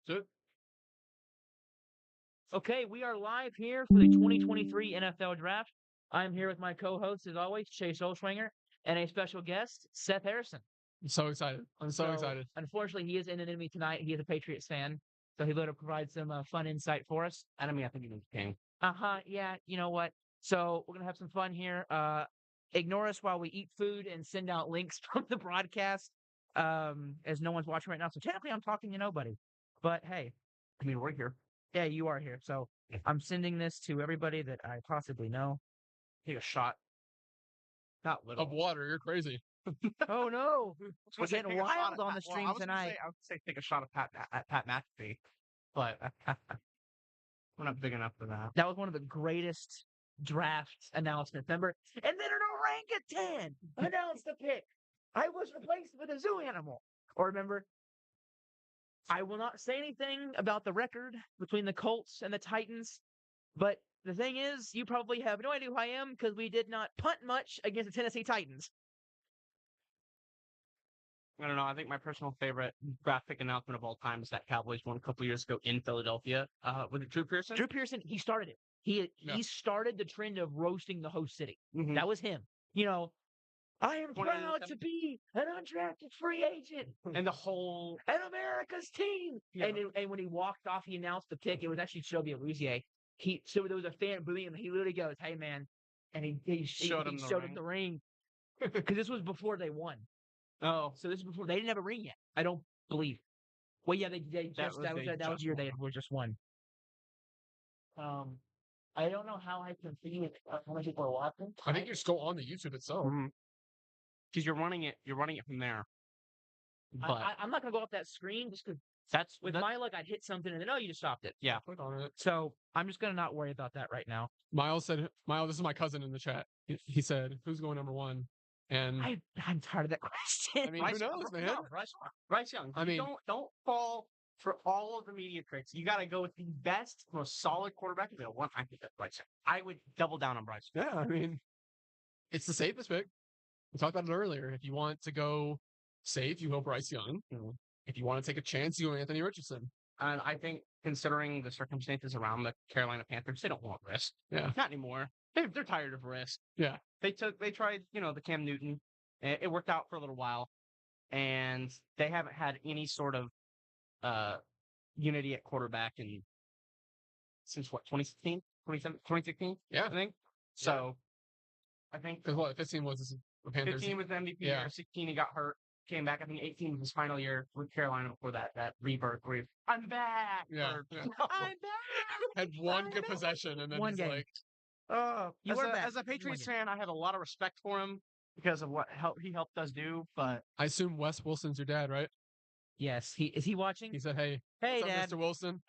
So, Okay, we are live here for the 2023 NFL Draft. I'm here with my co-host, as always, Chase Olschwanger, and a special guest, Seth Harrison. I'm so excited. I'm so excited. Unfortunately, he is in an enemy tonight. He is a Patriots fan, so he'll be able to provide some fun insight for us. Enemy, I think he means king. Yeah, you know what? So we're going to have some fun here. Ignore us while we eat food and send out links from the broadcast, as no one's watching right now. So technically, I'm talking to nobody. But hey, I mean, we're here. yeah, you are here. So I'm sending this to everybody that I possibly know. Take a shot. Not little. Of water, you're crazy. Oh no, we're Say getting take a shot wild at on Pat- the stream I was tonight. I would say take a shot at Pat McAfee, but we're not big enough for that. That was one of the greatest draft announcements. Remember? And then an orangutan announced the pick. I was replaced with a zoo animal. Or remember? I will not say anything about the record between the Colts and the Titans, but the thing is, you probably have no idea who I am because we did not punt much against the Tennessee Titans. I don't know. I think my personal favorite draft pick announcement of all time is that Cowboys won a couple years ago in Philadelphia with Drew Pearson. Drew Pearson, he started it. He started the trend of roasting the host city. Mhm. That was him. You know, I am 20 proud to be an undrafted free agent and the whole and America's team. Yeah. And when he walked off, he announced the pick. It was actually Shelby Alusier. So there was a fan booing him. He literally goes, "Hey man," and he showed him the ring because this was before they won. Oh, So this is before they didn't have a ring yet. I don't believe. Well, yeah, that was the year they were just won. I don't know how I can see how many people are watching. I think you're still on the YouTube itself. because you're running it from there. But I'm not gonna go off that screen just because that's my luck, I'd hit something and then you just stopped it. Yeah. Click on it. So I'm just gonna not worry about that right now. Miles said, "Miles, this is my cousin in the chat. He said, who's going number one?" And I'm tired of that question. I mean, who knows, man? Bryce Young. I mean, don't fall for all of the media tricks. You got to go with the best, most solid quarterback available. I think that's Bryce Young. I would double down on Bryce. Yeah, I mean, it's the safest pick. We talked about it earlier. If you want to go safe, you go Bryce Young. If you want to take a chance, you go Anthony Richardson. And I think, considering the circumstances around the Carolina Panthers, they don't want risk. Yeah, not anymore. They're tired of risk. Yeah, they tried, the Cam Newton. It worked out for a little while, and they haven't had any sort of unity at quarterback since what, 2016, 2016? Yeah, I think so. I think because what 15 was the Panthers. 15 was the MVP year. 16 he got hurt, came back. I think 18 was his final year with Carolina before that rebirth where I'm back. Yeah, I'm back. Had one good possession and then he's game. like, as a Patriots fan, I have a lot of respect for him because of what he helped us do. But I assume Wes Wilson's your dad, right? Yes, is he watching? He said, "Hey, hey, what's Dad, up, Mr. Wilson."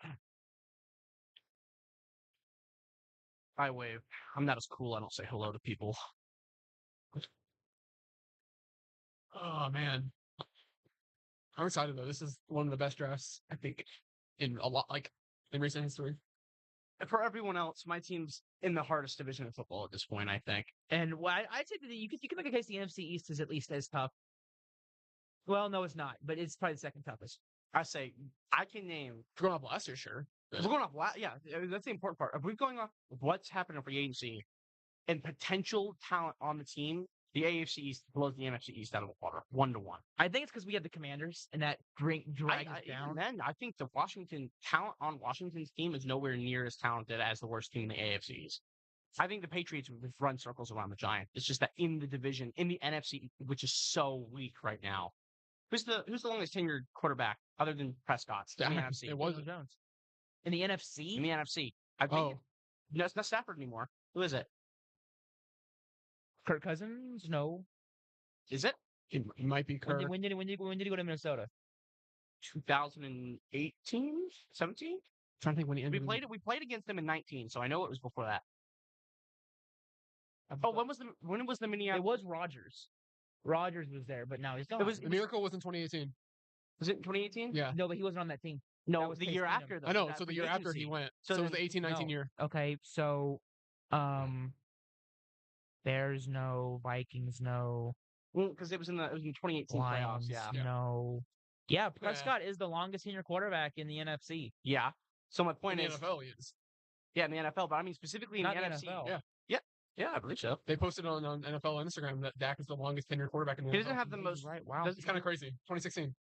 I wave. I'm not as cool. I don't say hello to people. Oh man, I'm excited though. This is one of the best drafts I think in in recent history. For everyone else, my team's in the hardest division of football at this point, I think. And I'd say that you can make a case the NFC East is at least as tough. Well, no, it's not, but it's probably the second toughest. I say I can name. If we're going off last year, sure. If we're going off yeah, that's the important part. If we're going off what's happened in free agency and potential talent on the team, the AFC East blows the NFC East out of the water, 1-1. I think it's because we have the Commanders, and that drags us down. Then I think the talent on Washington's team is nowhere near as talented as the worst team in the AFC East. I think the Patriots would run circles around the Giants. It's just that in the division, in the NFC, which is so weak right now, who's the longest tenured quarterback other than Prescott in the NFC? It was Jones. In the NFC? In the NFC. I think no, it's not Stafford anymore. Who is it? Kirk Cousins? No. Is it? It might be Kirk. When did he go to Minnesota? 2018? 17? Trying to think when he ended. We played against them in 19, so I know it was before that. Oh, when was the Minneapolis? It was Rodgers. Rodgers was there, but now he's gone. The miracle was in 2018. Was it in 2018? Yeah. No, but he wasn't on that team. No, the year after. Though, I know. So the year after he went. So it was the 18-19 year. Okay, so Bears no, Vikings no. Well, because it was in 2018 Lions, playoffs. Yeah. No. Yeah, Prescott is the longest senior quarterback in the NFC. Yeah. So my In point the is, NFL, he is. yeah, in the NFL, but I mean specifically in Not the the NFC. NFL. Yeah, I believe so. They posted on NFL Instagram that Dak is the longest tenured quarterback in the He NFL. doesn't have the most. Right, wow. does- It's kind of crazy. 2016.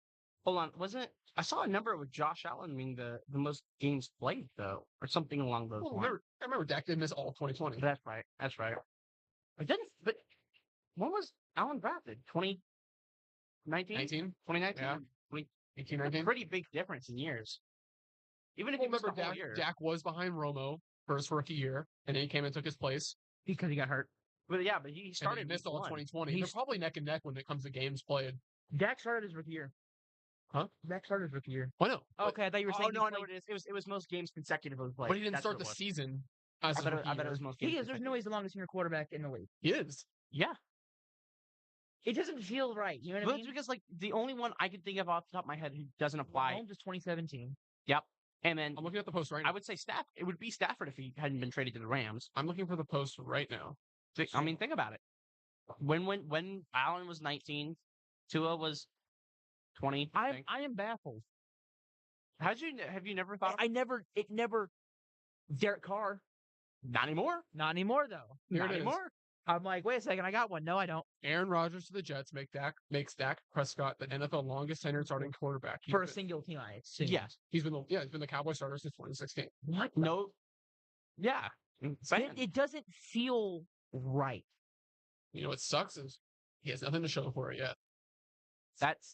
Hold on, wasn't it? I saw a number with Josh Allen being the most games played though, or something along those Well, lines. I remember Dak did miss all of 2020. That's right. That's right. But didn't. But when was Allen drafted? 2019? 19? 2019? Yeah. 20, 18, a 19? pretty big difference in years. Even if Well, you missed remember the whole Dak, year. Dak was behind Romo for his rookie year, and then he came and took his place. Because he got hurt. But yeah, but he And started he missed week all of one. 2020. They're He's- probably neck and neck when it comes to games played. Dak started his rookie year. Huh? Dak started his rookie year. Well, no. Oh, okay, I thought you were saying Oh no, he I know played- what it is. It was most games consecutively played. But he didn't That's start what the it was. season as I his bet, rookie I bet it year. was most games. He is. There's no way he's the longest senior quarterback in the league. He is. Yeah, It doesn't feel right. You know what but I it's mean? because like the only one I can think of off the top of my head who doesn't apply. Mahomes is 2017. Yep. And then I'm looking at the post right I now. would say Stafford. It would be Stafford if he hadn't been traded to the Rams. I'm looking for the post right now. I mean, think about it. When Allen was 19, Tua was 20. I think. I am baffled. Have you never thought? It never. Derek Carr. Not anymore. Not anymore though. Here Not it is. anymore. I'm like, wait a second, I got one. No, I don't. Aaron Rodgers to the Jets makes Dak Prescott the NFL longest tenured starting quarterback. For a single team, I assume. Yes. He's been the Cowboy starter since 2016. What? the- No. Yeah. Insane. It doesn't feel right. You know what sucks is he has nothing to show for it yet.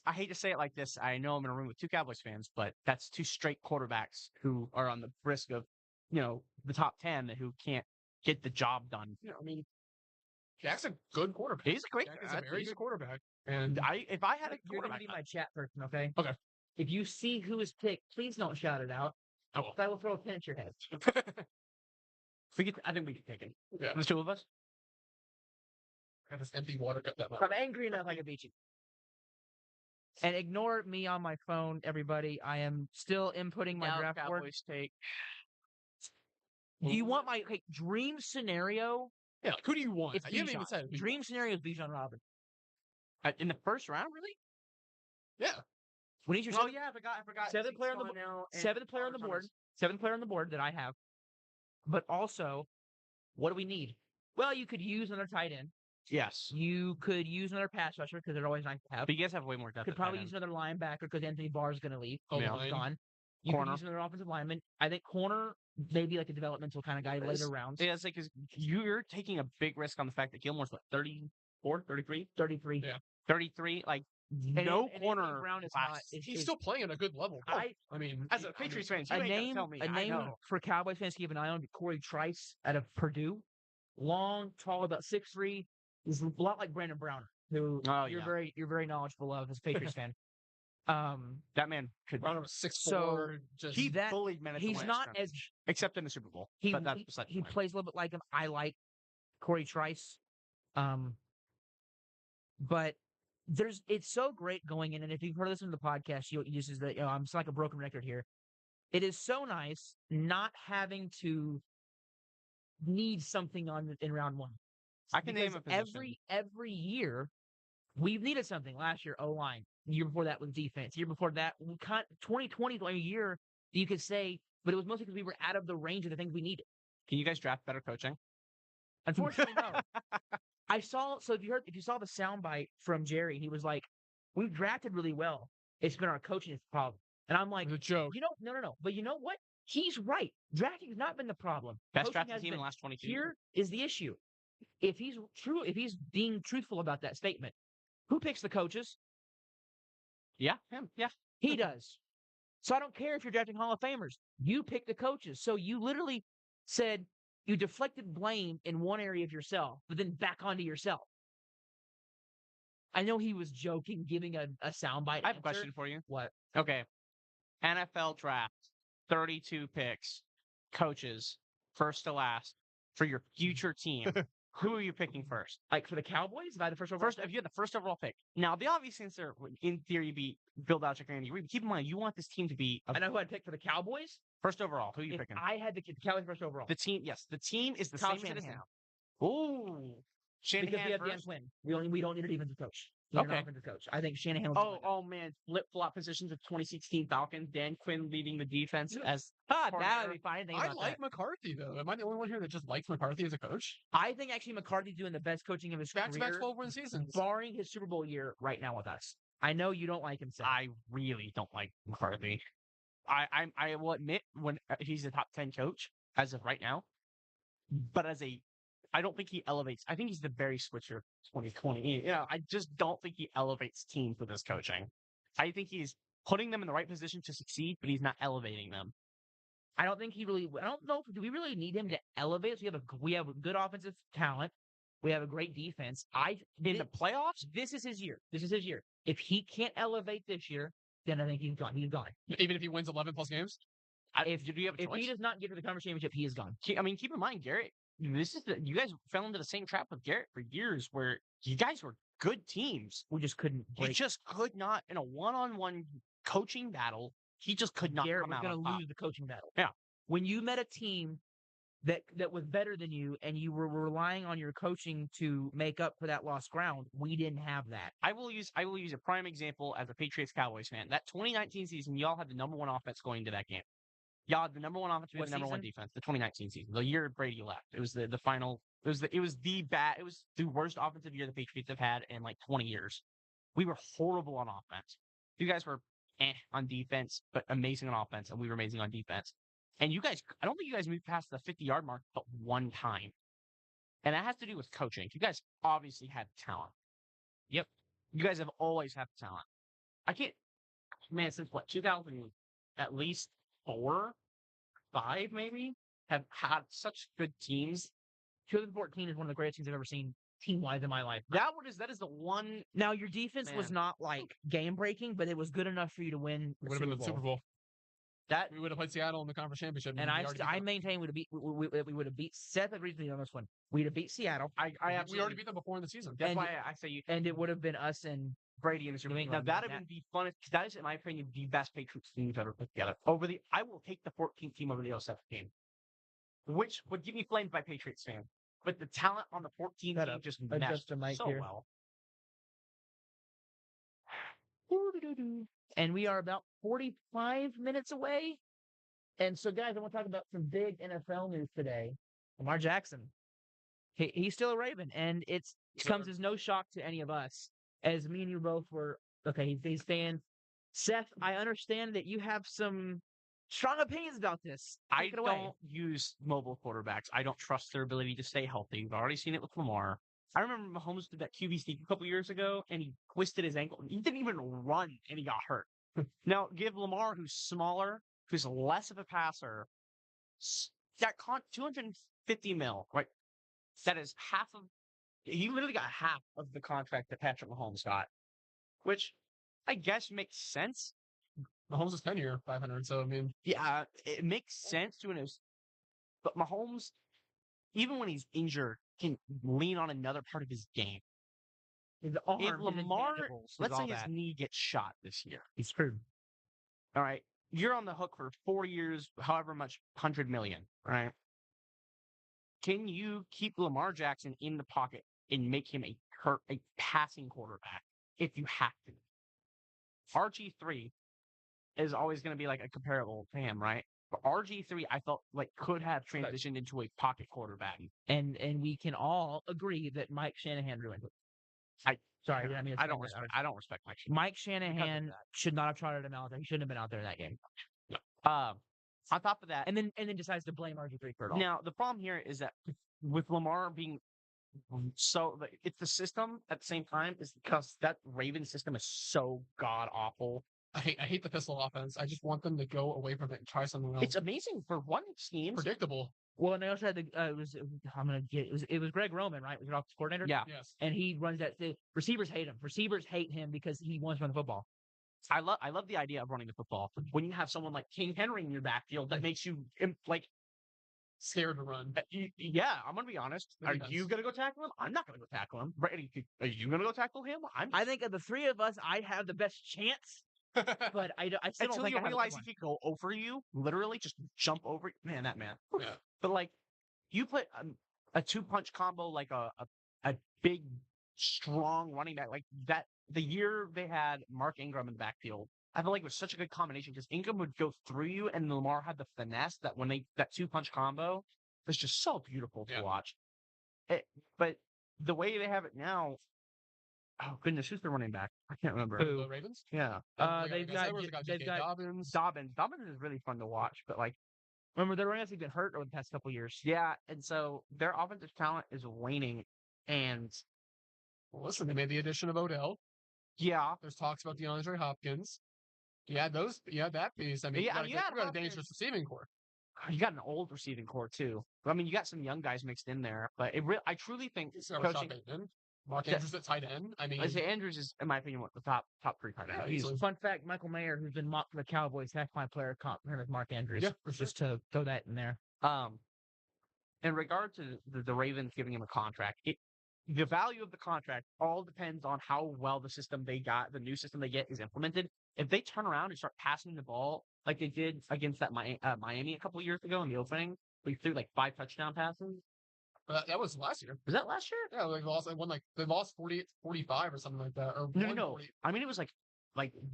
I hate to say it like this. I know I'm in a room with two Cowboys fans, but that's two straight quarterbacks who are on the risk of, the top 10 who can't get the job done. I mean, Dak's a good quarterback. He's a great. Dak is a very good quarterback. And If I had a You're gonna quarterback, be my chat person, okay? Okay. If you see who is picked, please don't shout it out. I will. I will throw a pin at your head. I think we can take it. Yeah. The two of us. Got this empty water cup that If I'm angry enough, I can beat you. And ignore me on my phone, everybody. I am still inputting my draft board. Cowboys take. Do you want my dream scenario? Yeah, like, who do you want? It's You haven't even Bijan. said it. Dream scenario is Bijan Robinson. In the first round, really? Yeah. When he's your Oh yeah, I forgot. seventh player on the seventh player on the board. Seventh player on the board that I have. But also, what do we need? Well, you could use another tight end. Yes, You could use another pass rusher because they're always nice to have. but you guys have way more depth. Could at probably tight use end. another linebacker because Anthony Barr is going to leave. Oh, Yeah. He's line. gone. You Corner. could use another offensive lineman. I think corner, maybe like a developmental kind of guy later rounds. Yeah, it's like because you're taking a big risk on the fact that Gilmore's what 34, 33, 33. Yeah. 33. Like And no Anthony corner. Brown is lasts. not. He's still playing at a good level. I mean, As a Patriots fan, you a ain't gonna name. tell me. A I name know. for Cowboys fans to keep an eye on. Corey Trice out of Purdue, long, tall, about 6'3". Is a lot like Brandon Browner, who Oh, you're yeah. very knowledgeable of as a Patriots fan. That man could. Brown was 6'4". So, Just He that- bullied men at the he's last not round, as except in the Super Bowl. he but that's he, beside the he point. plays a little bit like him. I like Corey Trice, but it's so great going in. And if you've heard this in the podcast, you just is that I'm just like a broken record here. It is so nice not having to need something in round one. I can name Because a position. every year we've needed something. Last year, O line. The year before that was defense. The year before that, 2020 was a year that you could say, but it was mostly because we were out of the range of the things we needed. Can you guys draft better coaching? Unfortunately, no. If you saw the soundbite from Jerry, he was like, "We've drafted really well. It's been our coaching that's the problem." And I'm like, it was a joke. no. But you know what? He's right. Drafting has not been the problem. Best Coaching drafted has team in been. the last 22 Here years. is the issue. If he's being truthful about that statement, who picks the coaches? Yeah, him. Yeah. He does. So I don't care if you're drafting Hall of Famers. You pick the coaches. So you literally said you deflected blame in one area of yourself, but then back onto yourself. I know he was joking, giving a soundbite. I have a question for you. What? Okay. NFL draft, 32 picks, coaches, first to last for your future team. Who are you picking first? Like for the Cowboys? If I had the first overall If you had the first overall pick. Now, the obvious answer, in theory, be Bill Belichick or Andy Reid. Keep in mind, you want this team to be I know who I'd pick for the Cowboys. first overall. Who are you If picking? I had the Cowboys first overall. The team, yes. The team is the Kyle same as it is Shanahan. now. Ooh. Because we Shanahan have Dan first. Quinn. We don't need a defensive coach. He's an Okay. offensive coach. I think Shanahan will. Oh man, flip-flop positions with 2016 Falcons. Dan Quinn leading the defense Yeah. as that coordinator. would be fine. Think I about like that. McCarthy though. Am I the only one here that just likes McCarthy as a coach? I think actually McCarthy's doing the best coaching of his Back-to-back career, 12-win seasons. barring his Super Bowl year right now with us. I know you don't like him, Seth. I really don't like McCarthy. I will admit when he's a top 10 coach as of right now, but I don't think he elevates. I think he's the Barry Switzer 2020. I just don't think he elevates teams with his coaching. I think he's putting them in the right position to succeed, but he's not elevating them. I don't think he really. I don't know. Do we really need him to elevate? So we have a good offensive talent. We have a great defense. In the playoffs, This is his year. This is his year. If he can't elevate this year, then I think he's gone. He's gone. Even if he wins 11 plus games? If do you have a if he choice? does not get to the conference championship, he is gone. I mean, keep in mind, Garrett. You guys fell into the same trap with Garrett for years, where you guys were good teams. We just couldn't He break. just could not in a one-on-one coaching battle. He just could not Garrett come was out going on to top. lose the coaching battle. Yeah. When you met a team that was better than you, and you were relying on your coaching to make up for that lost ground, we didn't have that. I will use a prime example as a Patriots Cowboys fan. That 2019 season, y'all had the number one offense going into that game. Y'all had the number one offense, we had What the number one season? defense. The 2019 season, the year Brady left. It was the final. It was the worst offensive year the Patriots have had in like 20 years. We were horrible on offense. You guys were on defense, but amazing on offense, and we were amazing on defense. And you guys, I don't think you guys moved past the 50-yard mark but one time. And that has to do with coaching. You guys obviously had talent. Yep. You guys have always had talent. I can't, man, since what, 2000, at least 4, 5 maybe, have had such good teams. 2014 is one of the greatest teams I've ever seen team-wise in my life. That is the one. Now, your defense was Man. not like game-breaking, but it was good enough for you to win the Would have been the Super Bowl. That We would have played Seattle in the conference championship. and we already I beat them. maintain we would have beat Seth agrees with me on this one. We'd have beat Seattle, I We absolutely. already beat them before in the season. That's and- why I say you. and it would have been us and Brady in the Super New Bowl. Now England, that and would be fun because that is, in my opinion, the best Patriots team you've ever put together. I will take the 14th team over the 07 team, which would give me flamed by Patriots fan. But the talent on the 14th Shut team up. just Adjust meshed the mic so here. well. And we are about 45 minutes away. And so, guys, I want to talk about some big NFL news today. Lamar Jackson. He's still a Raven, and it comes as no shock to any of us, as me and you both were, okay, he's fans. Seth, I understand that you have some strong opinions about this. I Take it away. don't use mobile quarterbacks. I don't trust their ability to stay healthy. We've already seen it with Lamar. I remember Mahomes did that QB sneak a couple years ago, and he twisted his ankle. He didn't even run, and he got hurt. Now, give Lamar, who's smaller, who's less of a passer, that 250 mil, right? That is half of. He literally got half of the contract that Patrick Mahomes got, which I guess makes sense. Mahomes is 10-year 500. So I mean, Yeah, it makes sense to an extent. But Mahomes, even when he's injured, can lean on another part of his game. His arm, If his Lamar, intangibles, let's all say his that. knee gets shot this year, He's screwed. all right, you're on the hook for 4 years, however much, 100 million, right? Can you keep Lamar Jackson in the pocket and make him a passing quarterback if you have to? RG3 is always going to be like a comparable to him, right? But RG3, I felt like could have transitioned into a pocket quarterback. And we can all agree that Mike Shanahan ruined it. I don't respect Mike. Mike Shanahan that. should not have trotted him out there. He shouldn't have been out there in that game. On top of that, And then decides to blame RG3 for it all. now the problem here is that with Lamar being so, it's the system at the same time is because that Ravens system is so god awful. I hate the pistol offense. I just want them to go away from it and try something else. It's amazing for one scheme. predictable. Well, and they also had it was Greg Roman, right? Was your offensive coordinator? Yeah, Yes. And he runs that. The receivers hate him. Receivers hate him because he wants to run the football. I love the idea of running the football. When you have someone like King Henry in your backfield, that makes you like Scared to run. Yeah, I'm gonna be honest. It Are depends. you gonna go tackle him? I'm not gonna go tackle him. Brady, are you gonna go tackle him? I think of the three of us, I have the best chance, but I still don't until think you I have a realize good he could go over you, literally just jump over you. Man, that man. Yeah. But like, you put a 2-punch combo like a big strong running back like that. the year they had Mark Ingram in the backfield, I felt like it was such a good combination because Ingram would go through you, and Lamar had the finesse that that 2-punch combo was just so beautiful to watch. But the way they have it now, oh goodness, who's the running back? I can't remember. The Ravens. Yeah, they've got Dobbins. Dobbins is really fun to watch, but like, remember their running backs have been hurt over the past couple years. yeah, and so their offensive talent is waning, and Well, listen, they made the addition of Odell. yeah, There's talks about DeAndre Hopkins. Yeah, that piece. I mean, Yeah, you you had got a Hopkins. dangerous receiving core. you got an old receiving core too. I mean, you got some young guys mixed in there, but I truly think Rashad coaching. Bateman, Mark Yeah. Andrews at tight end. I mean, I say Andrews is, in my opinion, the top 3 tight end. easily. Fun fact: Michael Mayer, who's been mocked for the Cowboys, half my player comp with Mark Andrews. Yeah, for sure. Just to throw that in there. In regard to the Ravens giving him a contract, the value of the contract all depends on how well the new system they get is implemented. If they turn around and start passing the ball like they did against that Miami a couple of years ago in the opening, we threw like 5 touchdown passes. That was last year. Was that last year? Yeah, they lost 48-45 or something like that. Or No. I mean, it was like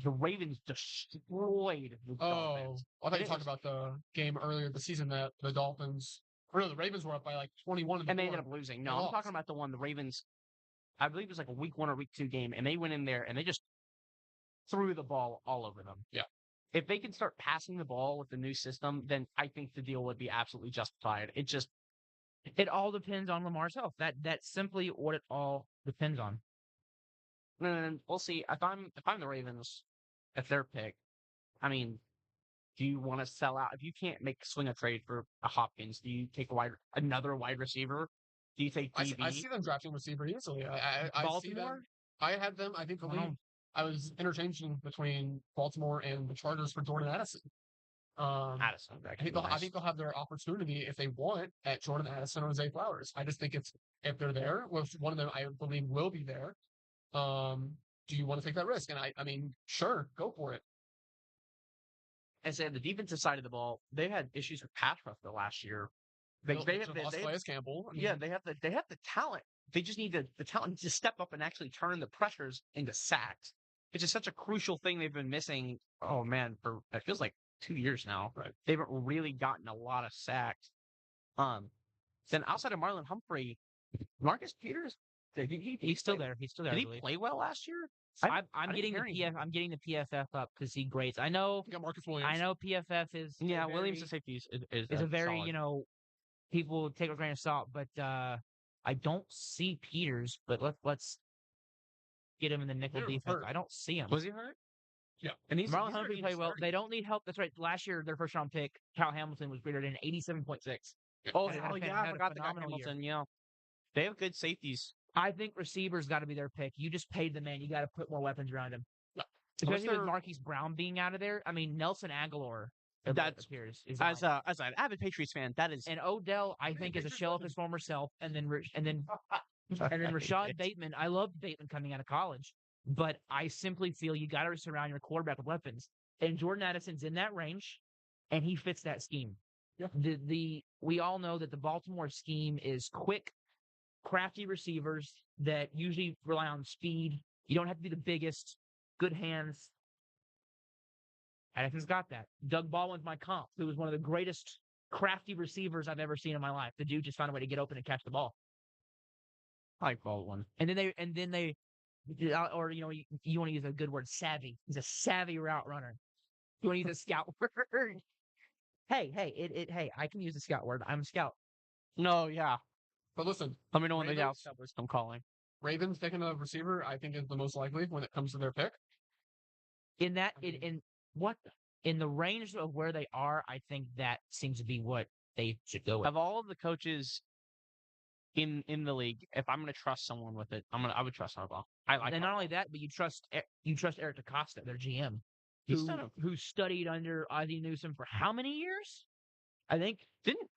the Ravens destroyed the Dolphins. I thought you talked about the game earlier this season that the Dolphins. Or no, the Ravens were up by like 21 and they ended up losing. No, I'm talking about the one the Ravens. I believe it was like a week 1 or week 2 game, and they went in there and they just threw the ball all over them. Yeah. If they can start passing the ball with the new system, then I think the deal would be absolutely justified. It all depends on Lamar's health. That's simply what it all depends on. And we'll see. If I'm the Ravens, if they're picked, I mean, do you want to sell out? If you can't swing a trade for a Hopkins, do you take another wide receiver? Do you take DB? I see them drafting receiver easily. I see them. I had them. I think I was interchanging between Baltimore and the Chargers for Jordan Addison. Addison. I think they'll have their opportunity if they want at Jordan Addison or Zay Flowers. I just think if they're there, one of them I believe will be there. Do you want to take that risk? And I mean, sure, go for it. I said the defensive side of the ball, they had issues with pass rush the last year. They have Campbell. They have the talent. They just need the talent to step up and actually turn the pressures into sacks. It's just such a crucial thing they've been missing. Oh man, for it feels like 2 years now. Right. They haven't really gotten a lot of sacks. Then outside of Marlon Humphrey, Marcus Peters, he's still there. He's still there. Did he play well last year? I'm getting the PFF up to see grades. I know. You got Marcus Williams. I know PFF is. Williams the safety is a very solid. People take a grain of salt, but I don't see Peters. But let's get him in the nickel defense. Hurt. I don't see him. Was he hurt? Yeah, and Marlon Humphrey played well. They don't need help. That's right. Last year, their first round pick, Kyle Hamilton, was graded in 87.6. Oh yeah, I forgot the guy Hamilton. Yeah, they have good safeties. I think receivers got to be their pick. You just paid the man. You got to put more weapons around him. Especially with Marquise Brown being out of there. I mean, Nelson Aguilar. That appears as an avid Patriots fan. That is, and Odell, I think, is a shell of his former self. And then Rashad Bateman. I loved Bateman coming out of college, but I simply feel you got to surround your quarterback with weapons. And Jordan Addison's in that range, and he fits that scheme. Yeah. We all know that the Baltimore scheme is quick, crafty receivers that usually rely on speed. You don't have to be the biggest, good hands. Addison's got that. Doug Baldwin's my comp, who was one of the greatest crafty receivers I've ever seen in my life. The dude just found a way to get open and catch the ball. I like Baldwin. And then they, or you want to use a good word, savvy. He's a savvy route runner. You want to use a scout word? Hey, I can use a scout word. I'm a scout. No, yeah. But listen, let me know when the Dallas Cowboys come calling. Ravens picking a receiver, I think, is the most likely when it comes to their pick. In the range of where they are, I think that seems to be what they should go with. Of all of the coaches in the league, if I'm going to trust someone with it, I would trust Harbaugh. And not only that, but you trust Eric DeCosta, their GM, who studied under Ozzie Newsome for how many years? I think didn't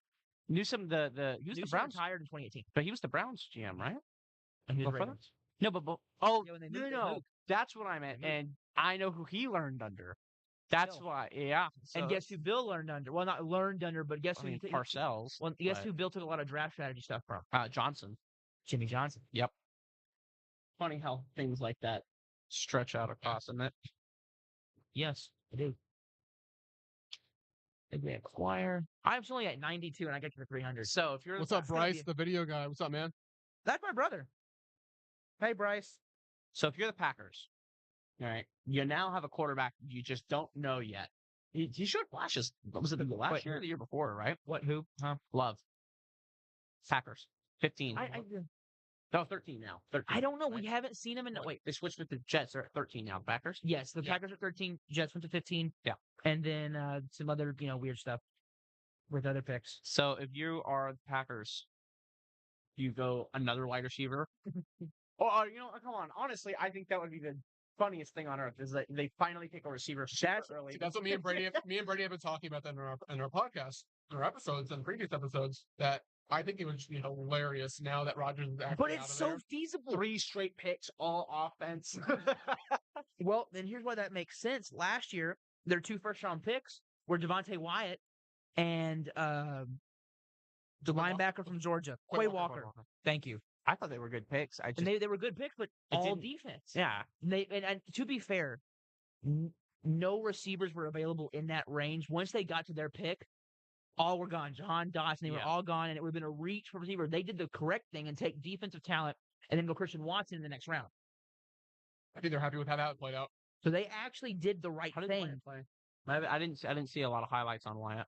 Newsome the Browns retired in 2018, but he was the Browns GM, right? And he was no, no, that's what I meant, and I know who he learned under. That's why, yeah. So, and guess who Bill learned under? Well, not learned under, but guess who? Parcells. Well, guess who Bill took a lot of draft strategy stuff from? Johnson. Jimmy Johnson. Yep. Funny how things like that Stretch out across, isn't it? Yes, I do. Maybe acquire. I'm only at 92, and I get to the 300. So if you're What's the up, Bryce, the video guy? What's up, man? That's my brother. Hey, Bryce. So if you're the Packers, all right, you now have a quarterback you just don't know yet. He showed flashes. What was it the last year or the year before, right? What? Who? Huh? Love. Packers. 15. I No, 13 now. 13. I don't know. right? We haven't seen him in. Wait. They switched with the Jets. They're at 13 now. Packers. Yes, the Yeah. Packers are 13. Jets went to 15. Yeah. And then some other weird stuff with other picks. So if you are the Packers, you go another wide receiver. Oh, come on. Honestly, I think that would be the funniest thing on earth is that they finally pick a receiver super early. That's what me and Brady have been talking about that in our podcast, in our episodes, and previous episodes. That I think it would be hilarious now that Rodgers is actually But out it's of so there. feasible. 3 straight picks, all offense. Well, then here's why that makes sense. Last year, their 2 first-round picks were Devontae Wyatt and the linebacker from Georgia, Quay Walker. Thank you. I thought they were good picks. And they were good picks, but all defense. Yeah. And to be fair, no receivers were available in that range. Once they got to their pick, all were gone. Jahan Dotson, they were all gone, and it would have been a reach for receiver. They did the correct thing and take defensive talent and then go Christian Watson in the next round. I think they're happy with how that played out. So they actually did the right thing. Wyatt play? I didn't see a lot of highlights on Wyatt.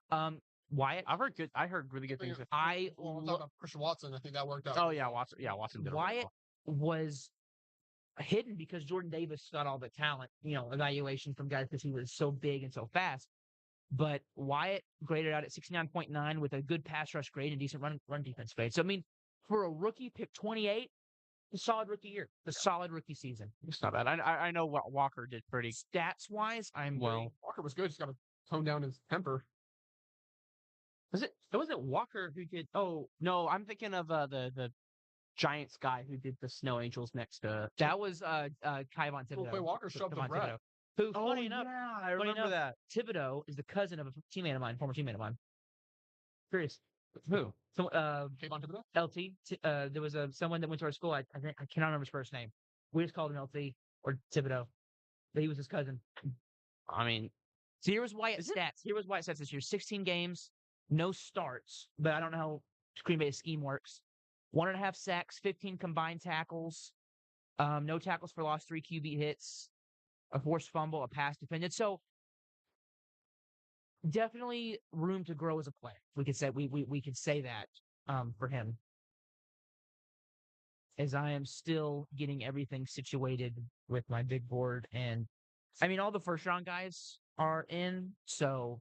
Wyatt, I heard really good things. I'm talking about Christian Watson. I think that worked out. Oh yeah, Watson. Yeah, Watson did. Wyatt was hidden because Jordan Davis got all the talent, evaluation from guys because he was so big and so fast. But Wyatt graded out at 69.9 with a good pass rush grade and decent run defense grade. So I mean, for a rookie pick 28, a solid rookie year, the solid rookie season. It's not bad. I know what Walker did pretty. Stats wise, Walker was good. Just got to tone down his temper. Was it Walker who did? Oh no, I'm thinking of the Giants guy who did the Snow Angels next to. That was Kyvon Thibodeau. Well, Walker shoved the Kayvon Brett. Thibodeau. Who, funny enough, I remember that. Thibodeau is the cousin of a former teammate of mine. Curious. Who? So, Kayvon Thibodeau? LT. There was someone that went to our school. I cannot remember his first name. We just called him LT or Thibodeau. But he was his cousin. I mean, so here was Wyatt's stats. Here was Wyatt's stats this year: 16 games, no starts. But I don't know how Green Bay's scheme works. 1.5 sacks, 15 combined tackles, no tackles for loss, 3 QB hits, a forced fumble, a pass defended. So definitely room to grow as a player. We could say we could say that for him. As I am still getting everything situated with my big board, and I mean all the first round guys are in, so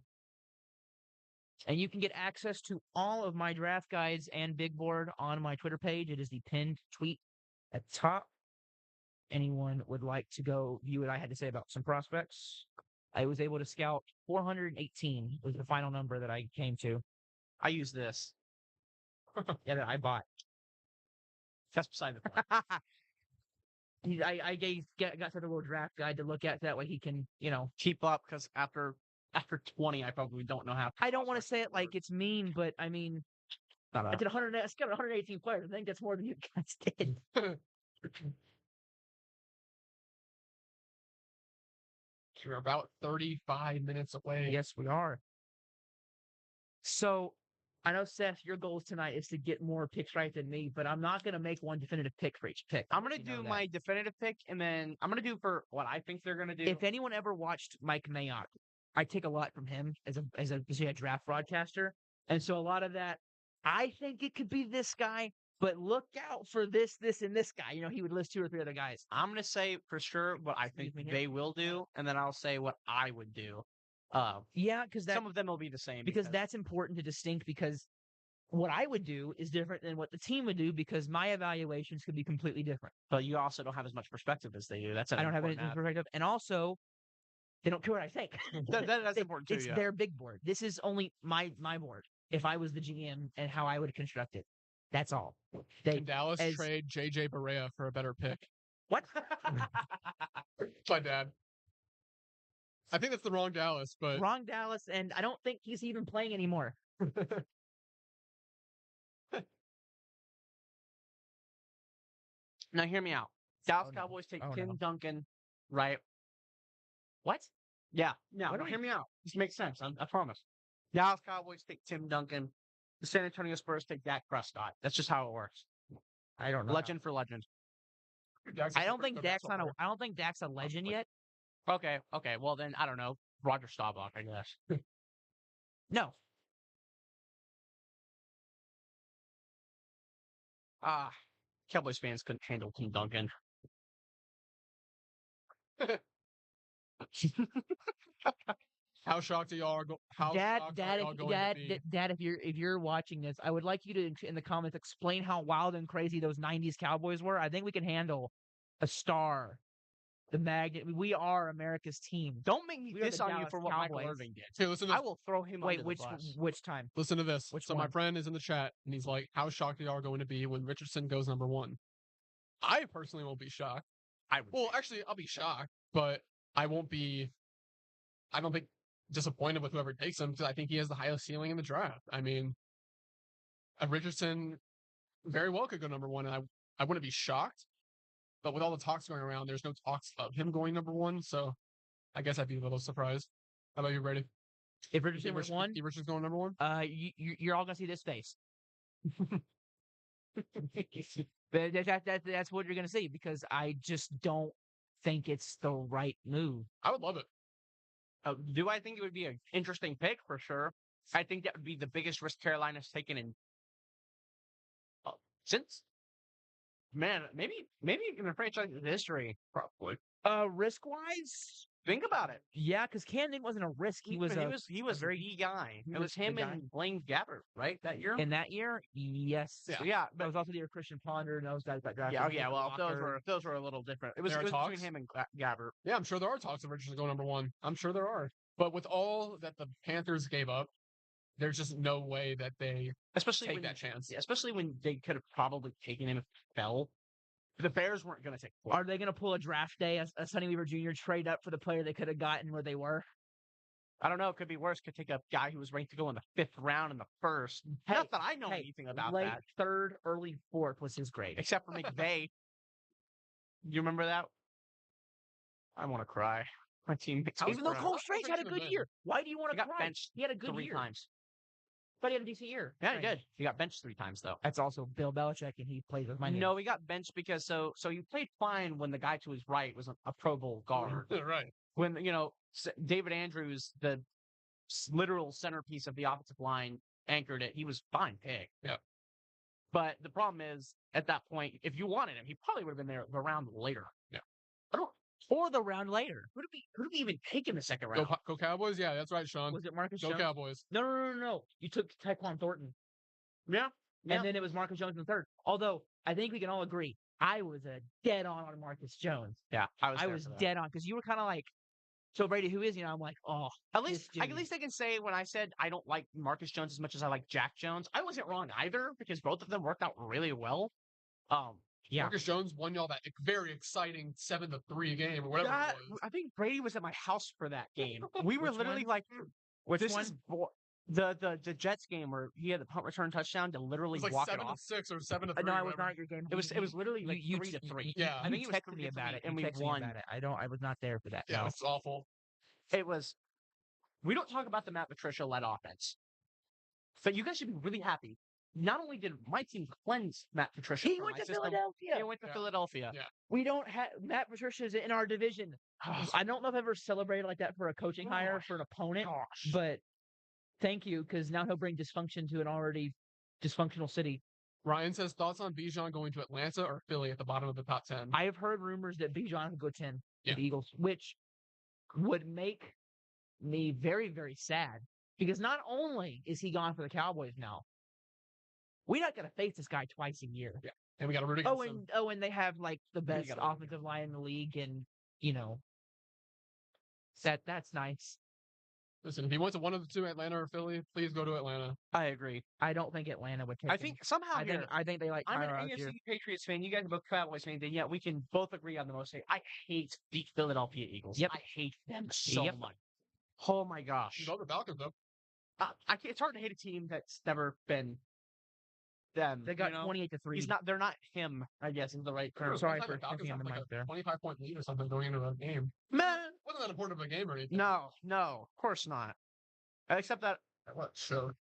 and you can get access to all of my draft guides and big board on my Twitter page. It is the pinned tweet at the top. Anyone would like to go view what I had to say about some prospects? I was able to scout 418 was the final number that I came to. I use this. Yeah, that I bought. That's beside the point. I got to the World Draft Guide to look at that way he can, keep up because after 20, I probably don't know how. I don't want to say it like it's mean, but I mean, I did 100. I scouted 118 players. I think that's more than you guys did. We're about 35 minutes away. Yes, we are. So, I know, Seth, your goal tonight is to get more picks right than me, but I'm not going to make one definitive pick for each pick. I'm going to do my definitive pick, and then I'm going to do for what I think they're going to do. If anyone ever watched Mike Mayock, I take a lot from him as a draft broadcaster. And so a lot of that, I think it could be this guy, but look out for this, and this guy. He would list 2 or 3 other guys. I'm going to say for sure what I think they will do, and then I'll say what I would do. Yeah, because some of them will be the same. Because that's important to distinct, because what I would do is different than what the team would do, because my evaluations could be completely different. But you also don't have as much perspective as they do. I don't have any perspective. And also, they don't care what I think. That's important too. It's their big board. This is only my board. If I was the GM and how I would construct it, that's all. Can Dallas trade JJ Barea for a better pick? What? My dad. I think that's the wrong Dallas, but wrong Dallas, and I don't think he's even playing anymore. Now hear me out. Dallas Cowboys take Tim Duncan right? What? Yeah. Yeah. What No, do hear me out. This makes sense. I promise. Dallas Cowboys take Tim Duncan. The San Antonio Spurs take Dak Prescott. That's just how it works. I don't know. Legend for legend. I don't think Dak's not a. I don't think Dak's a legend yet. Okay. Okay. Well, then I don't know. Roger Staubach, I guess. No. Cowboys fans couldn't handle Tim Duncan. How shocked are y'all? How shocked are y'all going to be? Dad, if you're watching this, I would like you to in the comments explain how wild and crazy those '90s Cowboys were. I think we can handle a star, the magnet. We are America's team. Don't make me We are diss the on you Dallas for what Michael Cowboys. Irving did. Hey, listen to I this. will throw him Wait, under the bus. which time? Listen to this. Which So my one? friend is in the chat, and he's like, "How shocked are y'all going to be when Richardson goes number one?" I personally won't be shocked. Well, actually, I'll be shocked, but I won't be. I don't think disappointed with whoever takes him because I think he has the highest ceiling in the draft. I mean, Richardson very well could go number one, and I wouldn't be shocked. But with all the talks going around, there's no talks of him going number one, so I guess I'd be a little surprised. How about you, Brady? If Richardson was one, Richardson's going number one. you're all gonna see this face. That's what you're gonna see because I just don't think it's the right move. I would love it. Do I think it would be an interesting pick? For sure. I think that would be the biggest risk Carolina's taken in since, man, maybe in the franchise history. Probably. Risk wise, Think about it. yeah, because Cam Newton wasn't a risk. He was very the guy. It was the him guy. and Blaine Gabbert, right? That year. in that year. Yes, Yeah. Yeah, That but was also the year Christian Ponder and those guys got drafted. yeah, yeah. Well, Walker. those were a little different. It was, There are between talks? him and Gabbert. Yeah, I'm sure there are talks of Richardson going number one. I'm sure there are. But with all that the Panthers gave up, there's just no way that they Especially take when that chance. Yeah, especially when they could have probably taken him if he fell. The Bears weren't going to take him. Are they going to pull a draft day, a Sonny Weaver Jr. trade up for the player they could have gotten where they were? I don't know. It could be worse. Could take a guy who was ranked to go in the 5th round in the 1st. Hey, Not that I know anything about late that, third, early fourth was his grade. except for McVay. You remember that? I want to cry. My team makes me Even though cry. Cole Strange had a good year. Why do you want He to got cry? benched He had a good 3 year. times. But he had a decent year. Yeah, he Strange. did. He got benched 3 times though. That's also Bill Belichick, and he plays with my name. No, he got benched because so you played fine when the guy to his right was a Pro Bowl guard. Right. When David Andrews, the literal centerpiece of the offensive line, anchored it, he was fine pick. Yeah. But the problem is, at that point, if you wanted him, he probably would have been there the round later. Yeah. Or the round later. Who did we even take in the second round? Go Cowboys? Yeah, that's right, Sean. Was it Marcus Go Jones? Cowboys. No. You took Tyquan Thornton. Yeah. And then it was Marcus Jones in the third. Although, I think we can all agree, I was a dead on Marcus Jones. Yeah, I was dead on because you were kind of like, so Brady, who is he? And I'm like, oh. At least I can say when I said I don't like Marcus Jones as much as I like Jack Jones, I wasn't wrong either because both of them worked out really well. Yeah. Marcus Jones won y'all that very exciting 7-3 game or whatever it was. I think Brady was at my house for that game. We were Which literally one? like, this is the Jets game where he had the punt return touchdown to literally It was like walk it 7-6 off. or 7-3. No, I was whatever. not at your game. It was literally like you 3-3. Yeah. I think it was texted me about 3-3, it, and you we texted me won. about it. I was not there for that. Yeah, no. it's awful. It was. We don't talk about the Matt Patricia led offense, but you guys should be really happy. Not only did my team cleanse Matt Patricia, He from went my to system, Philadelphia. He went to Yeah. Philadelphia. Yeah. We don't have Matt Patricia's in our division. I don't know if I've ever celebrated like that for a coaching hire for an opponent, Gosh. but thank you because now he'll bring dysfunction to an already dysfunctional city. Ryan says thoughts on Bijan going to Atlanta or Philly at the bottom of the top 10. I have heard rumors that Bijan could go 10 Yeah. with the Eagles, which would make me very, very sad because not only is he gone for the Cowboys now, we're not going to face this guy twice a year. Yeah. And we got to root against him. And they have like the best gotta root offensive line in the league, and that's nice. Listen, if he went to one of the two, Atlanta or Philly, please go to Atlanta. I agree. I don't think Atlanta would take I him. think somehow I think they like I'm an Tyler Algier. AFC Patriots fan. You guys are both Cowboys fans. And yeah, we can both agree on the most. I hate the Philadelphia Eagles. Yep. I hate them so Yep. much. Oh my gosh. You know the Falcons, though. It's hard to hate a team that's never been them. They got you know? 28-3. He's not. They're not him. I guess is the right term. Sorry Sometimes for the Falcons thinking have on the like mic a there. 25-point lead or something going into a game. Man, Wasn't that important of a game or anything? no, of course not. Except that, What? Sure.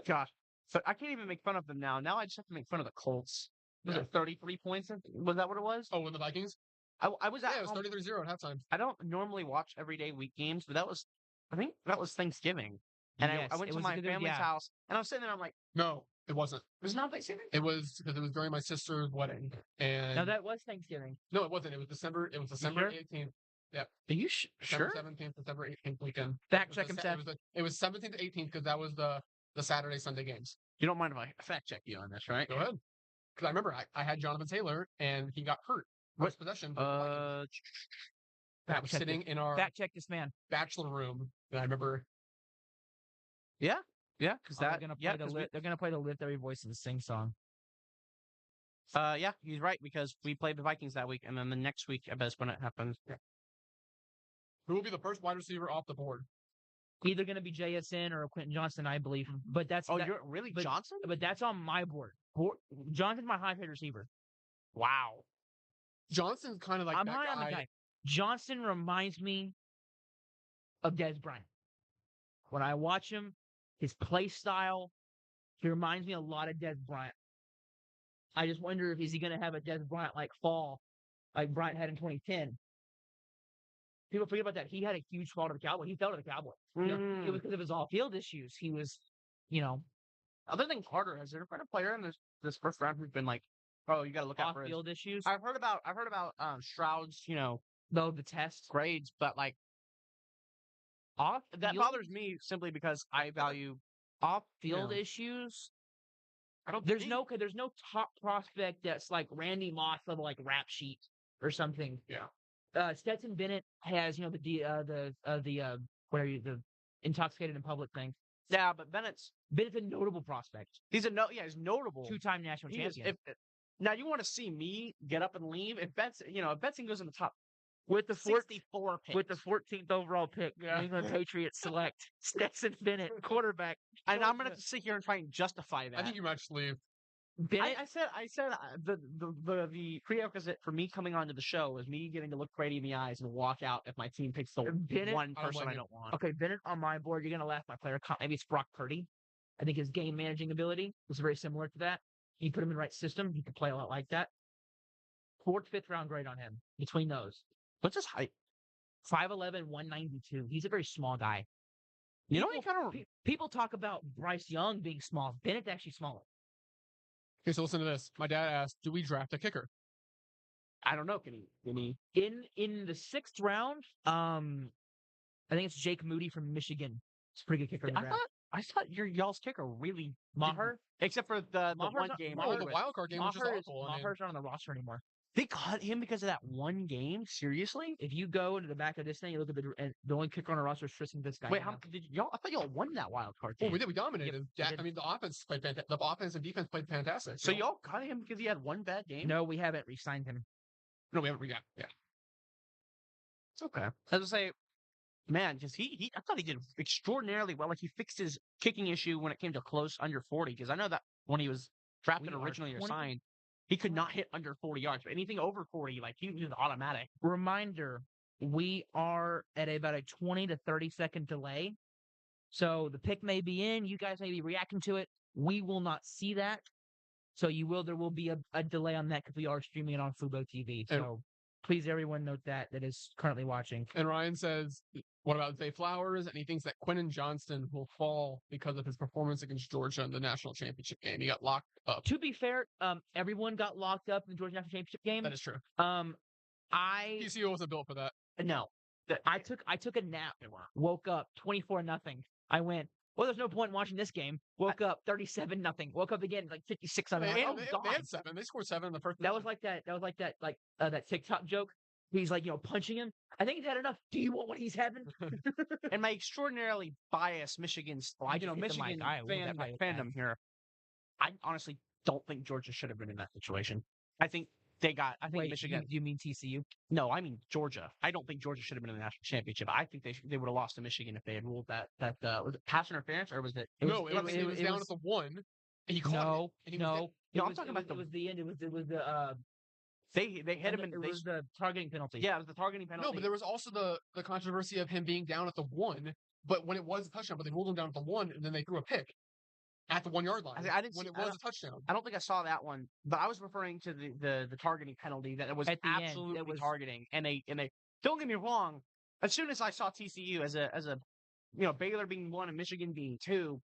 gosh, so I can't even make fun of them now. Now I just have to make fun of the Colts. Was Yeah. it 33 points? Was that what it was? Oh, when the Vikings? I was at Yeah, it was home. 33-0 at halftime. I don't normally watch everyday week games, but I think that was Thanksgiving. And Yes, I went it to was my good, family's yeah. house, and I was sitting there, I'm like, No, it wasn't. it was not Thanksgiving? It was because it was during my sister's wedding. And No, that was Thanksgiving. no, it wasn't. It was December. It was December sure? 18th. Are you December sure? 17th, December 18th weekend. Fact It check was him, the sa- Seth. It was 17th to 18th because that was the Saturday Sunday games. You don't mind if I fact check you on this, right? Go ahead. Because I remember I had Jonathan Taylor and he got hurt. What? First possession. with the Vikings. I was check sitting in our Fact check this man. bachelor room, and I remember. Yeah, because They're that. gonna play Yeah, the 'cause they're gonna play the Lift Every Voice and Sing song. yeah, he's right because we played the Vikings that week, and then the next week, I bet is when it happens. Who will be the first wide receiver off the board? Either gonna be JSN or Quentin Johnson, I believe. But that's Oh, that- you're really but- Johnson? but that's on my board. Johnson's my high paid receiver. Wow. Johnson's kind of like I'm that high on the guy. Johnson reminds me of Dez Bryant. When I watch him, his play style, he reminds me a lot of Dez Bryant. I just wonder if is he going to have a Dez Bryant like fall, like Bryant had in 2010. People forget about that. He had a huge fall to the Cowboys. He fell to the Cowboys. You know, it was because of his off-field issues. He was, Other than Carter, has there been a player in this first round who's been like, oh, you got to look out for his. off-field issues. I've heard about Stroud's, Though the test. grades, but like Off that bothers me simply because I value. off-field Yeah. issues. I don't. There's think- no top prospect that's like Randy Moss level, like rap sheet or something. Yeah. Stetson Bennett has the intoxicated in public thing. Yeah, but Bennett's Bennett's a notable prospect, he's notable. two-time national He is, champion. now you want to see me get up and leave if Benson goes in the top With the 64 pick. with the 14th overall pick, Yeah. New England Patriots select Stetson Bennett, quarterback. and I'm gonna have to sit here and try and justify that. I think you might just leave. Bennett, I said the prerequisite for me coming onto the show was me getting to look Brady in the eyes and walk out if my team picks the Bennett- one I don't person blame I you. don't want. okay, Bennett on my board. You're gonna laugh at my player comp. Maybe it's Brock Purdy. I think his game managing ability was very similar to that. You put him in the right system, he could play a lot like that. 4th, 5th round grade on him between those. What's his height? 5'11", 192. He's a very small guy. You know, he kind of. People talk about Bryce Young being small. Bennett's actually smaller. Okay, so listen to this. My dad asked, "Do we draft a kicker?" I don't know. Can he? In the 6th round, I think it's Jake Moody from Michigan. It's a pretty good kicker in the draft. I thought y'all's kicker really Maher, except for the Maher's one not- game. Oh, Maher- the wild card game was just Maher is awful. I mean, Maher's not on the roster anymore. They cut him because of that one game. Seriously? If you go into the back of this thing, you look at the only kicker on the roster is Tristan this guy. Wait, how did y'all? I thought y'all won that wild card well, game. we did. We dominated. Yep, we Yeah, did. I mean, the offense played fantastic. The offense and defense played fantastic. So y'all cut him because he had one bad game? No, we haven't re-signed him. No, we haven't. Yeah. It's okay. I was say, man, because I thought he did extraordinarily well. Like he fixed his kicking issue when it came to close under 40. Because I know that when he was drafted We are originally or 20 signed, he could not hit under 40 yards. But anything over 40, like he was automatic. Reminder, we are at about a 20 to 30 second delay. So the pick may be in. You guys may be reacting to it. We will not see that. So there will be a delay on that because we are streaming it on Fubo TV. So please, everyone, note that is currently watching. And Ryan says, "What about Zay Flowers?" And he thinks that Quentin Johnston will fall because of his performance against Georgia in the national championship game. He got locked up. To be fair, everyone got locked up in the Georgia National Championship game. That is true. I TCU wasn't built for that. no. I took a nap. Woke up 24-0. I went, well, there's no point in watching this game. Woke up 37-0. Woke up again like 56-0. They, Oh, they, God. they had 7. They scored 7 in the first. That was like that that TikTok joke. He's like, punching him. I think he's had enough. Do you want what he's having? And my extraordinarily biased Michigan, I just hit the Michigan mic. I will fan, definitely hit fandom here. I honestly don't think Georgia should have been in that situation. I think Wait, Michigan. you mean TCU? No, I mean Georgia. I don't think Georgia should have been in the national championship. I think they would have lost to Michigan if they had ruled that was it pass interference or was it? No, it was down at the 1. And he caught it. And he was No. No, It I'm was, talking it about was, the it was the end. It was the they hit him and it they was the targeting penalty. yeah, it was the targeting penalty. No, but there was also the controversy of him being down at the 1, but when it was a touchdown, but they ruled him down at the 1, and then they threw a pick at the 1 yard line I didn't when see. it was a touchdown. I don't think I saw that one, but I was referring to the targeting penalty that it was At the end, absolutely it was- targeting, and they don't get me wrong. As soon as I saw TCU as a Baylor being 1 and Michigan being 2,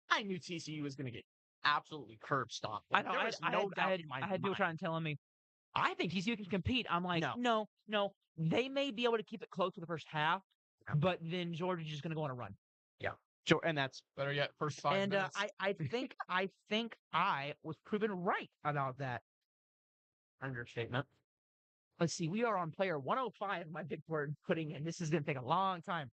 I knew TCU was going to get absolutely curb stomped. I know. There was no doubt in my I had people mind. trying to tell me, I think TCU can compete. I'm like, No. no. They may be able to keep it close for the first half, Yeah. but then Georgia's just going to go on a run. Sure, and that's Better yet, first 5 And minutes. I think I was proven right about that. understatement. Let's see, we are on player 105. My big word putting in. This is going to take a long time.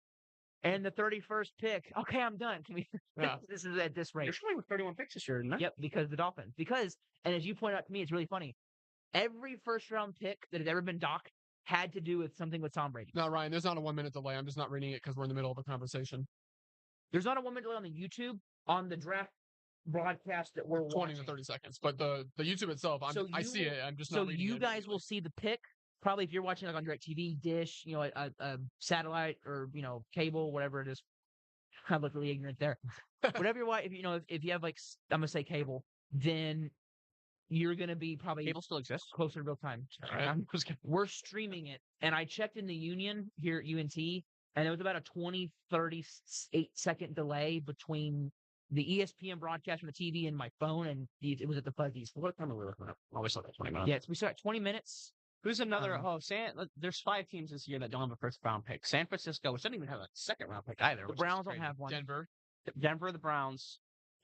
And the 31st pick. Okay, I'm done. Can we? Yeah. This is at this rate. You're showing with 31 picks this year, isn't it? Yep, because the Dolphins. Because, and as you pointed out to me, it's really funny. Every first round pick that has ever been docked had to do with something with Tom Brady. No, Ryan, there's not a 1 minute delay. I'm just not reading it because we're in the middle of a conversation. There's not a 1 minute delay on the YouTube on the draft broadcast that we're 20 watching. to 30 seconds. But the YouTube itself, I see it. I'm just not So reading you it guys immediately. will see the pick probably if you're watching like on DirecTV, Dish, a satellite or cable, whatever it is. I look really ignorant there. Whatever you're watching, if you have like I'm gonna say cable, then you're gonna be probably Cable still exists. closer to real time. All right. I'm just kidding. We're streaming it, and I checked in the Union here at UNT, and it was about a 20, 38-second delay between the ESPN broadcast from the TV and my phone, and it was at the Fuzzies. What time are we looking at? Always look at 20 minutes. Yes, we start at 20 minutes. Who's another? There's 5 teams this year that don't have a first round pick. San Francisco, which doesn't even have a second round pick either. The which is Browns don't crazy. have one. Denver. The Browns.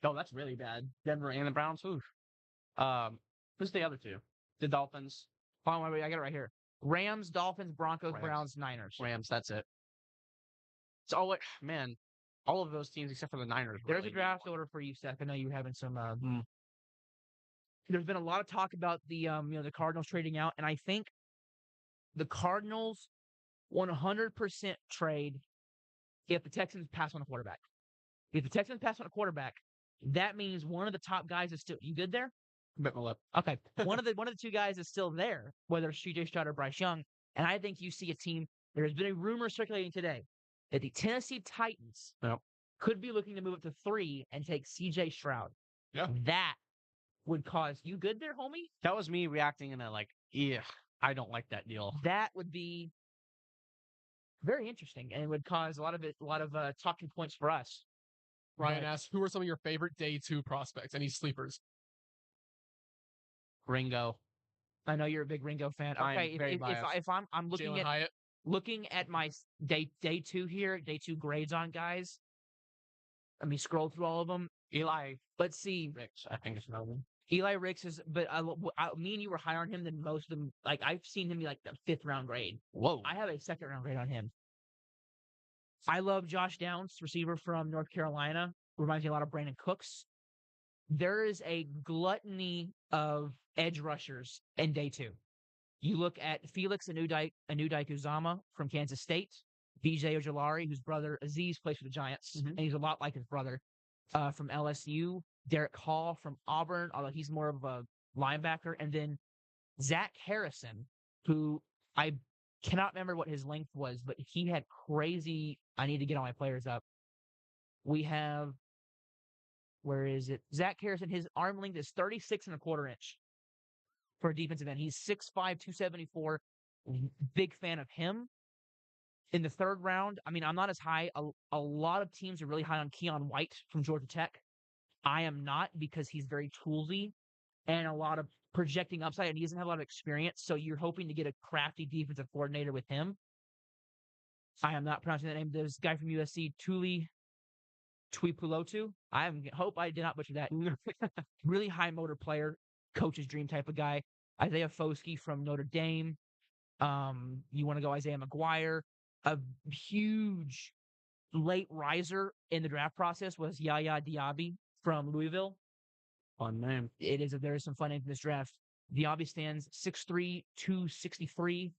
Oh, that's really bad. Denver and the Browns. Oof. Who's the other 2? The Dolphins, Oh, wait, I got it right here. Rams, Dolphins, Broncos, Rams. Browns, Niners. Rams. That's it. So, man, all of those teams except for the Niners. There's really a draft need one. order for you, Seth. I know you're having some. There's been a lot of talk about the the Cardinals trading out, and I think the Cardinals 100% trade if the Texans pass on a quarterback. If the Texans pass on a quarterback, that means one of the top guys is still. You good there? Bit my lip. Okay. one of the 2 guys is still there, whether it's CJ Stroud or Bryce Young. And I think you see a team. There has been a rumor circulating today that the Tennessee Titans Yep. could be looking to move up to 3 and take CJ Stroud. Yeah. That would cause you good there, homie? That was me reacting in a yeah, I don't like that deal. That would be very interesting, and it would cause a lot of talking points for us. Ryan But- asks, who are some of your favorite day 2 prospects? Any sleepers? Ringo. I know you're a big Ringo fan. I'm Okay, very biased. if I'm looking Jalen at Hyatt. looking at my day 2 here, day 2 grades on guys. Let me scroll through all of them. Eli Let's see. Ricks, I think is another one. Eli Ricks is, but me and you were higher on him than most of them. Like I've seen him be like the 5th round grade. Whoa. I have a 2nd round grade on him. I love Josh Downs, receiver from North Carolina. Reminds me a lot of Brandon Cooks. There is a gluttony of edge rushers in day 2. You look at Felix Anudike-Uzomah from Kansas State, BJ Ojolari, whose brother Aziz plays for the Giants, Mhm. and he's a lot like his brother, from LSU. Derek Hall from Auburn, although he's more of a linebacker. And then Zach Harrison, who I cannot remember what his length was, but he had crazy. I need to get all my players up. We have, where is it? Zach Harrison, his arm length is 36.25 inch for a defensive end. He's 6'5", 274. Big fan of him. In the 3rd round, I mean, I'm not as high. A lot of teams are really high on Keon White from Georgia Tech. I am not, because he's very toolsy and a lot of projecting upside, and he doesn't have a lot of experience. So you're hoping to get a crafty defensive coordinator with him. I am not pronouncing that name. There's a guy from USC, Tuli Tuipulotu. I hope I did not butcher that. Really high motor player, coach's dream type of guy. Isaiah Foskey from Notre Dame. You want to go Isaiah McGuire. A huge late riser in the draft process was Yaya Diaby from Louisville. Fun name. There is some fun names in this draft. Diaby stands 6'3", 263.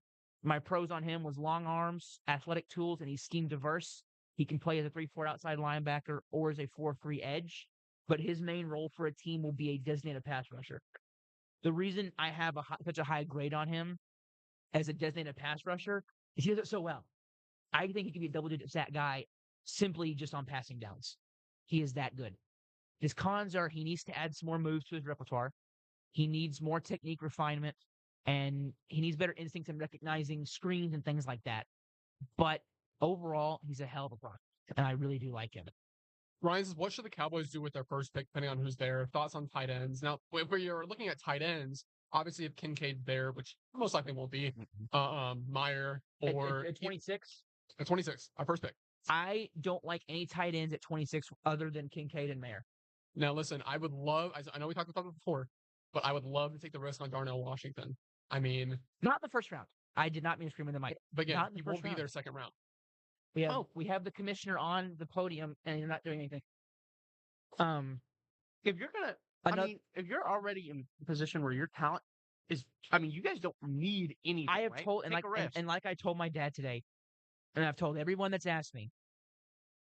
My pros on him was long arms, athletic tools, and he's scheme diverse. He can play as a 3-4 outside linebacker or as a 4-3 edge. but his main role for a team will be a designated pass rusher. The reason I have such a high grade on him as a designated pass rusher is he does it so well. I think he could be a double-digit sack guy simply just on passing downs. He is that good. His cons are he needs to add some more moves to his repertoire. He needs more technique refinement, and he needs better instinct in recognizing screens and things like that. But overall, he's a hell of a prospect, and I really do like him. Ryan says, what should the Cowboys do with their first pick, depending on who's there? Thoughts on tight ends? Now, if you're looking at tight ends, obviously if Kincaid's there, which most likely won't be, Meyer or At 26, at 26, our first pick. I don't like any tight ends at 26 other than Kincaid and Mayer. Now, listen, I would love, I know we talked about it before, but I would love to take the risk on Darnell Washington. I mean, not in the first round. I did not mean to scream in the mic. But again, not in the he first won't be round. there second round. We have the commissioner on the podium, and you're not doing anything. If you're gonna, if you're already in a position where your talent is, you guys don't need anything. I have right? told, Take a risk. and like I told my dad today, and I've told everyone that's asked me,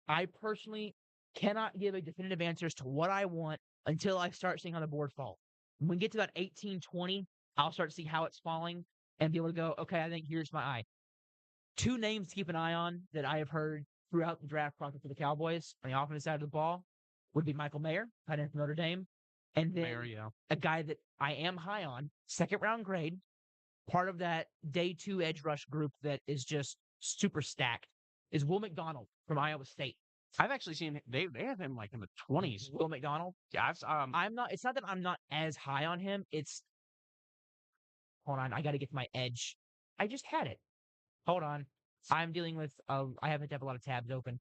I personally cannot give a definitive answer as to what I want until I start seeing how the board fall. When we get to about 18, 20, I'll start to see how it's falling and be able to go, okay, I think here's my eye. Two names to keep an eye on that I have heard throughout the draft process for the Cowboys on the offensive side of the ball would be Michael Mayer, tight end from Notre Dame, and then a guy that I am high on, second round grade, part of that day 2 edge rush group that is just super stacked, is Will McDonald from Iowa State. I've actually seen they have him like in the 20s. Will McDonald. Yeah, I'm not. It's not that I'm not as high on him. It's hold on. I got to get to my edge. I just had it. Hold on. I'm dealing with. I haven't have a lot of tabs open.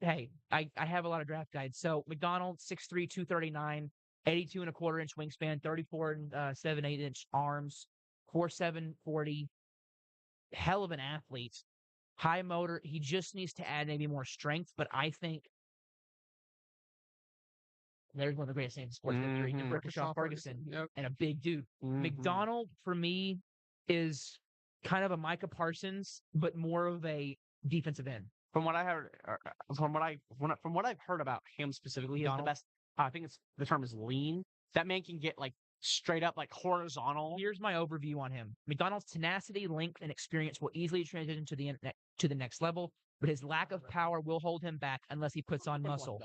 Hey, I have a lot of draft guides. So McDonald, 6'3", 239, 82 and a quarter inch wingspan, 34 and 7/8 inch arms, 4'7", 40. Hell of an athlete. High motor. He just needs to add maybe more strength, but I think there's one of the greatest names in sports history, Rickershaw Ferguson, and a big dude. McDonald, for me, is kind of a Micah Parsons, but more of a defensive end. From what I heard, from what I've heard about him specifically, he has the best. I think the term is lean. That man can get like straight up like horizontal. Here's my overview on him. McDonald's tenacity, length, and experience will easily transition to the next level, but his lack of power will hold him back unless he puts on muscle.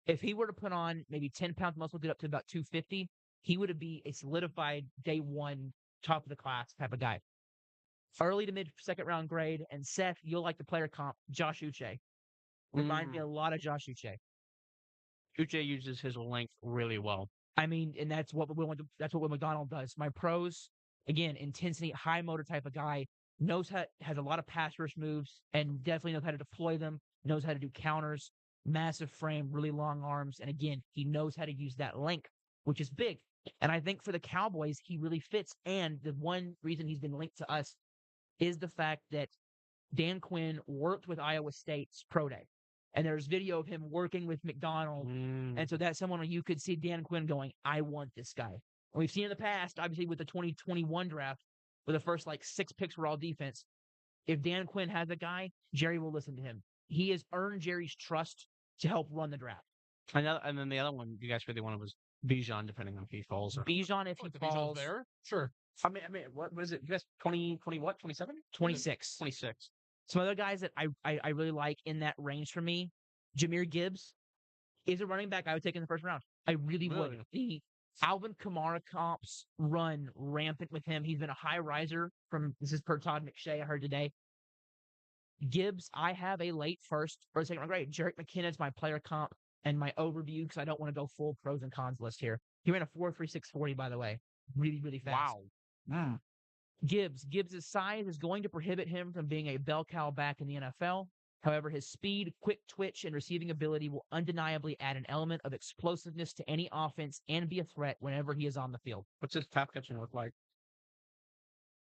If he were to put on maybe 10 pounds muscle, get up to about 250, he would be a solidified day 1, top of the class type of guy. Early to mid second round grade, and Seth, you'll like the player comp, Josh Uche. Reminds me a lot of Josh Uche. Uche uses his length really well. I mean, and that's what Will McDonald does. My pros, again, intensity, high motor type of guy, has a lot of pass rush moves, and definitely knows how to deploy them, knows how to do counters, massive frame, really long arms, and again, he knows how to use that length, which is big. And I think for the Cowboys, he really fits. And the one reason he's been linked to us is the fact that Dan Quinn worked with Iowa State's pro day. And there's video of him working with McDonald. And so that's someone where you could see Dan Quinn going, I want this guy. And we've seen in the past, obviously with the 2021 draft, where the first 6 picks were all defense. If Dan Quinn has a guy, Jerry will listen to him. He has earned Jerry's trust to help run the draft. And then the other one you guys really wanted was Bijan, depending on if he falls. Bijan, if he falls there, sure. I mean, what was it? You guys 20, what? 27? 26. 26. Some other guys that I really like in that range for me, Jahmyr Gibbs is a running back I would take in the first round. I really would. The Alvin Kamara comps run rampant with him. He's been a high riser this is per Todd McShay, I heard today. Gibbs, I have a late first or second round grade. Jerick McKinnon's my player comp and my overview because I don't want to go full pros and cons list here. He ran a 4.36 40, by the way. Really, really fast. Wow. Gibbs' size is going to prohibit him from being a bell cow back in the NFL. However, his speed, quick twitch, and receiving ability will undeniably add an element of explosiveness to any offense and be a threat whenever he is on the field. What's his pass catching look like?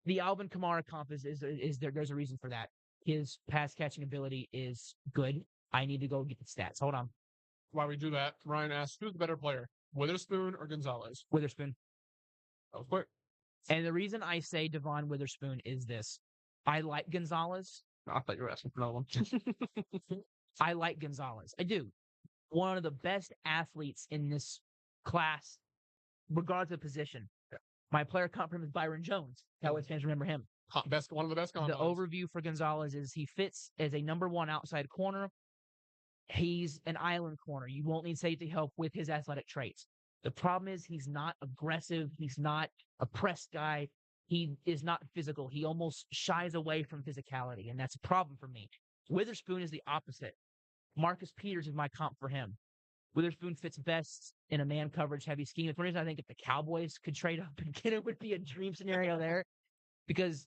The Alvin Kamara comp is there's a reason for that. His pass catching ability is good. I need to go get the stats. Hold on. While we do that, Ryan asks, who's the better player, Witherspoon or Gonzalez? Witherspoon. That was quick. And the reason I say Devon Witherspoon is this. I like Gonzalez. I thought you were asking for another one. I like Gonzalez. I do. one of the best athletes in this class, regardless of position. Yeah. My player comp for him is Byron Jones. Cowboys fans remember him. One of the best combos. The overview for Gonzalez is he fits as a number one outside corner. He's an island corner. You won't need safety help with his athletic traits. The problem is he's not aggressive. He's not a press guy. He is not physical. He almost shies away from physicality, and that's a problem for me. Witherspoon is the opposite. Marcus Peters is my comp for him. Witherspoon fits best in a man coverage heavy scheme. It's one reason I think if the Cowboys could trade up and get it would be a dream scenario there, because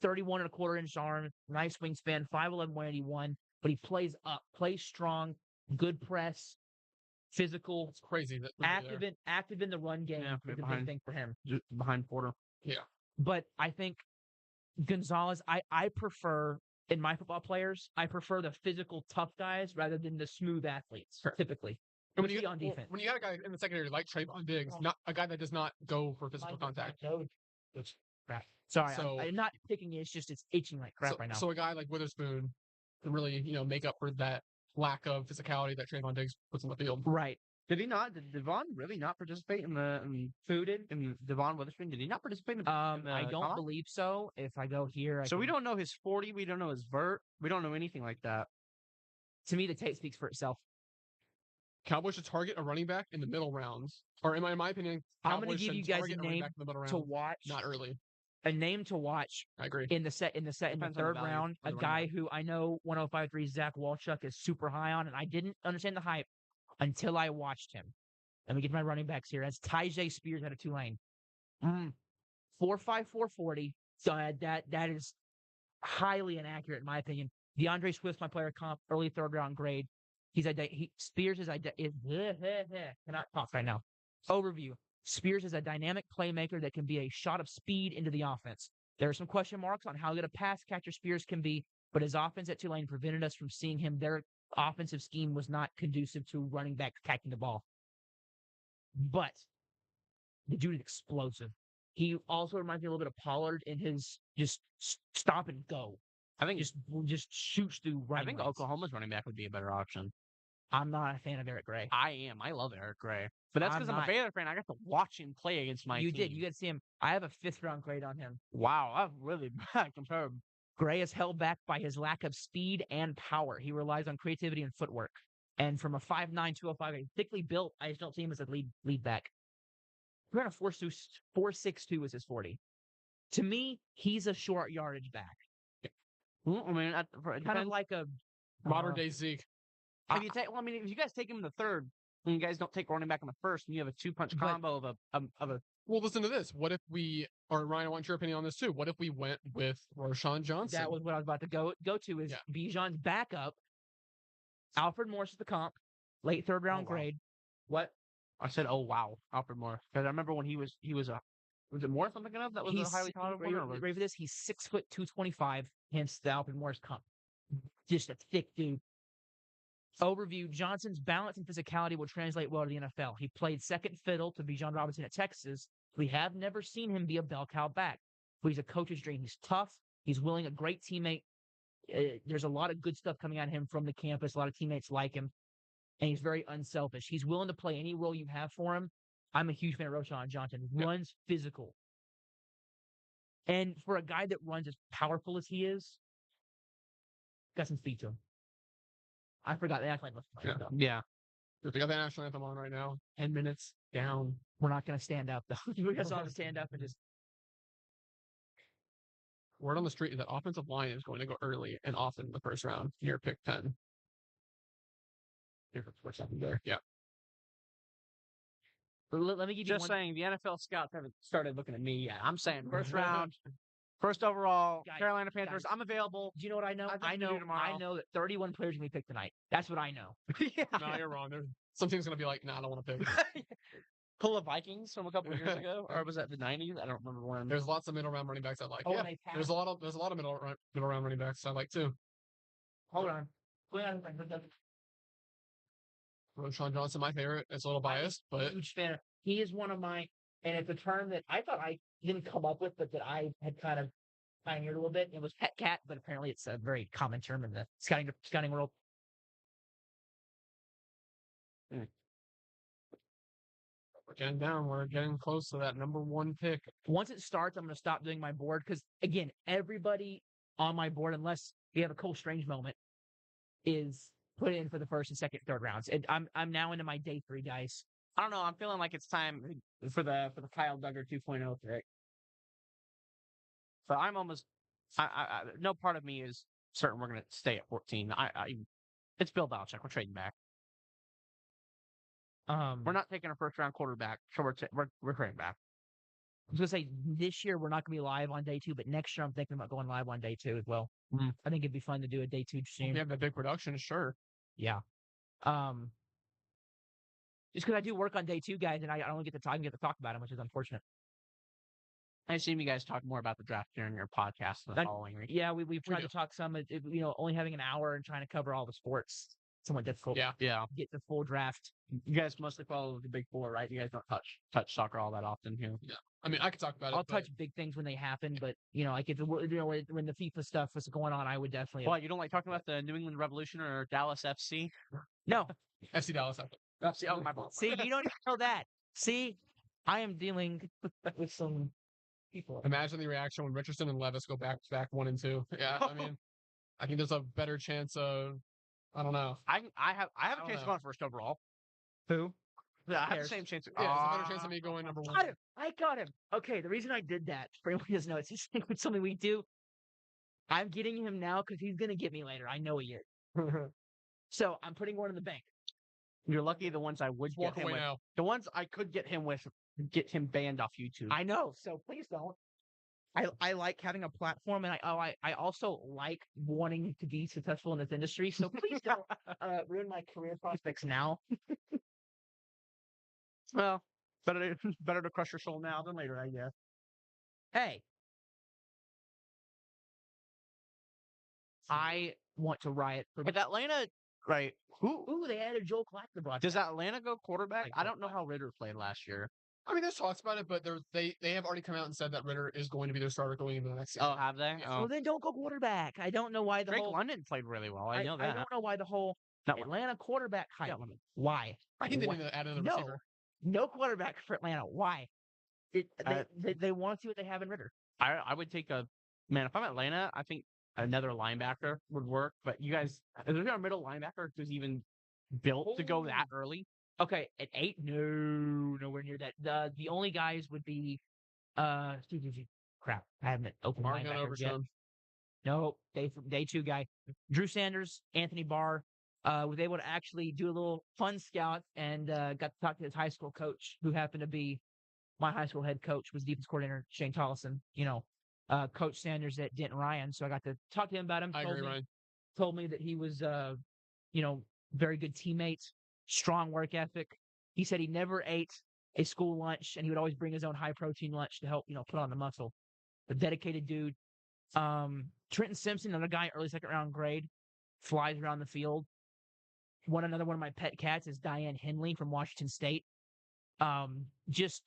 31 and a quarter inch arm, nice wingspan, 5'11", 181, but he plays up, plays strong, good press, physical. It's crazy that active in the run game. Yeah, is a big thing for him. Just behind Porter. Yeah. But I think Gonzalez, I prefer, in my football players, I prefer the physical tough guys rather than the smooth athletes, typically. And when you on defense. when you got a guy in the secondary like Trayvon Diggs, not a guy that does not go for physical contact. It's crap. Sorry, So- I'm not picking it. It's just it's itching like crap right now. So a guy like Witherspoon can really, make up for that lack of physicality that Trayvon Diggs puts on the field. Right. Did he not? Did Devon really not participate in the in Devon Witherspoon? Did he not participate in the I don't combine? believe so. If I go here, So we don't know his 40. We don't know his vert. We don't know anything like that. To me, the tape speaks for itself. Cowboys should target a running back in the middle rounds, or in my opinion, I'm going Cowboys to give should you guys target a running name back in the middle to round, watch. not early. A name to watch I agree. in the Depends on the third value round. of A the running guy back. who I know 105.3 Zach Walchuk is super high on, and I didn't understand the hype until I watched him. Let me get my running backs here. That's Tyjae Spears out of Tulane. 4.5, 440. So that is highly inaccurate in my opinion. DeAndre Swift's my player comp, early third round grade. Spears is cannot talk right now. Overview. Spears is a dynamic playmaker that can be a shot of speed into the offense. There are some question marks on how good a pass catcher Spears can be, but his offense at Tulane prevented us from seeing him. Their offensive scheme was not conducive to running back catching the ball. But the dude is explosive. He also reminds me a little bit of Pollard in his just stop and go. I think Just shoots through running I think lanes. Oklahoma's running back would be a better option. I'm not a fan of Eric Gray. I am. I love Eric Gray, but that's I'm because I'm a not. Baylor fan. I got to watch him play against my You team. did. You got to see him. I have a 5th round grade on him. Wow, that's really bad compared. Gray is held back by his lack of speed and power. He relies on creativity and footwork. And from a 5'9", 205, thickly built, I just don't see him as a lead back. We're on a 4.62 is his 40. To me, he's a short yardage back. I mean, Kind of like a Modern day Zeke. If you guys take him in the third, and you guys don't take running back in the first, and you have a 2-punch combo of a. Well, listen to this. What if Ryan, I want your opinion on this too. What if we went with Roshan Johnson? That was what I was about to go to is Bijan's backup. Alfred Morris is the comp, late third round grade. What? I said, oh wow, Alfred Morris, because I remember when he was was it Morris I'm thinking of that was a highly talented one? Ready for this? He's 6 foot 225, hence the Alfred Morris comp. Just a thick dude. Overview, Johnson's balance and physicality will translate well to the NFL. He played second fiddle to Bijan Robinson at Texas. We have never seen him be a bell cow back. But he's a coach's dream. He's tough. He's willing, a great teammate. There's a lot of good stuff coming at him from the campus. A lot of teammates like him. And he's very unselfish. He's willing to play any role you have for him. I'm a huge fan of Roshan Johnson. Runs physical. And for a guy that runs as powerful as he is, got some speed to him. I forgot the act Yeah. We got the national anthem on right now. 10 minutes down. We're not going to stand up, though. We just all have to stand up and just. Word on the street is that offensive line is going to go early and often in the first round near pick 10. What's happening there? Yeah. Let me give you Just saying, the NFL scouts haven't started looking at me yet. I'm saying first round, first overall, Carolina Panthers. I'm available. Do you know what I know? I know that 31 players are going to be picked tonight. That's what I know. Yeah. No, you're wrong. Some team's going to be like, nah, I don't want to pick. Pull the Vikings from a couple of years ago, or was that the 90s? I don't remember when. There's lots of middle round running backs I like. Oh, Yeah, and they there's a lot of middle round running backs I like too. Hold on. Roshan Johnson, my favorite. It's a little biased, but Huge fan. He is one of my, and it's a term that I thought I didn't come up with, but that I had kind of pioneered a little bit. It was pet cat, but apparently it's a very common term in the scouting world. We're getting down. We're getting close to that number 1 pick. Once it starts, I'm going to stop doing my board because, again, everybody on my board, unless you have a Cole Strange moment, is put in for the first and second, third rounds. And I'm now into my day 3, guys. I don't know. I'm feeling like it's time for the Kyle Duggar 2.0 pick. So I'm almost. No part of me is certain we're going to stay at 14. It's Bill Belichick. We're trading back. We're not taking a first round quarterback, so we're trading back. I was gonna say this year we're not gonna be live on day 2, but next year I'm thinking about going live on day 2 as well. I think it'd be fun to do a day 2 stream. We have that big production, sure. Yeah. Just because I do work on day 2, guys, and I don't get to talk about them, which is unfortunate. I assume you guys talk more about the draft during your podcast the following week. Yeah, we've tried to talk some. Only having an hour and trying to cover all the sports, somewhat difficult. Yeah. Get the full draft. You guys mostly follow the big 4, right? You guys don't touch soccer all that often here. Yeah. I mean, I could talk about it. I'll touch big things when they happen, but like if when the FIFA stuff was going on, I would definitely. Well, you don't like talking about the New England Revolution or Dallas FC? No, FC Dallas. FC. Oh, my fault. See, you don't even know that. See, I am dealing with some people. Imagine the reaction when Richardson and Levis go back to back 1 and 2. Yeah, I mean, I think there's a better chance of. I don't know. I have a chance of going first overall. Who? Yeah, I have the same chance. Yeah, it's a better chance of me going number 1. I got him. Okay, the reason I did that, for anyone who doesn't know, it's just something we do. I'm getting him now because he's going to get me later. I know he is. So I'm putting one in the bank. You're lucky the ones I would Walk get him away with. now. The ones I could get him with, get him banned off YouTube. I know, so please don't. I like having a platform, and I also like wanting to be successful in this industry. So please don't ruin my career prospects now. Well, better to crush your soul now than later, I guess. Hey, I want to riot for. But Atlanta, right? Ooh, they added Joel Klatt. Does Atlanta go quarterback? I don't know how Ritter played last year. I mean, there's talks about it, but they have already come out and said that Ritter is going to be their starter going into the next season. Oh, have they? Yeah. Oh. Well, then don't go quarterback. I don't know why Drake London played really well. I know that. I don't know why the whole Atlanta quarterback hype. Yeah. Why? I think they need to add another receiver. No quarterback for Atlanta. Why? They want to see what they have in Ritter. I would take if I'm Atlanta, I think another linebacker would work. But you guys, is there a middle linebacker who's even built to go that early? Okay, at 8, no, nowhere near that. The only guys would be crap. I haven't opened linebackers yet. No, day 2 guy. Drew Sanders, Anthony Barr, was able to actually do a little fun scout and got to talk to his high school coach, who happened to be my high school head coach, was defense coordinator Shane Tollison. Coach Sanders at Denton Ryan. So I got to talk to him about him. I agree, Ryan. Told me that he was, very good teammate, strong work ethic. He said he never ate a school lunch, and he would always bring his own high protein lunch to help, put on the muscle. A dedicated dude. Trenton Simpson, another guy, early second round grade, flies around the field. Another one of my pet cats is Diane Henley from Washington State. Just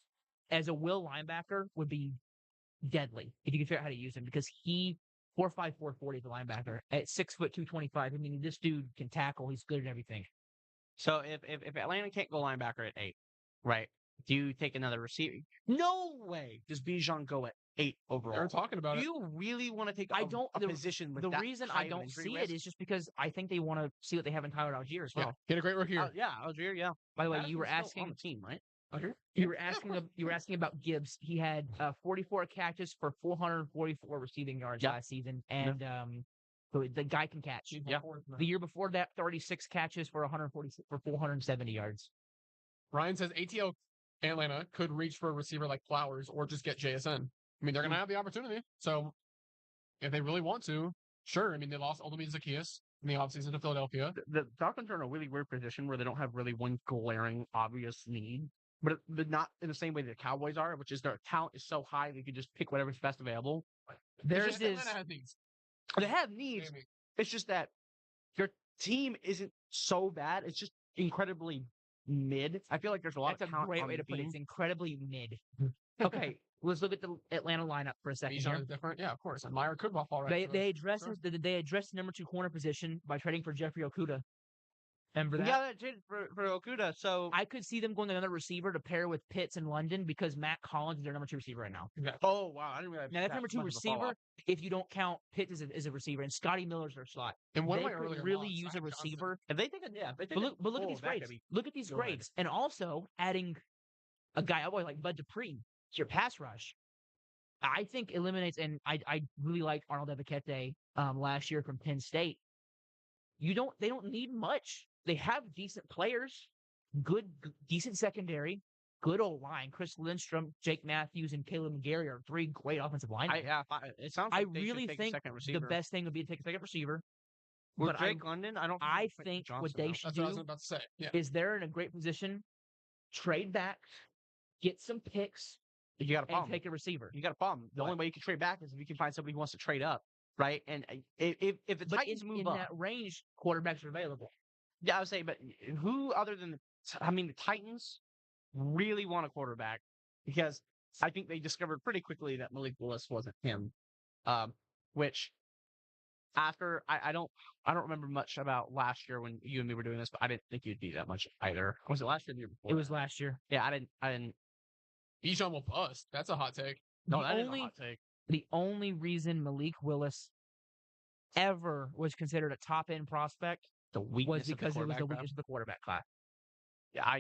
as a will linebacker would be deadly if you could figure out how to use him, because he 4'5", 440 the linebacker at 6 foot 225. I mean, this dude can tackle. He's good at everything. So if Atlanta can't go linebacker at 8, right? Do you take another receiver? No way does Bijan go at 8 overall. They're talking about Do it. you really want to take a position with the that reason high I of don't injury see risk? it is just because I think they want to see what they have in Tyler Algier as well. Yeah, he had a great rookie year. Yeah, Algier, yeah. By the way, Madison's you were still asking on the team, right? You were asking about Gibbs. He had 44 catches for 444 receiving yards last season, and so the guy can catch. Yeah. The year before that, 36 catches for 470 yards. Ryan says ATL Atlanta could reach for a receiver like Flowers or just get JSN. I mean, they're going to have the opportunity. So if they really want to, sure. I mean, they lost Olamide Zacchaeus in the offseason to Philadelphia. The Falcons are in a really weird position where they don't have really one glaring, obvious need, but not in the same way the Cowboys are, which is their talent is so high they could just pick whatever's best available. Atlanta has needs. They have needs. It's just that your team isn't so bad. It's just incredibly mid. I feel like there's a lot That's of talent. a great way to put it. It's incredibly mid. Okay, let's look at the Atlanta lineup for a second. Bijan is different. Yeah, of course. And Meyer could fall right. They addressed the number 2 corner position by trading for Jeffrey Okudah. Remember that? Yeah, that did for Okuda. So I could see them going another receiver to pair with Pitts in London because Matt Collins is their number 2 receiver right now. oh wow, I didn't realize Now that's that number 2 much of a fall receiver off. if you don't count Pitts as a receiver, and Scotty Miller's their slot. In one They of my could earlier really mocks, use I a had Johnson. receiver. If they think, if they think, But look at these that could grades. be Look at these good. grades, and also adding a guy like Bud Dupree to your pass rush. I think eliminates, and I really liked Arnold Ebiketie last year from Penn State. They don't need much. They have decent players, decent secondary, good old line. Chris Lindstrom, Jake Matthews, and Caleb McGarry are 3 great offensive linemen. It sounds I like they really should take think a second the receiver. best thing would be to take a second receiver. With but Drake London, I don't. I think think Johnson, what they though. should That's what I was do about to say. Yeah. is they're in a great position, trade back, get some picks, You got a and problem. take a receiver. You got a problem. The What? only way you can trade back is if you can find somebody who wants to trade up, right? And if the But Titans move in up, that range, quarterbacks are available. yeah, I would say, but who other than the Titans really want a quarterback because I think they discovered pretty quickly that Malik Willis wasn't him. Which after I don't remember much about last year when you and me were doing this, but I didn't think you'd be that much either. Was it last year or the year before? It was last year. Yeah, I didn't. Bijan will bust. That's a hot take. No, The that is a only- hot take. The only reason Malik Willis ever was considered a top end prospect The weakness was because of it the was the quarterback weakness of the quarterback class. Yeah,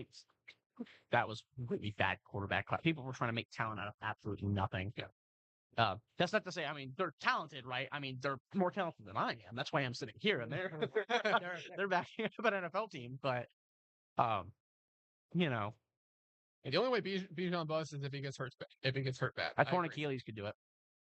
that was really bad quarterback class. People were trying to make talent out of absolutely nothing. Yeah. That's not to say, I mean, they're talented, right? I mean, they're more talented than I am. That's why I'm sitting here, and they're backing up an NFL team. But, you know, And the only way Bijan busts is if he gets hurt. If he gets hurt bad. a I torn agree. Achilles could do it.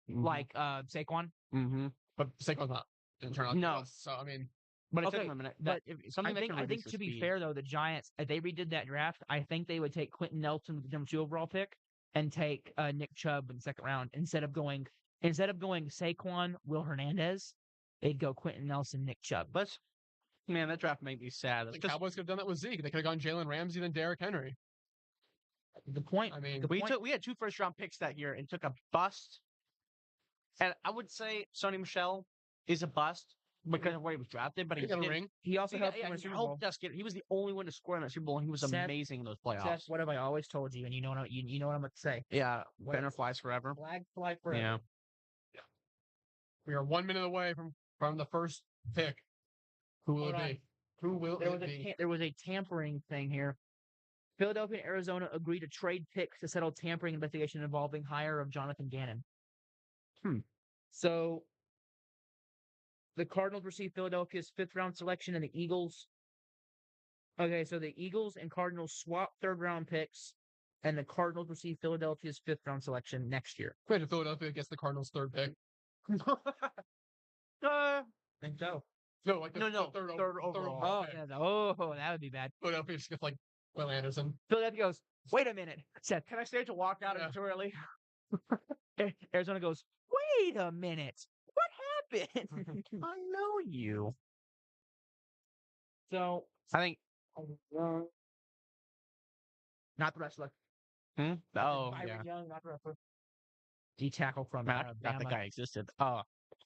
Like Saquon. Mm-hmm. But Saquon's not. Didn't turn out. No. To bust, so I mean, But it took Okay, him a minute. but If something I that can think reduce to the be speed. fair though, the Giants, if they redid that draft, I think they would take Quentin Nelson with the number 2 overall pick and take Nick Chubb in the second round instead of going Saquon, Will Hernandez. They'd go Quentin Nelson, Nick Chubb. But man, that draft made me sad. the Cowboys could have done that with Zeke. They could have gone Jalen Ramsey then Derrick Henry. The point. I mean, the point, we had 2 first-round picks that year and took a bust. And I would say Sonny Michel is a bust because of where he was drafted, but he got a did- ring. he also helped yeah, win a he Super Bowl. helped us get. He was the only one to score in that Super Bowl, and he was Seth- amazing in those playoffs. Seth, what have I always told you? And you know what you know what I'm going to say. Yeah, What- banner flies forever. Flag fly forever. Yeah, We are 1 minute away from the first pick. Who will Hold it on. be? Who will There it was be? there was a tampering thing here. Philadelphia and Arizona agreed to trade picks to settle tampering investigation involving hire of Jonathan Gannon. So the Cardinals received Philadelphia's 5th round selection, and the Eagles. Okay, so the Eagles and Cardinals swapped 3rd round picks, and the Cardinals received Philadelphia's 5th round selection next year. Wait, Philadelphia gets the Cardinals' 3rd pick. I think so. No, like the, No, the third overall. Oh, pick. yeah, that would be bad. Philadelphia just gets like Will Anderson. Philadelphia goes, wait a minute. Seth, Can I stay to walk out Yeah. too early? Arizona goes, wait a minute. What happened? I know you. So, I think. not the wrestler. Oh, Byron yeah. Young, not the wrestler. D tackle from Man, I forgot the Alabama. guy existed.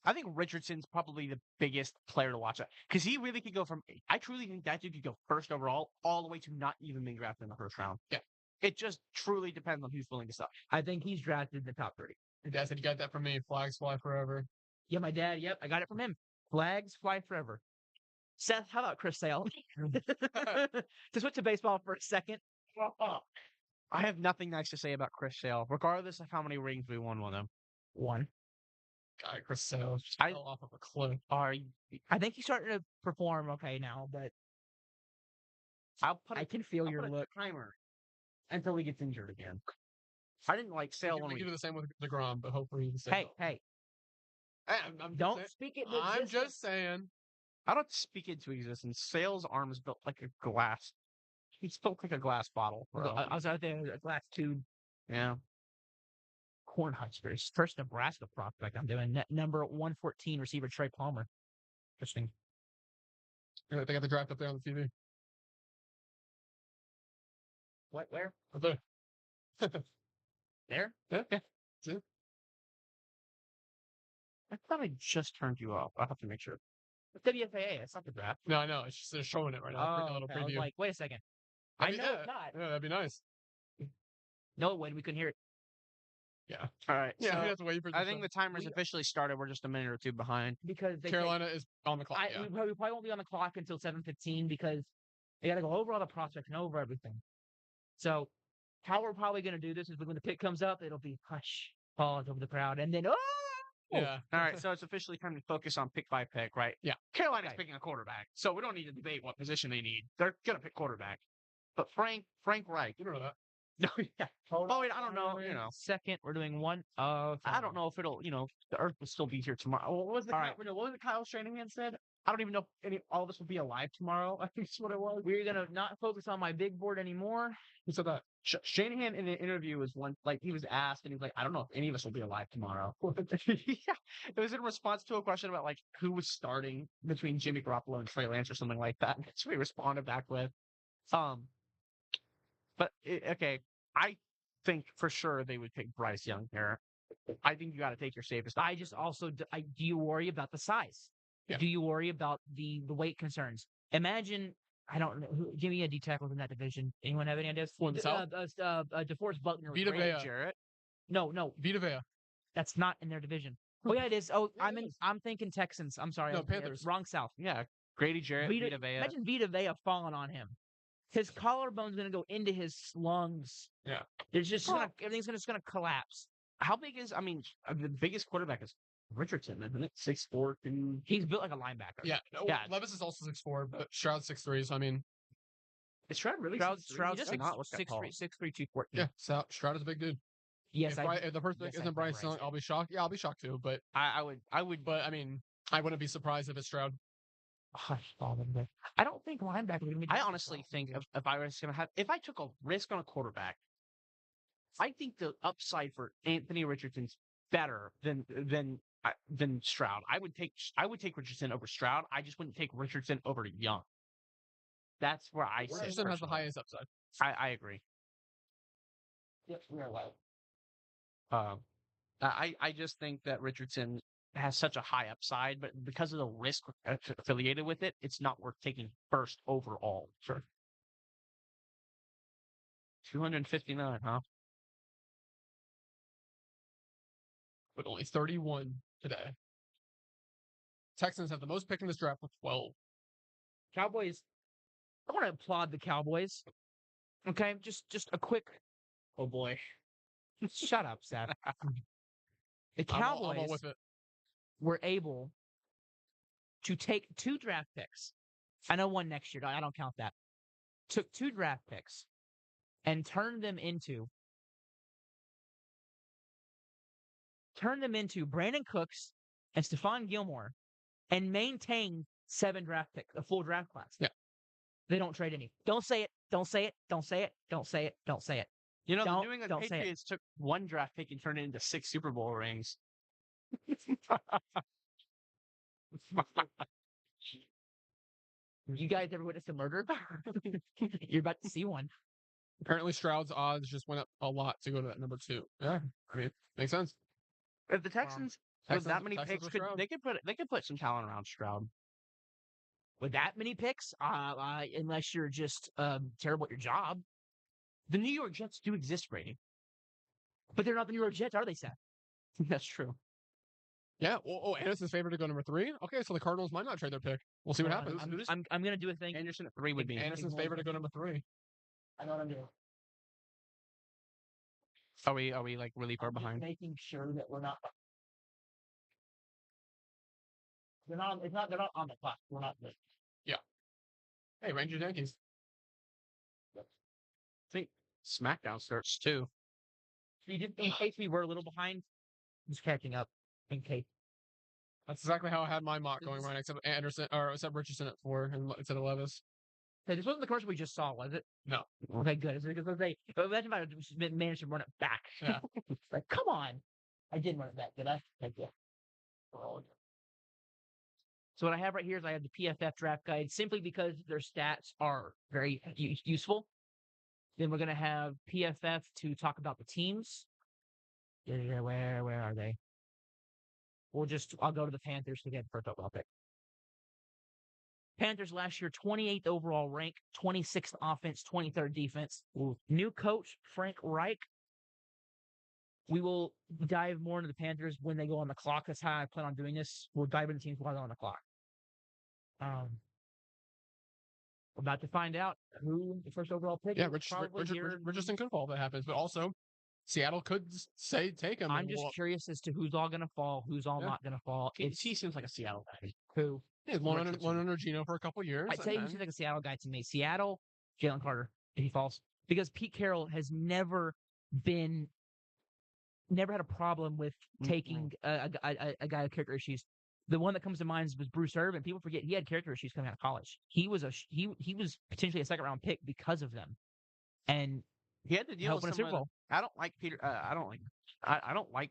I think Richardson's probably the biggest player to watch because he really could go from. I truly think that dude could go 1st overall all the way to not even being drafted in the 1st round. Yeah. It just truly depends on who's willing to suck. I think he's drafted in the top 30. Your dad said you got that from me. Flags fly forever. Yeah, my dad. Yep, I got it from him. Flags fly forever. Seth, how about Chris Sale? To switch to baseball for a second. I have nothing nice to say about Chris Sale, regardless of how many rings we won with him. One. Guy Chris Sale just I- fell off of a cliff. I think he's starting to perform okay now, but I'll put I a, can feel I'll your put a look. timer until he gets injured again. I didn't like Sale We when can we. do the same with DeGrom, but hopefully he can stay Hey, healthy. hey, I'm just don't saying- speak it. I'm just saying. I don't speak into existence. Sale's arm is built like a glass. He's built like a glass bottle, bro. I was out there, a glass tube. Yeah. Cornhuskers. First Nebraska prospect I'm doing. Number 114 receiver Trey Palmer. Interesting. Yeah, they got the draft up there on the TV. What? Where? Up there. There? Yeah. I thought I just turned you off. I'll have to make sure. It's WFAA. It's not the draft. No, I know. It's just they're showing it right now. A little Okay. I was preview. like, wait a second. I know it's not. Yeah, that'd be nice. No, it wouldn't. We couldn't hear it. Yeah. All right. Yeah, so we have to wait for I think the timer's we- officially started. We're just a minute or two behind. Because they Carolina is on the clock. take, Yeah. we probably won't be on the clock until 7:15 because they got to go over all the prospects and over everything. So how we're probably going to do this is when the pick comes up, it'll be hush, pause over the crowd, and then Yeah. All right. So it's officially time to focus on pick by pick, right? Yeah. Carolina's Okay. picking a quarterback, so we don't need to debate what position they need. They're gonna pick quarterback. But Frank Reich. You don't know that. No, yeah. Oh wait, I don't know. You know, Second, we're doing one. I don't know if it'll. The Earth will still be here tomorrow. What was the All right. what was it Kyle Shanahan said? I don't even know if all of us will be alive tomorrow. I think that's what it was. We're gonna not focus on my big board anymore. Who said that? Shanahan in an interview was he was asked and he was like, I don't know if any of us will be alive tomorrow. Yeah, it was in response to a question about like who was starting between Jimmy Garoppolo and Trey Lance or something like that. That's what he responded back with. Okay, I think for sure they would pick Bryce Young here. I think you got to take your safest. I just also do you worry about the size? Yeah. Do you worry about the weight concerns? Imagine I don't know. Give me a D tackles in that division. Anyone have any ideas? Well, in the South? DeForest Buckner. Vita Grady Vea. Jarrett. No, Vita Vea. that's not in their division. Oh yeah, it is. Oh, Yeah, it is. I'm thinking Texans. I'm sorry. No, Panthers. Wrong South. Yeah, Grady Jarrett, Vita Vea. Imagine Vita Vea falling on him. His collarbone's gonna go into his lungs. Yeah. There's just everything's just gonna collapse. How big is? I mean, the biggest quarterback is Richardson, isn't it? 6'4", 2. He's built like a linebacker. Yeah. No, Yeah. Levis is also 6'4", but Stroud's 6'3", so I mean, Is Stroud really? Stroud's 6'3"? He does six, not look that six, tall. 3, 6'3", 214. yeah, Stroud is a big dude. Yes, If the first pick yes, I isn't Bryce think Young, Bryce I'll be shocked. Yeah, I'll be shocked too. But I would. but I mean, I wouldn't be surprised if it's Stroud. I don't think linebacker would be. I honestly think if I was going to have, if I took a risk on a quarterback, I think the upside for Anthony Richardson's better than Stroud. I would take Richardson over Stroud. I just wouldn't take Richardson over Young. That's where I sit. Richardson has the personally. highest upside. I agree. Yep, we are loud. I just think that Richardson has such a high upside, but because of the risk affiliated with it, it's not worth taking first overall. Sure. 259, huh? But only 31 today. Texans have the most pick in this draft with 12. Cowboys. I want to applaud the Cowboys. Okay, just a quick. Oh boy. Shut up, Seth. The I'm Cowboys all with it. were able to take 2 draft picks. I know one next year. I don't count that. Took 2 draft picks and turned them into Brandon Cooks and Stephon Gilmore and maintained 7 draft picks, a full draft class. Yeah. They don't trade any. Don't say it. Don't say it. Don't say it. Don't say it. Don't say it. You know, the Don't- New England don't say it. Patriots took 1 draft pick and turned it into 6 Super Bowl rings. You guys ever witnessed a murder? You're about to see one. Apparently, Stroud's odds just went up a lot to go to that number 2. Yeah, I mean, makes sense. If the Texans with that many Texans picks, with Stroud. they could put some talent around Stroud. With that many picks, unless you're just terrible at your job, The New York Jets do exist, Brady. but they're not the New York Jets, are they, Seth? That's true. Yeah. Anderson's favored to go number 3. Okay, so the Cardinals might not trade their pick. We'll see what Hold on, happens. I'm gonna do a thing. Anderson at 3 would be. Anderson's favored to go number 3. I know what I'm doing. Are we like really far I'm just behind? making sure that we're not. They're not. It's not. They're not on the clock. We're not. Hey, Rangers Yankees. I think SmackDown starts too. Just in case we were a little behind, just catching up. In case. That's exactly how I had my mock going, right? Except except Richardson at 4 and instead of Levis. Hey, this wasn't the commercial we just saw, was it? No. Okay, good. It's because they imagine if I managed to run it back. Yeah. Like, come on. I did run it back, did I? Thank you. So what I have right here is I have the PFF draft guide simply because their stats are very useful. Then we're going to have PFF to talk about the teams. Yeah, where are they? I'll go to the Panthers to get first overall pick. Panthers last year, 28th overall rank, 26th offense, 23rd defense. New coach, Frank Reich. We will dive more into the Panthers when they go on the clock. That's how I plan on doing this. We'll dive into teams while they're on the clock. We're about to find out who the first overall pick is. Richardson could fall if that happens, but also Seattle could take him. I'm just curious as to who's all going to fall, who's all not going to fall. He seems like a Seattle guy. Who? Yeah, one under Gino for a couple years. I'd say he seems like a Seattle guy to me. Seattle, Jalen Carter, if he falls. Because Pete Carroll has never had a problem with taking a guy with character issues. The one that comes to mind was Bruce Irvin. People forget he had character issues coming out of college. He was potentially a second-round pick because of them. And he had to deal with Super Bowl. I don't like Peter. I don't like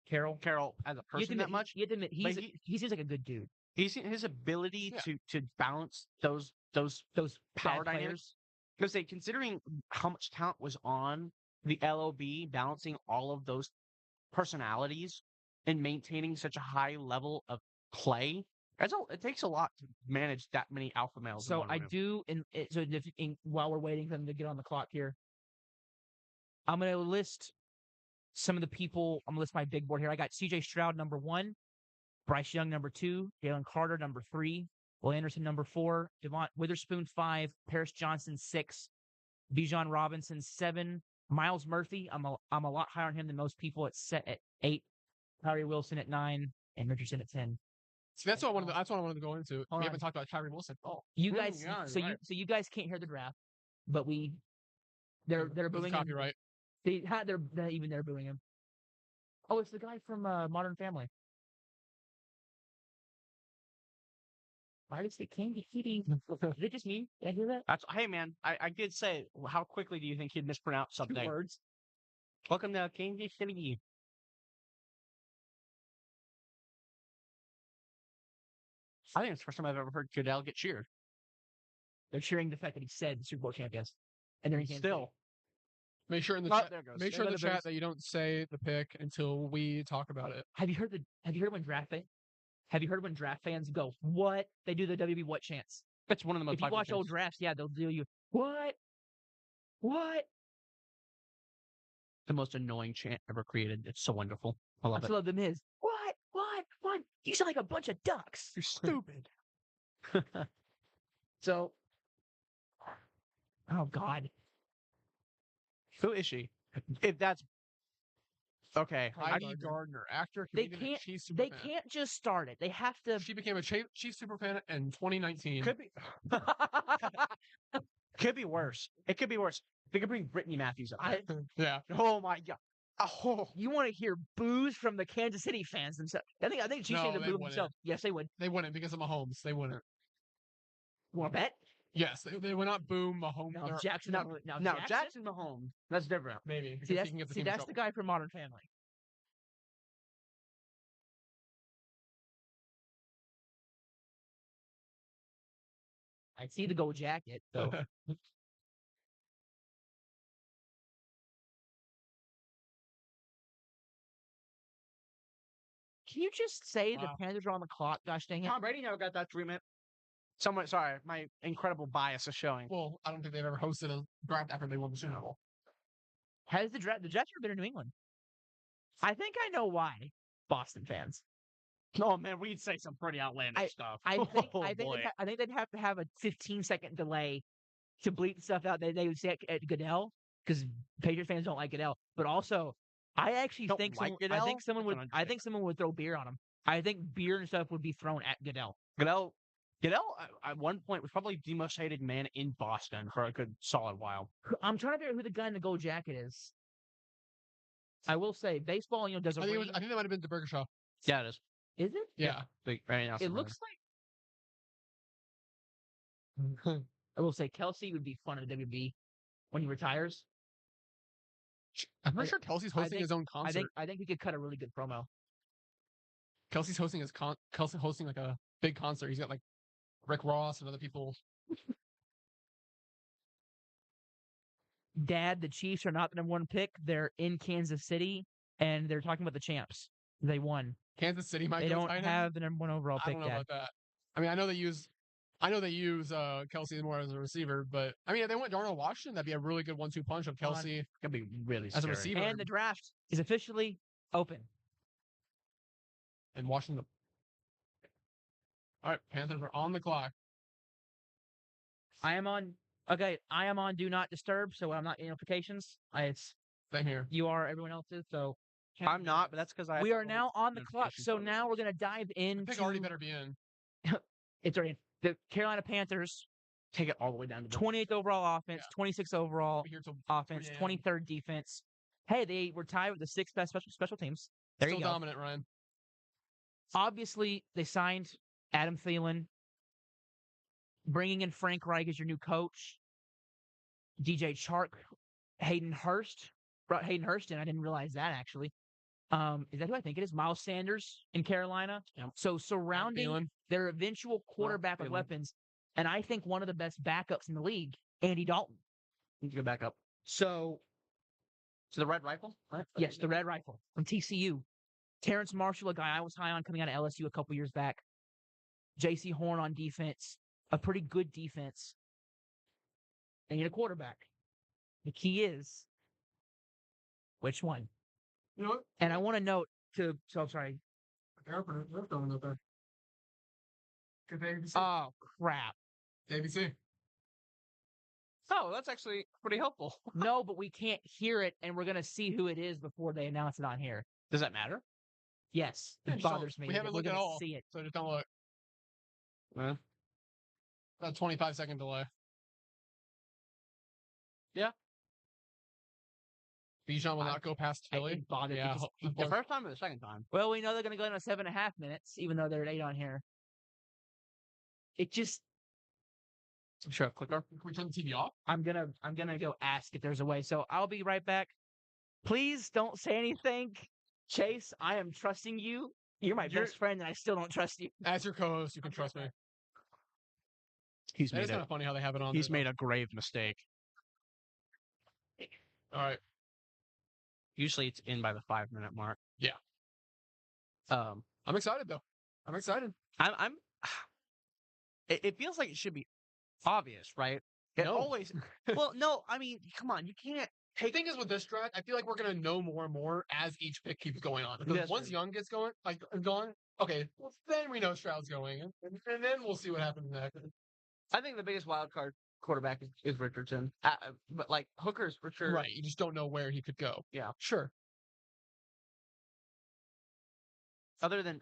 Carroll as a person that much. You have to admit, he seems like a good dude. His ability to balance those power dynamics. Because considering how much talent was on the LOB, balancing all of those personalities and maintaining such a high level of play, it takes a lot to manage that many alpha males. So while we're waiting for them to get on the clock here, I'm going to list some of the people. I'm going to list my big board here. I got C.J. Stroud, number 1. Bryce Young, number 2. Jalen Carter, number 3. Will Anderson, number 4. Devon Witherspoon, 5. Paris Johnson, 6. Bijan Robinson, 7. Miles Murphy, I'm a lot higher on him than most people. It's set at 8. Tyree Wilson at 9, and Richardson at 10. See, that's what I wanted to go into. We haven't talked about Tyree Wilson. You guys, you guys can't hear the draft, but they're booing him. Copyright. They're booing him. Oh, it's the guy from Modern Family. Why did it Candy Kitty? Is it just me? Did I hear that? Hey, man, I did say, how quickly do you think he'd mispronounce something? 2 words. Welcome to Candy City. I think it's the first time I've ever heard Goodell get cheered. They're cheering the fact that he said Super Bowl champions. And they're still. Make sure in the chat that you don't say the pick until we talk about it. Have you heard when draft fans go, what? They do the WB what chants. That's one of the most If you watch old drafts, they'll do you, what? The most annoying chant ever created. It's so wonderful. I love it. I love the Miz. What? You sound like a bunch of ducks. You're stupid. So, oh God. Who is she? If that's okay, Heidi Gardner, actor, comedian, and Chief superfan. They can't just start it. They have to. She became a Chief superfan in 2019. Could be. Could be worse. It could be worse. They could bring Brittany Matthews up. Yeah. Oh my God. Oh. You want to hear boos from the Kansas City fans themselves? I think she's saying the boo themselves. Yes, they would. They wouldn't because of Mahomes. They wouldn't. You want to bet? Yes, they would not boo Mahomes. No, Jackson. Jackson Mahomes. That's different. Maybe. See, that's the guy from Modern Family. I see the gold jacket, though. Can you just say the Panthers are on the clock? Gosh dang it. Tom Brady never got that treatment. Sorry, my incredible bias is showing. Well, I don't think they've ever hosted a draft after they won the Super Bowl. Has the draft ever been in New England? I think I know why. Boston fans. Oh man, we'd say some pretty outlandish stuff. I think they'd have to have a 15-second delay to bleep stuff out. They would say at Goodell because Patriot fans don't like Goodell. But also, I actually think someone would throw beer on him. I think beer and stuff would be thrown at Goodell. Goodell at one point was probably the most hated man in Boston for a good solid while. I'm trying to figure out who the guy in the gold jacket is. I will say baseball, does a I think that might have been DeBergershaw. Yeah, it is. Is it? Yeah. It looks like. I will say Kelsey would be fun at WB when he retires. I'm pretty sure Kelsey's hosting his own concert. I think he could cut a really good promo. Kelsey's hosting like a big concert. He's got like Rick Ross and other people. Dad, the Chiefs are not the #1 pick. They're in Kansas City, and they're talking about the champs. They won. Kansas City might. They don't have the #1 overall pick. I don't know about that. I mean, I know they use I know they use Kelsey more as a receiver, but I mean, if they went Darnell Washington, that'd be a really good 1-2 punch of Kelsey Could be really as a scary. receiver And the draft is officially open. and Washington. All right, Panthers are on the clock. I am on do not disturb, so I'm not getting notifications. Same here. You are, everyone else is, so I'm not, but that's because I. we are now on the clock. So now we're gonna dive The into pick already better be in. it's already in. The Carolina Panthers, Take it all the way down to the 28th overall offense, Yeah. 26th overall We're here till offense, 3 a.m. 23rd defense. Hey, they were tied with the 6th best special teams. There Still you go. dominant, Ryan. Obviously, they signed Adam Thielen, bringing in Frank Reich as your new coach. DJ Chark, Hayden Hurst brought Hayden Hurst in. I didn't realize that actually. Is that who I think it is? Miles Sanders in Carolina. Yep. So surrounding Thielen. their eventual quarterback with Thielen. weapons, and I think one of the best backups in the league, Andy Dalton. Need to go back up So to the Red Rifle. Right? yes, the Red Rifle from TCU. Terrence Marshall, a guy I was high on coming out of LSU a couple years back. J.C. Horn on defense, a pretty good defense. And you need a quarterback. The key is which one? You know what? And I want to note I'm sorry. They're going up there. Good ABC. Oh crap. ABC. Oh, that's actually pretty helpful. No, but we can't hear it, and we're gonna see who it is before they announce it on here. Does that matter? Yes, Yeah, it just don't- bothers me. we haven't We're looked at gonna all. see it. So just don't look. Well, About 25-second delay. Yeah. Bijan will not go past Philly. It bothered me Yeah. just- the first time or the second time? Well, we know they're gonna go into 7.5 minutes, even though they're at 8 on here. It just Sure, clicker. Can we turn the TV off? I'm gonna go ask if there's a way. So I'll be right back. Please don't say anything. Chase, I am trusting you. You're my best friend, and I still don't trust you. As your co-host, you can trust me. He's That is kind of funny how they have it on. He's there, made a grave mistake. though. All right. Usually it's in by the 5-minute mark. Yeah. I'm excited though. I'm excited. I'm. It feels like it should be obvious, right? It No. always. Well, no. I mean, come on. You can't The thing is with this draft, I feel like we're gonna know more and more as each pick keeps going on. Because That's once true. Young gets going, okay, well, then we know Stroud's going, and then we'll see what happens next. I think the biggest wild card quarterback is Richardson. But like Hooker's for sure. Right, you just don't know where he could go. Yeah. Sure. Other than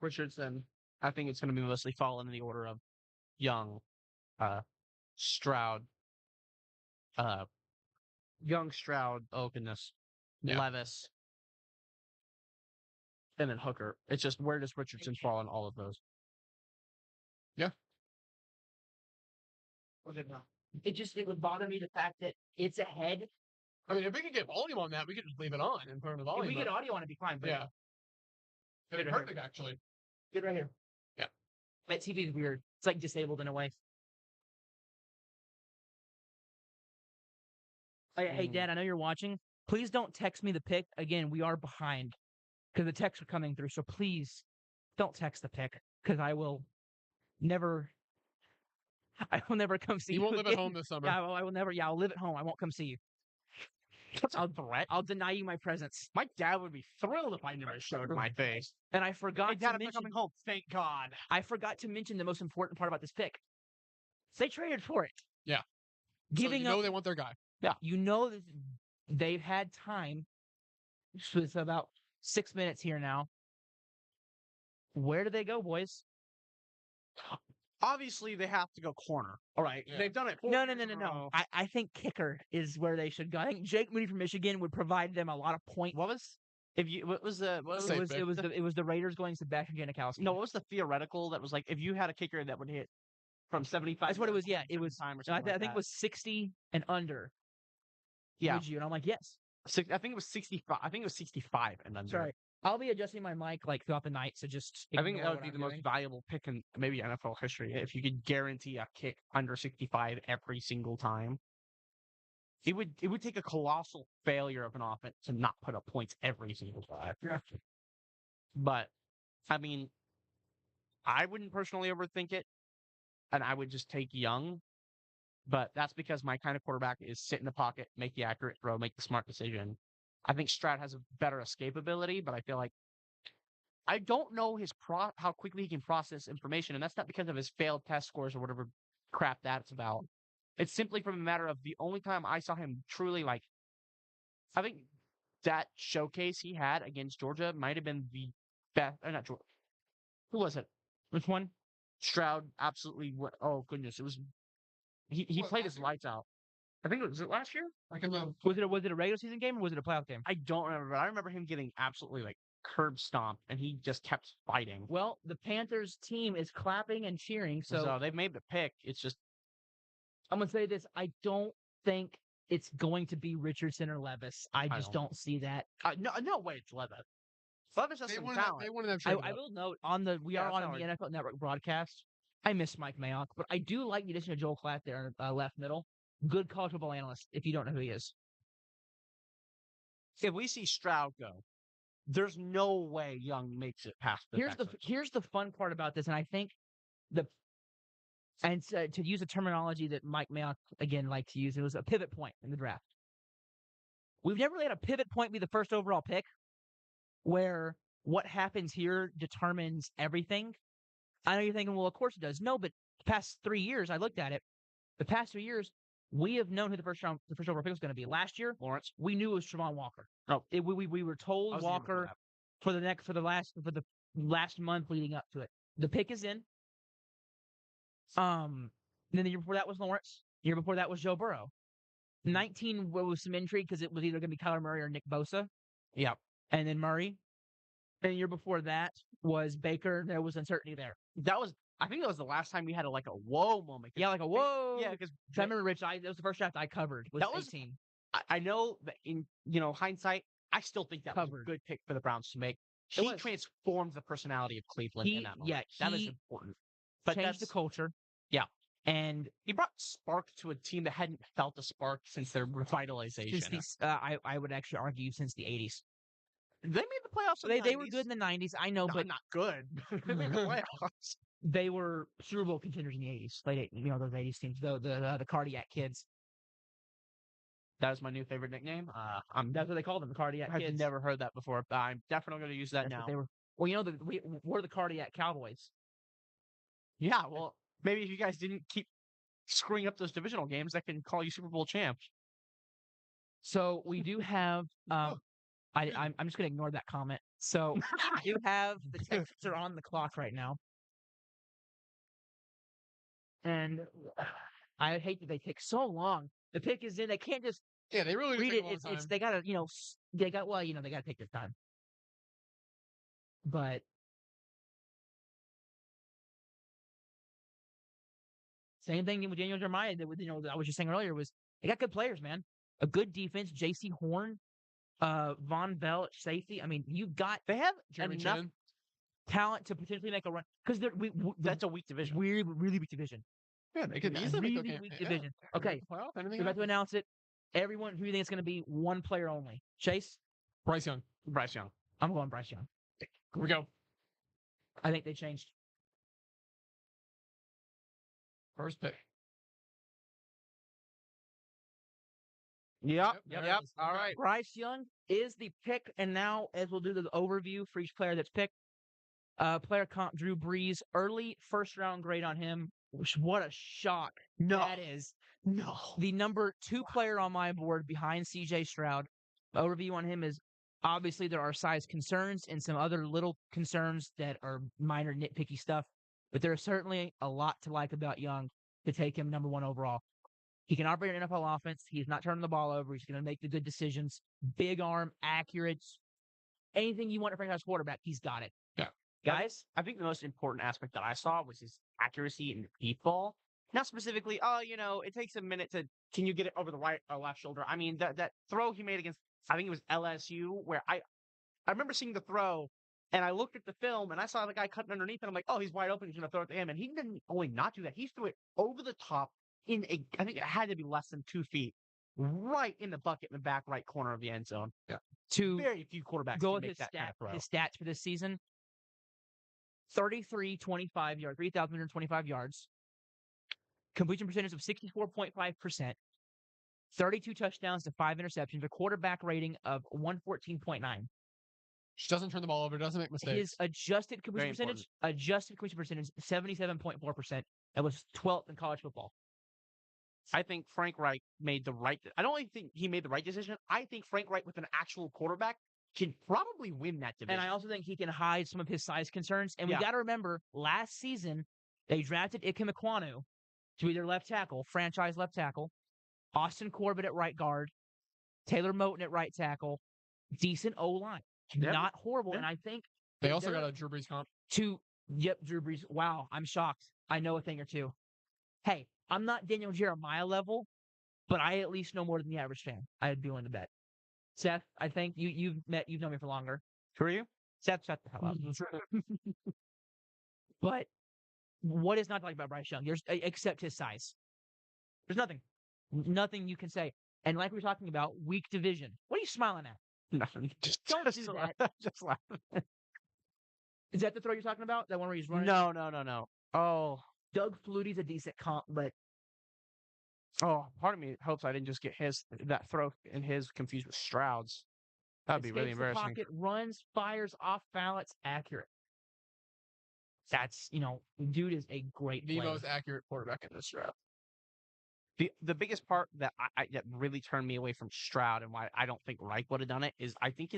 Richardson, I think it's going to be mostly fall into the order of Young, Stroud, Young, Stroud, Openness, Yeah. Levis, and then Hooker. It's just where does Richardson fall in all of those? It would bother me the fact that it's ahead. I mean, if we could get volume on that, we could just leave it on and put in the If volume. we get up. audio on, it'd be fine. But Yeah. It'd be Good. perfect, actually. Good right here. Yeah. My TV is weird. It's like disabled in a way. Hey, Dad, I know you're watching. Please don't text me the pick. Again, we are behind because the texts are coming through. So please don't text the pick because I will never come see you. You won't live at again. home this summer. Yeah, I will never. Yeah, I'll live at home. I won't come see you. That's a threat. I'll deny you my presence. My dad would be thrilled if I never showed my face. And I forgot Hey, Dad, to I'm not mention. coming home. Thank God. I forgot to mention the most important part about this pick. They traded for it. Yeah. Giving so you know up. they want their guy. You know that they've had time. So it's about 6 minutes here now. Where do they go, boys? Obviously, they have to go corner. All right. Yeah. They've done it. No. I think kicker is where they should go. I think Jake Moody from Michigan would provide them a lot of points. What was Safe pick. It was the Raiders going Sebastian Janikowski. no, what was the theoretical that was like if you had a kicker that would hit from 75? That's what it was. Yeah, it was. Time or I something like think it that. was 60 and under. Yeah. Would you? And I'm like, yes. I think it was 65. I think it was 65 and under. Sorry. I'll be adjusting my mic like throughout the night, so just. I think ignore that would what be I'm the most doing. valuable pick in maybe NFL history if you could guarantee a kick under 65 every single time. It would take a colossal failure of an offense to not put up points every single time. Yeah. But I mean, I wouldn't personally overthink it, and I would just take Young. But that's because my kind of quarterback is sit in the pocket, make the accurate throw, make the smart decision. I think Stroud has a better escape ability, but I feel like I don't know how quickly he can process information, and that's not because of his failed test scores or whatever crap that's about. It's simply from a matter of the only time I saw him truly like. I think that showcase he had against Georgia might have been the best. Not Georgia. Who was it? Which one? Stroud absolutely. Oh goodness, it was. He What, played his last year? lights out. I think was it last year? I can Was it a regular season game or was it a playoff game? I don't remember, but I remember him getting absolutely like curb stomped, and he just kept fighting. Well, the Panthers team is clapping and cheering, So so they've made the pick. It's just I'm gonna say this: I don't think it's going to be Richardson or Levis. I just don't see that. no way it's Levis. Levis has they some wouldn't have, talent. they wouldn't have I, traded I up. will note we Yeah, are it's on not the like- NFL Network broadcast. I miss Mike Mayock, but I do like the addition of Joel Klatt there, left middle. Good college football analyst. If you don't know who he is, If we see Stroud go, there's no way Young makes it past the Texans. here's the fun part about this, and I think the and to use a terminology that Mike Mayock again liked to use, it was a pivot point in the draft. We've never really had a pivot point be the first overall pick, where what happens here determines everything. I know you're thinking, well, of course it does. No, but the past 3 years, I looked at it. The past 3 years, we have known who the first overall pick was going to be. Last year, Lawrence. we knew it was Travon Walker. Oh. We were told I was the year before Walker that. for the last month leading up to it. The pick is in. And then the year before that was Lawrence. The year before that was Joe Burrow. 19 was some intrigue because it was either going to be Kyler Murray or Nick Bosa. Yep. And then Murray. And the year before that was Baker. There was uncertainty there. I think that was the last time we had like a whoa moment. Yeah, like a whoa. Yeah, because I remember, Rich, that was the first draft I covered. That was 18. I know that in hindsight, I still think that was a good pick for the Browns to make. He transformed the personality of Cleveland in that moment. That is important. But Changed the culture. Yeah. And he brought spark to a team that hadn't felt a spark since their revitalization. I would actually argue since the 80s. They made the playoffs. They were good in the 90s. I know, but not good. They made the playoffs. They were Super Bowl contenders in the 80s. Those 80s teams, the Cardiac Kids. That is my new favorite nickname. That's what they call them, the Cardiac Kids. I've never heard that before, but I'm definitely going to use that now. We're the Cardiac Cowboys. Yeah, well, maybe if you guys didn't keep screwing up those divisional games, I can call you Super Bowl champs. So we do have. I'm just going to ignore that comment. So you have the Texans are on the clock right now, and I hate that they take so long. The pick is in. They can't just they really read take it. a long time. They gotta they gotta take their time. But same thing with Daniel Jeremiah. That I was just saying earlier was they got good players, man. A good defense. J.C. Horn, Von Bell at safety. I mean, they have enough talent to potentially make a run because that's a weak division. Really, really weak division. Yeah, they could easily make a weak division. Okay, we're about to announce it. Everyone, who do you think it's going to be? One player only. Chase? Bryce Young. I'm going Bryce Young. Here we go. I think they changed. First pick. Yep. All right. Bryce Young is the pick, and now as we'll do the overview for each player that's picked, player comp Drew Brees, early first round grade on him. What a shock that is. No. The number 2 player on my board behind C.J. Stroud. Overview on him is obviously there are size concerns and some other little concerns that are minor nitpicky stuff, but there is certainly a lot to like about Young to take him number 1 overall. He can operate an NFL offense. He's not turning the ball over. He's going to make the good decisions. Big arm, accurate. Anything you want a franchise quarterback, he's got it. Yeah. Guys? I think the most important aspect that I saw was his accuracy in deep ball. Not specifically, it takes a minute can you get it over the right or left shoulder? I mean, that throw he made against, I think it was LSU, where I remember seeing the throw, and I looked at the film, and I saw the guy cutting underneath, and I'm like, oh, he's wide open. He's going to throw it to him. And he didn't only not do that. He threw it over the top I think it had to be less than 2 feet, right in the bucket in the back right corner of the end zone. Yeah. To very few quarterbacks go can with make that kind of throw. his stats for this season, 3,325 yards, 3,325 yards, completion percentage of 64.5%, 32 touchdowns to 5 interceptions, a quarterback rating of 114.9. She doesn't turn the ball over, doesn't make mistakes. His adjusted completion percentage, 77.4%. That was 12th in college football. I think Frank Reich made the right. I don't even think he made the right decision. I think Frank Reich with an actual quarterback can probably win that division. And I also think he can hide some of his size concerns. And we Yeah. got to remember, last season, they drafted Ikem Ekwonu to be their left tackle, franchise left tackle, Austin Corbett at right guard, Taylor Moton at right tackle, decent O-line. Yep. Not horrible. Yep. And I think They also got a Drew Brees comp. Drew Brees. Wow, I'm shocked. I know a thing or two. Hey, I'm not Daniel Jeremiah level, but I at least know more than the average fan. I'd be willing to bet. Seth, I think you've known me for longer. Who are you? Seth, shut the hell up. But what is not to like about Bryce Young? There's except his size. There's nothing you can say. And like we were talking about, weak division. What are you smiling at? Nothing. Don't do that. Just laugh. Is that the throw you're talking about? That one where he's running? No. Oh, Doug Flutie's a decent comp, but part of me hopes I didn't just get that throw and his confused with Stroud's. That'd be really escapes the embarrassing. pocket, runs, fires, off balance, accurate. That's, dude is a great The player. most accurate quarterback in this draft. The biggest part that that really turned me away from Stroud and why I don't think Reich would have done it is I think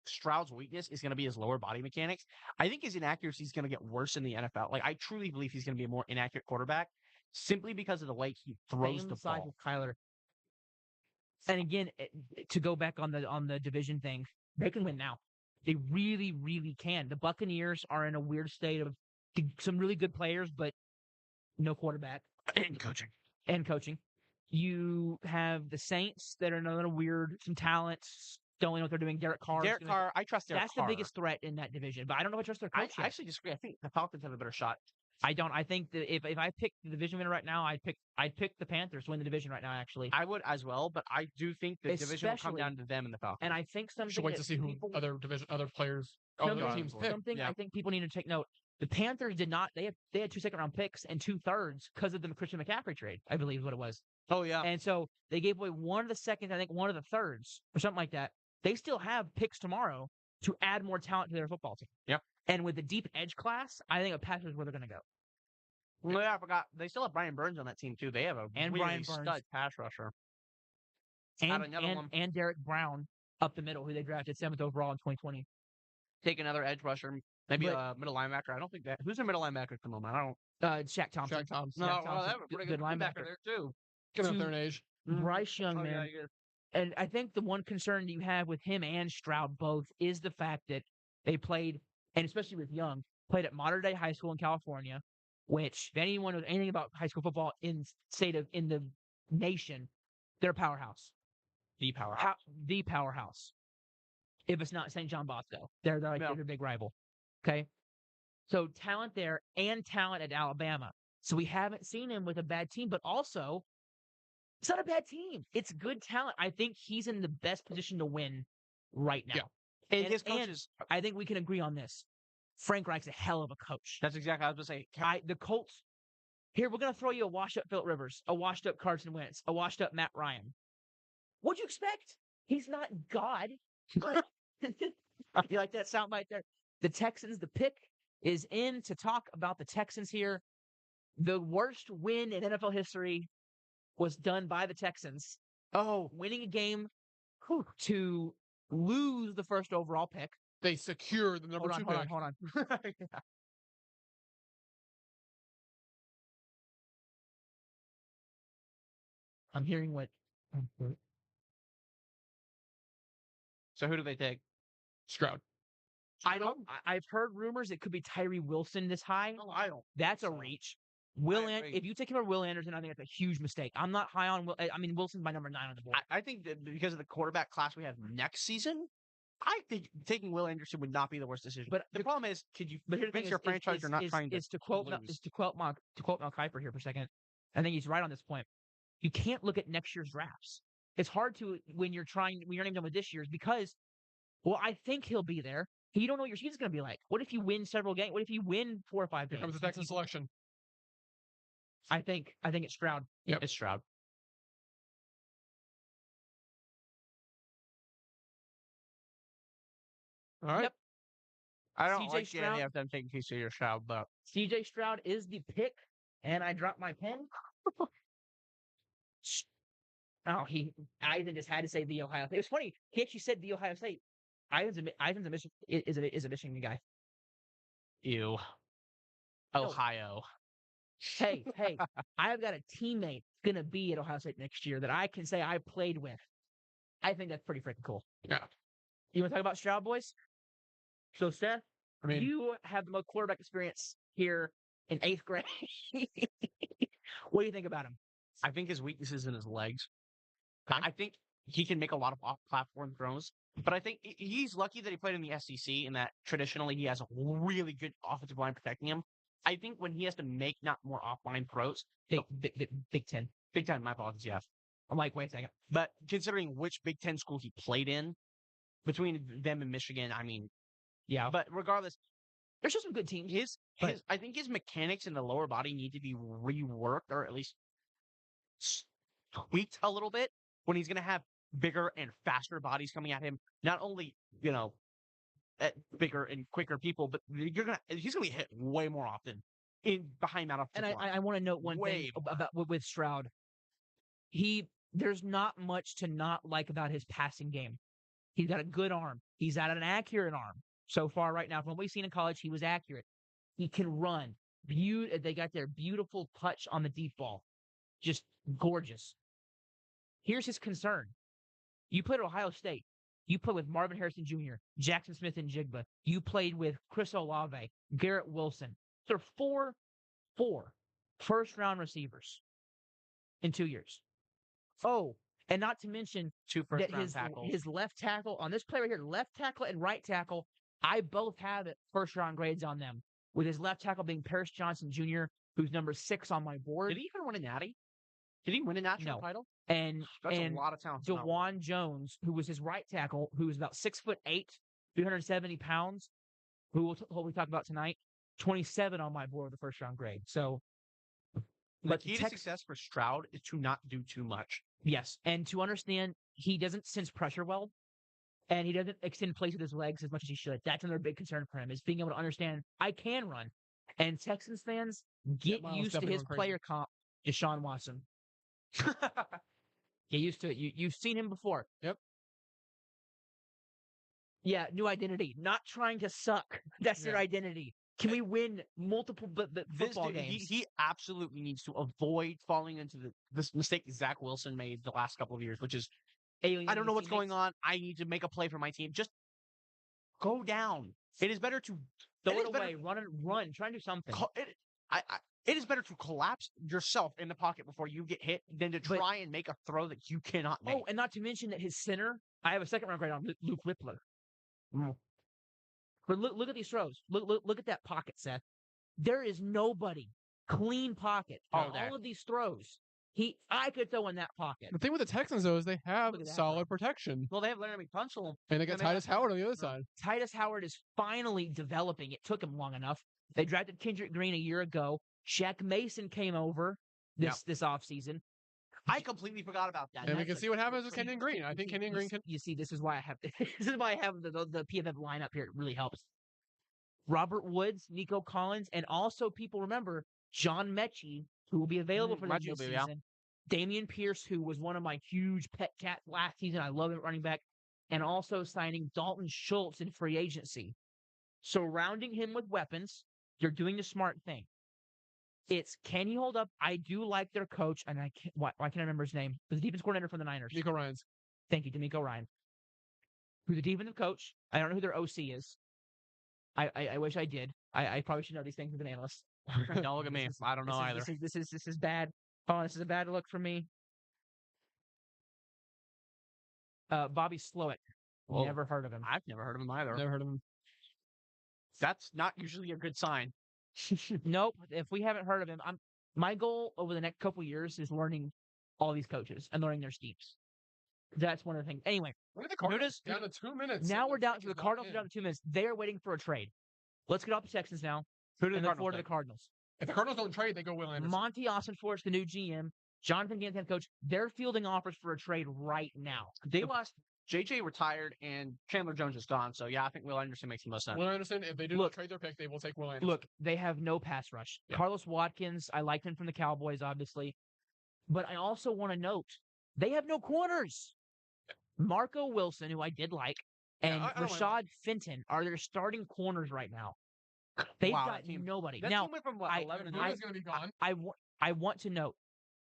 Stroud's weakness is going to be his lower body mechanics. I think his inaccuracy is going to get worse in the NFL. Like I truly believe he's going to be a more inaccurate quarterback simply because of the way he throws the size ball. of Kyler. And again, to go back on the division thing, they can win now. They really, really can. The Buccaneers are in a weird state of some really good players, but no quarterback and coaching. You have the Saints that are another weird, some talents, don't know what they're doing. Derek Carr. I trust Derek That's Carr. the biggest threat in that division, but I don't know if I trust their coach. I actually disagree. I think the Falcons have a better shot. I don't. I think that if I pick the division winner right now, I'd pick the Panthers to win the division right now. Actually, I would as well, but I do think the division will come down to them and the Falcons. And I think something. Should wait to see who other players, other teams pick. Something I think people need to take note. The Panthers did not. They had 2 second-round picks and 2/3 because of the Christian McCaffrey trade. I believe is what it was. Oh yeah. And so they gave away one of the seconds, I think one of the thirds or something like that. They still have picks tomorrow to add more talent to their football team. Yep. And with the deep edge class, I think the Packers is where they're going to go. Well, yeah, I forgot. They still have Brian Burns on that team too. They have a really stud pass rusher. And Derek Brown up the middle, who they drafted 7th overall in 2020. Take another edge rusher, maybe a middle linebacker. I don't think that. Who's their middle linebacker at the moment? I don't. Shaq Thompson. Shaq Thompson. No, Shaq Thompson. well, that was a pretty good linebacker there too. Getting up there in age. Bryce Young, man. Yeah, And I think the one concern you have with him and Stroud both is the fact that they played, and especially with Young, played at Mater Dei High School in California, which if anyone knows anything about high school football in the nation, they're a powerhouse. The powerhouse. The powerhouse. If it's not St. John Bosco, they're their big rival. Okay, so talent there and talent at Alabama. So we haven't seen him with a bad team, but also it's not a bad team. It's good talent. I think he's in the best position to win right now. Yeah. And his coaches. I think we can agree on this. Frank Reich's a hell of a coach. That's exactly what I was going to say. The Colts. Here, we're going to throw you a washed-up Phillip Rivers, a washed-up Carson Wentz, a washed-up Matt Ryan. What'd you expect? He's not God. You like that soundbite there? The Texans, the pick is in to talk about the Texans here. The worst win in NFL history was done by the Texans. Winning a game to lose the first overall pick. They secure the number 2 pick. Hold on. I'm hearing what. So who do they take? Stroud. I've heard rumors it could be Tyree Wilson this high. No, I don't. That's a reach. If you take him over Will Anderson, I think that's a huge mistake. I'm not high on Will. I mean, Wilson's my number 9 on the board. I think that because of the quarterback class we have next season, I think taking Will Anderson would not be the worst decision. But the problem is, could you convince your franchise you're not trying to lose? To quote Mel Kiper here for a second, I think he's right on this point. You can't look at next year's drafts. It's hard to when you're not even done with this year's because, well, I think he'll be there. You don't know what your season's going to be like. What if you win several games? What if you win 4 or 5 Here games? comes the Texans selection. I think it's Stroud. Yep. It's Stroud. All right. Yep. I don't CJ like the Stroud? idea of them taking KC or Stroud, but CJ Stroud is the pick, and I dropped my pen. Oh, Eisen just had to say the Ohio State. It was funny. He actually said the Ohio State. Eisen's a Michigan guy. ew. No. Ohio. Hey, I've got a teammate gonna be at Ohio State next year that I can say I played with. I think that's pretty freaking cool. Yeah. You want to talk about Stroud, boys? So, Seth, I mean, you have the most quarterback experience here in 8th grade. What do you think about him? I think his weakness is in his legs. Okay. I think he can make a lot of off-platform throws, but I think he's lucky that he played in the SEC and that traditionally he has a really good offensive line protecting him. I think when he has to make not more off-line throws, Big Ten. Big Ten, my apologies, yes. I'm like, wait a second. But considering which Big Ten school he played in, between them and Michigan, I mean, Yeah, but regardless, there's just some good teams. I think his mechanics in the lower body need to be reworked or at least tweaked a little bit when he's going to have bigger and faster bodies coming at him. Not only, at bigger and quicker people, but he's going to be hit way more often in behind Mount And I want to note one thing about with Stroud. There's not much to not like about his passing game. He's got a good arm. He's got an accurate arm. So far right now, from what we've seen in college, he was accurate. He can run. They got their beautiful touch on the deep ball. Just gorgeous. Here's his concern. You played at Ohio State. You played with Marvin Harrison Jr., Jackson Smith and Jigba. You played with Chris Olave, Garrett Wilson. There are four first-round receivers in 2 years. Oh, and not to mention 2 that first-round tackles. his left tackle, on this play right here, left tackle and right tackle, I both have it first-round grades on them, with his left tackle being Paris Johnson Jr., who's number 6 on my board. Did he even win a natty? Did he win a national title? And That's a lot of talent. DeJuan Jones, who was his right tackle, who was about 6'8", 370 pounds, who we'll hopefully talk about tonight, 27 on my board with the first-round grade. So, the key to success for Stroud is to not do too much. Yes, and to understand he doesn't sense pressure well, and he doesn't extend plays with his legs as much as he should. That's another big concern for him, is being able to understand, I can run. And Texans fans, get used to his player comp, Deshaun Watson. Get used to it. You've seen him before. Yep. Yeah, new identity. Not trying to suck. That's their identity. Can we win multiple football games? He absolutely needs to avoid falling into this mistake Zach Wilson made the last couple of years, which is, I don't know what's going on. I need to make a play for my team. Just go down. It is better to throw it away, run, try and do something. It is better to collapse yourself in the pocket before you get hit than to try and make a throw that you cannot make. Oh, and not to mention that his center, I have a second round grade on Luke Whippler. But look at these throws. Look at that pocket, Seth. There is nobody. Clean pocket. All of these throws. I could throw in that pocket. The thing with the Texans, though, is they have solid protection. Well, they have Laramie Tunsil. And they got Titus Howard on the other side. Titus Howard is finally developing. It took him long enough. They drafted Kendrick Green a year ago. Shaq Mason came over this offseason. I completely forgot about that. And we can see what happens with Kenyon Green. I think Kenyon Green can. You see, this is why I have the PFF lineup here. It really helps. Robert Woods, Nico Collins, and also people remember John Mechie, who will be available for the new season. Yeah. Damian Pierce, who was one of my huge pet cats last season. I love him running back. And also signing Dalton Schultz in free agency. Surrounding him with weapons, you're doing the smart thing. It's, can he hold up? I do like their coach, and why can't I remember his name? The defense coordinator for the Niners. D'Amico Ryans. Thank you, D'Amico Ryan. Who's the defensive coach? I don't know who their OC is. I wish I did. I probably should know these things as an analyst. Don't look at me. I don't know either. This is bad. Oh, this is a bad look for me. Bobby Slowick. Never heard of him. I've never heard of him either. Never heard of him. That's not usually a good sign. Nope. If we haven't heard of him, my goal over the next couple years is learning all these coaches and learning their schemes. That's one of the things. Anyway, Look at the Cardinals. Notice- Down to 2 minutes. now we're down to the Locked Cardinals are in. down to 2 minutes. They're waiting for a trade. Let's get off the Texans now Who do the and look forward Cardinals to the take? Cardinals. If the Cardinals don't trade, they go Will Anderson. Monty Austin-Forrest, the new GM, Jonathan Gannon, head coach, they're fielding offers for a trade right now. They lost. JJ retired and Chandler Jones is gone. So yeah, I think Will Anderson makes the most sense. Will Anderson, if they do not trade their pick, they will take Will Anderson. Look, they have no pass rush. Yeah. Carlos Watkins, I liked him from the Cowboys, obviously. But I also want to note, they have no corners. Marco Wilson, who I did like, and I don't like Rashad Fenton are their starting corners right now. They've Wow, got that team- nobody. That Now, team went from what, I- 11 and Luna's 9? going to be gone. I want to note,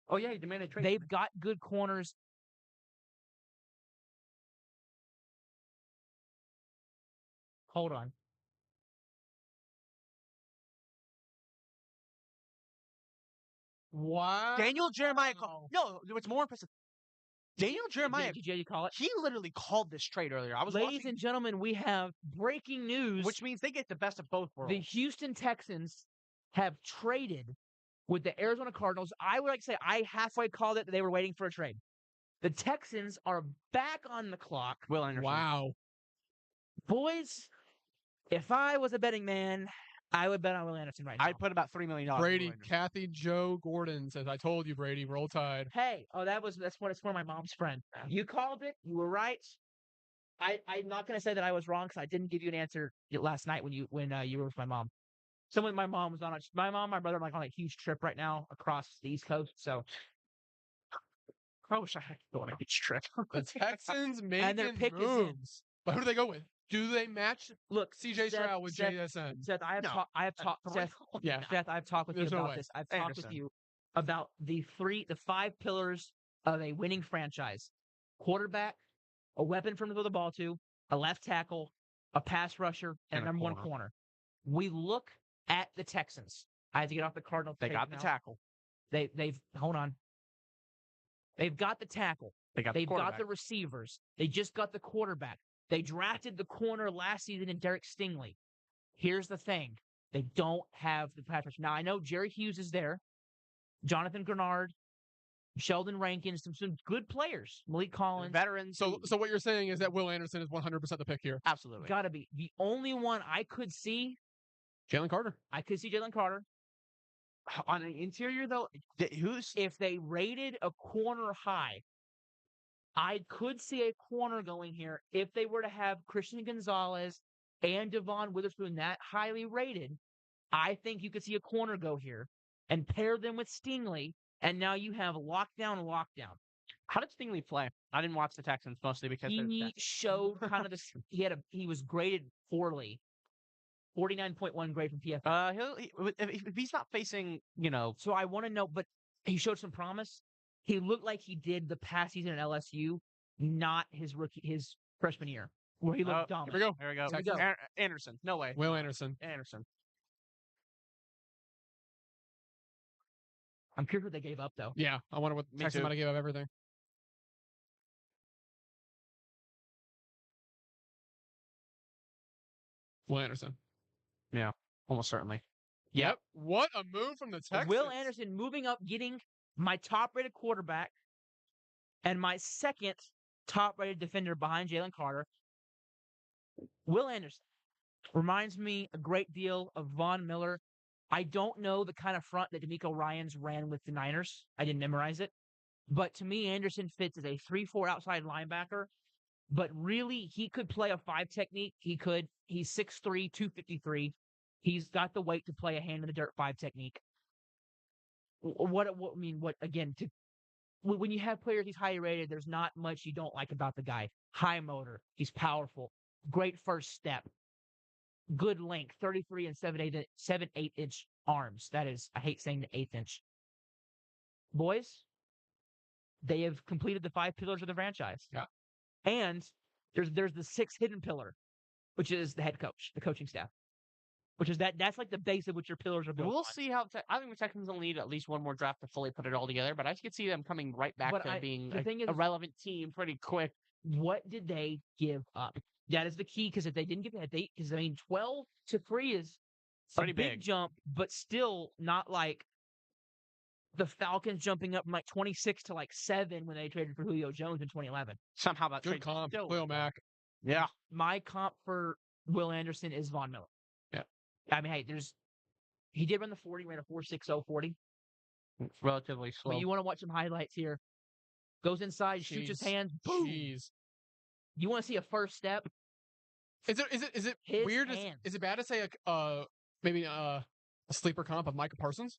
Oh yeah, he demanded trade. they've got good corners. Hold on. Wow. Daniel Jeremiah. No, what's more impressive? Daniel Jeremiah. Did you call it? He literally called this trade earlier. I was Ladies watching, and gentlemen, we have breaking news. which means they get the best of both worlds. The Houston Texans have traded with the Arizona Cardinals. I would like to say I halfway called it that they were waiting for a trade. The Texans are back on the clock. Will Anderson. Wow. Boys, if I was a betting man, I would bet on Will Anderson right now. I'd put about $3 million. on Brady, Will Anderson. Kathy, Joe Gordon says, I told you, Brady, roll tide. Hey, that's what it's for my mom's friend. You called it. You were right. I'm not going to say that I was wrong because I didn't give you an answer last night when you were with my mom. So when my mom was on my brother are like on a huge trip right now across the East Coast. So I wish I had to go on a beach trip. The Texans making and their pick is in. moves. But who do they go with? Do they match Look, CJ Stroud with JSN? Seth, I have No. talked. Seth, Yeah. Seth, I've talked with There's you no about way. this. I've talked with Anderson. you about the 5 pillars of a winning franchise: quarterback, a weapon for him to throw the ball to, a left tackle, a pass rusher, and And a a number one corner. corner. We look at the Texans. I have to get off the Cardinals. They page got the now. tackle. They've hold on. They've got the tackle. They got They've the got quarterback. the receivers. They just got the quarterback. They drafted the corner last season in Derek Stingley. Here's the thing. They don't have the pass rush. Now, I know Jerry Hughes is there. Jonathan Grenard, Sheldon Rankins, some good players. Malik Collins. Veterans. So what you're saying is that Will Anderson is 100% the pick here. Absolutely. Got to be. The only one I could see Jalen Carter. Jalen Carter. On an interior, though, who's If they rated a corner high, I could see a corner going here if they were to have Christian Gonzalez and Devon Witherspoon that highly rated. I think you could see a corner go here and pair them with Stingley, and now you have lockdown. how did Stingley play? I didn't watch the Texans mostly because He showed kind of this. He was graded poorly, 49.1 grade from PFF. if he's not facing, So I want to know, but he showed some promise. He looked like he did the past season at LSU, not his freshman year, where he looked Here dominant. we go. there we go. Here we go. Anderson, no way. Will Anderson. Anderson. I'm curious what they gave up, though. Yeah. I wonder what Me Texans too. might have gave up everything. Will Anderson. Almost certainly. Yep. What a move from the Texans. Will Anderson moving up, getting my top-rated quarterback and my second top-rated defender behind Jalen Carter. Will Anderson reminds me a great deal of Von Miller. I don't know the kind of front that D'Amico Ryans ran with the Niners. I didn't memorize it. But to me, Anderson fits as a 3-4 outside linebacker. But really, he could play a 5 technique. He could. He's 6'3", 253. He's got the weight to play a hand in the dirt 5 technique. What again, when you have players he's highly rated, there's not much you don't like about the guy. High motor. He's powerful. Great first step. Good length. 33 and 7/8 inch arms. That is, I hate saying the 1/8 inch. Boys, they have completed the 5 pillars of the franchise. Yeah. And there's the 6th hidden pillar, which is the head coach, the coaching staff. Which is that's like the base of which your pillars are built We'll on. see how. I think the Texans will need at least one more draft to fully put it all together. But I could see them coming right back But to being the thing is- a relevant team pretty quick. What did they give up? That is the key, because if they didn't give that, 12-3 is Pretty a big big. jump, but still not like the Falcons jumping up from like 26 to like 7 when they traded for Julio Jones in 2011. Somehow that Good trade comp. still Khalil worked out. Mack. Yeah. My comp for Will Anderson is Von Miller. Yeah. I mean, hey, he did run the 40, ran a 4.60 40. Relatively slow. But you want to watch some highlights here. Goes inside, shoots his Jeez. hands, boom. Jeez. You want to see a first step? Is it His weird? hands. Is it bad to say maybe a sleeper comp of Micah Parsons?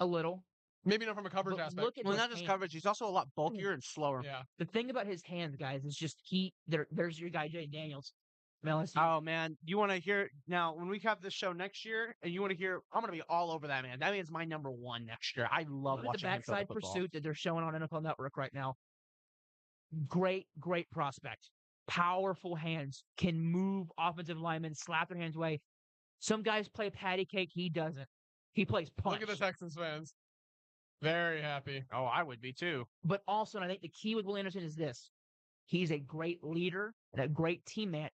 A little. Maybe not from a coverage But aspect. look at Well, his not just hands. coverage. He's also a lot bulkier and slower. Yeah. The thing about his hands, guys, is just there's your guy, Jay Daniels. LSU. Oh, man. You want to hear now when we have this show next year and you want to hear, I'm going to be all over that man. That man's my number one next year. I love Look at the watching him throw the backside football. pursuit that they're showing on NFL Network right now. Great prospect. Powerful hands. Can move offensive linemen, slap their hands away. Some guys play patty cake. He doesn't. He plays punch. Look at the Texans fans. Very happy. Oh, I would be too. But also, and I think the key with Will Anderson is this. He's a great leader and a great teammate.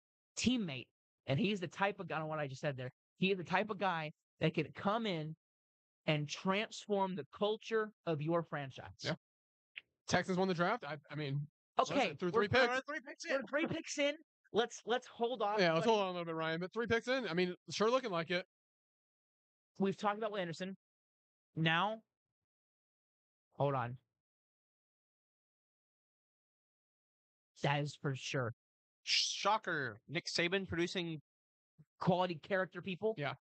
And he's the type of guy, I don't know what I just said there. He is the type of guy that can come in and transform the culture of your franchise. Yeah. Texans won the draft. I mean, Okay. through 3 picks. We're 3 picks in. Let's hold off. Yeah, let's hold on a little bit, Ryan. But 3 picks in. I mean, sure looking like it. We've talked about Will Anderson. Now, hold on. That is for sure. Shocker. Nick Saban producing. Quality character people. Yeah.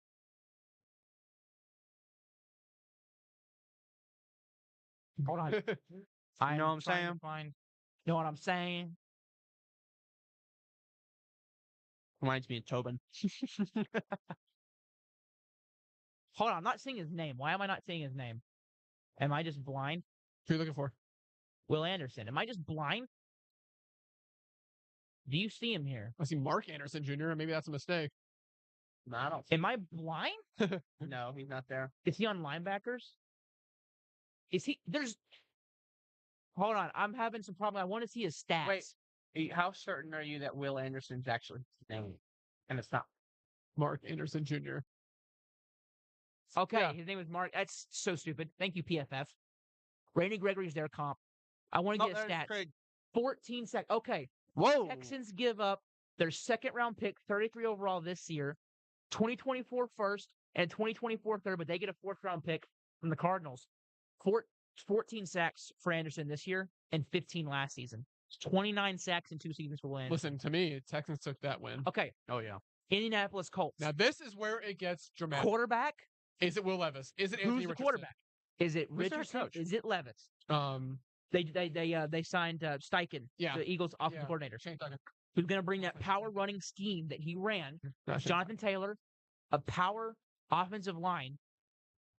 Hold on. You know what I'm saying? Know what I'm saying? Reminds me of Tobin. Hold on. I'm not seeing his name. Why am I not seeing his name? Am I just blind? Who are you looking for? Will Anderson. Am I just blind? Do you see him here? I see Mark Anderson Jr. Maybe that's a mistake. No, I don't. Am I blind? No, he's not there. Is he on linebackers? Is he? Hold on. I'm having some problem. I want to see his stats. Wait. How certain are you that Will Anderson's actually his name? And it's not. Mark Anderson Jr. Okay, Yeah. his name is Mark. That's so stupid. Thank you, PFF. Randy Gregory's their comp. I want to get his there's stats. Craig. 14 seconds. Okay. Whoa. Texans give up their second round pick, 33 overall this year, 2024 first, and 2024 third, but they get a fourth round pick from the Cardinals. 14 sacks for Anderson this year and 15 last season. 29 sacks in 2 seasons for Will Anderson. Listen, to me, Texans took that win. Okay. Oh, yeah. Indianapolis Colts. Now, this is where it gets dramatic. Quarterback? Is it Will Levis? Is it Anthony Who's the Richardson? quarterback? Is it Who's their Richardson? coach? Is it Levis? Um, They signed Steichen, Yeah. the Eagles offensive Yeah. coordinator, Shane Steichen. who's going to bring that power running scheme that he ran. Not Shane Jonathan Taylor, a power offensive line.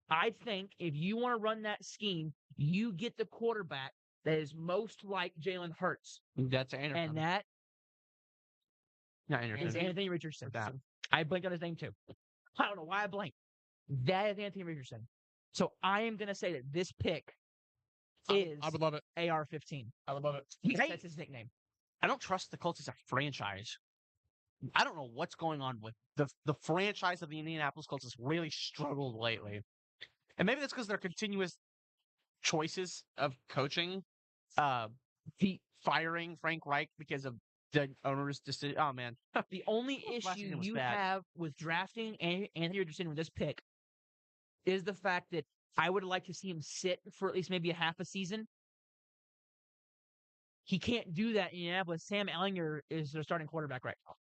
I think if you want to run that scheme, you get the quarterback that is most like Jalen Hurts, That's Anderson. and that Not is Anderson. Anthony Richardson. That. I blinked on his name too. I don't know why I blinked. That is Anthony Richardson. So I am going to say that this pick is I would love it. AR-15. I would love it. That's his nickname. I don't trust the Colts as a franchise. I don't know what's going on with the franchise of the Indianapolis Colts has really struggled lately. And maybe that's because their continuous choices of coaching, firing Frank Reich because of the owner's decision. Oh, man. The only Last issue season was you bad. have with drafting Anthony Richardson with this pick is the fact that I would like to see him sit for at least maybe a half a season. He can't do that in Indianapolis. Sam Ellinger is their starting quarterback right now.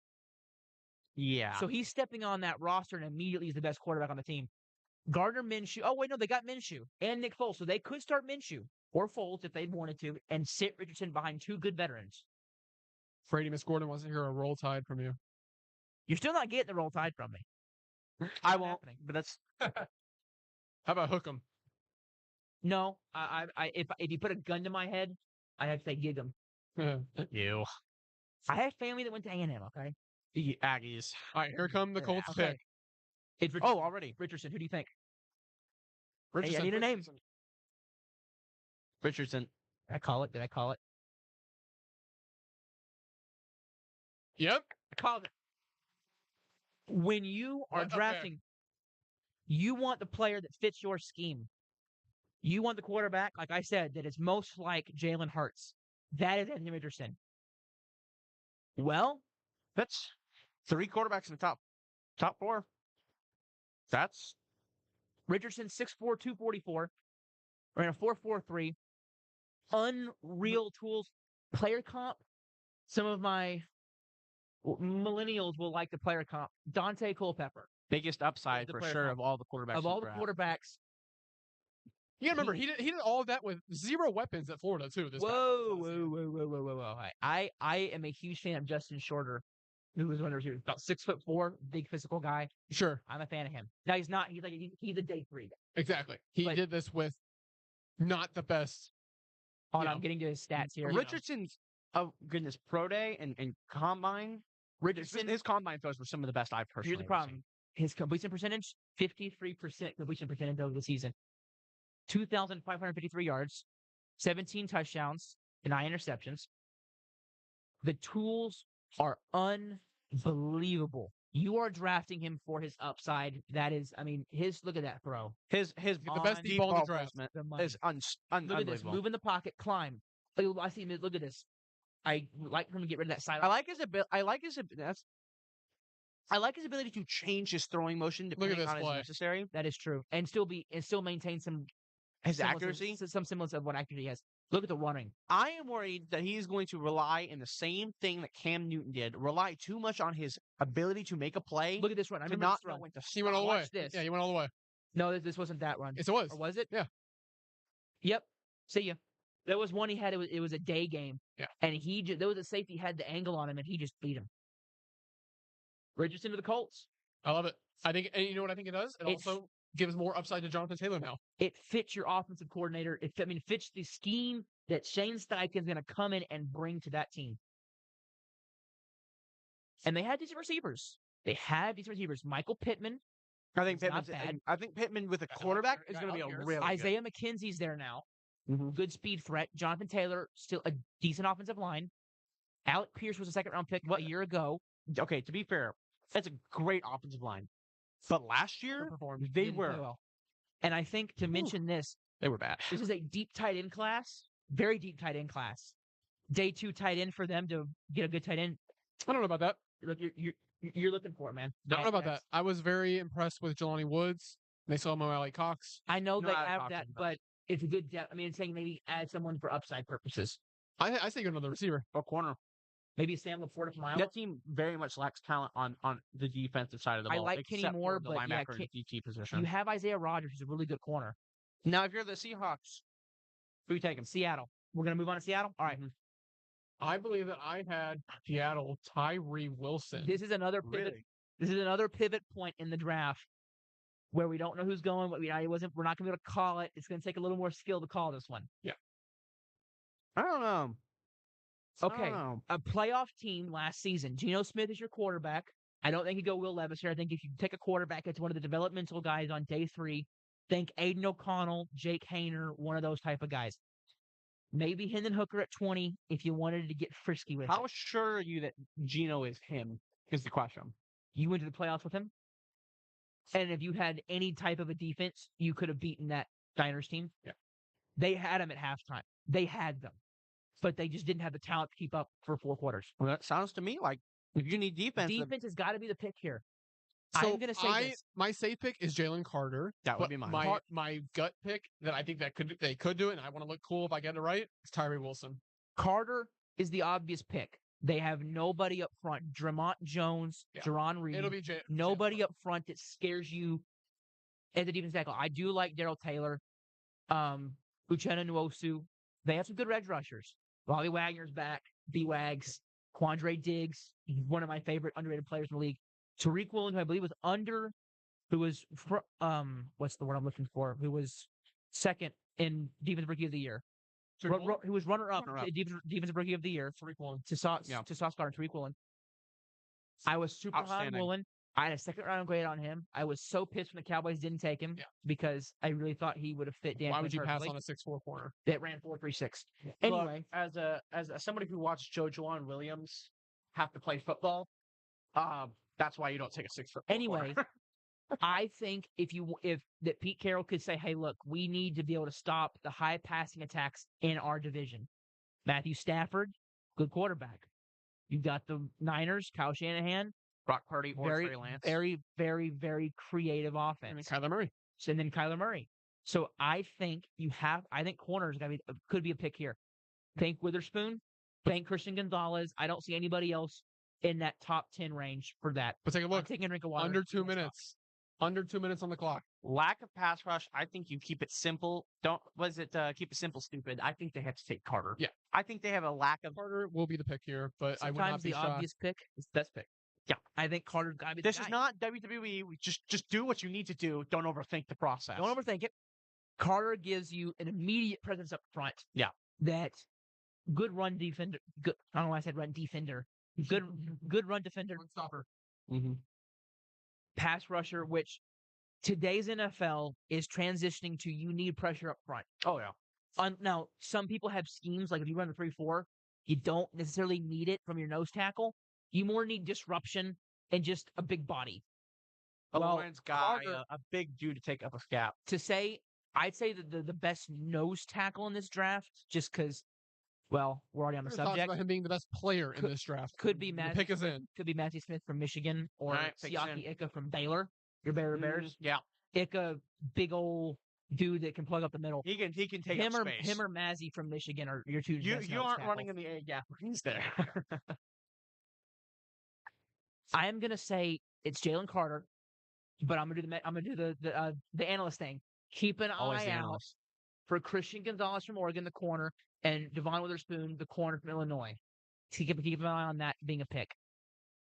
Yeah. So he's stepping on that roster and immediately is the best quarterback on the team. Gardner Minshew. Oh, wait, no, they got Minshew and Nick Foles. So they could start Minshew or Foles if they wanted to and sit Richardson behind 2 good veterans. Brady Miss Gordon wants to hear a roll tide from you. You're still not getting the roll tide from me. I Not won't, happening. but that's How about hook 'em? No, if you put a gun to my head, I have to say gig 'em. you. I have family that went to A&M, okay? The Aggies. All right, here come the Colts Okay. pick. It's Richardson. Oh, already. Richardson, who do you think? Richardson. I need a name. Richardson. Did I call it? Yep. I called it. When you are What? Okay. drafting, you want the player that fits your scheme. You want the quarterback, like I said, that is most like Jalen Hurts. That is Anthony Richardson. Well, That's 3 quarterbacks in the top 4. That's Richardson 6'4", 244, ran a 4.43. Unreal tools. Player comp. Some of my millennials will like the player comp. Dante Culpepper. biggest upside the for player sure comp. of all the quarterbacks. Of all the quarterbacks, You gotta remember, he did all of that with 0 weapons at Florida too. whoa. I am a huge fan of Justin Shorter, who was one of the receivers, about 6'4", big physical guy. Sure, I'm a fan of him. Now he's not. He's a day 3 guy. exactly. He did this with not the best. I'm getting to his stats here. Richardson's, oh goodness, pro day and combine. Richardson, His combine throws were some of the best I've personally here's the problem. His completion percentage, 53% completion percentage over the season. 2,553 yards, 17 touchdowns, and 9 interceptions. The tools are unbelievable. You are drafting him for his upside. That is, look at that throw. His The best deep ball in the draft. placement The money. is Look at this. unbelievable. Move in the pocket, climb. I see him. Look at this. I like him to get rid of that side. I like his ability to change his throwing motion depending this on as play. necessary. That is true, and still maintain some His semblance accuracy. some semblance of what accuracy he has. Look at the running. I am worried that he is going to rely in the same thing that Cam Newton did, rely too much on his ability to make a play. Look at this run. I to remember not this run. know when to He went all the way. Watch this. Yeah, he went all the way. No, this wasn't that run. Yes, it was. Or was it? Yeah. Yep. See ya. There was one he had. It was a day game. Yeah. And there was a safety had the angle on him, and he just beat him. Richardson to the Colts. I love it. I think, and you know what I think it does? It also gives more upside to Jonathan Taylor now. It fits your offensive coordinator. It fits the scheme that Shane Steichen's going to come in and bring to that team. And they had decent receivers. Michael Pittman. I think It's not Pittman's bad. I think Pittman with a quarterback is going to be a real Isaiah McKenzie's there now. Mm-hmm. Good speed threat. Jonathan Taylor, still a decent offensive line. Alec Pierce was a second-round pick a year ago. Okay, to be fair, that's a great offensive line. But last year, they Didn't were play well. And I think to mention this, they were bad. this is a deep tight end class, very deep tight end class. Day 2 tight end for them to get a good tight end. I don't know about that. Look, you're looking for it, man. I don't know about that. I was very impressed with Jelani Woods. They saw Mo Alley Cox. I know No, they Alec have Cox that, is but it's a good depth. It's saying maybe add someone for upside purposes. I say go another receiver. Or corner. Maybe Sam Laporta from Iowa. That team very much lacks talent on the defensive side of the ball. I like Kenny except Moore, for the but yeah, linebacker and DT position. You have Isaiah Rodgers, who's a really good corner. Now, if you're the Seahawks, who you taking? Seattle. We're going to move on to Seattle? All right. I believe that I had Seattle Tyree Wilson. This is another pivot. Really? This is another pivot point in the draft where we don't know who's going. We're not going to be able to call it. It's going to take a little more skill to call this one. I don't know. Okay. A playoff team last season. Geno Smith is your quarterback. I don't think you go Will Levis here. I think if you take a quarterback, it's one of the developmental guys on day 3. Think Aiden O'Connell, Jake Hayner, one of those type of guys. Maybe Hendon Hooker at 20 if you wanted to get frisky with How it. sure are you that Geno is him? Is the question. You went to the playoffs with him? And if you had any type of a defense, you could have beaten that Diners team. Yeah. They had them at halftime. They had them. But they just didn't have the talent to keep up for 4 quarters. Well, that sounds to me like if you need defense, Defense has got to be the pick here. So I'm going to say this. my safe pick is Jalen Carter. that would But be mine. my gut pick that I think they could do it, and I want to look cool if I get it right, is Tyree Wilson. Carter is the obvious pick. They have nobody up front. Dramont Jones, Yeah. Jerron Reed. It'll be Nobody up front that scares you as a defense tackle. I do like Darrell Taylor, Uchenna Nwosu. They have some good edge rushers. Bobby Wagner's back. B-Wags. Quandre Diggs, one of my favorite underrated players in the league. Tariq Woolen, who I believe was what's the word I'm looking for? Who was second in Defensive Rookie of the Year. Who was runner-up to Defensive Rookie of the Year. Tariq Woolen. To Sauce Gardner, Tariq Woolen. I was super high on Woolen. I had a second-round grade on him. I was so pissed when the Cowboys didn't take him because I really thought he would have fit Dan. Why would you pass perfectly. on a 6'4" corner? That ran 4.36? Anyway, as somebody who watched JoJuan Williams have to play football, that's why you don't take a 6 foot. Anyway, I think if that Pete Carroll could say, "Hey, look, we need to be able to stop the high passing attacks in our division." Matthew Stafford, good quarterback. You've got the Niners, Kyle Shanahan, Brock Purdy or very, Trey Lance. very, very, very creative And offense. Kyler Murray. And then Kyler Murray. So I think corners could be a pick here. Think Witherspoon, think Christian Gonzalez. I don't see anybody else in that top 10 range for that. But take a I'm look. taking a drink of water. Under 2 Let's talk. minutes. Under 2 minutes on the clock. Lack of pass rush. I think you keep it simple. Keep it simple, stupid. I think they have to take Carter. Yeah. I think they have a lack of. Carter will be the pick here, but I would not Sometimes be the shocked. obvious pick is the best pick. Yeah. I think Carter's got to be the This guy. is not WWE. Just do what you need to do. Don't overthink the process. Don't overthink it. Carter gives you an immediate presence up front. Yeah. That good run defender. Good. I don't know why I said run defender. Good run defender. Run stopper. Mm-hmm. Pass rusher, which today's NFL is transitioning to you need pressure up front. Oh yeah. Now, some people have schemes like if you run the 3-4, you don't necessarily need it from your nose tackle. You more need disruption and just a big body. A Well, Lawrence guy, Carter- a big dude to take up a gap. I'd say that the best nose tackle in this draft, just because, well, we're already on the There's talks subject, about him being the best player in this draft. could be The Matthew pick is in. Could be Matthew Smith from Michigan or All right, pick's Siaki in. Ika from Baylor. Your Bears. Yeah. Ika, big old dude that can plug up the middle. He can take Him up or space. him or Mazzy from Michigan are your two. you best you nose aren't tackles. running in the A gap. He's there. I am gonna say it's Jalen Carter, but I'm gonna do the analyst thing. Keep an Always eye the out analyst. for Christian Gonzalez from Oregon, the corner, and Devon Witherspoon, the corner from Illinois. Keep an eye on that being a pick.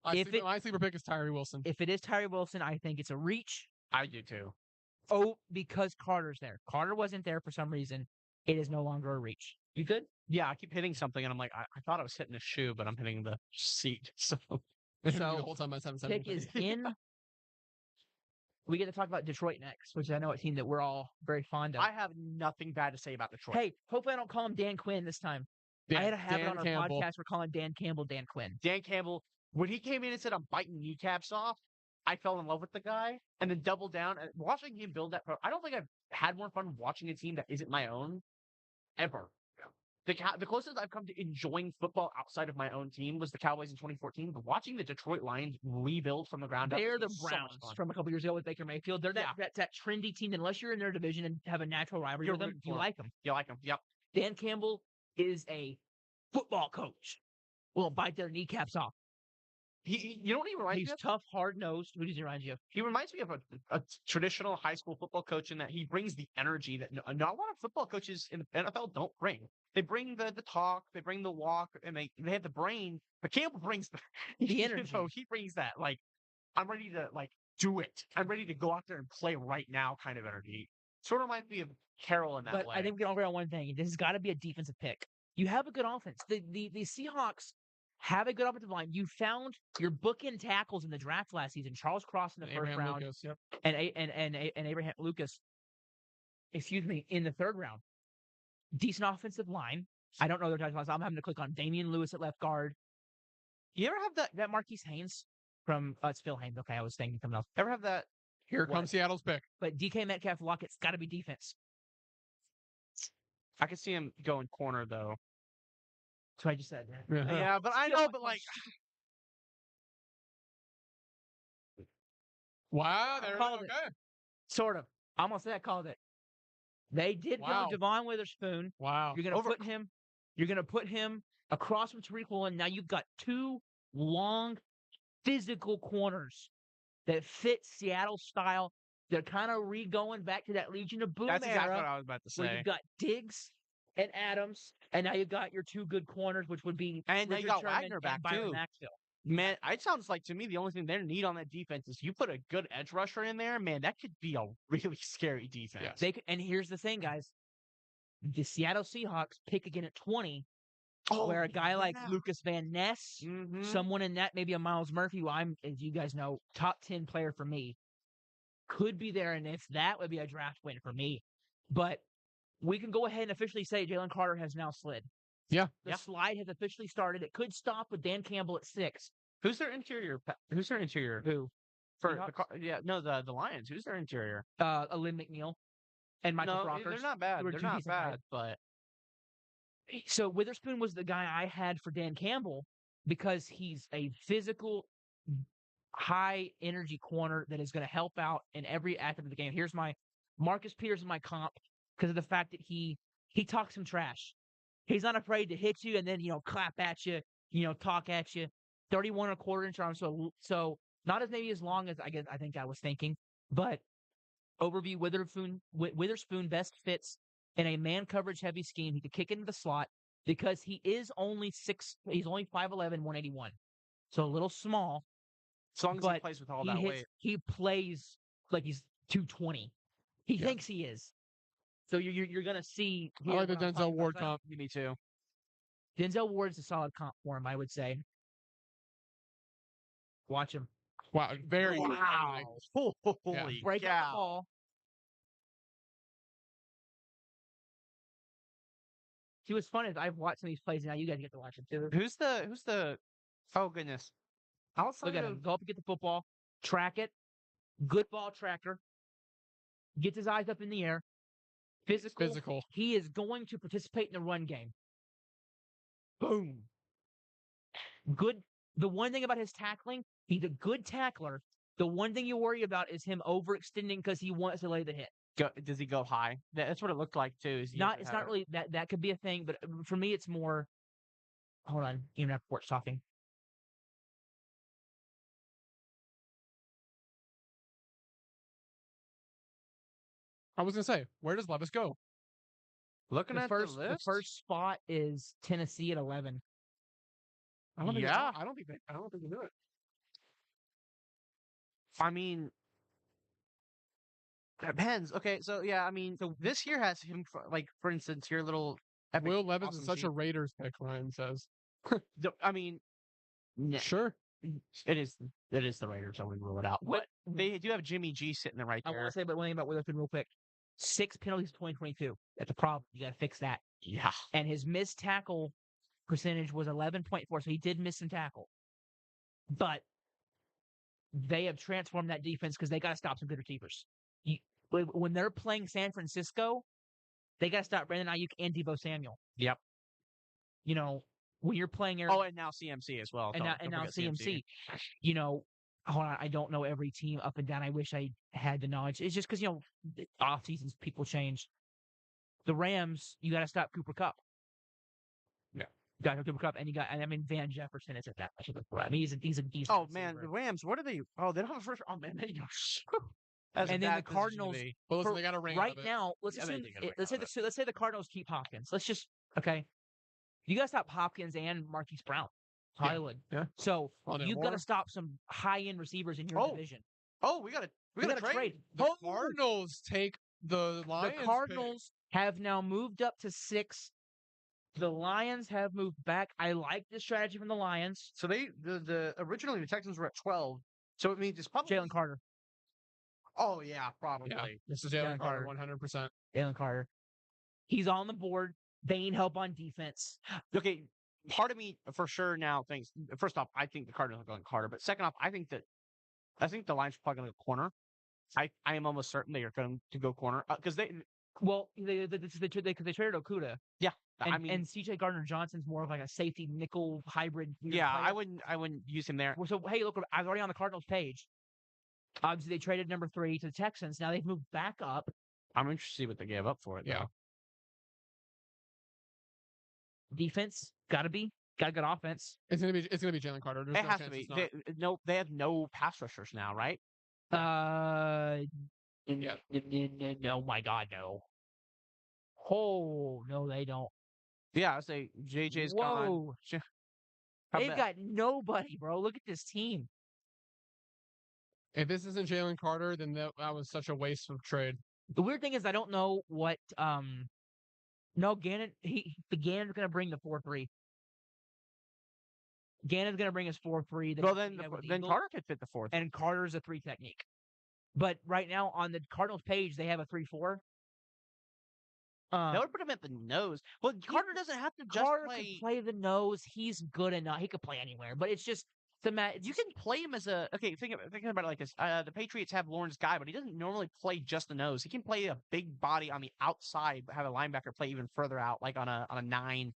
My sleeper pick is Tyree Wilson. If it is Tyree Wilson, I think it's a reach. I do too. Oh, because Carter's there. Carter wasn't there for some reason. It is no longer a reach. You good? Yeah, I keep hitting something, and I'm like, I thought I was hitting a shoe, but I'm hitting the seat. So the So, whole time I was Pick is in. We get to talk about Detroit next, which I know a team that we're all very fond of. I have nothing bad to say about Detroit. Hey, hopefully I don't call him Dan Quinn this time. I had a habit on our podcast. We're calling Dan Campbell Dan Quinn. Dan Campbell, when he came in and said, I'm biting kneecaps off, I fell in love with the guy and then doubled down. And watching him build that, I don't think I've had more fun watching a team that isn't my own ever. The closest I've come to enjoying football outside of my own team was the Cowboys in 2014. But watching the Detroit Lions rebuild from the ground up, They're the was so much Browns fun. from a couple years ago with Baker Mayfield. They're that trendy team that unless you're in their division and have a natural rivalry You're with them, rooting you for 'em. like them. You like him? Yep. Dan Campbell is a football coach. Will bite their kneecaps off. You know what he reminds He's me of? tough, hard-nosed. Who does he remind you of? He reminds me of a traditional high school football coach in that he brings the energy that not a lot of football coaches in the NFL don't bring. They bring the talk, they bring the walk, and they have the brain. But Campbell brings The energy. He brings that like I'm ready to like do it. I'm ready to go out there and play right now kind of energy. Sort of reminds me of Carroll in that But way. I think we can all agree on one thing. This has got to be a defensive pick. You have a good offense. The Seahawks have a good offensive line. You found your bookend tackles in the draft last season. Charles Cross in the first Abraham round Lucas, yep. and Abraham Lucas, in the third round. Decent offensive line. I don't know their titles. I'm having to click on Damian Lewis at left guard. You ever have That Marquise Haynes from it's Phil Haynes. Okay, I was thinking something else. ever have that? Here What? comes Seattle's pick. But DK Metcalf Lockett's got to be defense. I could see him going corner though. That's what I just said. Yeah, but I know, but like Wow, there Called we it. go. Okay. Sort of. I almost said I called it. They did Wow. go Devon Witherspoon. Wow. You're gonna put him across from Tariq Woolen. Now you've got two long, physical corners that fit Seattle style. They're kind of going back to that Legion of Boom that's era, exactly what I was about to where say. you've got Diggs and Adams, and now you've got your two good corners, which would be And now you Richard got Sherman Wagner and back, Byron too. Maxfield. Man, it sounds like to me the only thing they need on that defense is you put a good edge rusher in there. Man, that could be a really scary defense. Yes. And here's the thing, guys: the Seattle Seahawks pick again at 20. Where a guy like Lucas Van Ness, Mhm. someone in that, maybe a Miles Murphy, who I'm, as you guys know, top 10 player for me, could be there. And if that would be a draft win for me. But we can go ahead and officially say Jalen Carter has now slid. Yeah. The slide has officially started. It could stop with Dan Campbell at 6. Who's their interior? Who's their interior? Who? The Lions. Who's their interior? Lynn McNeil and Michael No, Brockers. they're not bad. Who were They're two not decent tight bad, but So Witherspoon was the guy I had for Dan Campbell because he's a physical, high energy corner that is going to help out in every aspect of the game. Here's my Marcus Peters in my comp because of the fact that he talks some trash. He's not afraid to hit you and then clap at you, talk at you. 31 1/4 inch arm, so not as maybe as long as I think I was thinking, but overview Witherspoon best fits in a man coverage heavy scheme. He could kick into the slot because he's only 5'11", 181. So a little small. as long as he plays with all that weight. He plays like he's 220. He thinks he is. So you're gonna see. I like the Denzel Ward comp. Me too. Denzel Ward's a solid comp for him, I would say. Watch him. Wow, very Wow. Holy Break cow. the ball. See, what's fun is I've watched some of these plays now. You guys get to watch them too. Who's the? Oh goodness. Look at him. Go up and get the football. Track it. Good ball tracker. Gets his eyes up in the air. Physical. He is going to participate in the run game. Boom. Good. The one thing about his tackling, he's a good tackler. The one thing you worry about is him overextending because he wants to lay the hit. Does he go high? That's what it looked like too. It's not really that could be a thing, but for me, it's more. Hold on, even after Port's talking. I was gonna say, where does Levis go? Looking at the list, the first spot is Tennessee at 11. I don't think they do it. I mean, depends. Okay, so yeah, I mean, so this here has him for instance, your little epic Will Levis awesome is such sheet. a Raiders pick, Ryan says. I mean, Sure. it is the Raiders. I wouldn't rule it out. But they do have Jimmy G sitting there right I there. want to say, but one thing about Witherspoon real quick. 6 penalties in 2022. That's a problem. You got to fix that. Yeah. And his missed tackle percentage was 11.4, so he did miss some tackle. But they have transformed that defense because they got to stop some good receivers. When they're playing San Francisco, they got to stop Brandon Ayuk and Deebo Samuel. Yep. When you're playing Oh, and now CMC as well. and now CMC. Hold on, I don't know every team up and down. I wish I had the knowledge. It's just because off seasons people change. The Rams, you got to stop Cooper Kupp. Yeah, got Cooper Kupp, and Van Jefferson isn't that much of a threat. I mean, he's a decent. Oh man, the Rams. What are they? Oh, they don't have a first. Oh man, they and then the Cardinals. Well, listen, they got a ring right now. Let's say the Cardinals keep Hopkins. Let's just You got to stop Hopkins and Marquise Brown. Hollywood. Yeah. So you've got to stop some high-end receivers in your division. Oh, we got to trade. The Cardinals take the Lions. The Cardinals have now moved up to 6. The Lions have moved back. I like this strategy from the Lions. So originally the Texans were at 12. So it means it's probably Jalen Carter. Oh yeah, probably. Yeah, this is Jalen Carter, 100%. Jalen Carter. He's on the board. They need help on defense. Okay, part of me for sure now thinks. First off, I think the Cardinals are going Carter, but second off, I think the Lions are probably going to go corner. I am almost certain they are going to go corner because they traded Okuda. Yeah, and C.J. Gardner-Johnson's more of like a safety nickel hybrid. Yeah, player. I wouldn't use him there. So hey, look, I was already on the Cardinals page. Obviously, they traded number 3 to the Texans. Now they've moved back up. I'm interested to see what they gave up for it. Yeah. Though. Defense got good offense. It's gonna be Jalen Carter. There's it has to be. They have no pass rushers now, right? Yeah. No, my God, no. Oh no, they don't. Yeah, I say JJ's Whoa. gone. They've got nobody, bro. Look at this team. If this isn't Jalen Carter, then that was such a waste of trade. The weird thing is I don't know what No, Gannon Gannon's gonna bring the 4-3. Gannon's gonna bring his 4-3. Well then Carter could fit the 4th. And Carter's a 3 technique. But right now on the Cardinals page they have a 3-4. They would put him at the nose. Well, Carter doesn't have to just Carter can play the nose. He's good enough. He could play anywhere. But it's just You can play him as a thinking about it like this. The Patriots have Lawrence Guy, but he doesn't normally play just the nose. He can play a big body on the outside, but have a linebacker play even further out, like on a 9,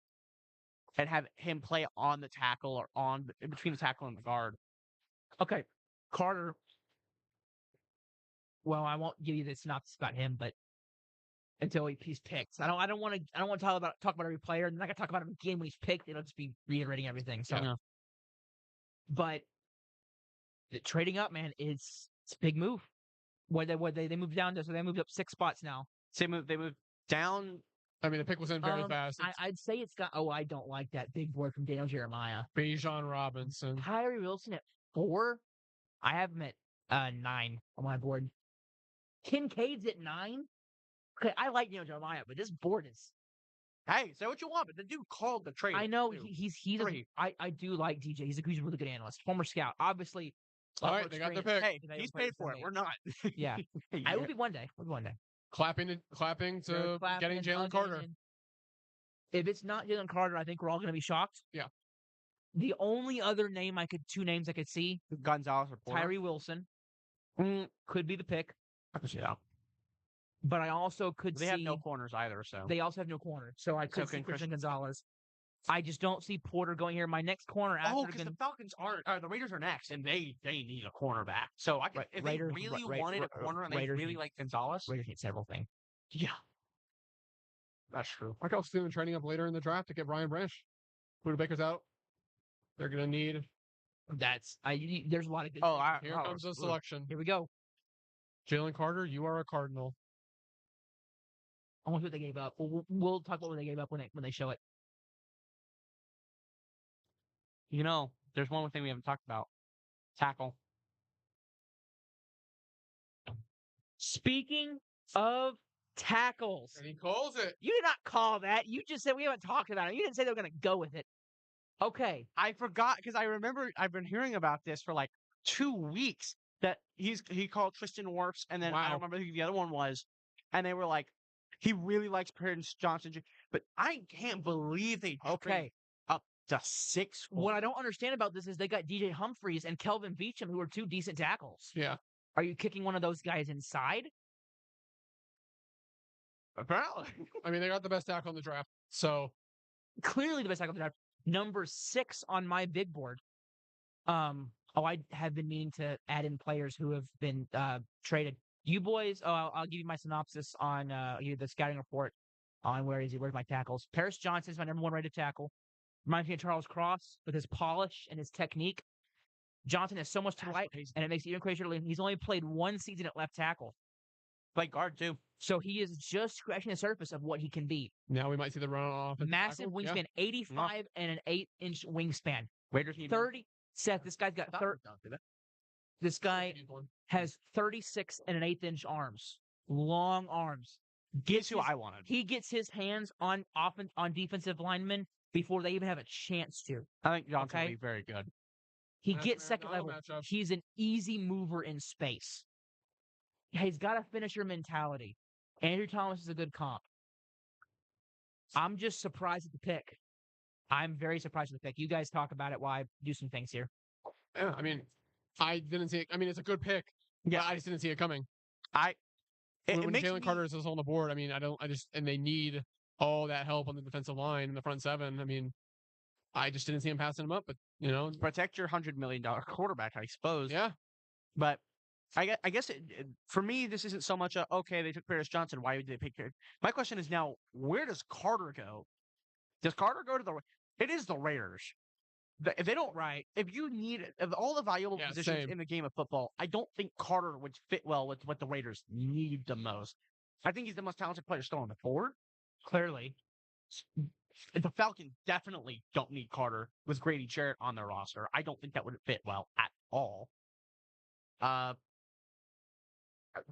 and have him play on the tackle or on in between the tackle and the guard. Okay, Carter. Well, I won't give you the synopsis about him, but until he's picked, I don't want to talk about every player, and then I can talk about him again when he's picked. It'll just be reiterating everything. So, Yeah. but the trading up, man, it's a big move. They moved down to, so they moved up 6 spots now. So they moved down. I mean, the pick was in very fast. I'd say it's got. Oh, I don't like that big board from Daniel Jeremiah. Bijan Robinson. Tyree Wilson at 4. I have him at 9 on my board. Kincaid's at 9. Okay, I like Daniel Jeremiah, but this board is. Hey, say what you want, but the dude called the trade. I know too. I do like DJ. He's a really good analyst, former scout. Obviously. All right, they got their pick. Hey, he's paid for it. We're not. Yeah, I will be one day. Clapping to getting Jalen Carter. If it's not Jalen Carter, I think we're all going to be shocked. Yeah. The only other two names I could see, Gonzalez or Porter. Tyree Wilson, could be the pick. I can see that. But I also could see They have no corners either, so they also have no corner. So I could see Christian Gonzalez. I just don't see Porter going here. My next corner after because the Falcons the Raiders are next, and they need a cornerback. So if they really wanted a corner and they really like Gonzalez, Raiders need several things. Yeah, that's true. I was doing training up later in the draft to get Brian Branch. Buda Baker's out. They're gonna need. There's a lot of good. Here comes the selection. Here we go. Jalen Carter, you are a Cardinal. Almost what they gave up. We'll talk about what they gave up when they show it. You know, there's one more thing we haven't talked about. Tackle. Speaking of tackles. And he calls it. You did not call that. You just said we haven't talked about it. You didn't say they were going to go with it. Okay. I forgot because I remember I've been hearing about this for like 2 weeks that he called Tristan Wirfs, and then I don't remember who the other one was, and they were like, he really likes Paris Johnson, but I can't believe they traded up to 6. What I don't understand about this is they got DJ Humphries and Kelvin Beachum, who are 2 decent tackles. Yeah. Are you kicking one of those guys inside? Apparently. I mean, they got the best tackle in the draft, so clearly the best tackle in the draft. Number 6 on my big board. I have been meaning to add in players who have been traded. You boys, I'll give you my synopsis on the scouting report on where's my tackles. Paris Johnson is my number 1 rated tackle. Reminds me of Charles Cross with his polish and his technique. Johnson has so much to like, and it makes it even crazier. He's only played 1 season at left tackle. Played guard too. So he is just scratching the surface of what he can be. Now we might see the run off. Massive wingspan, 85 and an 8-inch wingspan. Raiders need 30. Seth, this guy's got 30. This guy has 36 and an 1/8-inch arms. Long arms. Guess who I wanted. He gets his hands on defensive linemen before they even have a chance to. I think Johnson will be very good. He gets second level. He's an easy mover in space. He's got a finisher mentality. Andrew Thomas is a good comp. I'm just surprised at the pick. I'm very surprised at the pick. You guys talk about it while I do some things here. Yeah, I mean, I didn't see it. I mean, it's a good pick. Yeah, I just didn't see it coming. When Jalen Carter is on the board, I mean, and they need all that help on the defensive line in the front 7. I mean, I just didn't see him passing him up, but protect your $100 million quarterback, I suppose. Yeah, but I guess for me, this isn't so much they took Paris Johnson. Why did they pick him? My question is now, where does Carter go? Does Carter go to it is the Raiders. If they don't, if you need of all the valuable positions in the game of football, I don't think Carter would fit well with what the Raiders need the most. I think he's the most talented player still on the board. Clearly. The Falcons definitely don't need Carter with Grady Jarrett on their roster. I don't think that would fit well at all.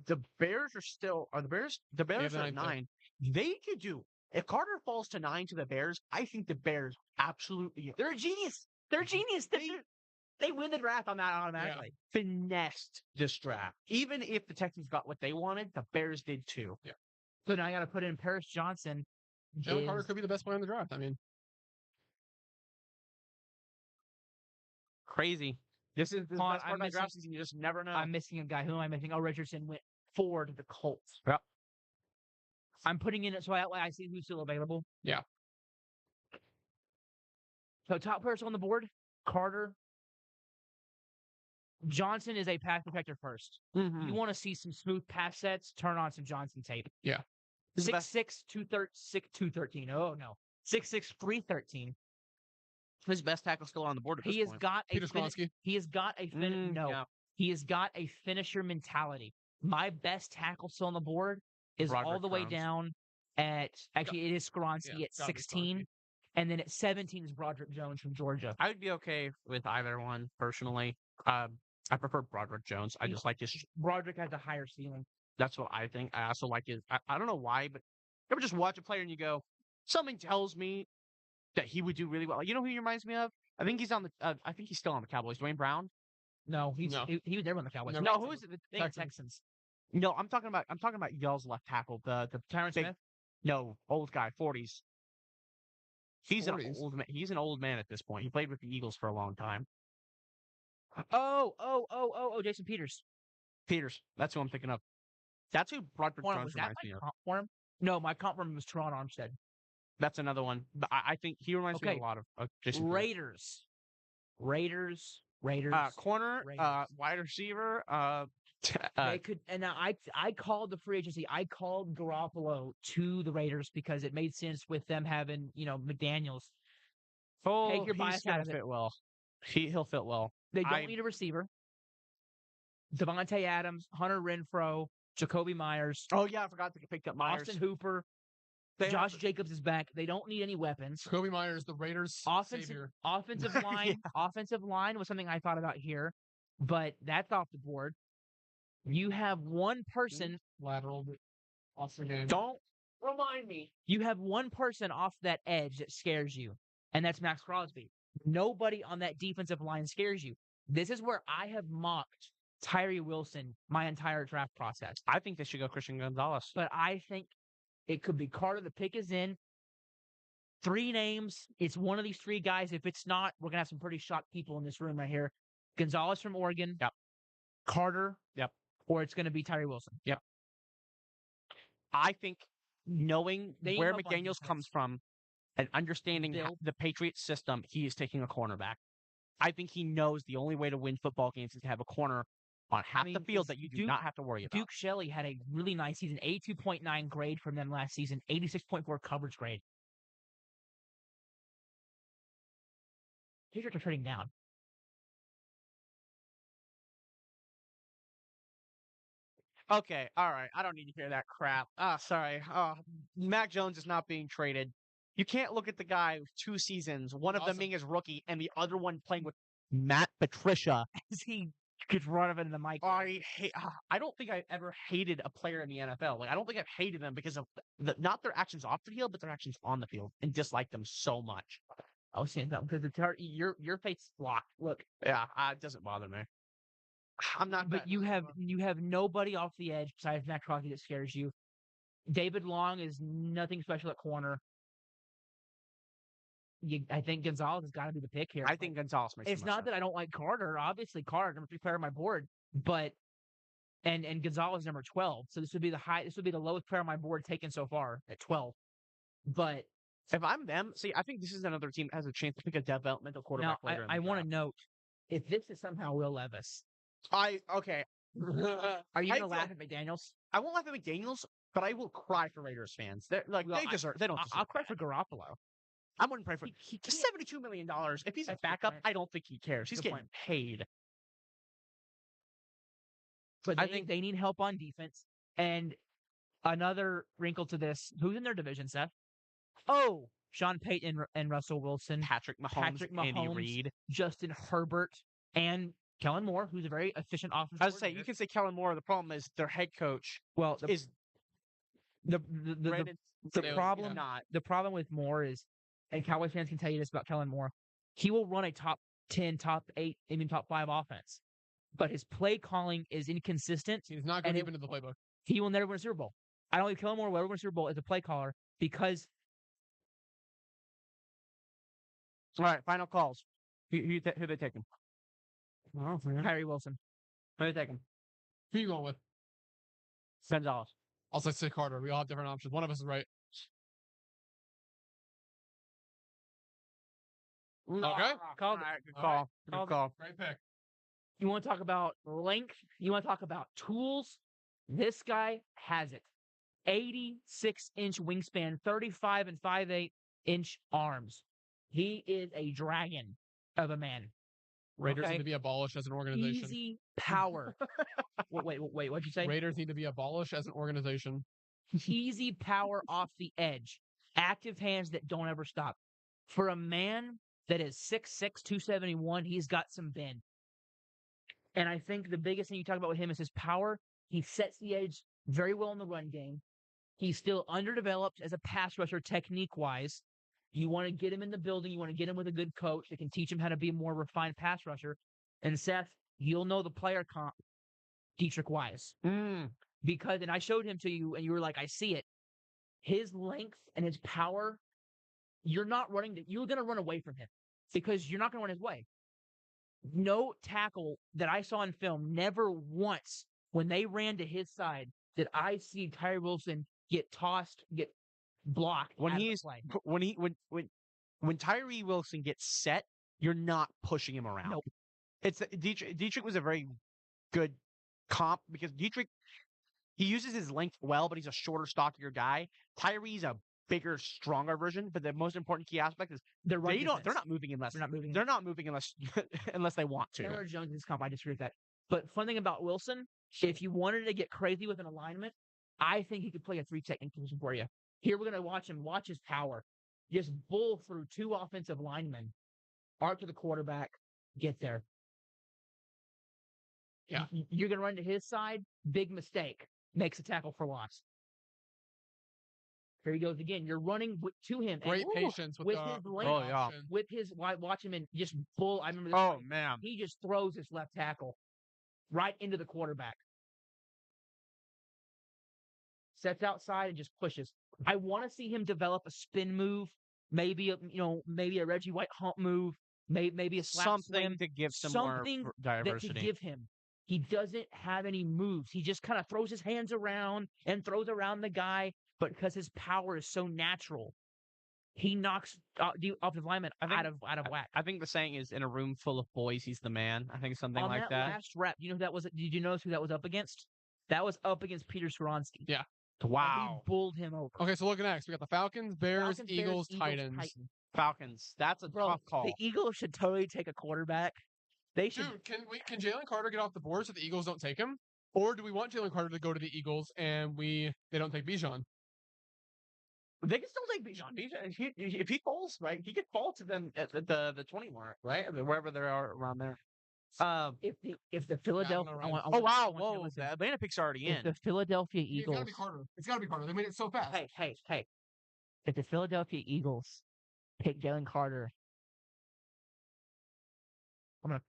The Bears are the Bears are at 9. They could do if Carter falls to 9 to the Bears. I think the Bears absolutely they're a genius. They're genius. They win the draft on that automatically. Yeah. Finessed this draft. Even if the Texans got what they wanted, the Bears did too. Yeah. So now I got to put in Paris Johnson. Jalen Carter could be the best player in the draft. I mean, Crazy. This is the Hold on, best part of the draft season. You just never know. I'm missing a guy. Who am I missing? Oh, Richardson went 4 to the Colts. Yep. I'm putting in it so I see who's still available. Yeah. So top players on the board: Carter. Johnson is a pass protector first. Mhm. You want to see some smooth pass sets? Turn on some Johnson tape. Yeah. This is the best. 6'6", 213. Oh no, 6'6", 313. His best tackle still on the board at this He has point. got a Peter Skronsky. he has got a Yeah. he has got a finisher mentality. My best tackle still on the board is all Broderick the way Jones. down at actually it is Skronsky Yeah, at gotta be 16, Skronsky. and then at 17 is Broderick Jones from Georgia. I would be okay with either one personally. I prefer Broderick Jones. I just like his. Broderick has a higher ceiling. That's what I think. I also like his. I don't know why, but you ever just watch a player and you go, something tells me that he would do really well. You know who he reminds me of? I think he's on the. I think he's still on the Cowboys. Dwayne Brown. No, No. he was never on the Cowboys. Never. No, who is it? Texans. No, I'm talking about y'all's left tackle. The Tyron big- Smith. No, old guy, 40s. He's 40s? an old man. He's an old man at this point. He played with the Eagles for a long time. Jason Peters. Peters. That's who I'm thinking of. That's who Broderick Hold on, Jones was that reminds my me of. comp for him? No, my comp for him was Teron Armstead. That's another one. But I think he reminds me Okay. a lot of Jason Peters. Raiders. Corner, Raiders. wide receiver. They could, and now I called the free agency. I called Garoppolo to the Raiders because it made sense with them having McDaniels. Take your bias he's gonna out of it. fit well. He'll fit well. They don't need a receiver. Devontae Adams, Hunter Renfrow, Jacoby Myers, Oh yeah, I forgot to pick up Myers. Austin Hooper, Josh Jacobs is back. They don't need any weapons. Kobe Myers, the Raiders savior. Offensive line. Offensive line was something I thought about here, but that's off the board. You have one person. Lateral. Austin game. Don't remind me. You have one person off that edge that scares you, and that's Max Crosby. Nobody on that defensive line scares you. This is where I have mocked Tyree Wilson my entire draft process. I think they should go Christian Gonzalez. But I think it could be Carter. The pick is in. 3 names. It's one of these 3 guys. If it's not, we're going to have some pretty shocked people in this room right here. Gonzalez from Oregon. Yep. Carter. Yep. Or it's going to be Tyree Wilson. Yep. I think knowing They where help on McDaniels defense. comes from and understanding Bill. the Patriots system, he is taking a cornerback. I think he knows the only way to win football games is to have a corner on half the field that you do not have to worry about. Duke Shelley had a really nice season. 82.9 grade from them last season. 86.4 coverage grade. Patriots are trading down. Okay, all right. I don't need to hear that crap. Sorry. Mac Jones is not being traded. You can't look at the guy with 2 seasons, one of them Awesome. being his rookie and the other one playing with Matt Patricia. As he gets run up into the mic. I don't think I ever hated a player in the NFL. Like I don't think I've hated them because of not their actions off the field, but their actions on the field, and disliked them so much. I was saying that because your face is locked. Look, Yeah, it doesn't bother me. I'm not. but you have nobody off the edge besides Matt Crosby that scares you. David Long is nothing special at corner. I think Gonzalez has got to be the pick here. I think Gonzalez makes. It's the most not that I don't like Carter. Obviously, Carter number 3 player on my board, but and Gonzalez number 12. So this would be the lowest player on my board taken so far at 12. But if I'm them, see, I think this is another team that has a chance to pick a developmental quarterback now later. I want to note if this is somehow Will Levis, okay. are you I going to laugh feel- at McDaniels? I won't laugh at McDaniels, but I will cry for Raiders fans. They're like Well, they deserve. They don't. I'll Deserve cry that. for Garoppolo. I wouldn't pray for He can't- $72 million. If he's a That's a good backup, point. I don't think he cares. He's Good getting point. paid. But I I think think- they need help on defense. And another wrinkle to this: who's in their division, Seth? Oh, Sean Payton and Russell Wilson, Patrick Mahomes, Andy Mahomes. Reid. Justin Herbert, and Kellen Moore, who's a very efficient offensive. I was say you can say Kellen Moore. The problem is their head coach well is the rated problem not. the problem with Moore is, and Cowboys fans can tell you this about Kellen Moore, he will run a top 10, top 8, even top 5 offense, but his play calling is inconsistent. He's not going And deep into the playbook. He will never win a Super Bowl. I don't think Kellen Moore will ever win a Super Bowl as a play caller because All right, final calls. Who they taking? Oh, man. Tyree Wilson. Who you taking? Who you going with? Gonzalez. I'll say Carter. We all have different options. One of us is right. Okay. Called it. Good call. Good Called it. call. Great pick. You want to talk about length? You want to talk about tools? This guy has it. 86-inch wingspan, 35 and 5/8-inch arms. He is a dragon of a man. Raiders Okay. need to be abolished as an organization. Easy power. wait, what'd you say? Raiders need to be abolished as an organization. Easy power off the edge. Active hands that don't ever stop. For a man that is 6'6", 271, he's got some bend. And I think the biggest thing you talk about with him is his power. He sets the edge very well in the run game. He's still underdeveloped as a pass rusher technique-wise. You want to get him in the building. You want to get him with a good coach that can teach him how to be a more refined pass rusher. And Seth, you'll know the player comp, Dietrich Wise. Because, and I showed him to you, and you were like, I see it. His length and his power, you're going to run away from him because you're not going to run his way. No tackle that I saw in film, never once when they ran to his side did I see Tyree Wilson get tossed, get blocked. When Tyree Wilson gets set, you're not pushing him around. Nope. It's Dietrich was a very good comp because Dietrich, he uses his length well, but he's a shorter, stockier guy. Tyree's a bigger, stronger version, but the most important key aspect is they're not moving unless unless they want to. Taylor Jones in this comp, I disagree with that. But fun thing about Wilson, if you wanted to get crazy with an alignment, I think he could play a 3 technique position for you. Here we're gonna watch his power. Just bull through 2 offensive linemen, arc to the quarterback, get there. Yeah. You're gonna run to his side, big mistake, makes a tackle for loss. Here he goes again. You're running to him. Great patience with his the length. Oh, yeah. With his watch him and just bull. I remember this. Oh play. man, He just throws his left tackle right into the quarterback. Sets outside and just pushes. I want to see him develop a spin move, maybe a Reggie White hump move, maybe a slap something swim, to give some something more that diversity. to give him. He doesn't have any moves. He just kind of throws his hands around and throws around the guy, but because his power is so natural, he knocks offensive linemen out of whack. I think the saying is, in a room full of boys, he's the man. I think something On like that. last rep, you know who that was? Did you notice who that was up against? That was up against Peter Skoronsky. Yeah. Wow. He bulled him over. Okay, so look next. We got the Falcons, Bears, Falcons, Eagles, Bears, Titans. Falcons. That's a tough call. The Eagles should totally take a quarterback. They should. Dude, can Jalen Carter get off the board so the Eagles don't take him? Or do we want Jalen Carter to go to the Eagles and they don't take Bijan? They can still take Bijan. If he falls, right, he could fall to them at the 20 mark, right? I mean, wherever they are around there. If the Philadelphia, Whoa! The Atlanta pick's already in. If the Philadelphia Eagles, It's gotta be Carter. They made it so fast. Hey! If the Philadelphia Eagles pick Jalen Carter, I'm gonna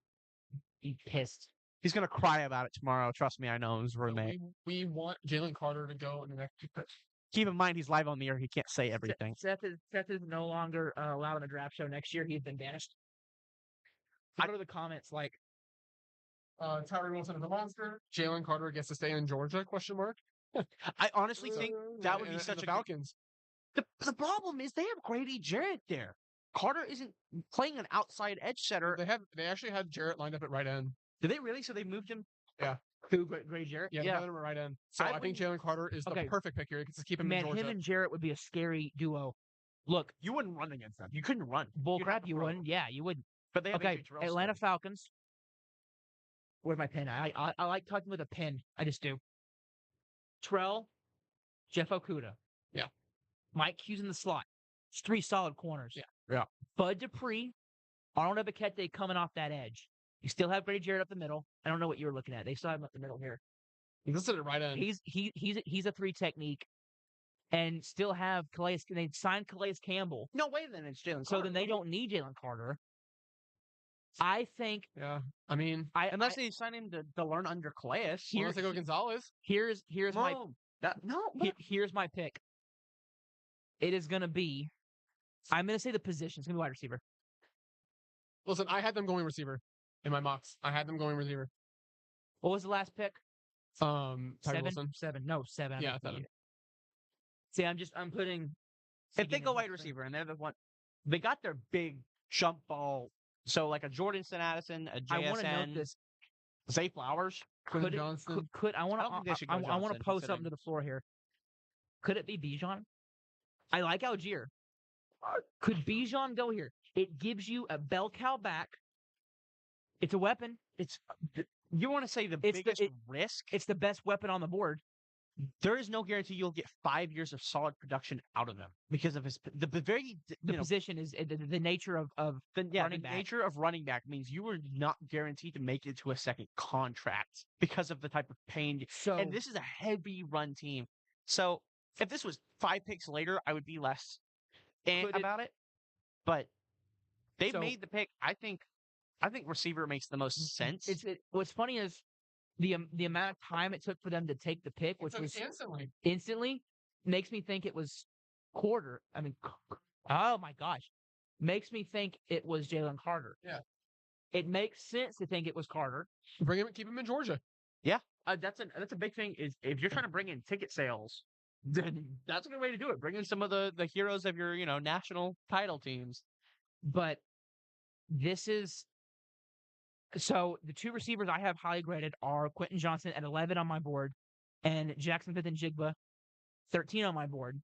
be pissed. He's gonna cry about it tomorrow. Trust me, I know his roommate. We want Jalen Carter to go in the next 2 picks. Keep in mind he's live on the air. He can't say everything. Seth is no longer allowed in the draft show next year. He's been banished. I go to the comments like, Tyree Wilson is a monster. Jalen Carter gets to stay in Georgia? ? I honestly think that would be such the a Falcons. The problem is they have Grady Jarrett there. Carter isn't playing an outside edge setter. They actually had Jarrett lined up at right end. Did they really? So they moved him? Yeah. who, Grady Jarrett? Yeah, they had him at right end. So I think Jalen Carter is the perfect pick here. He gets to keep him in Georgia. Him and Jarrett would be a scary duo. Look, You wouldn't run against them. You couldn't run. bullcrap, you wouldn't. Yeah, you wouldn't. But they have Okay, AJ Terrell Atlanta still. Falcons. Where's my pen? I like talking with a pen. I just do. Trell, Jeff Okuda. Yeah. Mike Hughes in the slot. It's 3 solid corners. Yeah. Bud Dupree, Arnold Ebiketie coming off that edge. You still have Grady Jarrett up the middle. I don't know what you were looking at. They still have him up the middle here. He's listed at right end. He's a 3 technique, and still have Calais. They signed Calais Campbell. No way. Then it's Jalen. So then they don't need Jalen Carter. I think. Yeah. I mean, unless they sign him to learn under Calais. unless they go Gonzalez. Here's my no. here's my pick. It is gonna be. I'm gonna say the position. It's gonna be wide receiver. Listen, I had them going receiver. in my mocks. I had them going receiver. What was the last pick? Tyree Seven? Wilson. 7. No, 7. I Yeah, meant 7. See, I'm putting. If they Siggy go in wide that thing. receiver and they're the one, they got their big jump ball. So like a Jordan Addison, a I want to note JSN, this. Zay Flowers. Quentin Could it, Johnston. I want I don't think they should go I want Johnson, to post considering- something to the floor here. Could it be Bijan? I like Algier. Could Bijan go here? It gives you a bell cow back. It's a weapon. You want to say the It's the- biggest it- risk? It's the best weapon on the board. There is no guarantee you'll get 5 years of solid production out of him because of the very The position is the nature of the running back. nature of running back means you are not guaranteed to make it to a second contract because of the type of pain. So And this is a heavy run team. So if this was 5 picks later, I would be less Could it- about it. But they So- made the pick. I think receiver makes the most sense. What's funny is the amount of time it took for them to take the pick, which was instantly, makes me think it was quarter. I mean, oh my gosh, makes me think it was Jalen Carter. Yeah. It makes sense to think it was Carter. Bring him, keep him in Georgia. That's a big thing. Is if you're trying to bring in ticket sales, then that's a good way to do it. Bring in some of the heroes of your national title teams. But this is so the two receivers I have highly graded are Quentin Johnson at 11 on my board and Jackson Smith and Jigba 13 on my board.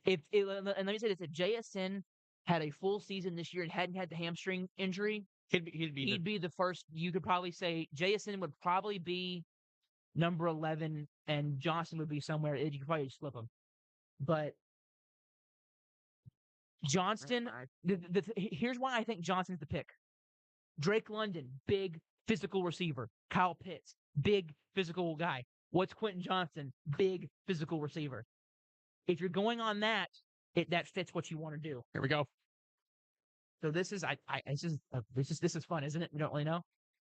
And let me say this: if JSN had a full season this year and hadn't had the hamstring injury, He'd be the first. You could probably say JSN would probably be number 11, and Johnson would be somewhere. You could probably slip him, but Johnston. Here's why I think Johnson's the pick. Drake London, big physical receiver. Kyle Pitts, big physical guy. What's Quentin Johnson? Big physical receiver. If you're going on that, that fits what you want to do. Here we go. So this is this is fun, isn't it? We don't really know.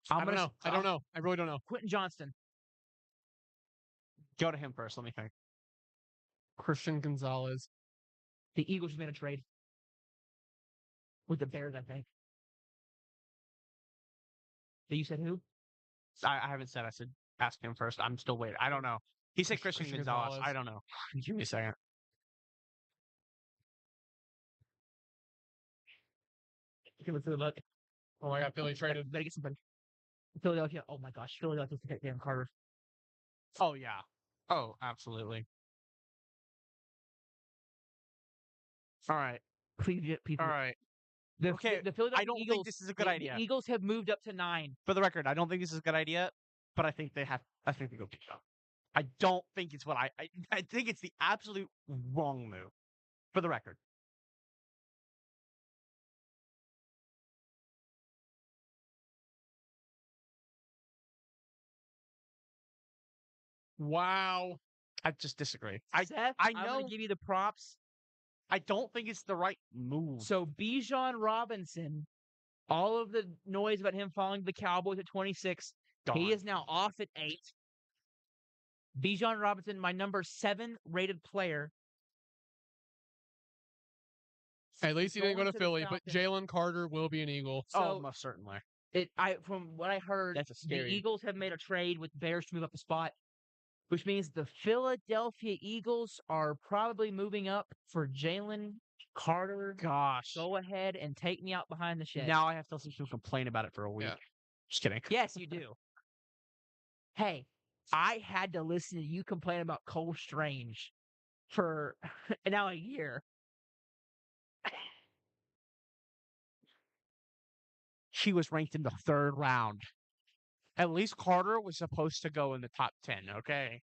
I don't know. I don't know. I really don't know. Quentin Johnston. go to him first. Let me think. Christian Gonzalez. The Eagles just made a trade with the Bears, I think. You said who? I haven't said. I said ask him first. I'm still waiting. I don't know. He said Christian Gonzalez. Gonzalez. I don't know. Give me a second. Give it to the look. Oh my God, Philly traded. Better get somebody. Philadelphia. Oh my gosh, Philadelphia to get Dan Carter. Oh yeah. Oh, absolutely. All right. Please get people. All right. The, Okay, the Philadelphia I don't Eagles, think this is a good the idea. Eagles have moved up to 9. For the record, I don't think this is a good idea, but I think they have. I think they go pick up. I don't think it's what I think it's the absolute wrong move. For the record. Wow. I just disagree. Seth, I I'm going know- to give you the props. I don't think it's the right move. So Bijan Robinson, all of the noise about him falling to the Cowboys at 26, Gone. he is now off at 8. Bijan Robinson, my number 7 rated player. At least he didn't go Going to to the Philly, but Falcons. Jalen Carter will be an Eagle. Oh, So most certainly. from what I heard, That's a the scary. Eagles have made a trade with Bears to move up a spot, which means the Philadelphia Eagles are probably moving up for Jalen Carter. Gosh. Go ahead and take me out behind the shed. Now I have to listen to him complain about it for a week. Yeah. Just kidding. Yes, you do. Hey, I had to listen to you complain about Cole Strange for now a year. He was ranked in the 3rd round. At least Carter was supposed to go in the top 10, okay?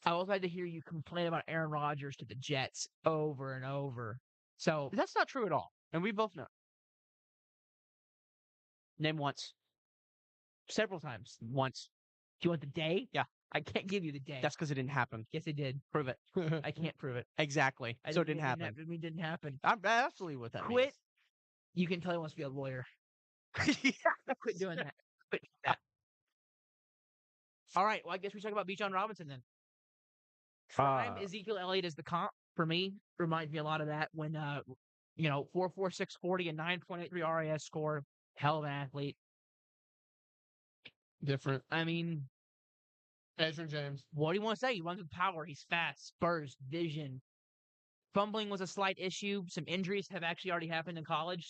I also had to hear you complain about Aaron Rodgers to the Jets over and over. So That's not true at all. And we both know. Name once. several times. Once. Do you want the day? Yeah. I can't give you the day. That's because it didn't happen. Yes, it did. Prove it. I can't prove it. Exactly. So it didn't happen. It didn't happen. I'm absolutely with that. Quit. You can tell he wants to be a lawyer. Yeah. Quit doing that. Quit doing that. All right. Well, I guess we talk about Bijan Robinson then. Prime Ezekiel Elliott is the comp for me. Reminds me a lot of that when 4.46 40 and 9.83 RAS score. Hell of an athlete. Different. I mean, Edgerrin James. what do you want to say? He runs with power. He's fast, spurs, vision. Fumbling was a slight issue. Some injuries have actually already happened in college.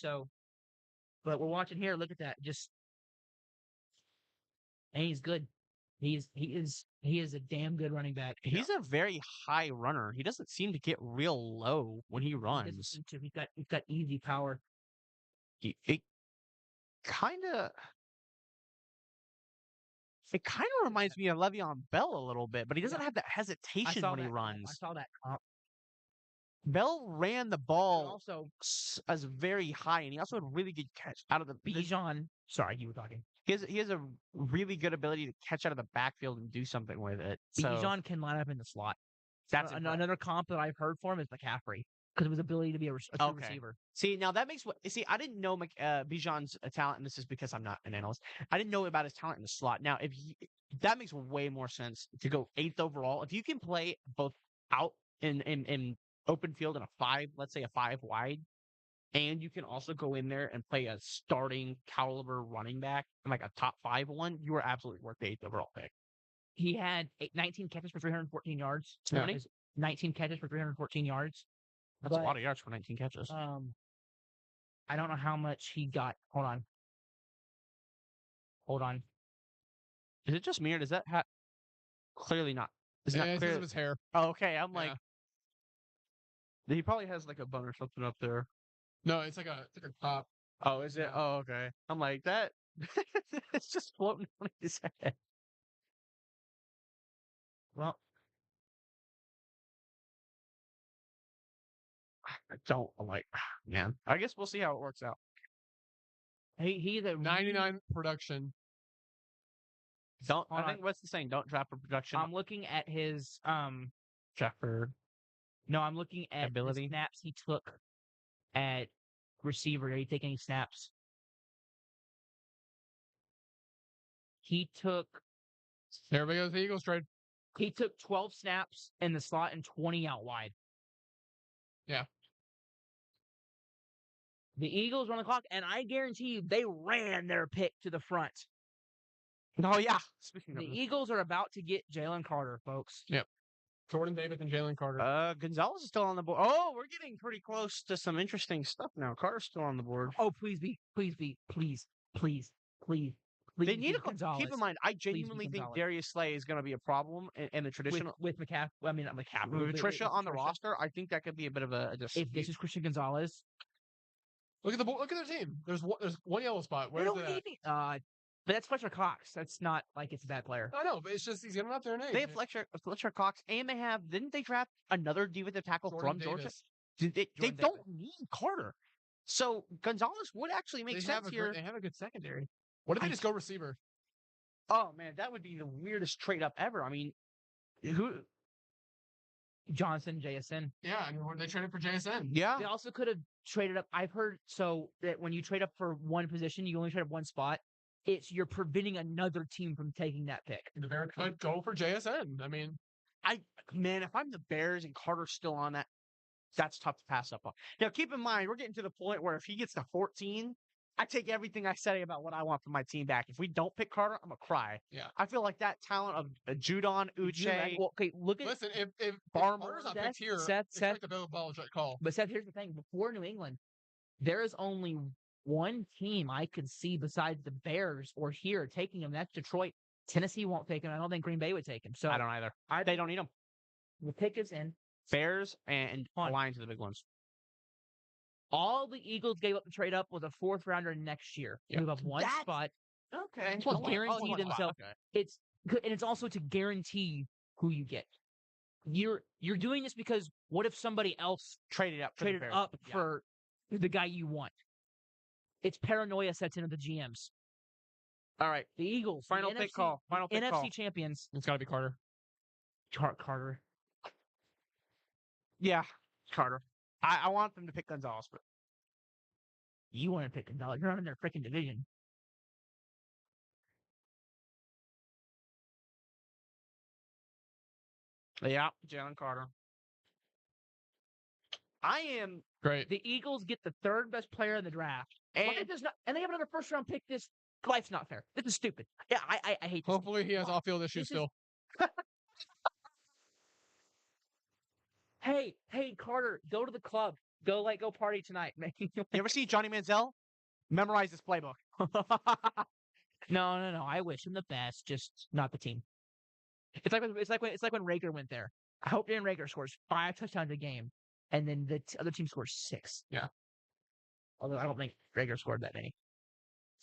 But we're watching here. Look at that. And he's good. He is a damn good running back. He's a very high runner. He doesn't seem to get real low when he He doesn't runs. seem to. He's got easy power. It kind of reminds me of Le'Veon Bell a little bit, but he doesn't Yeah. have that I hesitation saw when he that. I runs. saw that comp. Bell ran the And ball also, as very high, and he also had really good catch out of the. Bijan. Sorry, you were talking. He has a really good ability to catch out of the backfield and do something with it. So Bijan can line up in the slot. that's Another comp that I've heard for him is McCaffrey because of his ability to be a true receiver. See, now that makes I didn't know Bijan's talent, and this is because I'm not an analyst. I didn't know about his talent in the slot. Now, that makes way more sense to go 8th overall. If you can play both out in open field in a 5, let's say a 5 wide, and you can also go in there and play a starting caliber running back and like a top 5 one, you are absolutely worth the 8th overall pick. He had 19 catches for 314 yards. How many? 19 catches for 314 yards. That's a lot of yards for 19 catches. I don't know how much he got. Hold on. Is it just me or does that clearly not? Is it not It's clear? because of his hair. Oh, okay. I'm like, Yeah. he probably has like a bun or something up there. No, it's like a top. Oh, is it? Yeah. Oh, okay. I'm like that. It's just floating on his head. Well, I don't. I'm like, man. I guess we'll see how it works out. he's a 99 production. Don't. Hold I think what's the saying? Don't drop a production. I'm looking at his Trapper. No, I'm looking at Ability? the snaps he took at receiver. Did he take any snaps? He took There we go. The Eagles trade. 12 snaps in the slot and 20 out wide. Yeah. The Eagles run the clock, and I guarantee you they ran their pick to the front. Oh yeah. Speaking The of Eagles are about to get Jalen Carter, folks. Jordan Davis and Jalen Carter. Gonzalez is still on the board. Oh, we're getting pretty close to some interesting stuff now. Carter's still on the board. Oh, please be, please. They need Gonzalez. keep in mind. I genuinely think Gonzalez. Darius Slay is going to be a problem in the traditional. with McCaffrey. I mean, not McCaffrey. With Tricia on the Tricia. roster, I think that could be a bit of a dispute. If this is Christian Gonzalez, Look at their team. There's one yellow spot. Where they is don't it need at? me. But that's Fletcher Cox. That's not like it's a bad player. I know, but it's just he's getting up there in age. They have Fletcher Cox, and they have. Didn't they draft another defensive tackle Jordan from Georgia? Davis. They Jordan don't Davis. need Carter, so Gonzalez would actually make sense here. They have a good secondary. What if they just go receiver? Oh man, that would be the weirdest trade up ever. I mean, who? Johnson, JSN. Yeah, I mean, they traded for JSN. Yeah, They also could have traded up. I've heard that when you trade up for one position, you only trade up one spot. You're preventing another team from taking that pick. The Bears could go for JSN. I mean, man, if I'm the Bears and Carter's still on that, that's tough to pass up on. Now, keep in mind, we're getting to the point where if he gets to 14, I take everything I say about what I want from my team back. If we don't pick Carter, I'm gonna cry. Yeah. I feel like that talent of Judon, Uche. Well, okay, look at listen, if Barmer, Carter's not Seth, picked here, Seth, expect a Bill Belichick call. But Seth, here's the thing: before New England, there is only one team I could see besides the Bears or here taking him. That's Detroit. Tennessee won't take him. I don't think Green Bay would take him. So I don't either. They don't need him. the pick is in. Bears and Fine. Lions are the big ones. All the Eagles gave up to trade up was a 4th rounder next year. Yeah. Move up one spot. Okay. To guarantee themselves. Okay. It's and it's also to guarantee who you get. You're doing this because what if somebody else Traded up. traded up for the guy you want? It's paranoia sets into the GMs. All right. The Eagles, Final the pick NFC, call. Final pick NFC call. champions. It's got to be Carter. Carter. Yeah, Carter. I want them to pick Gonzalez, but You want to pick Gonzalez. You're not in their freaking division. yeah, Jalen Carter. Great. The Eagles get the third best player in the draft, And and they have another first round pick. This life's not fair. This is stupid. Yeah, I hate this. Hopefully he has Why? off-field issues This is- still. Hey, Carter, go to the club. Go party tonight, man. you ever see Johnny Manziel? Memorize this playbook. No. I wish him the best, just not the team. It's like when Rager went there. I hope Darren Rager scores 5 touchdowns a game, and then the other team scores 6. Yeah. Although I don't think Rager scored that many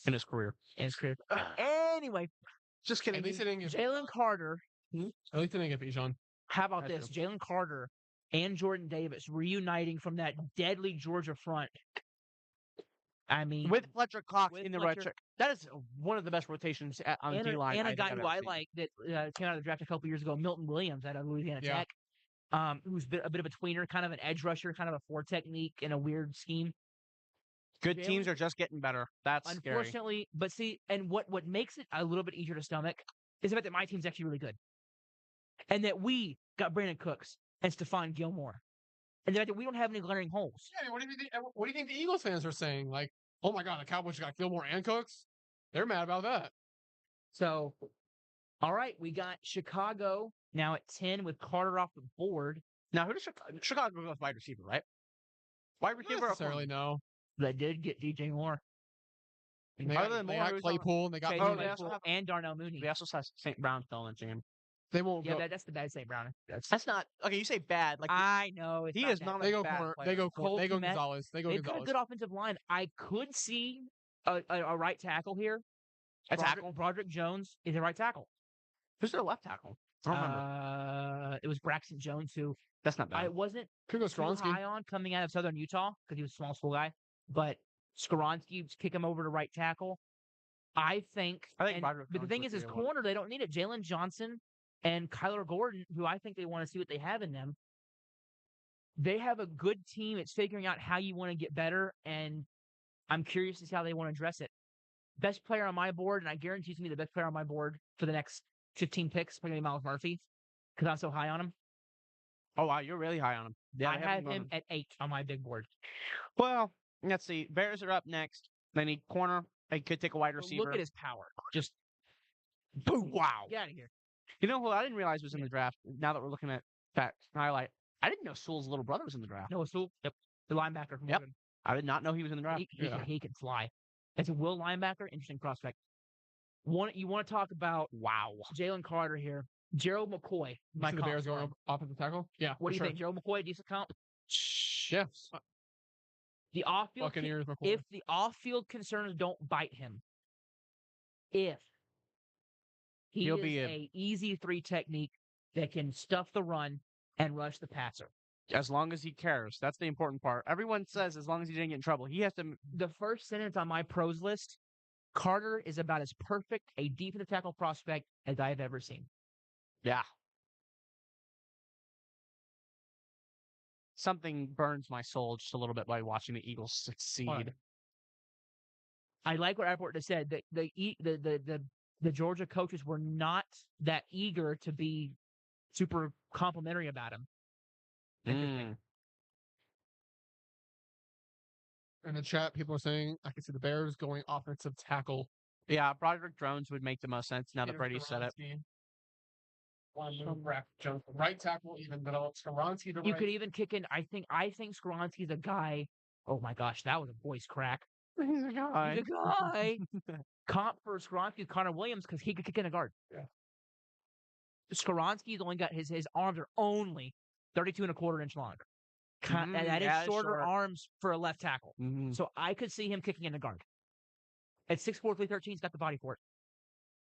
in his career. Anyway, Just kidding. At least it didn't get. Jalen Carter. At least it didn't get Bijan. How about That's this? Jalen Carter and Jordan Davis reuniting from that deadly Georgia front. I mean, With Fletcher Cox with in the right Fletcher. check. That is one of the best rotations on and D-line. a guy I've who ever I seen. like that came out of the draft a couple years ago, Milton Williams out of Louisiana Yeah. Tech, who's a bit of a tweener, kind of an edge rusher, kind of a 4 technique in a weird scheme. Good Jalen- teams are just getting better. That's scary. Unfortunately, but see, and what makes it a little bit easier to stomach is the fact that my team's actually really good, and that we got Brandon Cooks and Stephon Gilmore, and the fact that we don't have any glaring holes. Yeah, what do you think the Eagles fans are saying? Like, oh my God, the Cowboys got Gilmore and Cooks. They're mad about that. So, all right, we got Chicago now at 10 with Carter off the board. Now, who does Chicago go with wide receiver, right? Wide Not receiver. necessarily, no. They did get DJ Moore. And they Other got, than they Moore, got who's on- Claypool, and they got. Chase Oh, Mooney. they also Claypool have- and Darnell Mooney. They also have St. Brown still in the team. They won't Yeah, go. that's the bad St. Brown. That's not okay. You say bad, like I know. It's he not is that not. They a go bad corner. player. They go corner. They go Colton Met- Gonzalez. They go They've got a Gonzalez. good offensive line. I could see a right tackle here. A tackle? Broderick Jones is a right tackle. Who's their left tackle? I don't remember. It was Braxton Jones who That's not bad. I wasn't Could go too Stronsky. high on coming out of Southern Utah because he was a small school guy. But Skoronski kick him over to right tackle. I think Broderick but the Jones thing would is, his be a lot. corner, they don't need it. Jalen Johnson and Kyler Gordon, who I think they want to see what they have in them. They have a good team. It's figuring out how you want to get better, and I'm curious to see how they want to address it. Best player on my board, and I guarantee he's going to be the best player on my board for the next 15 picks, probably Miles Murphy, because I'm so high on him. Oh wow, you're really high on him. Yeah, I they have haven't him gone- at 8 on my big board. Well, let's see. Bears are up next. They need corner. They could take a wide But receiver. look at his power. Just Boom! Wow. get out of here. You know who I didn't realize was in the draft? Now that we're looking at that highlight, I didn't know Sewell's little brother was in the draft. Noah Sewell, the linebacker from Yep. Oregon. I did not know he was in the draft. He can fly. As a will linebacker, interesting prospect. You want to talk about Wow. Jalen Carter here. Gerald McCoy. You My see the Bears comp. going offensive tackle. Yeah. What for do you sure. think? Gerald McCoy, decent comp? Yeah. The off-field Buccaneers. McCoy. if the off-field concerns don't bite him, if He'll is be a easy 3 technique that can stuff the run and rush the passer. As long as he cares. That's the important part. Everyone says as long as he didn't get in trouble. He has to. The first sentence on my pros list, Carter is about as perfect a defensive tackle prospect as I've ever seen. Yeah. Something burns my soul just a little bit by watching the Eagles succeed. What? I like what Airport just said. The Georgia coaches were not that eager to be super complimentary about him. Interesting. In the chat, people are saying I can see the Bears going offensive tackle. Yeah, Broderick Jones would make the most sense now that Brady said it. One move, Jones, right tackle, even though Skoronski to You right. could even kick in. I think Skoronski's a guy. Oh my gosh, that was a voice crack. He's a guy. He's a guy. Comp for Skoronski, Connor Williams, because he could kick in a guard. Yeah. Skoronski's only got his arms are only 32.25 inch long. Mhm, That is yeah, it's shorter short. arms for a left tackle. Mhm. So I could see him kicking in a guard. At 6'4", 313, he's got the body for it.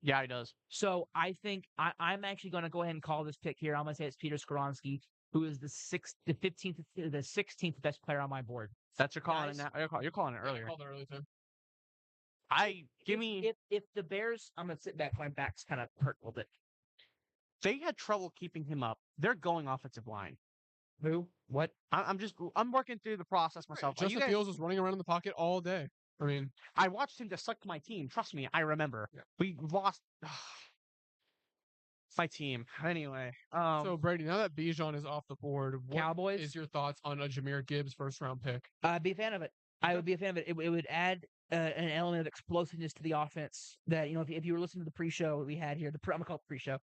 Yeah, he does. So I think I'm actually going to go ahead and call this pick here. I'm going to say it's Peter Skoronski, who is the 16th best player on my board. That's your calling Guys, it now. You're calling it Yeah, I earlier. called it early too. If the Bears, I'm going to sit back. My back's kind of hurt a little bit. They had trouble keeping him up. They're going offensive line. Who? What? I'm working through the process myself. Like, Justin Fields was running around in the pocket all day. I mean, I watched him just suck my team. Trust me, I remember. Yeah. We lost. My team. Anyway, So Brady, now that Bijan is off the board, what Cowboys. is your thoughts on a Jahmyr Gibbs first round pick? I'd be a fan of it. I would be a fan of it. It would add an element of explosiveness to the offense. That if you were listening to the pre-show we had here, I'm gonna call it the pre-show.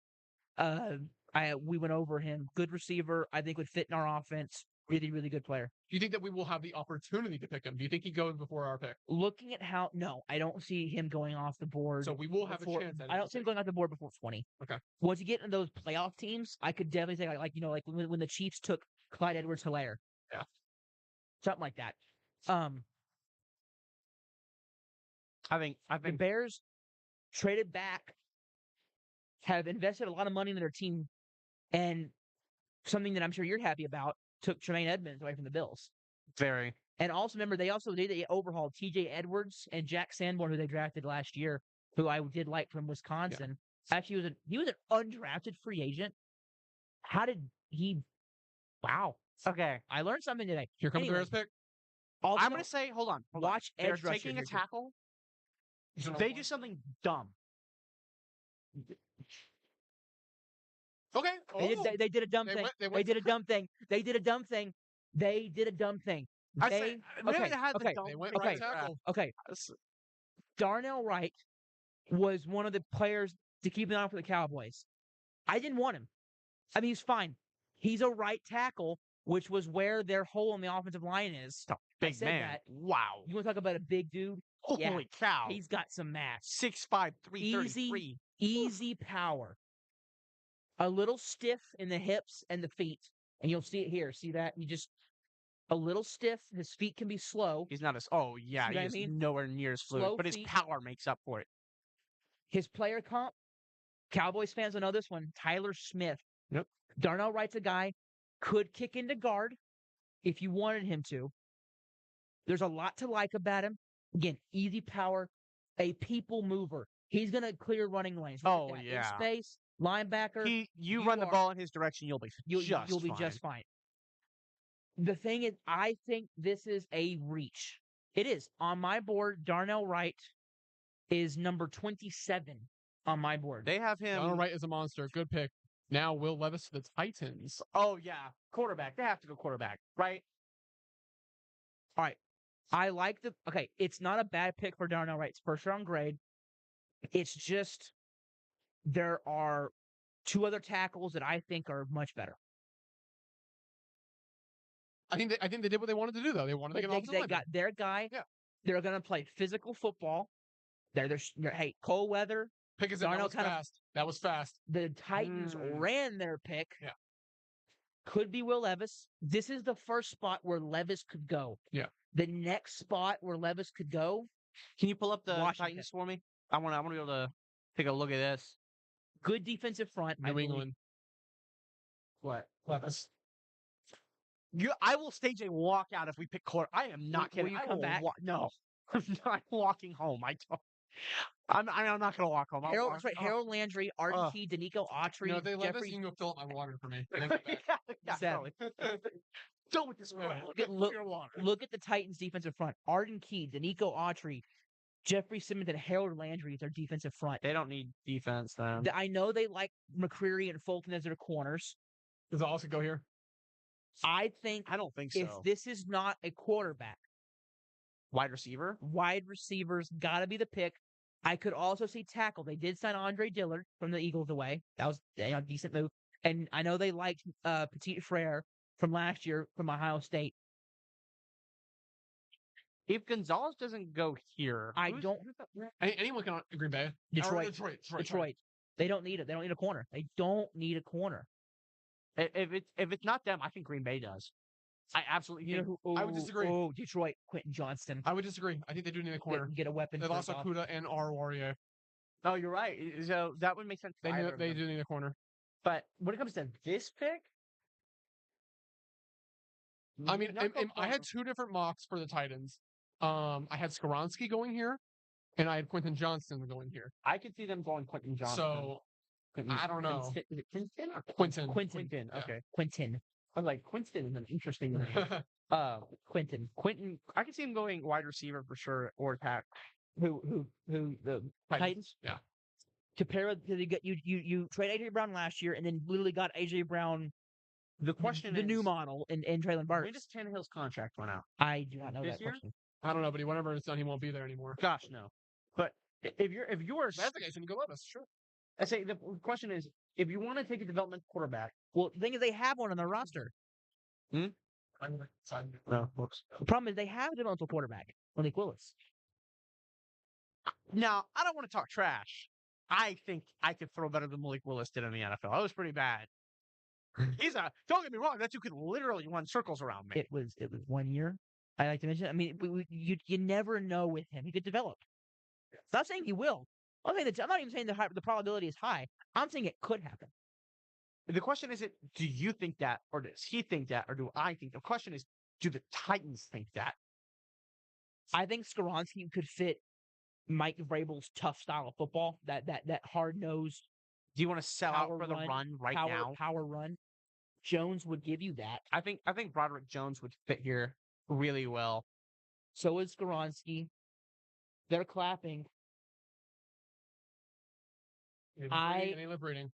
We went over him. Good receiver. I think would fit in our offense. Really, really good player. Do you think that we will have the opportunity to pick him? Do you think he goes before our pick? Looking at how, no, I don't see him going off the board. So we will have before, a chance. I don't see him going off the board before 20. Okay. Once you get into those playoff teams, I could definitely say like when the Chiefs took Clyde Edwards-Helaire. Yeah. Something like that. I think The Bears traded back, have invested a lot of money in their team, and something that I'm sure you're happy about, took Tremaine Edmonds away from the Bills. very. And also remember, they overhauled T.J. Edwards and Jack Sanborn, who they drafted last year, who I did like from Wisconsin. Yeah. Actually, he was an undrafted free agent. How did he? Wow. Okay. I learned something today. Here comes the Bears pick. Also, I'm going to say, hold on. Watch They're edge rusher taking a here, too. tackle. They do something dumb. Okay. They did a dumb thing. They did a dumb thing. They did a dumb thing. They did a dumb thing. They went right tackle. Okay. Darnell Wright was one of the players to keep an eye on for the Cowboys. I didn't want him. I mean, he's fine. He's a right tackle, which was where their hole in the offensive line is. Big man. That. Wow. You want to talk about a big dude? Holy cow. He's got some mass. 6'5", 333. Easy power. A little stiff in the hips and the feet. And you'll see it here. See that? A little stiff. His feet can be slow. He's not as, he's nowhere near as fluid. But his power makes up for it. His player comp, Cowboys fans will know this one, Tyler Smith. Yep. Darnell Wright's a guy, could kick into guard if you wanted him to. There's a lot to like about him. Again, easy power, a people mover. He's going to clear running lanes. In space, linebacker. You run the ball in his direction, you'll be just fine. The thing is, I think this is a reach. It is. On my board, Darnell Wright is number 27 on my board. They have him. Darnell Wright is a monster. Good pick. Now Will Levis to the Titans. Oh, yeah. Quarterback. They have to go quarterback, right? All right. I like it's not a bad pick for Darnell Wright's first round grade. It's just there are two other tackles that I think are much better. I think they did what they wanted to do, though. They wanted to get off the line. They got their guy. Yeah. They're going to play physical football. Hey, cold weather. Pick is in. That was fast. That was fast. The Titans ran their pick. Yeah. Could be Will Levis. This is the first spot where Levis could go. Yeah. The next spot where Levis could go. Can you pull up the Washington. Titans for me? I want to be able to take a look at this. Good defensive front. New England. What? Levis. I will stage a walkout if we pick quarter. I am not kidding. Will you come back? No. I'm walking home. I'm not going to walk home. Harold Landry, Arden Key, Danico Autry. No, they let us. You can go fill up my water for me. Don't with this Look at the Titans' defensive front. Arden Key, Danico Autry, Jeffrey Simmons, and Harold Landry is their defensive front. They don't need defense, then. I know they like McCreary and Fulton as their corners. Does it also go here? I don't think so. If this is not a quarterback, wide receivers got to be the pick. I could also see tackle. They did sign Andre Dillard from the Eagles away. That was a decent move. And I know they liked Petit Frere from last year from Ohio State. If Gonzalez doesn't go here, anyone can Green Bay. Detroit. They don't need it. They don't need a corner. They don't need a corner. If it's not them, I think Green Bay does. I absolutely think. I would disagree. Oh, Detroit, Quentin Johnston. I would disagree. I think they do need a corner. Get a weapon. They've lost Okuda and R. Warrior. Oh, you're right. So that would make sense. They do need a corner. But when it comes to this pick, I mean, I had two different mocks for the Titans. I had Skoronski going here, and I had Quentin Johnston going here. I could see them going Quentin Johnston. So I don't know. Is it Quinton or Quentin? Quentin. Yeah. Okay. Quentin. I'm like, Quinton is an interesting name. Quentin. I could see him going wide receiver for sure, or attack. Who the Titans? Yeah. Compare it to you trade AJ Brown last year and then literally got AJ Brown The question the is, new model in Traylon when Burks. does Tannehill's contract run out? I do not know This that year? question. I don't know, but whenever it's done, he won't be there anymore. Gosh, no. But if you're If that's the case, then you go Levis, sure. I say the question is, if you want to take a development quarterback, Well, the thing is, they have one on their roster. no, whoops. The problem is they have a developmental quarterback, Malik Willis. Now, I don't want to talk trash. I think I could throw better than Malik Willis did in the NFL. That was pretty bad. Don't get me wrong, that dude could literally run circles around me. It was 1 year. I like to mention. I mean, you never know with him. He could develop. Not saying he will. I'm not even saying the probability is high. I'm saying it could happen. The question isn't, do you think that, or does he think that, or do I think? The question is, do the Titans think that? I think Skoronski could fit Mike Vrabel's tough style of football. That hard nosed Do you want to sell out power for the run right now? Power run. Jones would give you that. I think Broderick Jones would fit here really well. So is Skoronski. They're clapping. Any lip reading.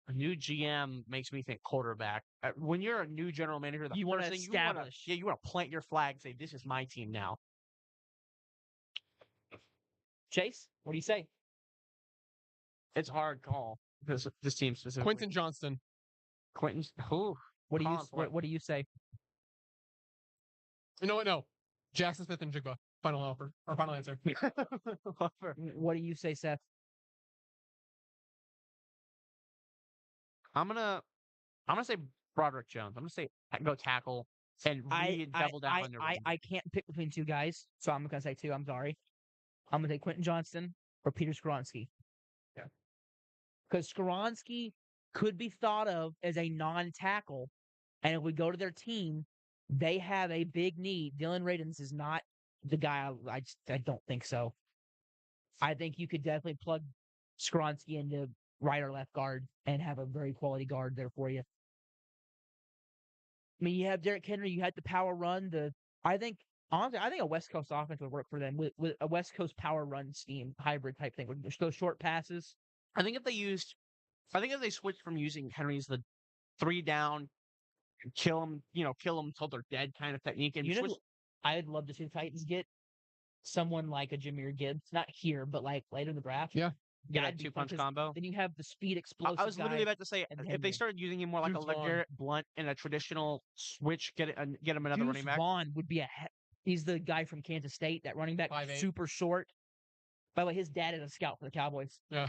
A new GM makes me think quarterback. When you're a new general manager, You want wanna to establish. you want to plant your flag and say, this is my team now. Chase, what do you say? It's a hard call because this team specifically. Quentin Johnston. Quentin's. Who? What do you Calling for it. what do you say? You know what? No. Jackson Smith and Jigba. Final offer. Or final answer. What do you say, Seth? I'm gonna say Broderick Jones. I'm gonna say go tackle and double down on their run. I can't pick between two guys, so I'm gonna say two. I'm sorry. I'm gonna say Quentin Johnston or Peter Skoronski. Yeah. Because Skoronski could be thought of as a non-tackle, and if we go to their team, they have a big need. Dylan Radins is not the guy. I don't think so. I think you could definitely plug Skoronski into right or left guard and have a very quality guard there for you. I mean, you have Derrick Henry. You had the power run. Honestly, I think a West Coast offense would work for them with a West Coast power run scheme hybrid type thing with those short passes. I think if they switched from using Henry as the 3 down, kill them until they're dead kind of technique, and switch. I'd love to see the Titans get someone like a Jameer Gibbs, not here, but like later in the draft. Yeah. Get that 2-punch combo. Then you have the speed explosive. I was literally about to say, if they Henry. started using him more like Deuce a LeGarrette Blunt in a traditional switch, get him another running back. Vaughn would be he's the guy from Kansas State, that running back, 5'8". super short. By the way, his dad is a scout for the Cowboys. Yeah.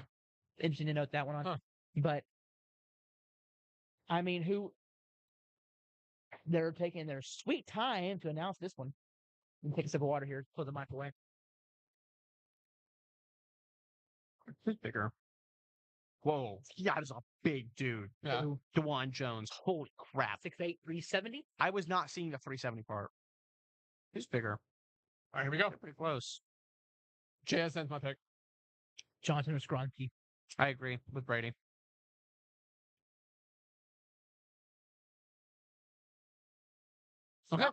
Interesting to note that one on. Huh. But I mean, they're taking their sweet time to announce this one. Let me take a sip of water here. Put the mic away. Who's bigger? Whoa, that is a big dude. Yeah. DeJuan Jones. Holy crap. 6'8", 370. I was not seeing the 370 part. Who's bigger? All right, here we go. They're pretty close. JSN's my pick. Johnson or Skoronski. I agree with Brady. Okay.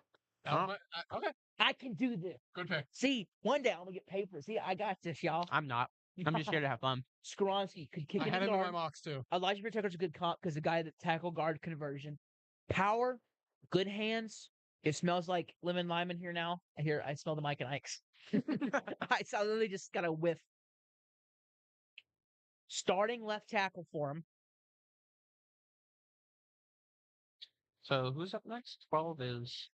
Huh? Okay. I can do this. Good pick. See, one day I'm going to get paid for it. See, I got this, y'all. I'm not. I'm just here to have fun. Skoronski could kick I in had the him in my guard. mocks too. Elijah Tucker's a good comp because the guy that tackle guard conversion. Power, good hands. It smells like lemon lime in here now. I smell the Mike and Ike's. I literally just got a whiff. Starting left tackle for him. So who's up next? 12 is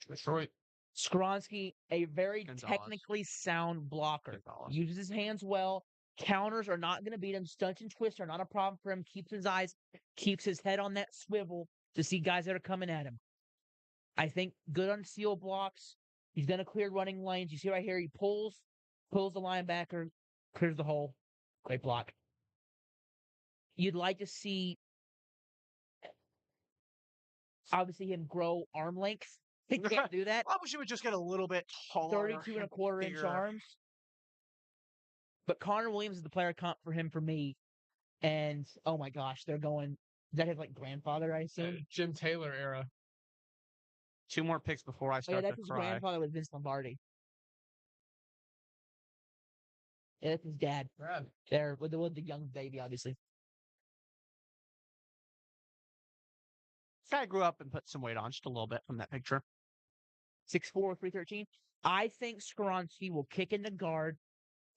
Detroit. Skoronski, a very Gonzalez. technically sound blocker. Gonzalez. Uses his hands well. Counters are not going to beat him. Stunts and twists are not a problem for him. Keeps his head on that swivel to see guys that are coming at him. I think good on seal blocks. He's going to clear running lanes. You see right here, he pulls the linebacker, clears the hole. Great block. You'd like to see, obviously, him grow arm length. He can't do that. I wish he would just get a little bit taller. 32 and a quarter inch bigger. arms. But Connor Williams is the player comp for him for me. And, oh my gosh, they're going, is that his, grandfather, I assume? Jim Taylor era. 2 more picks before I Oh, yeah, start that's to his cry. grandfather with Vince Lombardi. Yeah, that's his dad. Brad. There with the young baby, obviously. Guy grew up and put some weight on just a little bit from that picture. 6'4", 313. I think Skoronski will kick into guard,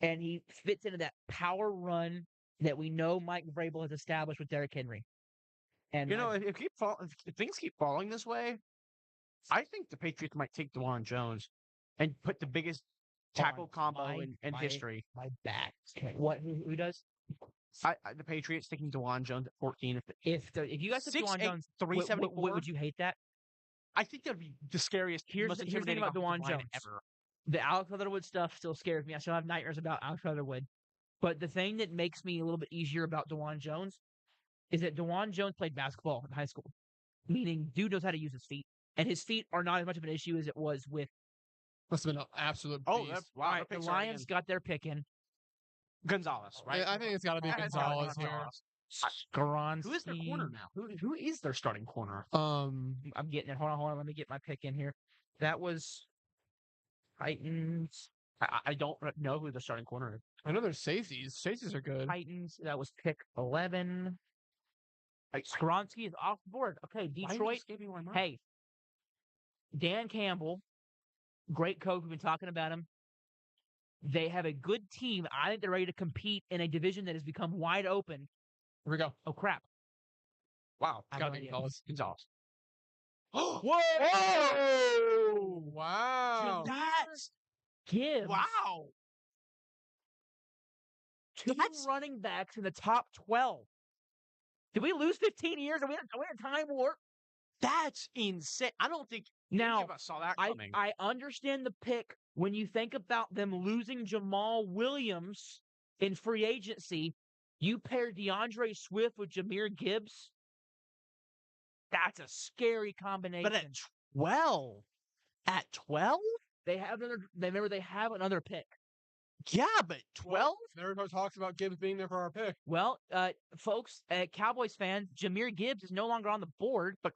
and he fits into that power run that we know Mike Vrabel has established with Derrick Henry. And You know, if things keep falling this way, I think the Patriots might take DeJuan Jones and put the biggest tackle combo in history. My back. What? Who does? The Patriots taking DeJuan Jones at 14. If you guys took DeJuan Jones, 374. would you hate that? I think that'd be the scariest, most Here's the thing intimidating about DeJuan offensive line Jones. ever. The Alex Leatherwood stuff still scares me. I still have nightmares about Alex Leatherwood. But the thing that makes me a little bit easier about DeJuan Jones is that DeJuan Jones played basketball in high school, meaning dude knows how to use his feet. And his feet are not as much of an issue as it was with. Must have been an absolute beast. Oh, wow. All right, the Lions got their pick in. Gonzalez, right? I think it's got to be It's gotta be Gonzalez here. Skoronski. Who is their corner now? Who is their starting corner? I'm getting it. Hold on. Let me get my pick in here. That was Titans. I don't know who the starting corner is. I know there's safeties. Safeties are good. Titans. That was pick 11. Skoronski is off the board. Okay, Detroit. Hey, Dan Campbell, great coach. We've been talking about him. They have a good team. I think they're ready to compete in a division that has become wide open. Here we go. Oh, crap. Wow. It's got to be Gonzalez. Whoa! Whoa! Wow! That's Gibbs. Wow! Two running backs in the top 12. Did we lose 15 years? Are we in a time warp? That's insane. I don't think any Now, of us saw that coming. I understand the pick when you think about them losing Jamal Williams in free agency. You pair DeAndre Swift with Jahmyr Gibbs. That's a scary combination. But at 12? They have another pick. Yeah, but 12? Everybody talks about Gibbs being there for our pick. Well, folks, Cowboys fans, Jahmyr Gibbs is no longer on the board. But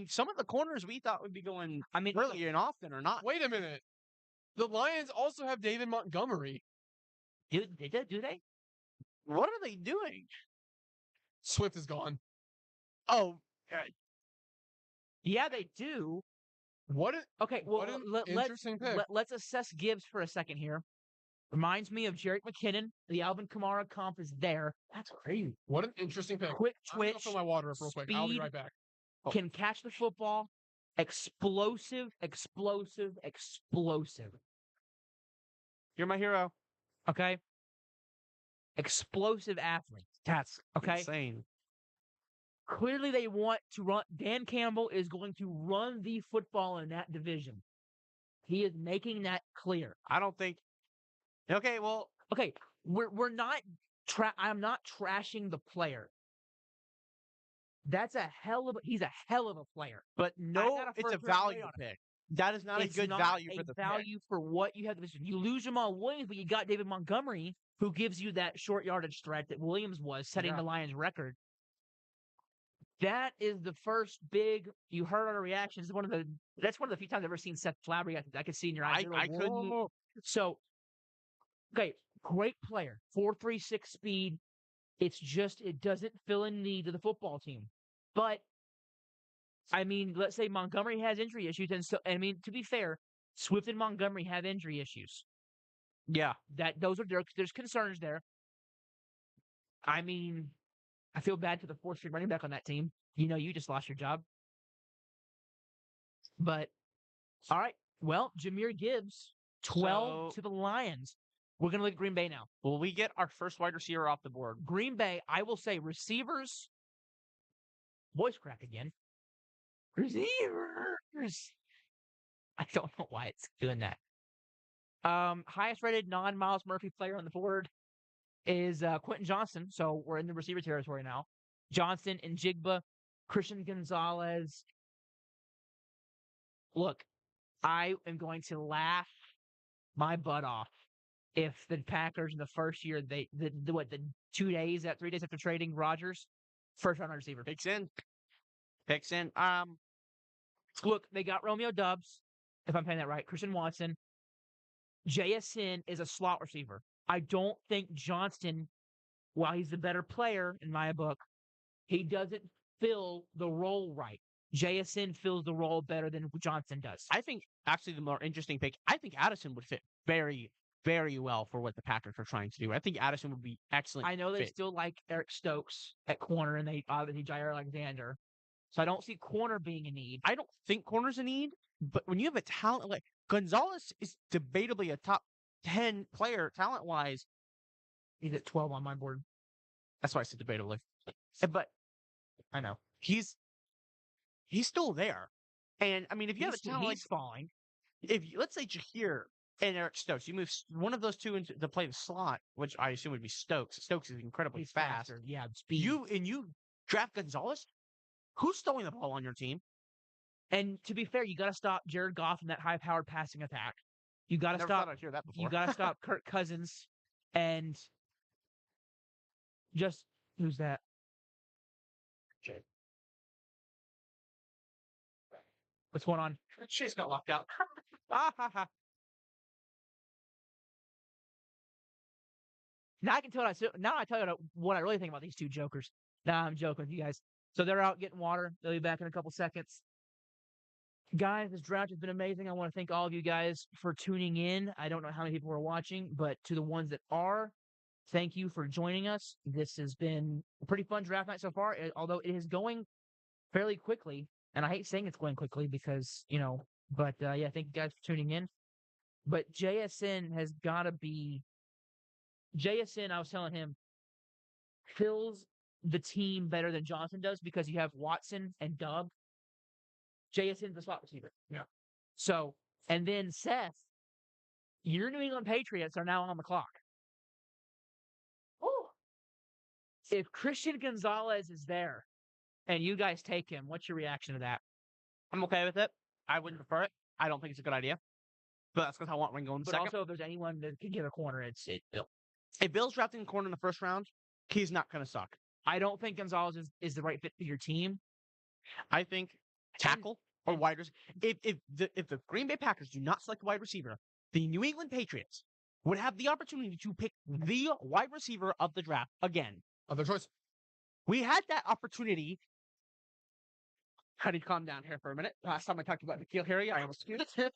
some of the corners we thought would be going early and often are not. Wait a minute. The Lions also have David Montgomery. Do they? What are they doing? Swift is gone. Oh, yeah, they do. Okay, well, what an interesting pick. Let's assess Gibbs for a second here. Reminds me of Jerick McKinnon. The Alvin Kamara comp is there. That's crazy. What an interesting pick. Quick I'm gonna twitch. fill my water up real quick. I'll be right back. Can catch the football. Explosive. you're my hero. Okay? Explosive athlete. That's okay. insane. Clearly they want to run. Dan Campbell is going to run the football in that division. He is making that clear. I don't think. Okay, well. Okay, we're not. I'm not trashing the player. He's a hell of a player. But no, it's a value pick. That is not a good value for the value for what you have. You lose Jamal Williams, but you got David Montgomery, who gives you that short yardage threat that Williams was, setting the Lions record. That is the first big. You heard our reactions. That's one of the few times I've ever seen Seth flabbergasted. I could see in your eyes. I couldn't. So, okay, great player, 4.36 speed. It's just it doesn't fill a need to the football team. But I mean, let's say Montgomery has injury issues, and so to be fair, Swift and Montgomery have injury issues. Yeah, there's concerns there. I mean, I feel bad for the fourth-string running back on that team. You just lost your job. But all right, well, Jahmyr Gibbs, 12 to the Lions. We're gonna look at Green Bay now. Will we get our first wide receiver off the board? Green Bay, I will say receivers. Voice crack again. Receivers. I don't know why it's doing that. Highest rated non-Miles Murphy player on the board is Quentin Johnson. So we're in the receiver territory now. Johnson and Jigba, Christian Gonzalez. Look, I am going to laugh my butt off if the Packers in the first year, the 3 days after trading Rodgers, first round receiver. Picks in. Look, they got Romeo Doubs, if I'm saying that right. Christian Watson. JSN is a slot receiver. I don't think Johnston, while he's the better player in my book, he doesn't fill the role right. JSN fills the role better than Johnson does. I think actually the more interesting pick, I think Addison would fit very, very well for what the Packers are trying to do. I think Addison would be excellent. I know they fit. still like Eric Stokes at corner, and they obviously Jair Alexander. So I don't see corner being a need. I don't think corner's a need, but when you have a talent like Gonzalez is debatably a top 10 player talent wise. He's at 12 on my board. That's why I said debatably. But I know. He's still there. And I mean, if you have a talent like falling. if you, let's say Jahir and Eric Stokes, you move one of those two into to play the slot, which I assume would be Stokes. Stokes is incredibly He's fast. faster. Yeah, speed. You draft Gonzalez. Who's throwing the ball on your team? And to be fair, you got to stop Jared Goff in that high-powered passing attack. You got to Never stop. thought I'd hear that before. You got to stop Kirk Cousins and just who's that? What's going on? Chase got locked out. Ah, ha, ha. Now I can tell. Now I tell you what I really think about these two jokers. Nah, I'm joking with you guys. So they're out getting water. They'll be back in a couple seconds. Guys, this draft has been amazing. I want to thank all of you guys for tuning in. I don't know how many people are watching, but to the ones that are, thank you for joining us. This has been a pretty fun draft night so far, although it is going fairly quickly. And I hate saying it's going quickly because, but yeah, thank you guys for tuning in. But JSN has got to be. JSN, I was telling him, fills the team better than Johnson does because you have Watson and Doug. JSN's the slot receiver. Yeah. So, and then Seth, your New England Patriots are now on the clock. Oh. If Christian Gonzalez is there and you guys take him, what's your reaction to that? I'm okay with it. I wouldn't prefer it. I don't think it's a good idea. But that's because I want Ringo in the But second. also, if there's anyone that can get a corner, it's Bill. If Bill's drafting a corner in the first round, he's not going to suck. I don't think Gonzalez is the right fit for your team. I think tackle or wide receiver. If the Green Bay Packers do not select a wide receiver, the New England Patriots would have the opportunity to pick the wide receiver of the draft again. Other choice. We had that opportunity. I need to calm down here for a minute. Last time I talked about N'Keal Harry, I almost screwed it.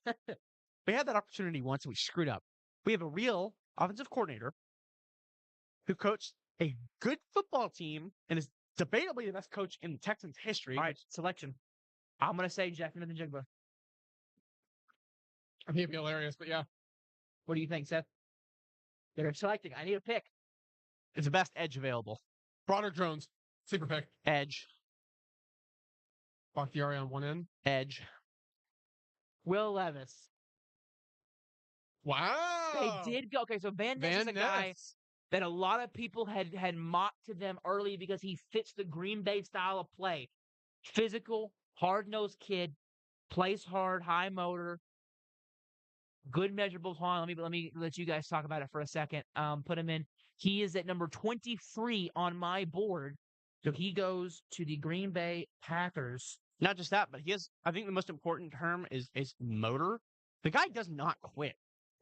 We had that opportunity once and we screwed up. We have a real offensive coordinator who coached a good football team and is debatably the best coach in Texans history. All right, selection. I'm going to say Jeff Smith-Njigba. I think it'd be hilarious, but yeah. What do you think, Seth? They're selecting. I need a pick. It's the best edge available. Broderick Jones. Sleeper pick. Edge. Bakhtiari on one end. Edge. Will Levis. Wow. They did go. Okay, so Van Ness is a guy that a lot of people had mocked to them early because he fits the Green Bay style of play. Physical, hard-nosed kid, plays hard, high motor, good measurables. Hold on, let me let you guys talk about it for a second. Put him in. He is at number 23 on my board. So he goes to the Green Bay Packers. Not just that, but he has, I think the most important term is motor. The guy does not quit.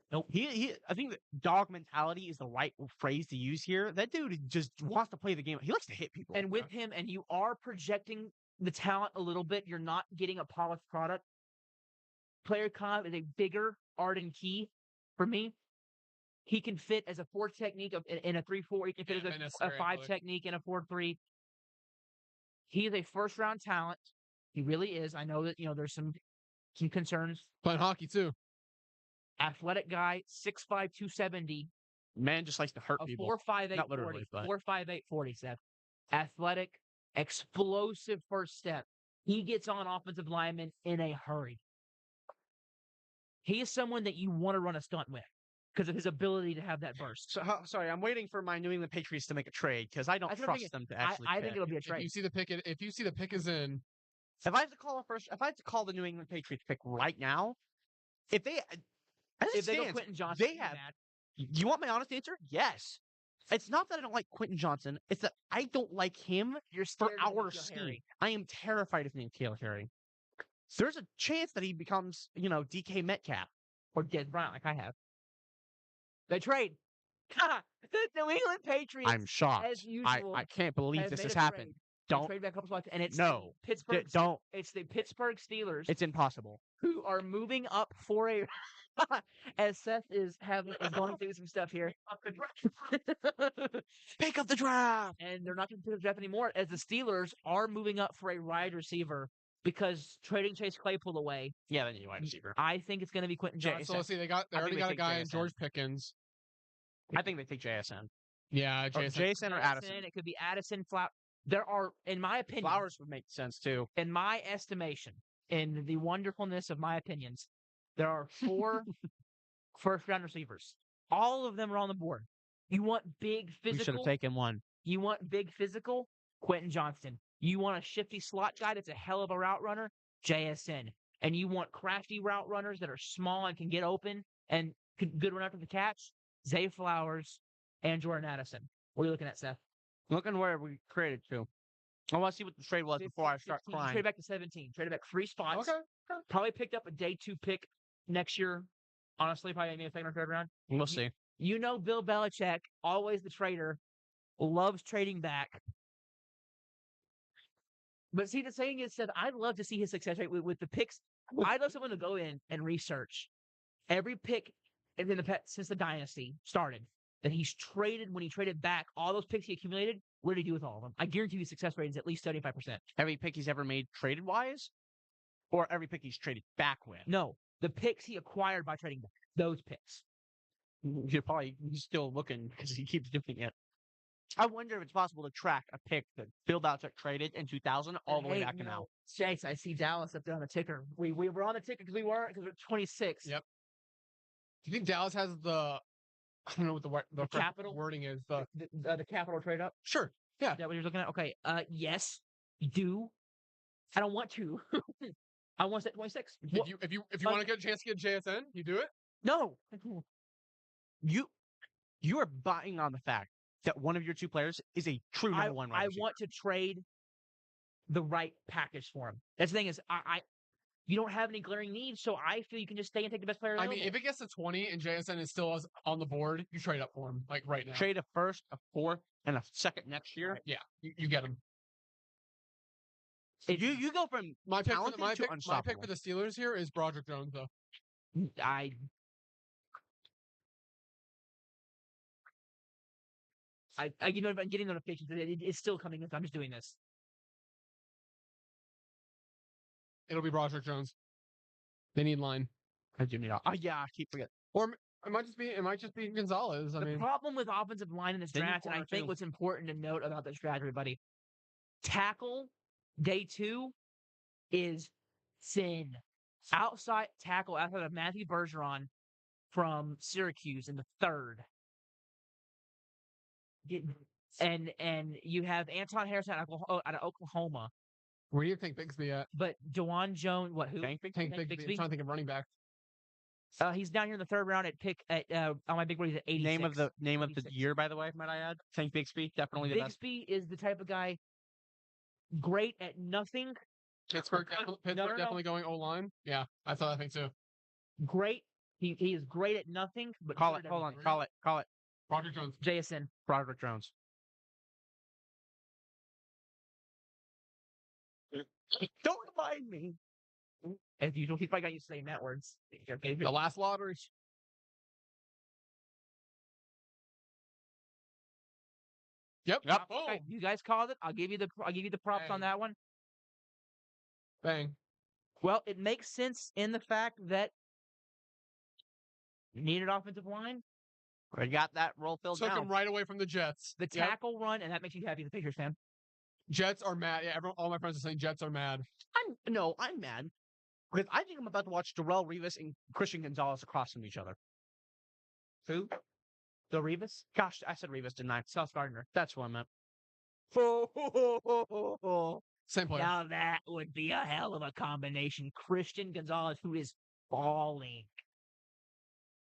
Nope. I think that dog mentality is the right phrase to use here. That dude just wants to play the game. He likes to hit people. And with him, and you are projecting the talent a little bit, you're not getting a polished product. Player comp is a bigger Arden Key for me. He can fit as a 4 technique in a 3-4. He can fit as a 5 technique in a 4-3. He is a first-round talent. He really is. I know that, there's some concerns. Playing hockey, too. Athletic guy, 6'5", 270. Man just likes to hurt people. 4'5", 8, Not literally, 40. but 4'5", 8, 40, Seth. Athletic, explosive first step. He gets on offensive linemen in a hurry. He is someone that you want to run a stunt with because of his ability to have that burst. So, sorry, I'm waiting for my New England Patriots to make a trade because I don't trust them to actually. I think it'll be a trade. If you see the pick is in. If I have to call the New England Patriots pick right now, if they go Quentin Johnson, they have. You want my honest answer? Yes. It's not that I don't like Quentin Johnson. It's that I don't like him for our scheme. I am terrified of N'Keal Harry. There's a chance that he becomes, DK Metcalf or Des Bryant, like I have. They trade. The New England Patriots, I'm shocked. as usual, I can't believe have this made has a happened. trade. They Don't. trade back a couple spots, and it's No. the Pittsburgh. Don't. It's the Pittsburgh Steelers It's impossible. who are moving up for a. As Seth is going through some stuff here, Pick up the draft. and they're not going to pick up the draft anymore. As the Steelers are moving up for a wide receiver because trading Chase Claypool away, Yeah, then you wide receiver. I think it's going to be Quentin Jay- Johnson. So let's see, they I already think got they a take guy in JSN. George Pickens. I think they take JSN. Yeah, Or Jason. Jason or Addison. It could be Addison. There are, in my opinion, Flowers would make sense too. in my estimation, in the wonderfulness of my opinions, there are 4 first-round receivers. All of them are on the board. You want big We should physical? have taken one. You want big physical? Quentin Johnston. You want a shifty slot guy that's a hell of a route runner? JSN. And you want crafty route runners that are small and can get open and good run after the catch? Zay Flowers and Jordan Addison. What are you looking at, Seth? Looking where we traded to. I want to see what the trade was before I start 15, crying. Trade back to 17. Traded back 3 spots. Okay. Probably picked up a day 2 pick next year. Honestly, probably maybe a second or third round. We'll see. You know Bill Belichick, always the trader, loves trading back. But see, the saying is that I'd love to see his success rate with the picks. I'd love someone to go in and research every pick since the dynasty started that he's traded. When he traded back, all those picks he accumulated, what did he do with all of them? I guarantee you his success rate is at least 75%. Every pick he's ever made traded wise, or every pick he's traded back with. No, the picks he acquired by trading back. Those picks. He's still looking because he keeps doing it. I wonder if it's possible to track a pick that Bill Belichick traded in 2000 all the way back to now. Chase, I see Dallas up there on the ticker. We were on the ticker because we're 26. Yep. Do you think Dallas has the? I don't know what the correct capital? wording is. The capital trade up. Sure. Yeah. Is that what you're looking at? Okay. Yes. Do. I don't want to. I want to set 26. If you want to get a chance to get JSN, you do it. No. You are buying on the fact that one of your 2 players is a true number 1 wide I receiver. want to trade the right package for him. That's the thing is, you don't have any glaring needs, so I feel you can just stay and take the best player I available. mean, if it gets to 20 and JSN is still on the board, you trade up for him like right now. Trade a first, a 4th, and a 2nd next year. Yeah, you get him. You go from My pick talented to for unstoppable. the Steelers here is Broderick Jones, though. You know, I'm getting notifications. It's still coming in. So I'm just doing this. It'll be Broderick Jones. They need line. I do need. Yeah, I keep forgetting. Or it might just be Gonzalez. I The mean, problem with offensive line in this Then you draft, and I corner think too. what's important to note about this draft, everybody, tackle day 2 is thin. Outside tackle outside of Matthew Bergeron from Syracuse in the 3rd. And you have Anton Harrison out of Oklahoma. where do you think Bigsby at? But DeJuan Jones, who? Tank Bigsby? Tank Tank Bigsby. Bigsby? I'm trying to think of running back. He's down here in the 3rd round at pick at on my big board. He's at 86. Name of the 86. year, by the way, might I add? Tank Bigsby, definitely the best. Bigsby is the type of guy great at nothing. Pittsburgh, No. definitely going O line. Yeah, I thought that thing too. Great. He is great at nothing. But Call good it. at Hold on. everything. Call it. Broderick Jones. JSN. Broderick Jones. Don't remind me. As usual, he's probably got you saying that words. Okay. The last lottery. Yep. Yep. Boom. Okay, you guys called it. I'll give you the props on Bang. that one. Bang. Well, it makes sense in the fact that you needed offensive line, We got that role filled Took down. him right away from the Jets. the Yep. tackle run, and that makes you happy as a Patriots fan. Jets are mad. Yeah, all my friends are saying Jets are mad. I'm mad because I think I'm about to watch Darrell Revis and Christian Gonzalez across from each other. Who? The Revis? Gosh, I said Revis, didn't I? Sauce Gardner. That's what I meant. Same player. Now that would be a hell of a combination. Christian Gonzalez, who is falling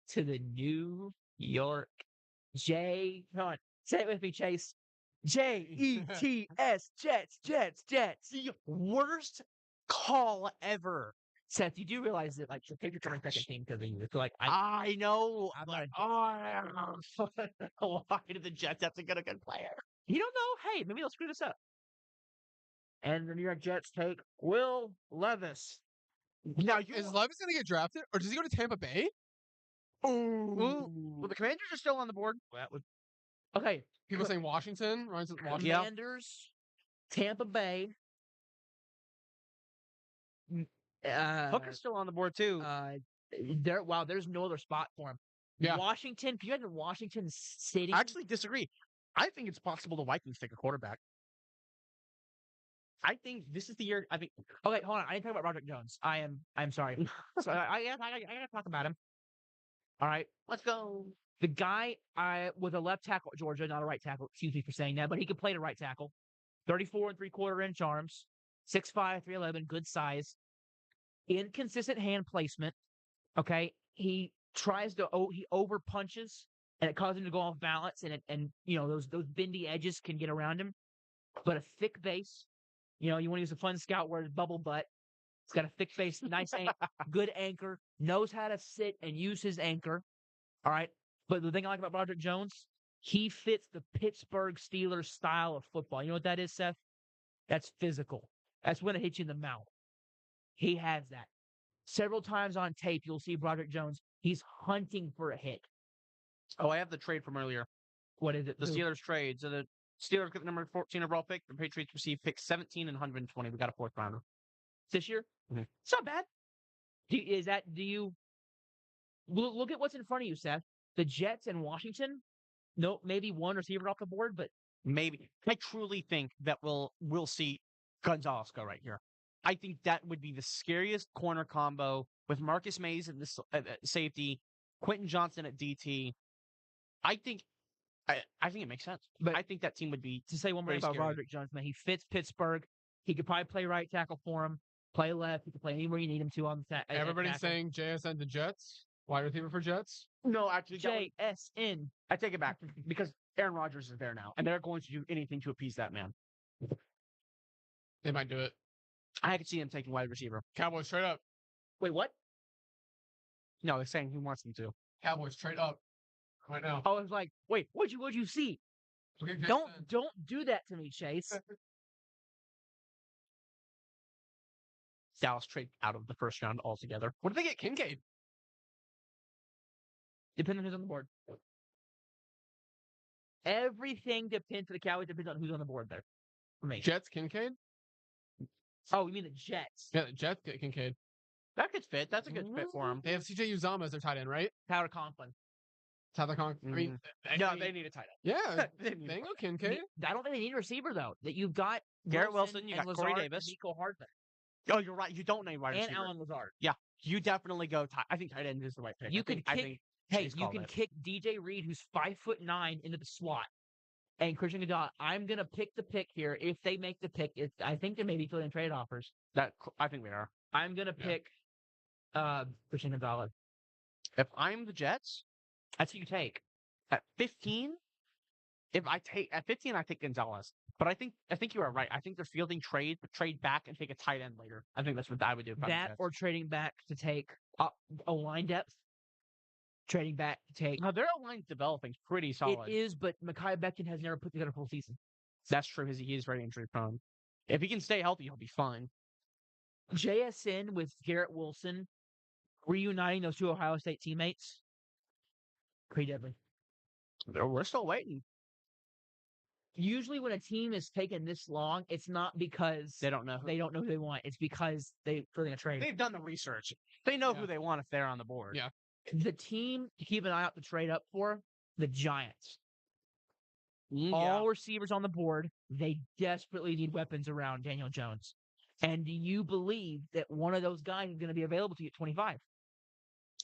to the New York Come on, say it with me, Chase. Jets, Jets, Jets, Jets. The worst call ever. Seth, you do realize that like the Patriots are my second team because of you. It's like I know. I'm But, not why do the Jets have to get a good player? you don't know. Hey, maybe they'll screw this up. And the New York Jets take Will Levis. Now you. Is Levis going to get drafted, or does he go to Tampa Bay? Well, the Commanders are still on the board. That would okay. People saying Washington. Ryan's Washington. Yeah. Commanders, Tampa Bay. Hooker's still on the board too. There's no other spot for him. Yeah. Washington. Can you imagine Washington sitting? I actually disagree. I think it's possible the Vikings take a quarterback. I think this is the year. I think Okay, hold on. I didn't talk about Roderick Jones. I'm sorry. So I gotta talk about him. All right. let's go. The guy with a left tackle at Georgia, not a right tackle. Excuse me for saying that, but he could play the right tackle. 34 3/4 inch arms, 6'5", 311, good size, inconsistent hand placement. Okay, he over punches and it causes him to go off balance, and those bendy edges can get around him. But a thick base, you want to use a fun scout word, bubble butt. It's got a thick base, nice, good anchor, knows how to sit and use his anchor. All right. But the thing I like about Broderick Jones, he fits the Pittsburgh Steelers style of football. You know what that is, Seth? That's physical. That's when it hits you in the mouth. He has that. Several times on tape, you'll see Broderick Jones. He's hunting for a hit. Oh, I have the trade from earlier. What is it? The Steelers trade. So the Steelers get the number 14 overall pick. The Patriots receive pick 17 and 120. We got a fourth rounder this year? Mhm. It's not bad. Do you look at what's in front of you, Seth? The Jets and Washington. No, maybe one receiver off the board, but Maybe. I truly think that we'll see Gonzalez go right here. I think that would be the scariest corner combo with Marcus Mays at the safety, Quentin Johnson at DT. I think it makes sense. But I think that team would be to say one more very about scary. Roderick Jones, man, he fits Pittsburgh. He could probably play right tackle for him, play left. He could play anywhere you need him to on the Everybody's saying JSN to Jets. Wide receiver for Jets. No, actually, JSN. I take it back because Aaron Rodgers is there now, and they're going to do anything to appease that man. They might do it. I could see him taking wide receiver. Cowboys trade up. Wait, what? No, they're saying he wants them to. Cowboys trade up right now. I was like, wait, what'd you see? Okay, Don't do that to me, Chase. Dallas trade out of the first round altogether. What did they get? Kincaid. Depending on who's on the board. Everything depends for the Cowboys depends on who's on the board there. For me. Jets Kincaid. Oh, you mean the Jets? Yeah, the Jets get Kincaid. That could fit. That's a good fit for him. They have CJ Uzama as their tight end, right? Tyler Conklin. Tyler Conk. I mean, No, they need a tight end. yeah, They need a they tight go Kincaid. I don't think they need a receiver though. That you've got Garrett Wilson, you and got Corey Lazard Davis. and Nico Hardman, Oh, you're right. You don't need wide and receiver. Alan Lazard. You definitely go. I think tight end is the right pick. You could I kick- think Hey, Chase you called can it. kick DJ Reed, who's 5'9", into the slot, and Christian Gonzalez. I'm gonna pick the pick here. If they make the pick, I think they may be filling trade offers. I think we are. I'm gonna Yeah. pick Christian Gonzalez. If I'm the Jets That's who you take. at 15, I take Gonzalez. But I think you are right. I think they're fielding trade back and take a tight end later. I think that's what I would do. If I'm the That Jets. or trading back to take a line depth. Trading back to take. No, their line developing pretty solid. It is, but Mekhi Becton has never put together a full season. That's true. He is very injury prone. If he can stay healthy, he'll be fine. JSN with Garrett Wilson reuniting those two Ohio State teammates. Pretty deadly. We're still waiting. Usually, when a team is taken this long, it's not because They don't know. they don't know who they want. It's because they're filling a trade. They've done the research. They know Yeah. who they want if they're on the board. Yeah. The team to keep an eye out to trade up for, the Giants. Yeah. All receivers on the board. They desperately need weapons around Daniel Jones. And do you believe that one of those guys is going to be available to you at 25?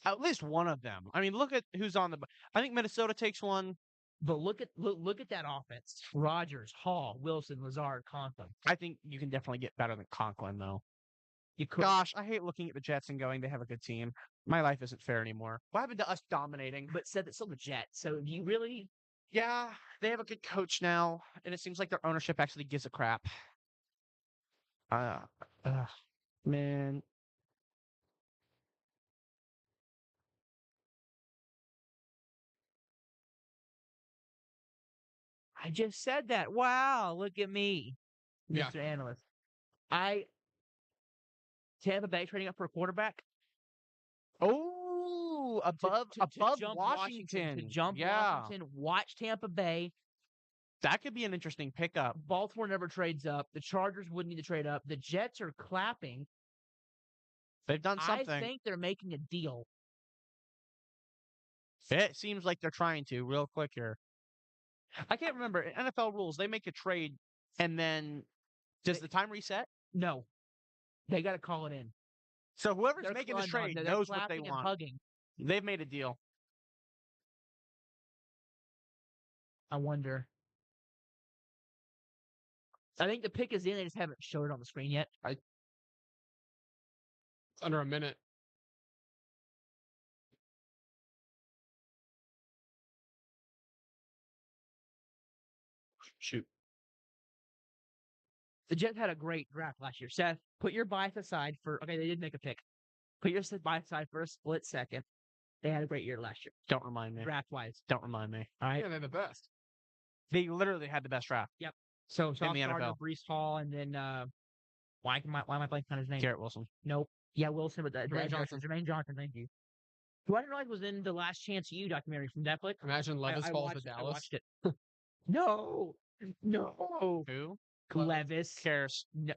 At least one of them. I mean, look at who's on the. I think Minnesota takes one. But look at that offense: Rodgers, Hall, Wilson, Lazard, Conklin. I think you can definitely get better than Conklin, though. You could. Gosh, I hate looking at the Jets and going, they have a good team. My life isn't fair anymore. What happened to us dominating? But said it's still the Jets. So do you really? Yeah, they have a good coach now, and it seems like their ownership actually gives a crap. Man, I just said that. Wow, look at me, Yeah. Mr. Analyst. Tampa Bay trading up for a quarterback. Oh, To above jump Washington. to jump Yeah, Washington, watch Tampa Bay. that could be an interesting pickup. Baltimore never trades up. The Chargers wouldn't need to trade up. The Jets are clapping. They've done I something. think they're making a deal. It seems like they're trying to real quick here. I can't remember. In NFL rules, they make a trade, and then does the time reset? No, they got to call it in. So whoever's They're making this trade they're knows what they clapping and want. hugging. They've made a deal. I wonder. I think the pick is in. They just haven't showed it on the screen yet. It's under a minute. Shoot. The Jets had a great draft last year. Seth, put your bias aside for. Okay, they did make a pick. Put your bias aside for a split second. They had a great year last year, Don't remind me. draft wise. Don't remind me. All right. Yeah, they're the best. They literally had the best draft. So In the Gardner, NFL. Brees Hall, and then why am I blanking on his name? Garrett Wilson. Nope. Yeah, Wilson, but Jermaine Johnson. Jermaine Johnson. Thank you. Who I didn't realize was in the Last Chance U documentary from Netflix. Imagine Levis I falls to watched, I Dallas. watched it. No, Who Levis. cares? No.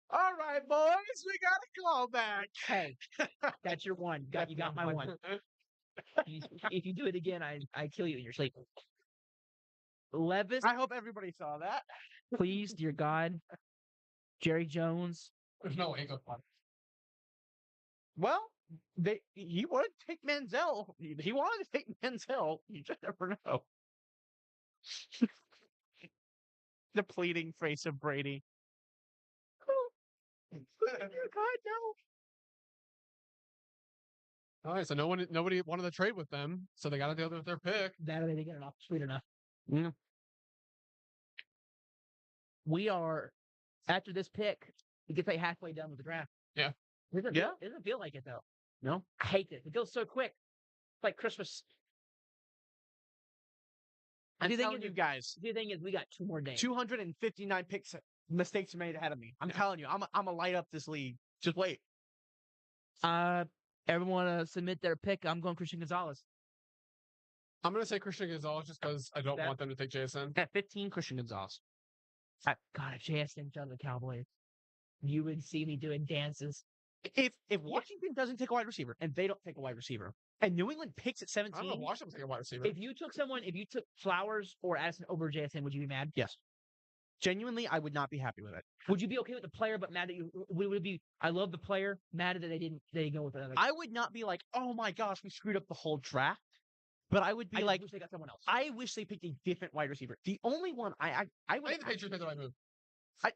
All right, boys, we got a call back. Hey, that's your one. You got my one. If you do it again, I kill you in your sleep. Levis, I hope everybody saw that. please, dear God. Jerry Jones. There's no way he goes on. Well, he wanted to take Manziel. He wanted to take Manziel. You just never know. The pleading face of Brady. Dear God, no. All right, so nobody wanted to trade with them, so they got to deal with their pick. That or they didn't get enough. Sweet enough. Yeah. We are, after this pick, we get like halfway done with the draft. Yeah. It Yeah. doesn't feel like it, though. No. I hate it. It goes so quick. It's like Christmas. I'm The thing telling is- you guys, The thing is, we got 2 more days. 259 mistakes made ahead of me. I'm telling you, I'm a light up this league. Just wait. Everyone submit their pick. I'm going Christian Gonzalez. I'm going to say Christian Gonzalez just because I don't That- want them to take Jason. At 15, Christian Gonzalez. God, if JSN done the Cowboys, you would see me doing dances. If Washington doesn't take a wide receiver and they don't take a wide receiver, and New England picks at I don't know 17, if Washington will take a wide receiver. If you took Flowers or Addison over JSN, would you be mad? yes. Genuinely, I would not be happy with it. Would you be okay with the player, but mad that you would it be? I love the player, mad that they didn't go with another. I would not be like, oh my gosh, we screwed up the whole draft. But I would be I like, wish they got someone else. I wish they picked a different wide receiver. The only one I I would think the Patriots made the right move.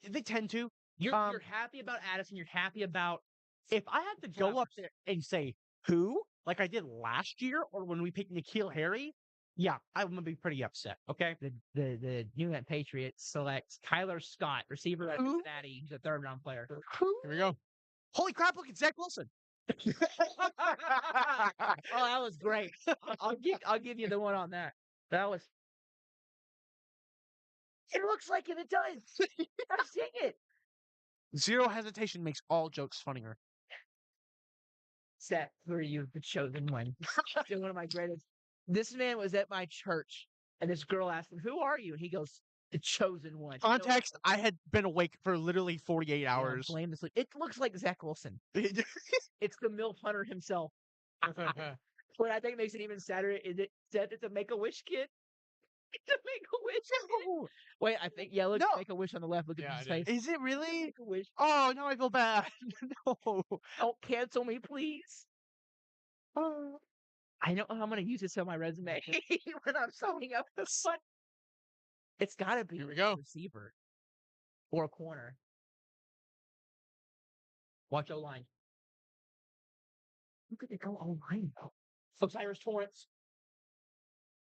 they tend to. You're happy about Addison. You're happy about If I had to go up Flowers. there and say who, like I did last year, or when we picked N'Keal Harry, yeah, I'm gonna be pretty upset. Okay. the New England Patriots select Kyler Scott, receiver at Who? Cincinnati. He's a 3rd round player. Here we go. Holy crap! Look at Zach Wilson. Oh, that was great. I'll give you the one on that. That was. It looks like it. It does. I'm seeing it. Zero hesitation makes all jokes funnier. Seth, who are you? The chosen one. Still one of my greatest. This man was at my church, and this girl asked him, "Who are you?" And he goes, "The chosen one." Context: I had been awake for literally 48 Yeah, hours. blame this. It looks like Zach Wilson. It's the MILF hunter himself. What I think makes it even sadder is it said it's a Make-A-Wish kid. It's a Make-A-Wish. Wait, I think look, No. Make-A-Wish on the left. Look at Yeah, his it face. Is it really? Make-A-Wish. Oh, now I feel bad. No. Don't cancel me, please. I know how I'm gonna use this on my resume when I'm signing up. But it's gotta be Here we go. a receiver or a corner. Watch O-line. Look at the go O-line though. Osiris Torrance.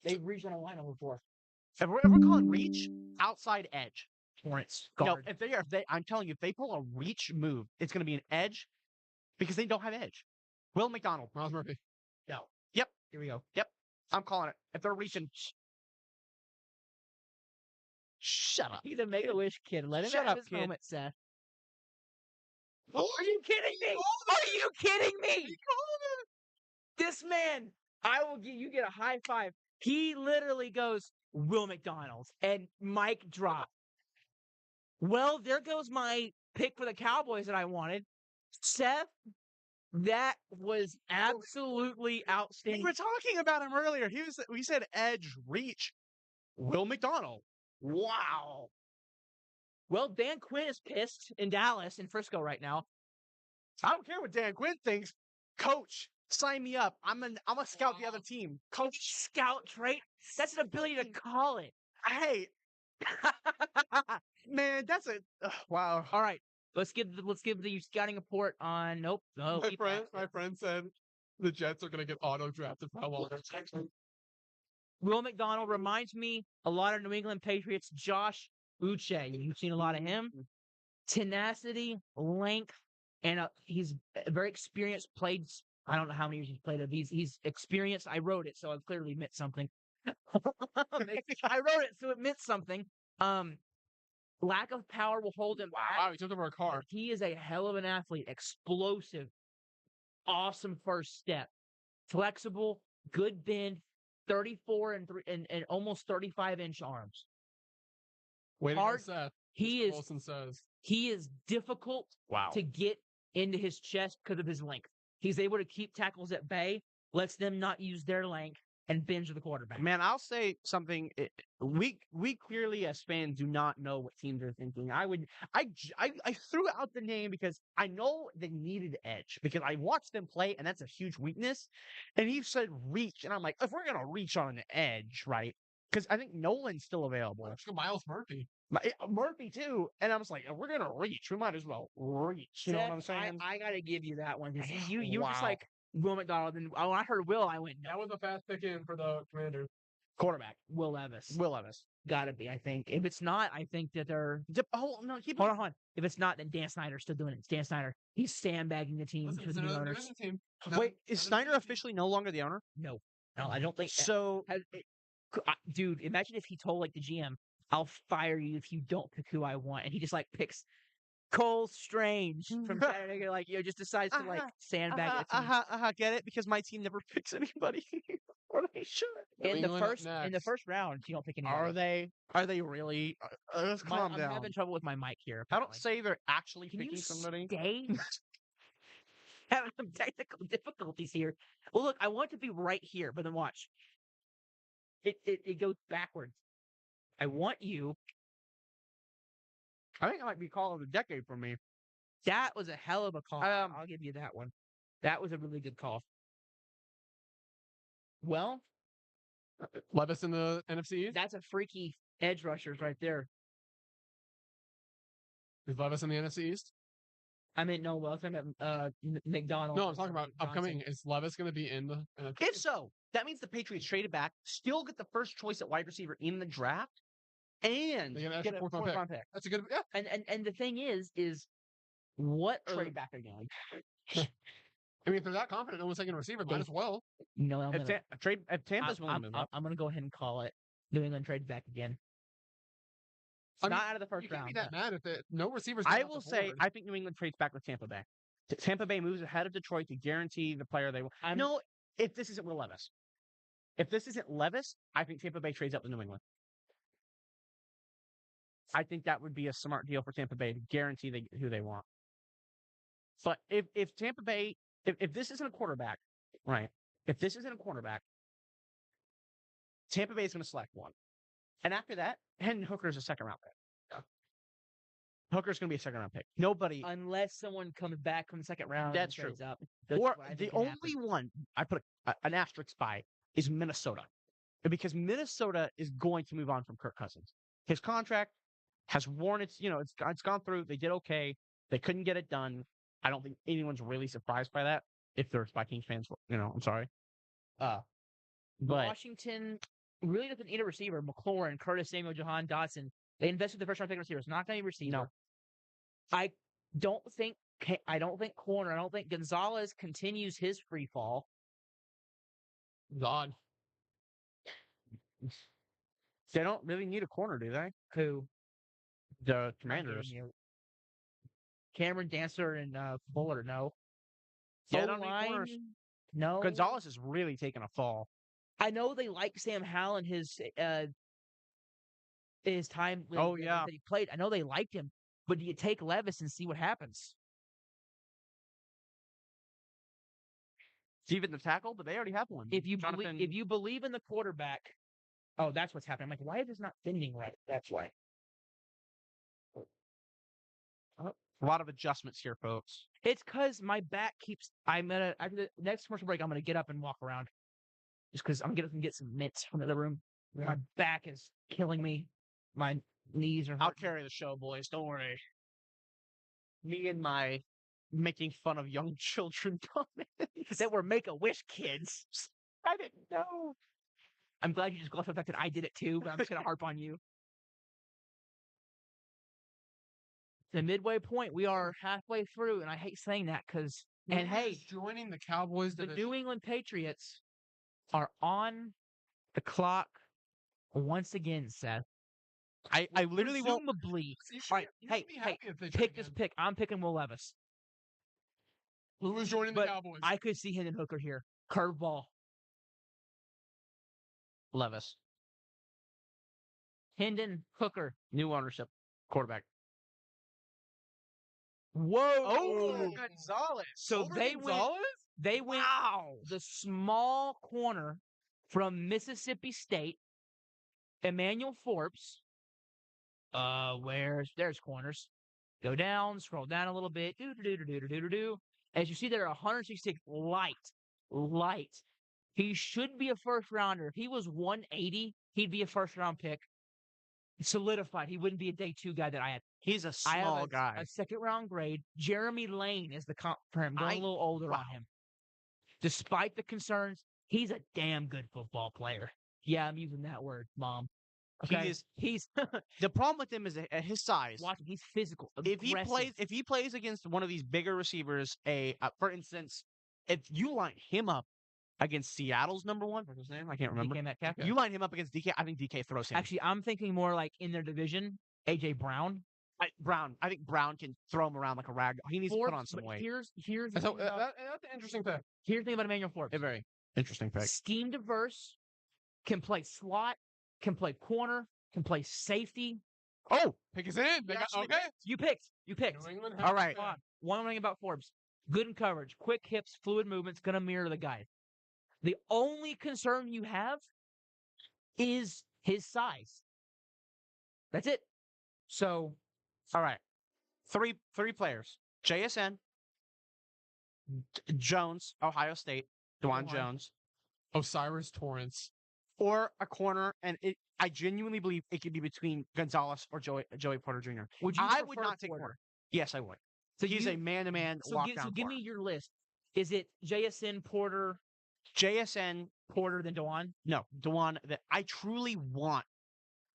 They've reached on a line over before. If we're ever calling reach, outside edge. Torrance. No, Guard. if they, I'm telling you, if they pull a reach move, it's going to be an edge because they don't have edge. Will McDonald. Miles Murphy. No. Yep. Here we go. I'm calling it. If they're reaching, Shut up. He's a Make-A-Wish kid. Let him Shut have up, his kid. moment, Seth. Are you kidding me? Are you kidding me? This man, I will give you get a high five. He literally goes, Will McDonald, and mic drop. Well, there goes my pick for the Cowboys that I wanted. Seth, that was absolutely We outstanding. were talking about him earlier. We said edge, reach, Will McDonald. Wow. Well, Dan Quinn is pissed in Dallas and Frisco right now. I don't care what Dan Quinn thinks. Coach, sign me up. I'm gonna scout the other team. Coach, Scout trait? That's an ability to call it. hey, man, that's a wow. All right, let's give the scouting report on. Nope. No, My friend said the Jets are going to get auto drafted for how long? Will McDonald reminds me a lot of New England Patriots. Josh Uche, you've seen a lot of him. Tenacity, length, and he's a very experienced. Played. I don't know how many years he's played. He's experienced. I wrote it, so it clearly meant something. I wrote it, so it meant something. Lack of power will hold him back. Wow, he took over a car. He is a hell of an athlete. Explosive, awesome first step, flexible, good bend, 34 and almost 35-inch arms. Wait Hard- a Seth. He Mr. is Wilson says. he is difficult Wow. to get into his chest because of his length. He's able to keep tackles at bay, lets them not use their length, and binge the quarterback. Man, I'll say something. We clearly as fans do not know what teams are thinking. I threw out the name because I know they needed edge because I watched them play and that's a huge weakness. And he said reach, and I'm like, if we're gonna reach on an edge, right? Because I think Nolan's still available. Let's go Miles Murphy. Murphy too, and I was like, if we're gonna reach, we might as well reach. You know what I'm Seth, saying? I gotta give you that one because you were just Wow. like Will McDonald, and when I heard Will, I went no. That was a fast pick in for the Commanders. Quarterback, Will Levis. Will Levis. Gotta be, I think. If it's not, I think that they're. Oh no, Hold on. If it's not, then Dan Snyder's still doing it. It's Dan Snyder. He's sandbagging the team Listen, to it's the new another owners. division team. Wait, is Snyder officially no longer the owner? No, I don't think. So Dude, imagine if he told like the GM, "I'll fire you if you don't pick who I want," and he just like picks Cole Strange from Chattanooga, like just decides to like sandbag the team. get it because my team never picks anybody. Or they should. New In the England up first next. round, you don't pick anyone. Are they? Are they really? Let's calm I'm down. having trouble with my mic here. I don't apparently. say they're actually Can picking you somebody. stay? Having some technical difficulties here. Well, look, I want to be right here, but then watch. It goes backwards. I want you. I think it might be call of the decade for me. That was a hell of a call. Um, I'll give you that one. That was a really good call. Well, Levis in the NFC East. that's a freaky edge rushers right there. Is Levis in the NFC East? I mean, no, well, I'm talking about McDonald. No, I'm talking about Johnson. upcoming. Is Levis going to be in the NFC? If so, that means the Patriots traded back, still get the first choice at wide receiver in the draft, and They get an get extra a fourth round fourth pick. round pick. That's a good. Yeah. And the thing is what Trade back again. I mean, if they're that confident, no one's taking a receiver, might as well. No, I'm If, gonna, if Tampa's willing to move up. I'm gonna go ahead and call it. New England trades back again. It's I mean, not out of the You first can't round. be that mad if no receivers. I get off will the say, board. I think New England trades back with Tampa Bay. Tampa Bay moves ahead of Detroit to guarantee the player they want. No, if this isn't Will Levis. If this isn't Levis, I think Tampa Bay trades up with New England. I think that would be a smart deal for Tampa Bay to guarantee who they want. But if Tampa Bay, if this isn't a quarterback, right? If this isn't a quarterback, Tampa Bay is going to select one. And after that, Hendon Hooker is a second round pick. Yeah. Hooker's going to be a second round pick. Nobody. Unless someone comes back from the second round. That's and trades true. Up. That's Or what I the think can only happen. one I put an asterisk by is Minnesota. Because Minnesota is going to move on from Kirk Cousins. His contract has worn its, it's gone through. They did okay. They couldn't get it done. I don't think anyone's really surprised by that. If there's Vikings fans, I'm sorry. But Washington really doesn't need a receiver. McLaurin, Curtis Samuel, Jahan Dotson. They invested the first round pick in receivers. Not going to be a receiver. No. I don't think corner. I don't think Gonzalez continues his free fall. God. They don't really need a corner, do they? Who? The I'm Commanders. giving you Cameron Dancer and Fuller, no. Yeah, they don't need corners. O-line, no. Gonzalez is really taking a fall. I know they like Sam Howell and his time Oh, yeah. that he played. I know they liked him, but do you take Levis and see what happens? Even the tackle, but they already have one. If you Jonathan, believe in the quarterback, oh, that's what's happening. I'm like, why is this not bending right? That's why. a lot of adjustments here, folks. It's because my back keeps. After the next commercial break, I'm gonna get up and walk around, just because I'm gonna get some mints from the other room. Yeah. My back is killing me. My knees are. I'll hurting. carry the show, boys. Don't worry. Me and my making fun of young children comments. That were Make-A-Wish kids. I didn't know. I'm glad you just glossed over the fact that I did it too, but I'm just gonna harp on you. The midway point, we are halfway through, and I hate saying that because. And hey, joining the Cowboys the division. New England Patriots are on the clock once again, Seth. I literally won't. Presumably. You All right, you should hey, be happy if they trade pick this again. pick. I'm picking Will Levis. Who was joining the But Cowboys? I could see Hendon Hooker here. Curveball. Levis. Hendon Hooker. New ownership. Quarterback. Whoa. Oh, Gonzalez. So Over they Gonzalez? went the small corner from Mississippi State, Emmanuel Forbes. There's corners. Go down, scroll down a little bit. Do. As you see, there are 166 light. He should be a first rounder. If he was 180, he'd be a first round pick. Solidified. He wouldn't be a day 2 guy that I had. He's a I have small guy. a second round grade. Jeremy Lane is the comp for him. Going a little older on him. Despite the concerns, he's a damn good football player. Yeah, I'm using that word, Mom. Okay? He's The problem with him is at his size. watch him. He's physical. If he aggressive. plays against one of these bigger receivers, for instance, if you line him up against Seattle's number one, what's his name? I can't remember. DK Metcalf. You line him up against DK. I think DK throws him. Actually, I'm thinking more like in their division, AJ Brown. I think Brown can throw him around like a rag. He needs to put on some weight. Here's the That's thing about, an interesting pick. here's the thing about Emmanuel Forbes. A very interesting pick. Scheme diverse, can play slot, can play corner, can play safety. Oh, Pick is in. They got, okay. You picked. New England All right. Hold on. One thing about Forbes. Good in coverage, quick hips, fluid movements, gonna mirror the guy. The only concern you have is his size. That's it. So, all right. Three players. JSN, Jones, Ohio State, Dwan Jones, Osiris Torrance. or a corner, and I genuinely believe it could be between Gonzalez or Joey Porter Jr. I would not take corner. Yes, I would. So he's a man-to-man lockdown So give corner. me your list. Is it JSN, Porter, JSN, Porter, then Dewan? no, Dwan. That I truly want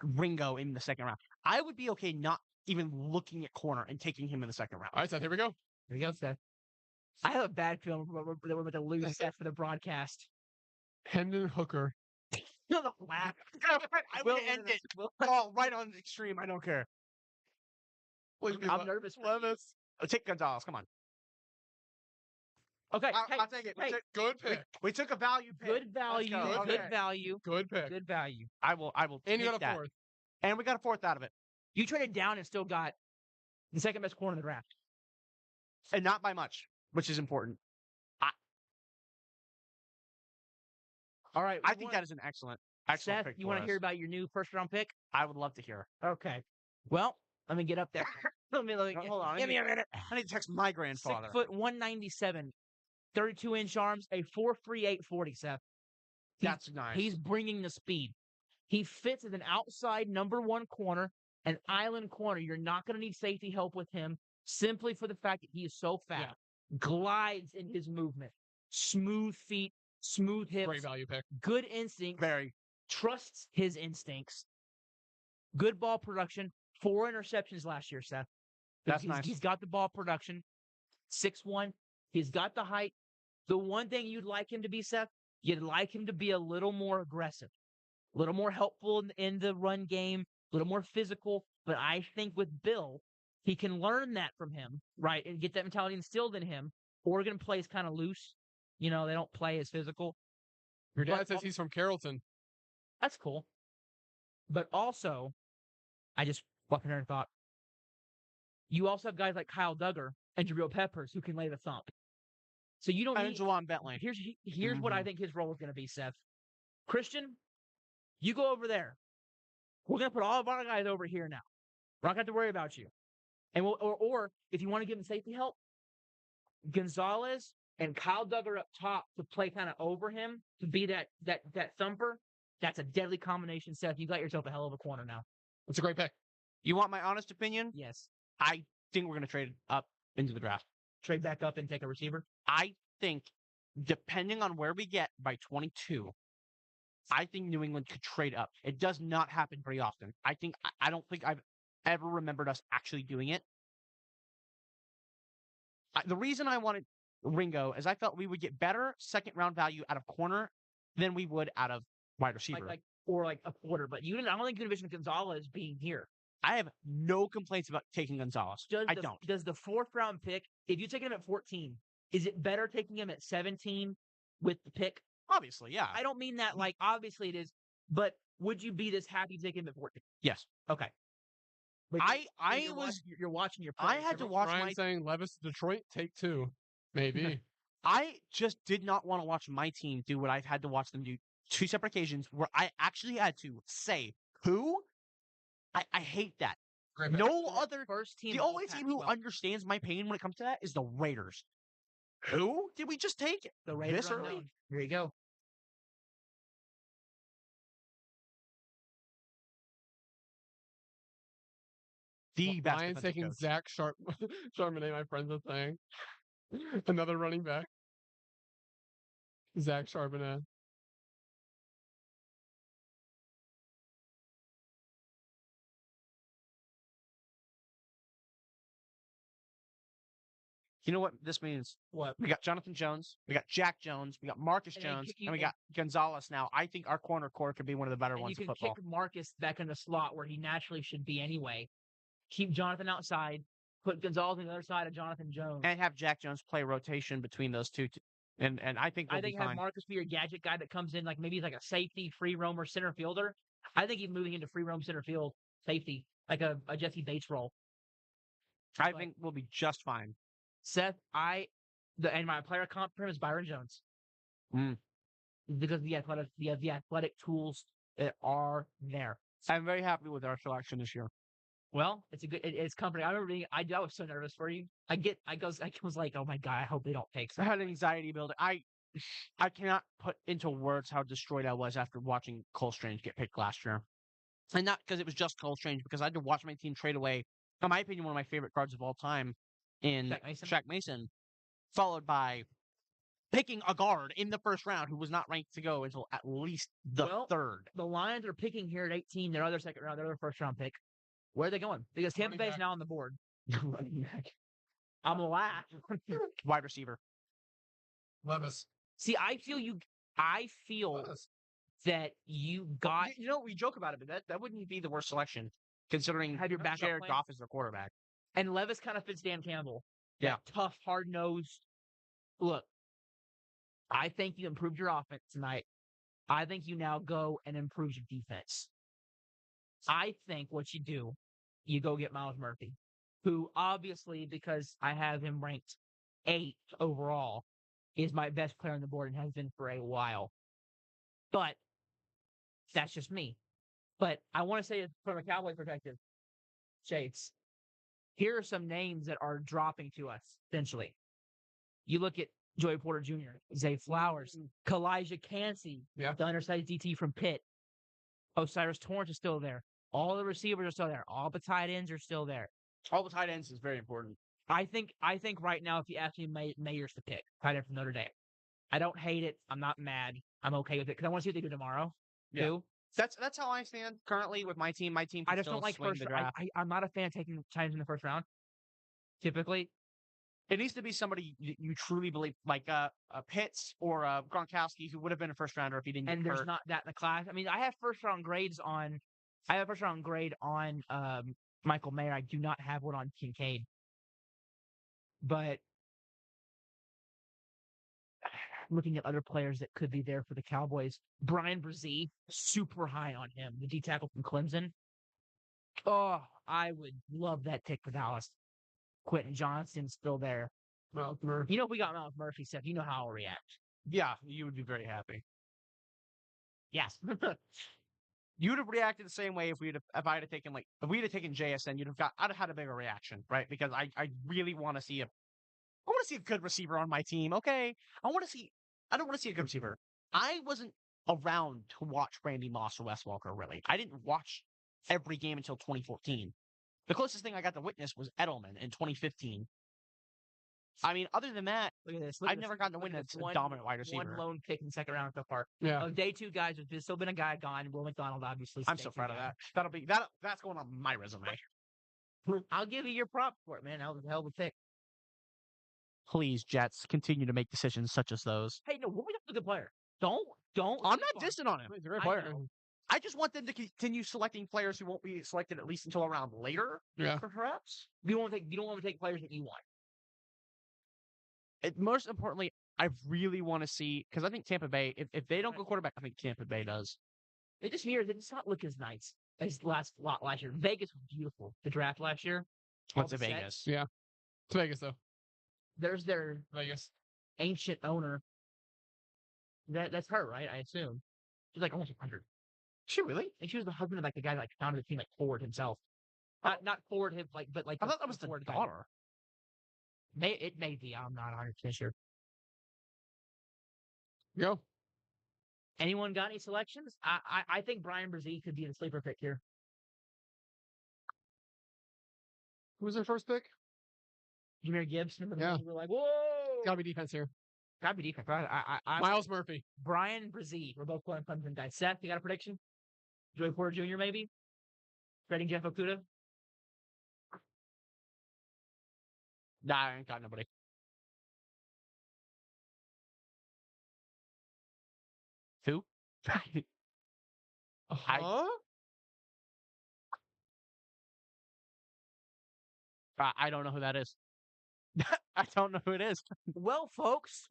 Ringo in the second round. I would be okay not even looking at corner and taking him in the second round. All right, Seth, here we go. Here we go, Seth. I have a bad feeling that we're about to lose Seth for the broadcast. Hendon Hooker. No, the laugh. I would end it. Oh, right on the extreme. I don't care. I'm nervous. Levis. Take Gonzalez. Come on. Okay, I'll take it. Hey, Good pick. We took a value pick. good value. Let's go. Good Okay. value. Good pick. Good value. I will. And you take got a that. fourth. And we got a fourth out of it, You traded down and still got the second best corner in the draft. and not by much, which is important. All right. I think that is an excellent Seth, pick. you want to hear about your new first round pick? I would love to hear. Okay. Well, let me get up there. let me Hold on. Give me a minute. I need to text my grandfather. 6 foot 197, 32-inch arms, a 4.3 840. Seth. That's nice. He's bringing the speed. He fits as an outside number 1 corner, an island corner. You're not going to need safety help with him simply for the fact that he is so fast. Glides in his movement. Smooth feet, smooth hips. Great value pick. Good instinct. very. Trusts his instincts. Good ball production. 4 interceptions last year, Seth. That's nice. He's got the ball production. 6'1". He's got the height. The one thing you'd like him to be, Seth, you'd like him to be a little more aggressive. a little more helpful in the run game, a little more physical. But I think with Bill, he can learn that from him, right, and get that mentality instilled in him. Oregon plays kind of loose. They don't play as physical. Your dad But says he's from Carrollton. that's cool. But also, I just fucking never thought. You also have guys like Kyle Duggar and Jabril Peppers who can lay the thump. So you don't And need. Jelon Bentley. Here's what I think his role is going to be, Seth. Christian, you go over there. We're going to put all of our guys over here now. We're not going to have to worry about you. And or if you want to give him safety help, Gonzalez and Kyle Duggar up top to play kind of over him to be that thumper. That's a deadly combination, Seth. You got yourself a hell of a corner now. It's a great pick. You want my honest opinion? Yes. I think we're going to trade up into the draft. Trade back up and take a receiver. I think, depending on where we get by 22, I think New England could trade up. It does not happen very often. I don't think I've ever remembered us actually doing it. The reason I wanted Ringo is I felt we would get better second round value out of corner than we would out of wide receiver. Like a quarter, but I don't think you envision Gonzalez being here. I have no complaints about taking Gonzalez. I don't. Does the 4th round pick, if you take him at 14, is it better taking him at 17 with the pick? Obviously, yeah. I don't mean that obviously it is, but would you be this happy taking him at 14? Yes. Okay. But you're watching your I had to watch Ryan saying Levis Detroit, take 2. Maybe. I just did not want to watch my team do what I've had to watch them do 2 separate occasions where I actually had to say who. I hate that. No other first team. The only team who understands my pain when it comes to that is the Raiders. Who did we just take? The Raiders this early? Here you go. The best. Ryan's taking coach. Zach Charbonnet, my friends are saying. Another running back. Zach Charbonnet. You know what this means? What? We got Jonathan Jones, we got Jack Jones, we got Marcus Jones, and we got Gonzalez now. I think our corner core could be one of the better ones in football. You can kick Marcus back in the slot where he naturally should be anyway. Keep Jonathan outside. Put Gonzalez on the other side of Jonathan Jones. And have Jack Jones play rotation between those two. And I think we'll be fine. Have Marcus be your gadget guy that comes in maybe he's like a safety, free roamer, center fielder. I think he's moving into free roam center field safety, like a Jesse Bates role. I think we'll be just fine. Seth, and my player comp for him is Byron Jones. Because the athletic tools that are there. I'm very happy with our selection this year. Well, it's comforting. I remember I was so nervous for you. I was like, oh my God, I hope they don't take. I had anxiety building. I cannot put into words how destroyed I was after watching Cole Strange get picked last year. And not because it was just Cole Strange, because I had to watch my team trade away, in my opinion, one of my favorite cards of all time in Shaq Mason, followed by picking a guard in the first round who was not ranked to go until at least the 3rd. The Lions are picking here at 18, their other second round, their other first round pick. Where are they going? Because Tampa Bay is now on the board. Running back. I'm a laugh. Wide receiver. Levis. See, I feel that you got. We joke about it, but that wouldn't be the worst selection, considering have your backup Jared Goff as their quarterback. And Levis kind of fits Dan Campbell. Yeah. Tough, hard-nosed. Look, I think you improved your offense tonight. I think you now go and improve your defense. I think what you do, you go get Myles Murphy, who obviously, because I have him ranked 8th overall, is my best player on the board and has been for a while. But that's just me. But I want to say it from a Cowboy perspective, Chase, here are some names that are dropping to us, essentially. You look at Joey Porter Jr., Zay Flowers, Kalijah Cansey, the undersized DT from Pitt. Osiris Torrance is still there. All the receivers are still there. All the tight ends are still there. All the tight ends is very important. I think right now, if you ask me, Mayer's the pick. Tight end from Notre Dame. I don't hate it. I'm not mad. I'm okay with it because I want to see what they do tomorrow. Yeah. Too. That's how I stand currently with my team. My team. I just don't like first. I'm not a fan of taking tight ends in the first round. Typically, It needs to be somebody you truly believe, like Pitts or Gronkowski, who would have been a first rounder if he didn't And get there's hurt. not that in the class. I mean, I have first round grades on. I have a first round grade on Michael Mayer. I do not have one on Kincaid. But looking at other players that could be there for the Cowboys, Brian Brzee, super high on him, the D tackle from Clemson. Oh, I would love that pick for Dallas. Quentin Johnston's still there. Well, Murphy. You know, if we got Miles Murphy stuff, you know how I'll react. Yeah, you would be very happy. Yes. You would have reacted the same way if I had taken if we'd have taken JSN, I'd have had a bigger reaction, right? Because I really want to see I want to see a good receiver on my team. Okay, I don't want to see a good receiver. I wasn't around to watch Randy Moss or Wes Walker, really. I didn't watch every game until 2014. The closest thing I got to witness was Edelman in 2015. I mean, other than that, Look at this. I've never gotten to witness a dominant wide receiver. One lone pick in the second round so far. Yeah. Of day two guys, there's still been a guy gone. Will McDonald, obviously. I'm so proud of that. That's going on my resume. I'll give you your props for it, man. That was a hell of a pick. Please, Jets, continue to make decisions such as those. Hey, no, what was a good player? Don't. I'm not dissing on him. He's a great I player. know. I just want them to continue selecting players who won't be selected at least until a round later, Yeah. Perhaps. You don't want to take players that you want. Most importantly, I really want to see, because I think Tampa Bay, if they don't go quarterback, I think Tampa Bay does. It just mirrors. It does not look as nice as last year. Vegas was beautiful. The draft last year. What's all in the Vegas? sets. Yeah. It's Vegas though. There's their Vegas. ancient owner. That's her, right? I assume. She's like almost 100. She really? And she was the husband of like the guy that like founded the team, like Ford himself. Not Ford him, but like I thought that was the Ford guy. daughter. It may be. I'm not 100% sure. Go. Anyone got any selections? I think Brian Brzee could be the sleeper pick here. Who was their first pick? Jameer Gibbs. Remember Yeah. we were like, whoa, Gotta be defense here. gotta be defense. I'm Miles Murphy. Brian Brzee. We're both going Clemson guys. Seth, you got a prediction? Joey Porter Jr. maybe? Trading Jeff Okuda? Nah, I ain't got nobody. Who? Huh? I don't know who that is. I don't know who it is. Well, folks,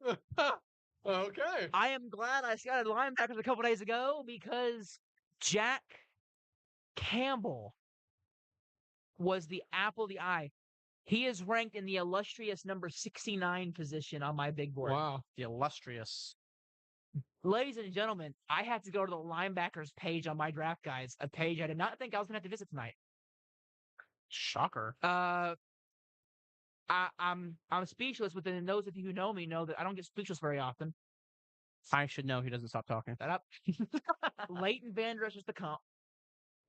Okay. I am glad I scouted linebackers a couple days ago because Jack Campbell was the apple of the eye. He is ranked in the illustrious number 69 position on my big board. Wow. The illustrious. Ladies and gentlemen, I had to go to the linebackers page on my draft guys, a page I did not think I was going to have to visit tonight. Shocker. I'm speechless, but then those of you who know me know that I don't get speechless very often. I should know he doesn't stop talking. That up. Leighton Van Der Esch is the comp.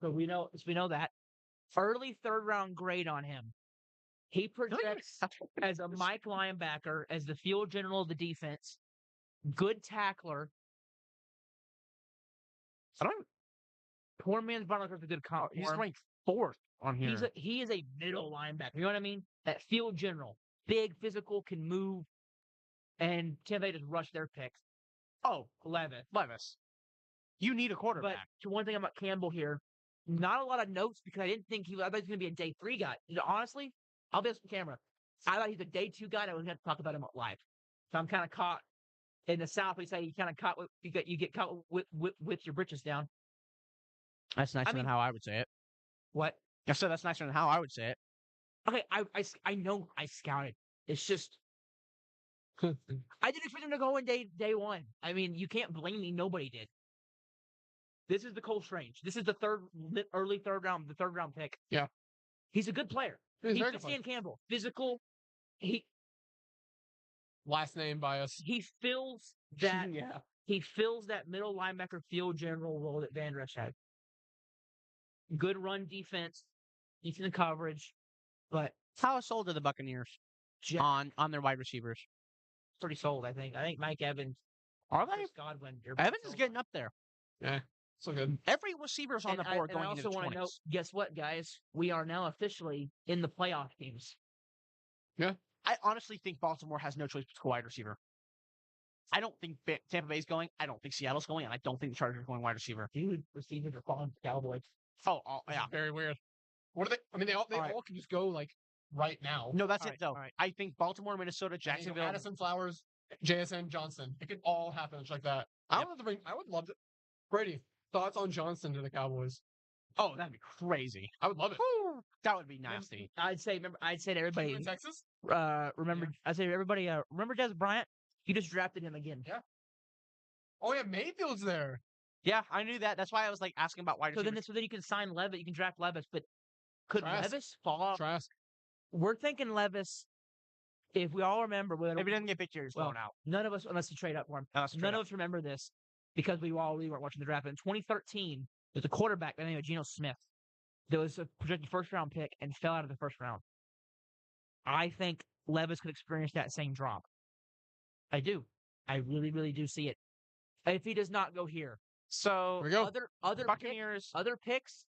So we know that. Early third round grade on him. He projects as a Mike linebacker, as the field general of the defense, good tackler. Poor man's Barnett is a good comp. He's ranked 4th on here. He is a middle linebacker. You know what I mean? That field general, big, physical, can move, and Tampa Bay just rushed their picks. Oh, 11. Levis. You need a quarterback. But to one thing about Campbell here, not a lot of notes because I didn't think I thought he was going to be a day 3 guy. You know, honestly, I'll be honest with the camera. I thought he was a day 2 guy, and I was going to talk about him live. So I'm kind of caught in the South. We say you kind of caught you get caught with your britches down. That's nicer than how I would say it. What? I said that's nicer than how I would say it. Okay, I know I scouted. It's just I didn't expect him to go in day 1. I mean, you can't blame me. Nobody did. This is the Cole Strange. This is the early third round pick. Yeah. He's a good player. He's very He's good player. Stan Campbell. Physical. Last name bias. He fills that Yeah. he fills that middle linebacker field general role that Van Der Esch had. Good run defense, decent coverage, but How sold are the Buccaneers on their wide receivers? pretty sold, I think. I think Mike Evans, Are they? Chris Godwin. Evans is getting up there. Yeah. So good. Every receiver's on the board I going also into the want to 20s. know, guess what, guys? We are now officially in the playoff teams. Yeah. I honestly think Baltimore has no choice but to go wide receiver. I don't think Tampa Bay's going. I don't think Seattle's going, and I don't think the Chargers are going wide receiver. Dude, receivers are falling to Cowboys. Oh, This yeah. is very weird. What are they? I mean, they all All right. can just go like right now. No, that's All it right, though. all right. I think Baltimore, Minnesota, And you go Jacksonville. Addison Flowers, JSN Johnson. It could all happen just like that. I Yep. would love to bring. I would love to. Brady, thoughts on Johnson to the Cowboys? Oh, that'd be crazy. I would love it. Woo, that would be nasty. I'd say to everybody, In Texas? remember, I'd say to everybody, remember Des Bryant? You just drafted him again. Yeah. Oh yeah, Mayfield's there. Yeah, I knew that. That's why I was like asking about wide So receivers. then you can sign Levis. You can draft Levis, but could Trask. Levis fall off? Trask. We're thinking Levis. If we all remember, If he doesn't get picked here, he's well, thrown out. none of us, unless you trade up for him, none of us remember this because we really weren't watching the draft. But in 2013, there's a quarterback by the name of Geno Smith. There was a projected first-round pick and fell out of the first round. I think Levis could experience that same drop. I do. I really, really do see it. If he does not go here, So Here we go. other Buccaneers. other picks,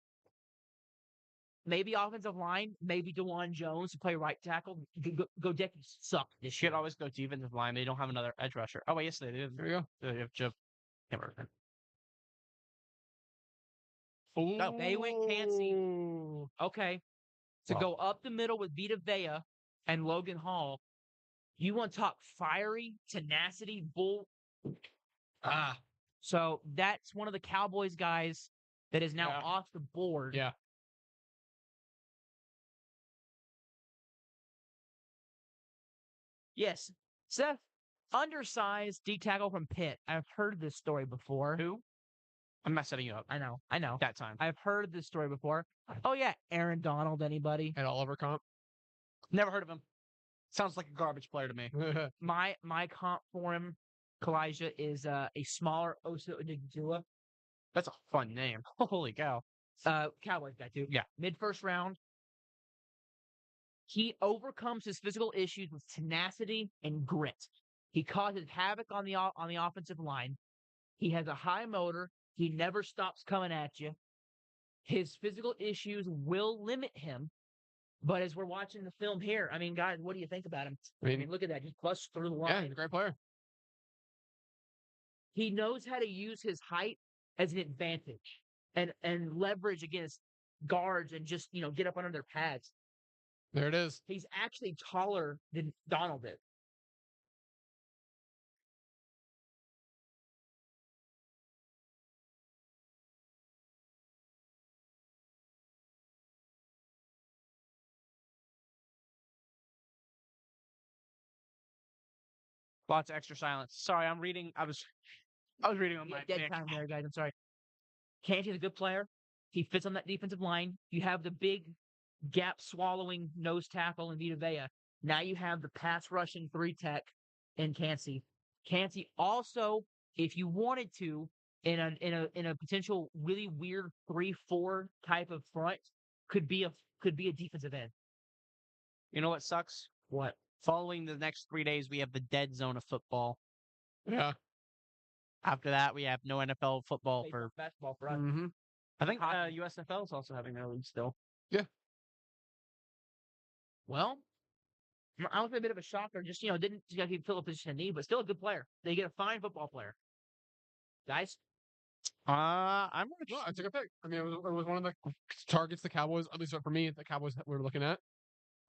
maybe offensive line, maybe DeJuan Jones to play right tackle. Godecki sucked this Should year. always go defensive line. They don't have another edge rusher. Oh wait, yes they do. Here we go. They have Jeff. No, they went Cansey. Ooh. Okay. To Wow. go up the middle with Vita Vea and Logan Hall, you want to talk fiery, tenacity, bull. Ah. So that's one of the Cowboys guys that is now Yeah. off the board. Yeah. Yes. Seth, undersized D tackle from Pitt. I've heard this story before. Who? I'm not setting you up I know. that time. I've heard this story before. Oh yeah, Aaron Donald. Anybody? And Oliver Comp. Never heard of him. Sounds like a garbage player to me. My comp for him, Kalijah, is a smaller Osa Odigizua. That's a fun name. Holy cow. Cowboys guy too. Yeah. Mid first round. He overcomes his physical issues with tenacity and grit. He causes havoc on the offensive line. He has a high motor. He never stops coming at you. His physical issues will limit him. But as we're watching the film here, I mean, guys, what do you think about him? I mean, look at that. Just busts through the Yeah, line. he's a great player. He knows how to use his height as an advantage and leverage against guards and just, get up under their pads. There it is. He's actually taller than Donald is. Lots of extra silence. Sorry, I'm reading. I was reading on my Dead pick. time there, guys. I'm sorry. Canty's a good player. He fits on that defensive line. You have the big gap swallowing nose tackle in Vita Vea. Now you have the pass rushing 3-tech in Cansey. Cansey also, if you wanted to, in a potential really weird 3-4 type of front, could be a defensive end. You know what sucks? What? Following the next 3 days, we have the dead zone of football. Yeah. After that, we have no NFL football for. Basketball for us. Mm-hmm. I think Hockey. USFL is also having their league still. Well, I was a bit of a shocker. Just didn't fill a position of need, but still a good player. They get a fine football player. Guys, I'm No, I took a pick. I mean, it was one of the targets the Cowboys, at least for me, the Cowboys that we were looking at.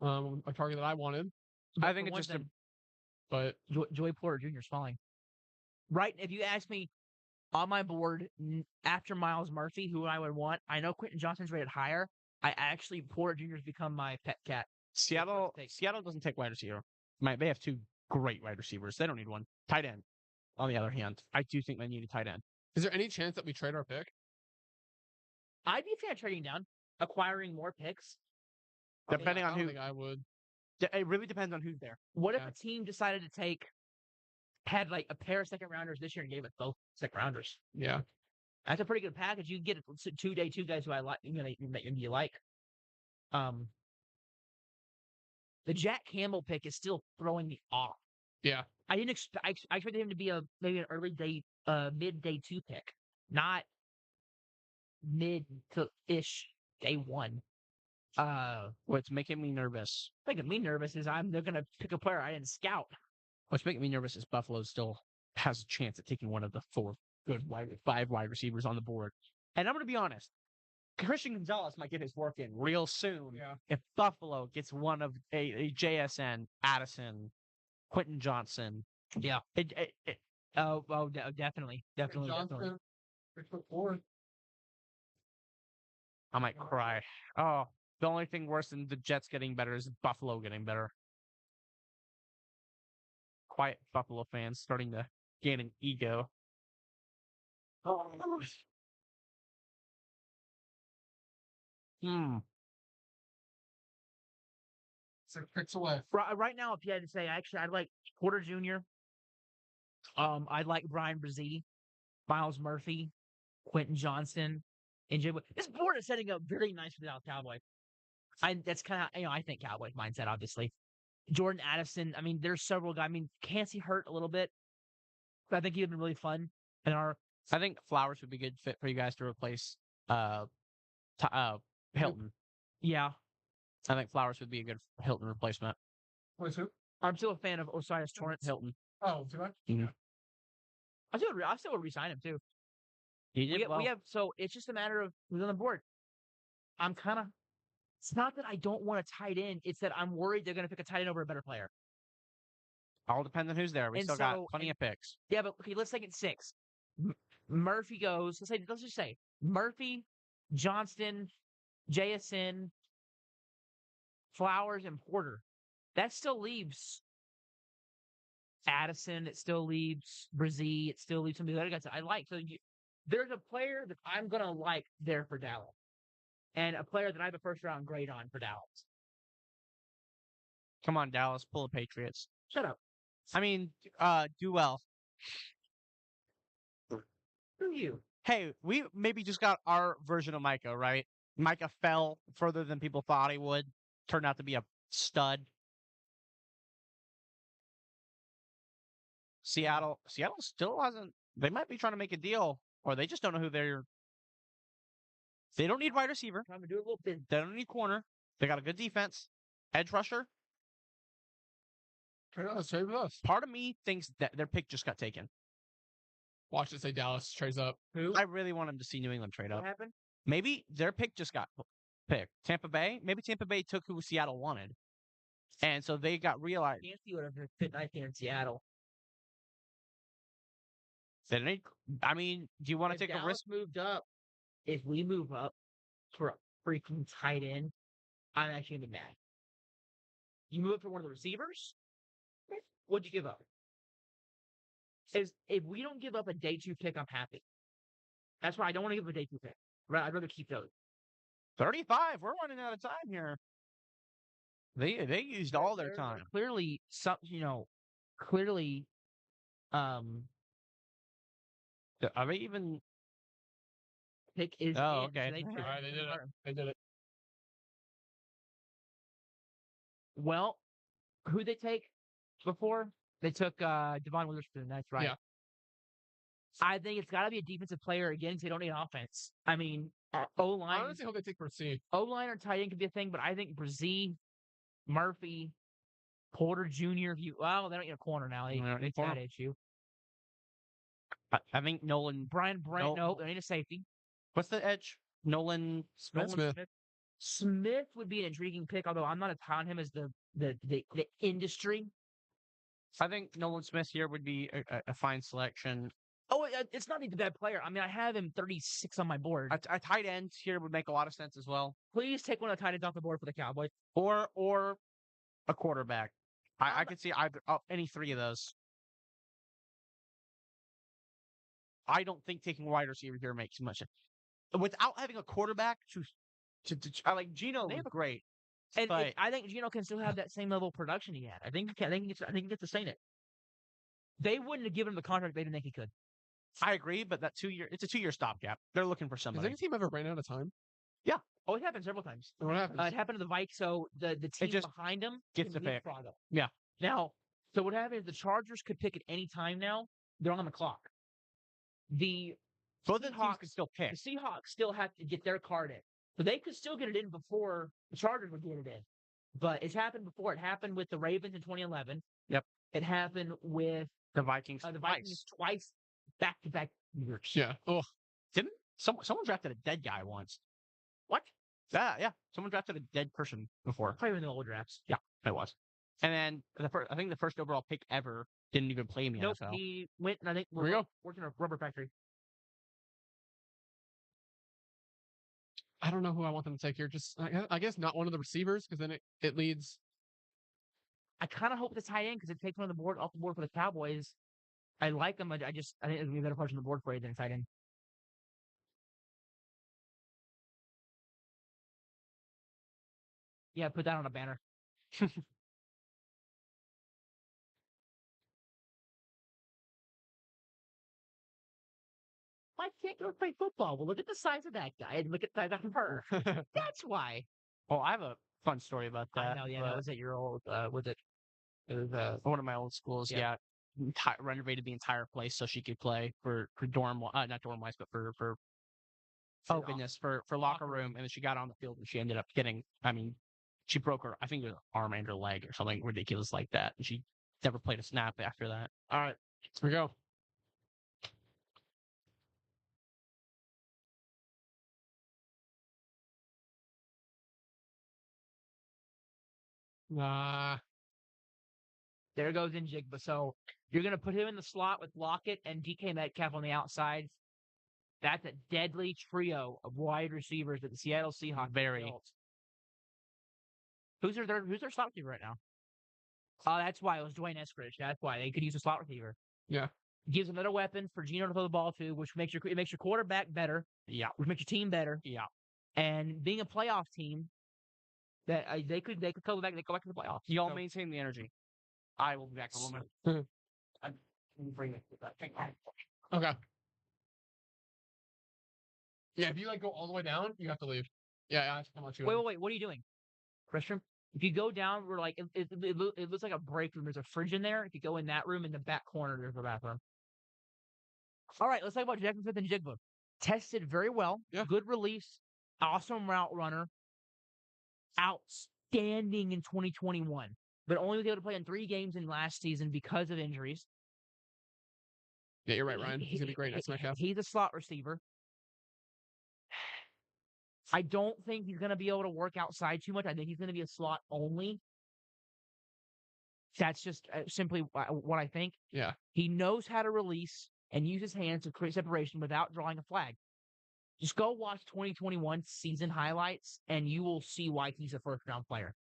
A target that I wanted. I but think for it's one just a. But Joey Porter Jr. is falling. Right? If you ask me on my board after Miles Murphy, who I would want, I know Quentin Johnston's rated higher. Porter Jr. has become my pet cat. Seattle doesn't take wide receiver. They have two great wide receivers. They don't need one. Tight end. On the other hand, I do think they need a tight end. is there any chance that we trade our pick? I'd be a fan of trading down, acquiring more picks. Depending I on don't who. think I would. It really depends on who's there. What if Yeah. a team decided to had like a pair of second rounders this year and gave us both second rounders? Yeah. That's a pretty good package. You can get 2 guys who I like, you like. The Jack Campbell pick is still throwing me off. Yeah. I didn't expect. I expected him to be maybe an early day, mid day 2 pick, not mid to ish day 1. What's making me nervous? Making me nervous is they're gonna pick a player I didn't scout. What's making me nervous is Buffalo still has a chance at taking one of the five wide receivers on the board. And I'm going to be honest, Christian Gonzalez might get his work in real soon if Buffalo gets one of a JSN, Addison, Quentin Johnson. Yeah. Definitely. Johnson, 6'4". I might cry. Oh, the only thing worse than the Jets getting better is Buffalo getting better. Quiet Buffalo fans starting to gain an ego. Oh. Hmm. 6 picks away. Right now, if you had to say, actually, I'd like Porter Jr. I'd like Brian Brzee, Miles Murphy, Quentin Johnson, and Jay. This board is setting up very nice for the Dallas Cowboys. That's kind of I think Cowboys mindset, obviously. Jordan Addison. I mean, there's several guys. I mean, Cansey hurt a little bit, but I think he'd been really fun. I think Flowers would be a good fit for you guys to replace Hilton. Yeah. I think Flowers would be a good Hilton replacement. Wait, who? I'm still a fan of Osiris Torrance. Hilton. Oh, do I? Yeah. I still would resign him too. We have so it's just a matter of who's on the board. It's not that I don't want a tight end, it's that I'm worried they're gonna pick a tight end over a better player. All depends on who's there. We still got plenty of picks. Yeah, but okay, let's take it 6. Murphy goes, let's just say Murphy, Johnston, JSN, Flowers, and Porter. That still leaves Addison. It still leaves Brzee. It still leaves some of the other guys that I like. So there's a player that I'm going to like there for Dallas. And a player that I have a first-round grade on for Dallas. Come on, Dallas. Pull the Patriots. Shut up. I mean, do well. Who are you? Hey, we maybe just got our version of Micah, right? Micah fell further than people thought he would. Turned out to be a stud. Seattle still hasn't. They might be trying to make a deal, or they just don't know who they're. They don't need wide receiver. Trying to do a little bit. They don't need corner. They got a good defense. Edge rusher. Trade with us. Part of me thinks that their pick just got taken. Watch it say Dallas trades up. Who? I really want them to see New England trade up. What happened? Maybe their pick just got picked. Tampa Bay? Maybe Tampa Bay took who Seattle wanted. And so they got realized. Can't see whatever fit nice here in Seattle. I mean, do you want to take Dallas a risk? Moved up. If we move up for a freaking tight end, I'm actually gonna be mad. You move up for one of the receivers? What'd you give up? If we don't give up a day 2 pick, I'm happy. That's why I don't want to give up a day 2 pick. I'd rather keep those. 35. We're running out of time here. They used all their time. Clearly, Are they even? Pick is. Oh, in, okay. So All right, they did it. Well, who they take before? They took Devon Witherspoon. That's right. Yeah. I think it's got to be a defensive player again because they don't need offense. I mean, O-line. I honestly hope they take Brzee. O-line or tight end could be a thing, but I think Brzee, Murphy, Porter Jr. They don't need a corner now. It's that issue. I think Nolan. Brian Brent. No, they need a safety. What's the edge? Nolan Smith. Smith would be an intriguing pick, although I'm not as high on him as the industry. I think Nolan Smith here would be a fine selection. Oh, it's not even a bad player. I mean, I have him 36 on my board. A tight end here would make a lot of sense as well. Please take one of the tight ends off the board for the Cowboys. Or a quarterback. I could see either any three of those. I don't think taking a wide receiver here makes much sense. Without having a quarterback I like Geno was great. And I think Geno can still have that same level of production he had. I think he gets to sustain it. They wouldn't have given him the contract they didn't think he could. I agree, but it's a 2-year stopgap. They're looking for somebody. Has any team ever ran out of time? Yeah. Oh, it happened several times. What happens? It happened to the Vikes, so the team behind them gets the pick. Yeah. Now, so what happens is the Chargers could pick at any time now. They're on the clock. Both of the teams can still pick. The Seahawks still have to get their card in. So they could still get it in before the Chargers would get it in. But it's happened before. It happened with the Ravens in 2011. Yep. It happened with The Vikings. the Vikings twice, back-to-back years. Yeah. Oh, Didn't someone drafted a dead guy once? What? Yeah. Someone drafted a dead person before. Probably in the old drafts. Yeah, it was. And then I think the first overall pick ever didn't even play in the Nope, NFL. he went, and I think Here we go. working in a rubber factory. I don't know who I want them to take here. Just I guess not one of the receivers because then it leads. I kind of hope the tight end because it takes one of the board off the board for the Cowboys. I like them. I think it's gonna be a better place on the board for you than a tight end. Yeah, put that on a banner. Why can't you play football? Well, look at the size of that guy and look at the size of her. That's why. Well, I have a fun story about I that. know. Yeah, that was at your old. Was it? It was one of my old schools. Yeah. Yeah, renovated the entire place so she could play for dorm, not dorm wise, but for oh goodness, for locker room. And then she got on the field and she ended up getting. I mean, she broke her. I think it was her arm and her leg or something ridiculous like that. And she never played a snap after that. All right, here we go. There goes Njigba. So you're going to put him in the slot with Lockett and DK Metcalf on the outside. That's a deadly trio of wide receivers that the Seattle Seahawks built. Who's their slot receiver right now? Oh, that's why it was Dwayne Eskridge. That's why they could use a slot receiver. Yeah. Gives another weapon for Geno to throw the ball to, which makes your quarterback better. Yeah. Which makes your team better. Yeah. And being a playoff team, that they could go back. They go back to the playoffs. Y'all maintain the energy. I will be back in a moment. Okay. Yeah, if you go all the way down, you have to leave. Yeah, I have to come out you. Wait. What are you doing? Restroom? If you go down, we're it looks like a break room. There's a fridge in there. If you go in that room, in the back corner, there's a bathroom. All right, let's talk about Jackson Smith and Jigba. Tested very well. Yeah. Good release. Awesome route runner. Outstanding in 2021. But only was able to play in 3 games in last season because of injuries. Yeah, you're right, Ryan. He's going to be great next Metcalf. He's a slot receiver. I don't think he's going to be able to work outside too much. I think he's going to be a slot only. That's just simply what I think. Yeah. He knows how to release and use his hands to create separation without drawing a flag. Just go watch 2021 season highlights, and you will see why he's a first-round player.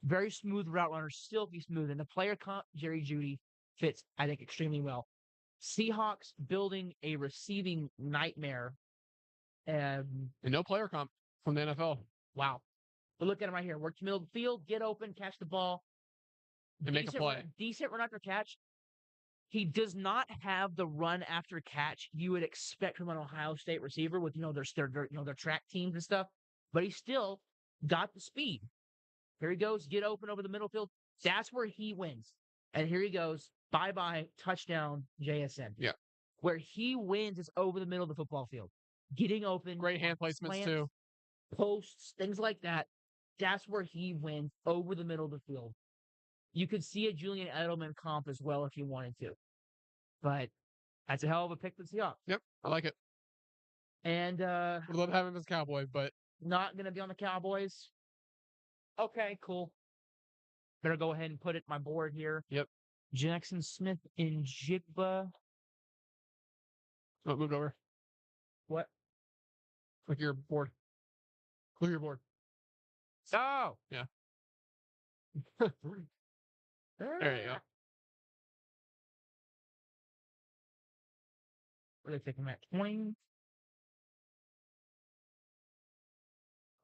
Very smooth route runner, silky smooth. And the player comp, Jerry Jeudy, fits, I think, extremely well. Seahawks building a receiving nightmare. And no player comp from the NFL. Wow. But look at him right here. Work to middle of the field, get open, catch the ball. And make a play. Decent run after catch. He does not have the run after catch you would expect from an Ohio State receiver with their track teams and stuff. But he still got the speed. Here he goes, get open over the middle field. That's where he wins. And here he goes, bye-bye, touchdown, JSN. Yeah. Where he wins is over the middle of the football field. Getting open. Great hand placements, slants, too. Posts, things like that. That's where he wins over the middle of the field. You could see a Julian Edelman comp as well if you wanted to. But that's a hell of a pick for the Seahawks. Yep, I like it. And would love having him as a Cowboy, but not going to be on the Cowboys. Okay, cool. Better go ahead and put it on my board here. Yep. Jackson Smith in Jigba. Oh, it moved over. What? Click your board. Clear your board. Oh! Yeah. There There you go. Where are they taking that? 20.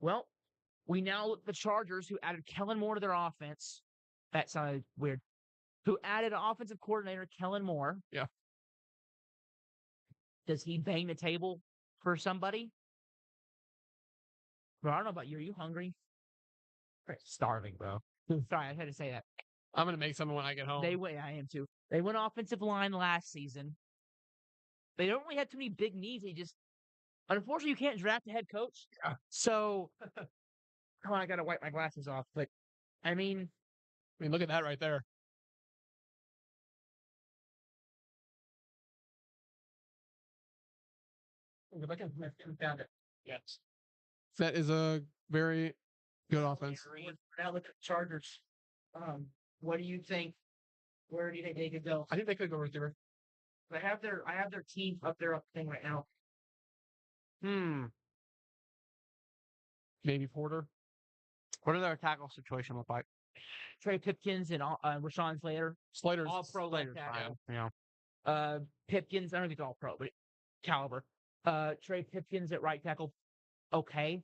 Well, we now look at the Chargers, who added Kellen Moore to their offense. That sounded weird. Who added offensive coordinator Kellen Moore. Yeah. Does he bang the table for somebody? Bro, I don't know about you. Are you hungry? Starving, bro. Sorry, I had to say that. I'm going to make something when I get home. I am too. They went offensive line last season. They don't really have too many big needs. Unfortunately, you can't draft a head coach. Yeah. So, come on, I gotta wipe my glasses off. But I mean, look at that right there. Go back in. Found it. Yes. That is a very good offense. now look at the Chargers. What do you think? Where do you think they could go? I think they could go receiver. I have their team up there up thing right now. Maybe Porter. What does their tackle situation look like? Trey Pipkins and Rashawn Slater, Slater's all pro left Slater's tackle. fine. Yeah. Pipkins, I don't think he's all pro, but caliber. Trey Pipkins at right tackle, okay.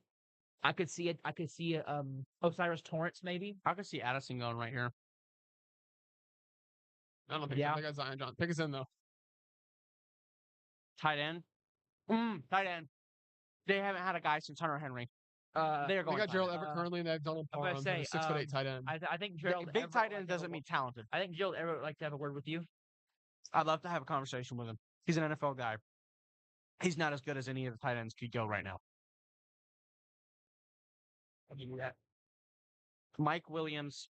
I could see it. I could see Osiris Torrance maybe. I could see Addison going right here. I don't think so. They got Zion John. Pick us in though. Tight end. Tight end. They haven't had a guy since Hunter Henry. They're They going. got tight Gerald end. Everett currently, and they have Donald I was Parham, gonna who's say, a 6'8" tight end. I think Gerald Big Everett tight would end like to have doesn't a- mean talented. I think Gerald Everett would like to have a word with you. I'd love to have a conversation with him. He's an NFL guy. He's not as good as any of the tight ends could go right now. I'll give you that. Mike Williams,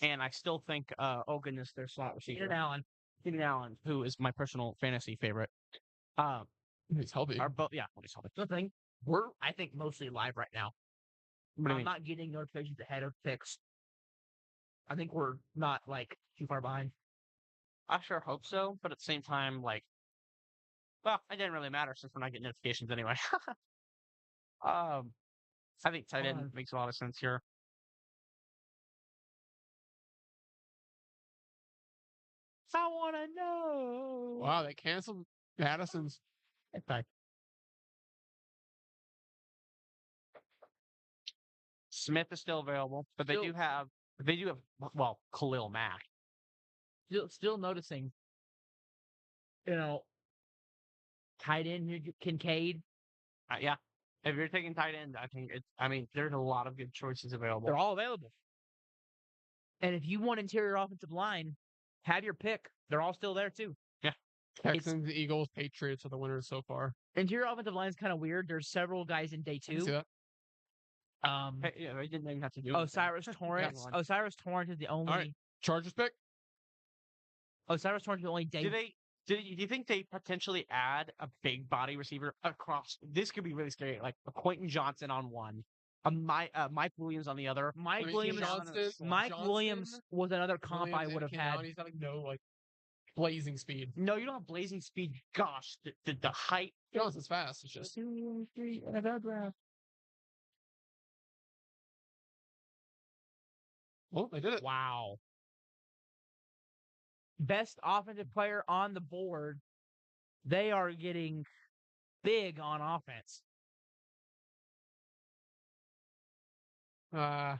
and I still think Ogun is their slot receiver. Keenan Allen. Who is my personal fantasy favorite. He's healthy. Are both he's healthy. Nothing. I think, mostly live right now. What do you I'm mean? not getting notifications ahead of picks. I think we're not like too far behind. I sure hope so, but at the same time, well, it didn't really matter since we're not getting notifications anyway. I think tight end makes a lot of sense here. I want to know. Wow, they canceled Addison's. Smith is still available, but they do have Khalil Mack. Still noticing. Tight end Kincaid. Yeah, if you're taking tight end, I think there's a lot of good choices available. They're all available. And if you want interior offensive line, have your pick. They're all still there too. Yeah. Texans, Eagles, Patriots are the winners so far. Interior offensive line is kind of weird. There's several guys in day You see two. that? They didn't even have to do Osiris Torrance. Osiris Torrance is the only. All right. Chargers pick. Osiris Torrance is the only day. Do you think they potentially add a big body receiver across? This could be really scary. Like a Quentin Johnson on one, Mike Williams on the other. Mike Williams was another comp I would have had. He's got blazing speed. No, you don't have blazing speed. Gosh, the height. Johnson's fast. It's just NFL Draft. well, they did it. Wow. Best offensive player on the board. They are getting big on offense. Wow.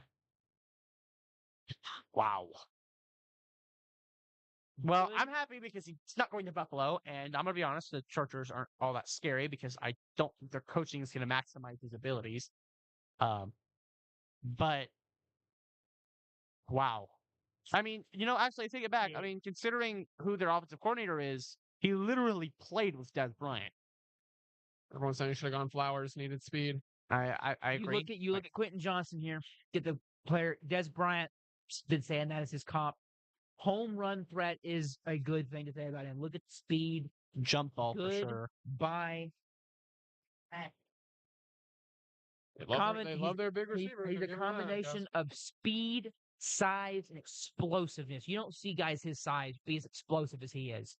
Well, I'm happy because he's not going to Buffalo, and I'm going to be honest, the Chargers aren't all that scary because I don't think their coaching is going to maximize his abilities. But wow. Actually, take it back. Considering who their offensive coordinator is, he literally played with Des Bryant. Everyone's saying he should have gone Flowers, needed speed. I agree. You look at Quentin Johnson here. Get the player Des Bryant been saying that as his comp. Home run threat is a good thing to say about him. Look at speed, jump ball for sure. By they love their big receivers. He's a combination of speed, size, and explosiveness. You don't see guys his size be as explosive as he is.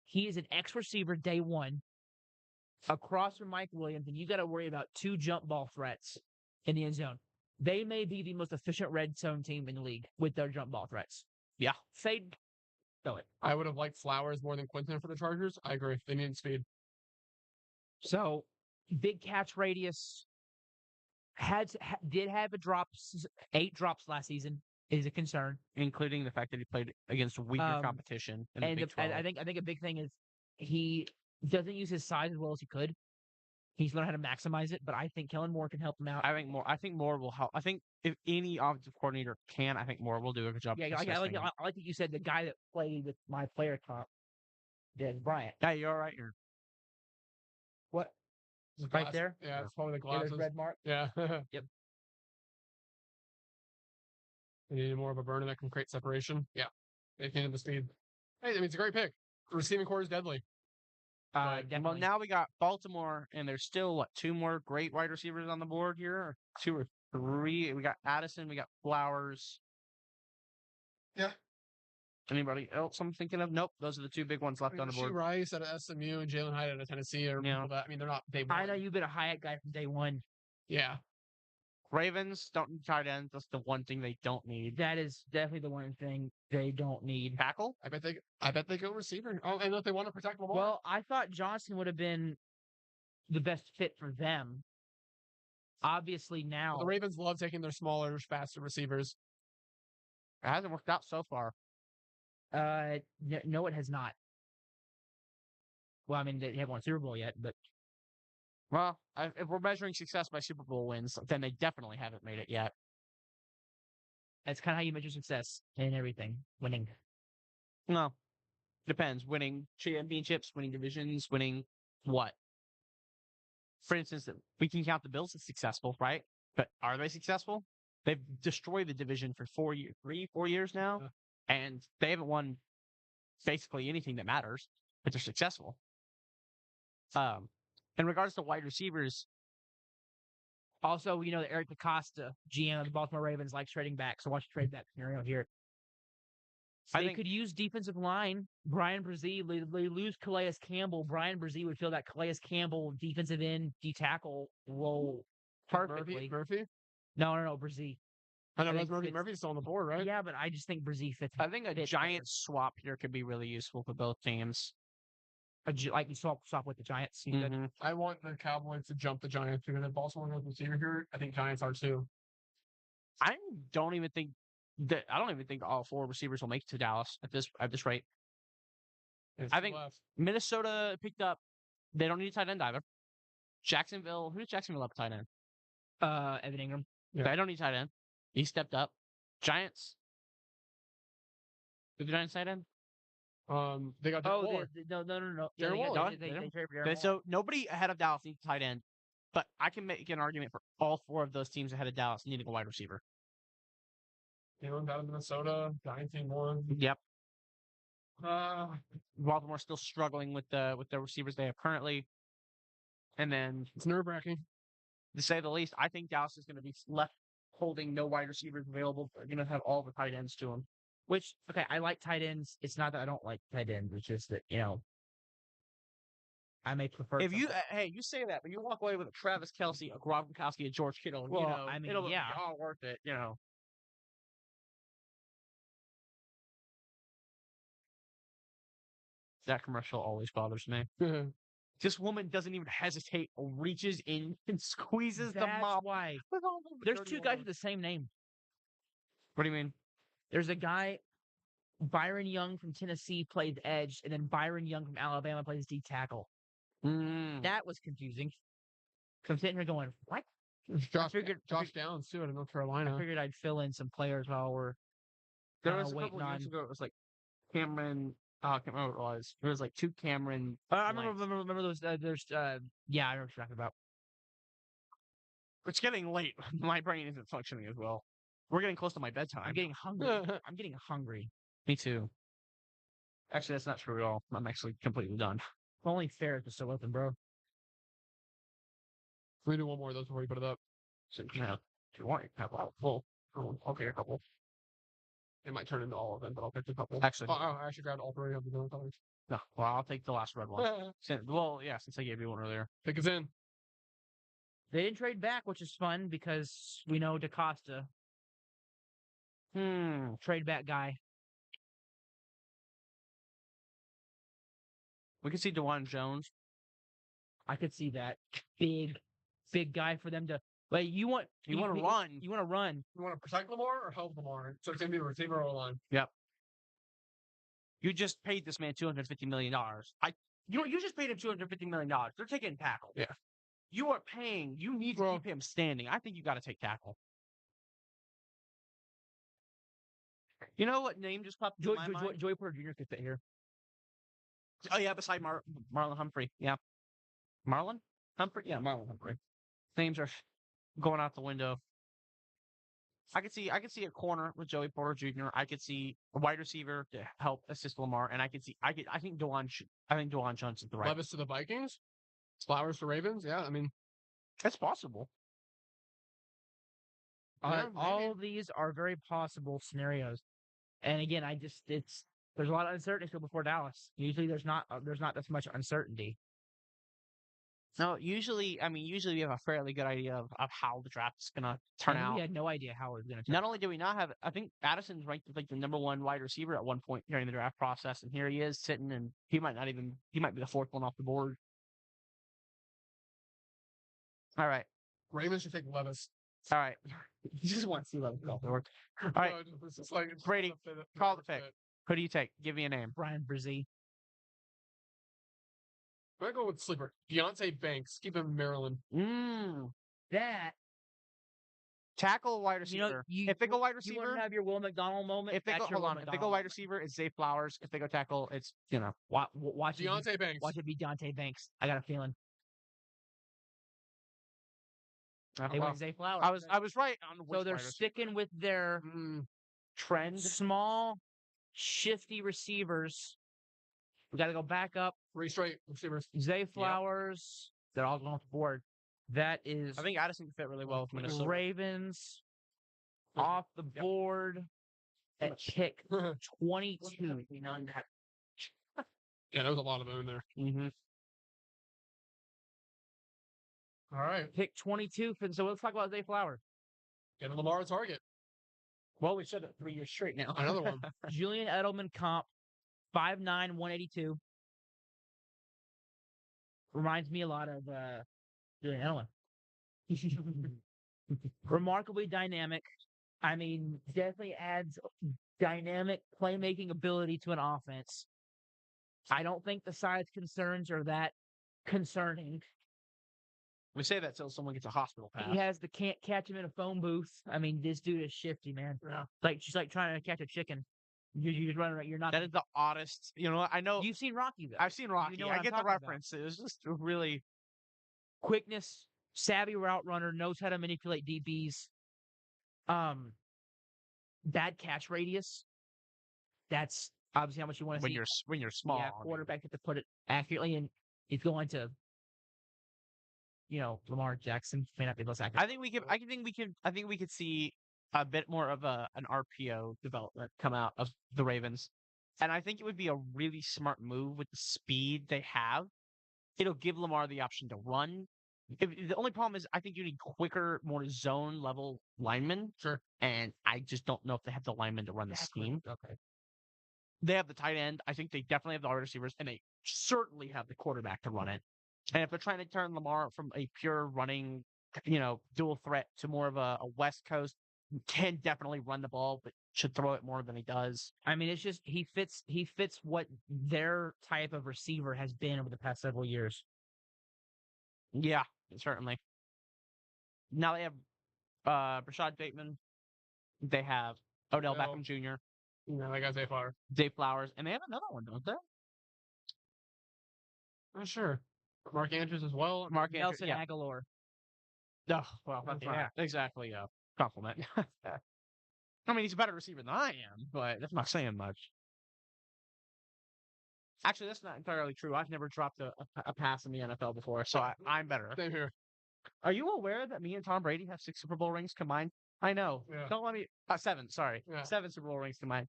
He is an X receiver day one. Across from Mike Williams, and you got to worry about two jump ball threats in the end zone. They may be the most efficient red zone team in the league with their jump ball threats. Yeah. Fade. Go it. I would have liked Flowers more than Quinton for the Chargers. I agree. They needed speed. So, big catch radius. Did have 8 drops last season. Is a concern, including the fact that he played against weaker competition. In the Big 12. I think a big thing is he doesn't use his size as well as he could. He's learned how to maximize it, but I think Kellen Moore can help him out. I think Moore will help. I think if any offensive coordinator can, I think Moore will do a good job. Yeah, I like that you said the guy that played with my player comp, Des Bryant. Yeah, you're all right here. What? Is it Right glasses? there? Yeah, it's probably the Yeah, there's glasses. red mark. Yeah. Yep. They needed more of a burner that can create separation. Yeah. They needed the speed. Hey, I mean, it's a great pick. The receiving core is deadly. But- Definitely. Well, now we got Baltimore, and there's still what 2 more great wide receivers on the board here, or 2 or 3. We got Addison, we got Flowers. Yeah. Anybody else I'm thinking of? Nope, those are the 2 big ones left on the Rasheed board. Rice out of SMU and Jalen Hyde out of Tennessee are Yeah. people that, I mean, they're not day one. I know you've been a Hyatt guy from day one. Yeah. Ravens don't need tight ends. That's the one thing they don't need. That is definitely the one thing they don't need. Tackle? I bet they go receiver. Oh, and if they want to protect Lamar. Well, I thought Johnson would have been the best fit for them. Obviously now. the Ravens love taking their smaller, faster receivers. It hasn't worked out so far. No, it has not. Well, I mean, they haven't won a Super Bowl yet, but Well, if we're measuring success by Super Bowl wins, then they definitely haven't made it yet. that's kind of how you measure success in everything. Winning. No, depends. Winning championships, winning divisions, winning what? For instance, we can count the Bills as successful, right? But are they successful? They've destroyed the division for 4 years, 4 years now, and they haven't won basically anything that matters. But they're successful. In regards to wide receivers, Also, that Eric DaCosta, GM of the Baltimore Ravens, likes trading back. So watch the trade back scenario here. I They think- could use defensive line. Brian Brzee, they lose Calais Campbell. Brian Brzee would fill that Calais Campbell defensive end, D-tackle role perfectly. Murphy? No, Brzee. I know, I that's think Murphy. fits- Murphy's still on the board, right? Yeah, but I just think Brzee fits. I think a fits giant better. swap here could be really useful for both teams. Like you swap with the Giants. You said. Mhm. I want the Cowboys to jump the Giants because if Baltimore goes receiver here, I think Giants are too. I don't even think all 4 receivers will make it to Dallas at this rate. It's I two think- left. Minnesota picked up. They don't need a tight end either. Jacksonville. Who did Jacksonville have a tight end? Evan Ingram. Yeah. They don't need tight end. He stepped up. Giants. Did the Giants tight end? They got Oh, Waller. no. Darren they got- Waller. They traded for Darren Okay, Waller. so nobody ahead of Dallas needs a tight end, but I can make an argument for all 4 of those teams ahead of Dallas needing a wide receiver. Jalen out of Minnesota. Giants need one. Yep. Uh, Baltimore's still struggling with the receivers they have currently, and then it's nerve wracking. to say the least, I think Dallas is going to be left holding no wide receivers available. They're going to have all the tight ends to them. Which, okay, I like tight ends. It's not that I don't like tight ends. It's just that, I may prefer. If you something- hey, you say that, but you walk away with a Travis Kelce, a Gronkowski, a George Kittle, Well, I mean, it'll yeah. be all worth it. That commercial always bothers me. This woman doesn't even hesitate, reaches in and squeezes the That's mop. why. with all the There's dirty 2 guys water. with the same name. What do you mean? There's a guy, Byron Young from Tennessee plays edge, and then Byron Young from Alabama plays D tackle. That was confusing. So I'm sitting here going, what? Josh, figured- Josh Downs too out of North I Carolina. figured I'd fill in some players while we're There kinda was a couple waiting years on. ago. It was like Cameron. I can't remember what it was. There was like 2 Cameron. I blanks. remember those. There's yeah, I know what you're talking about. It's getting late. My brain isn't functioning as well. We're getting close to my bedtime. I'm getting hungry. I'm getting hungry. Me too. Actually, that's not true at all. I'm actually completely done. Only fair is still open, bro. We do one more of those before you put it up. So, if you want, you can have all. Well, I'll take a couple. It might turn into all of them, but I'll pick a couple. Actually, I actually grabbed all 3 of the different colors. no. Well, I'll take the last red one. Since I gave you one earlier. Pick us in. They didn't trade back, which is fun because we know DaCosta, trade back guy. We can see DeJuan Jones. I could see that big guy for them to. Like you want to run. You want to run. You want to protect Lamar or help Lamar? So it's going to be a receiver or a line. You just paid this man $250 million. You just paid him $250 million. They're taking tackle. Yeah. You are paying. You need to keep him standing. I think you got to take tackle. You know what name just popped into my mind? Joey Porter Jr. could fit here. Oh yeah, beside Marlon Humphrey. Yeah, Marlon. Humphrey, yeah, Marlon Humphrey. Names are going out the window. I could see a corner with Joey Porter Jr. I could see a wide receiver to help assist Lamar, and I think Dewan Johnson's the right. Levis to the Vikings, Flowers to Ravens. Yeah, I mean, That's possible. yeah, All maybe. of these are very possible scenarios. And again, there's a lot of uncertainty still before Dallas. Usually there's not this much uncertainty. No, usually we have a fairly good idea of how the draft is gonna turn And out. we had no idea how it was going to turn Not only do we not have, I think Addison's ranked as like the number one wide receiver at one point during the draft process, and here he is sitting, and he might be the fourth one off the board. All right, Ravens should take Levis. all right. You just want to see Levis off the board. All right, No, it's just like it's Brady, not a fit- call not the a pick. fit. Who do you take? Give me a name. Brian Brzee. I'm gonna go with sleeper. Deontay Banks. Keep him in Maryland. That Tackle or wide receiver. If they go wide you want receiver, to have your Will McDonald moment. if they go that's your hold Will on, if they McDonald go wide moment. receiver, it's Zay Flowers. If they go tackle, it's Watch it. Deontay Banks. Watch it be Deontay Banks. I got a feeling. They well, went Zay Flowers. I was right on which So they're wide receiver. sticking with their Trend. small, shifty receivers. We got to go back up. 3 straight receivers. Zay Flowers. They're all going off the board. That is I think Addison can fit really well with Minnesota. Ravens off the board at pick 22. Yeah, there was a lot of them in there. Mm-hmm. All right. Pick 22. So let's talk about Zay Flowers. Get Lamar a target. Well, we said it 3 years straight now. Another one. Julian Edelman comp, 5'9", 182. Reminds me a lot of Julian Edelman. Remarkably dynamic. I mean, definitely adds dynamic playmaking ability to an offense. I don't think the size concerns are that concerning. We say that till someone gets a hospital pass. He has the can't catch him in a phone booth. I mean, this dude is shifty, man. Yeah. Just like trying to catch a chicken. You're just running around. You're not. That is the oddest. You know, I know. You've seen Rocky though. I've seen Rocky. You know what I I'm get the talking about. reference. It was just really. Quickness, savvy route runner, knows how to manipulate DBs. Bad catch radius. That's obviously how much you want to see. When you're small. Yeah, quarterback get to put it accurately, and it's going to, Lamar Jackson may not be less accurate. I think we could see a bit more of an RPO development come out of the Ravens, and I think it would be a really smart move with the speed they have. It'll give Lamar the option to run. The only problem is I think you need quicker, more zone level linemen. Sure. And I just don't know if they have the linemen to run the scheme. Okay. They have the tight end. I think they definitely have the wide receivers, and they certainly have the quarterback to run it. And if they're trying to turn Lamar from a pure running, dual threat to more of a West Coast, can definitely run the ball, but should throw it more than he does. I mean, it's just he fits what their type of receiver has been over the past several years. Yeah, certainly. Now they have Rashad Bateman. They have Odell Beckham Jr. Yeah, that guy's Zay Flowers. Zay Flowers, and they have another one, don't they? Not sure. Mark Andrews as well. Nelson Aguilar. Oh, well, that's not exactly a compliment. I mean, he's a better receiver than I am, but that's not saying much. Actually, that's not entirely true. I've never dropped a pass in the NFL before, so I'm better. Same here. Are you aware that me and Tom Brady have 6 Super Bowl rings combined? I know. Yeah. Don't let me. 7. Sorry, Yeah. 7 Super Bowl rings combined.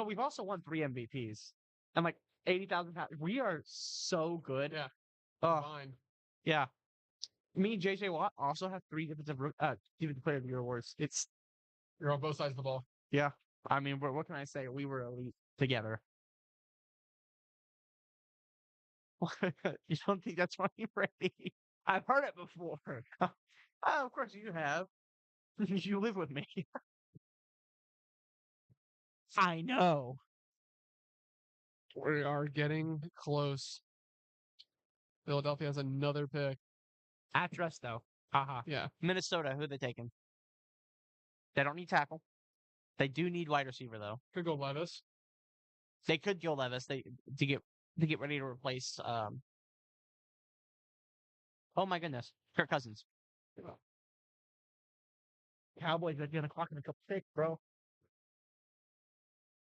We've also won 3 MVPs and like 80,000 pounds. We are so good. Yeah. Oh, Fine. yeah. Me and JJ Watt also have 3 defensive player of the year awards. You're on both sides of the ball. Yeah. I mean, what can I say? We were elite together. You don't think that's funny, Brady? I've heard it before. Of course you have. You live with me. I know. We are getting close. Philadelphia has another pick. After us, though. Haha. Yeah. Minnesota, who are they taking? They don't need tackle. They do need wide receiver, though. Could go Levis. They could go Levis. To get ready to replace Oh my goodness, Kirk Cousins. Cowboys are gonna clock in a couple picks, bro.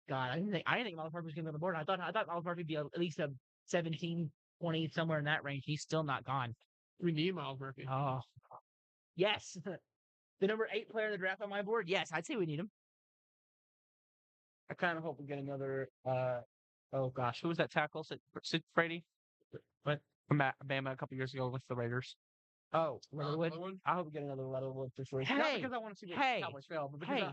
God, I didn't think Miles Murphy was gonna go on the board. I thought Miles Murphy would be at least a 17, 20, somewhere in that range. He's still not gone. We need Miles Murphy. Oh, yes. The number 8 player in the draft on my board. Yes, I'd say we need him. I kind of hope we get another. Oh gosh, who was that tackle? Sid Brady? What? From Bama a couple years ago with the Raiders. Oh, Leatherwood. Leatherwood? I hope we get another Leatherwood for sure. Not Hey, because I want to see the hey, Cowboys fail, but because hey.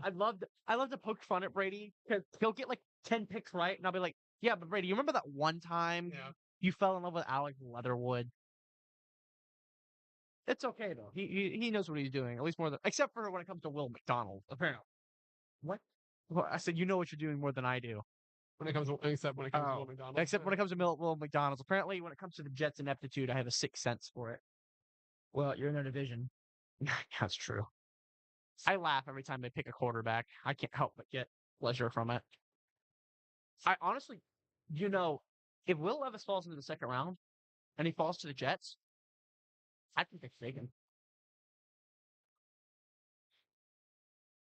I love to poke fun at Brady because he'll get like 10 picks right, and I'll be like, yeah, but Brady, you remember that one time Yeah. you fell in love with Alex Leatherwood? It's okay though. He knows what he's doing, at least more than except for when it comes to Will McDonald. Apparently, What? well, I said you know what you're doing more than I do. Except when it comes to Oh, Will McDonald. Except when it comes to Will McDonald's. Apparently, when it comes to the Jets' ineptitude, I have a sixth sense for it. Well, you're in their division. That's true. I laugh every time they pick a quarterback. I can't help but get pleasure from it. I honestly, if Will Levis falls into the second round and he falls to the Jets, I think they take him.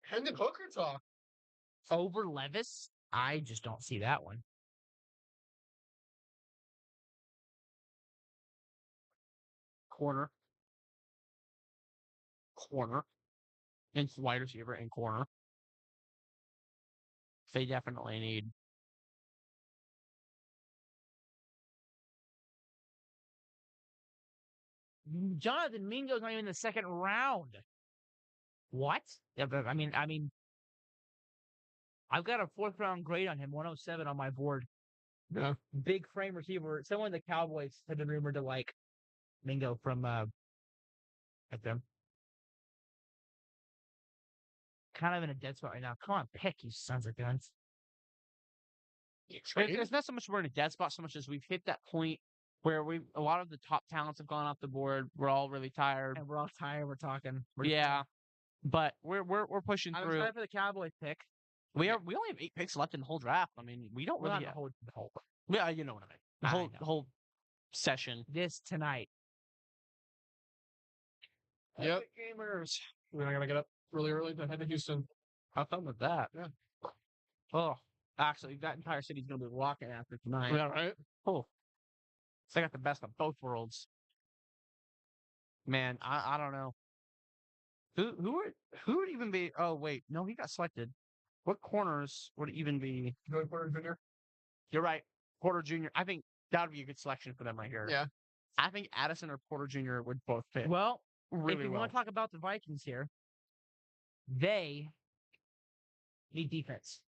Hendon Hooker talk. Over Levis? I just don't see that one. Corner. And wide receiver and corner. They definitely need. Jonathan Mingo's not even in the second round. What? Yeah, but I mean, I've got a 4th round grade on him, 107 on my board. Yeah. Big frame receiver. Someone in the Cowboys have been rumored to like Mingo from at them. Kind of in a dead spot right now. Come on, pick, you sons of guns. It's not so much we're in a dead spot, so much as we've hit that point where a lot of the top talents have gone off the board. We're all really tired. And we're all tired. We're talking. Yeah, but we're pushing I'm through. excited for the Cowboys pick. We only have 8 picks left in the whole draft. I mean, we don't We're really not the whole Yeah, you know what I mean. The whole session. this tonight. Yep. Gamers. We're not gonna get up really early to head to Houston. How fun with that? Yeah. Oh, actually, that entire city's gonna be walking after tonight. Yeah, right? Oh, so I got the best of both worlds. Man, I don't know. Who would even be? Oh wait, no, he got selected. What corners would even be? Joey Porter Jr. You're right, Porter Jr. I think that would be a good selection for them right here. Yeah. I think Addison or Porter Jr. would both fit. Well, really if you well. want to talk about the Vikings here, they need defense,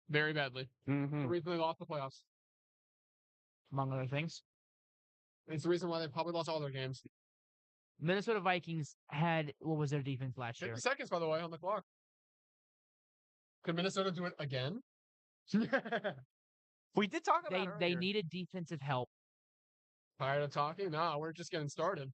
Very badly. Mm-hmm. The reason they lost the playoffs. among other things. It's the reason why they probably lost all their games. Minnesota Vikings had what was their defense last year? 50 seconds, by the way, on the clock. Could Minnesota do it again? We did talk about They needed defensive help. Tired of talking? No, we're just getting started.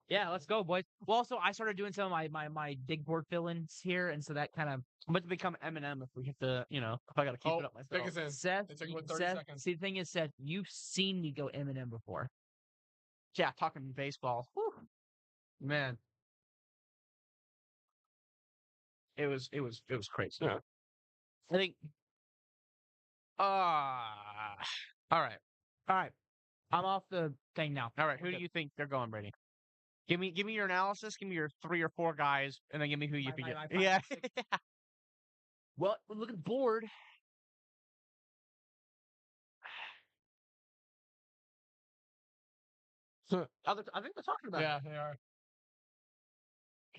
Yeah, let's go, boys. Well, also, I started doing some of my big board fill-ins here, and so that kind of I'm about to become Eminem if we hit the, if I got to keep it up Pick myself. us in. Seth. It took about 30 Seth, seconds. see, the thing is, Seth, you've seen me go Eminem before. Yeah, talking baseball. Whew. Man. It was crazy. Yeah. I think all right. All right, I'm off the thing now. All right. Who do you think they're going, Brady? Give me your analysis, give me your 3 or 4 guys, and then give me who you think my it. Yeah. 5, 6. Well, look at the board. I think they're talking about it. Yeah, they are.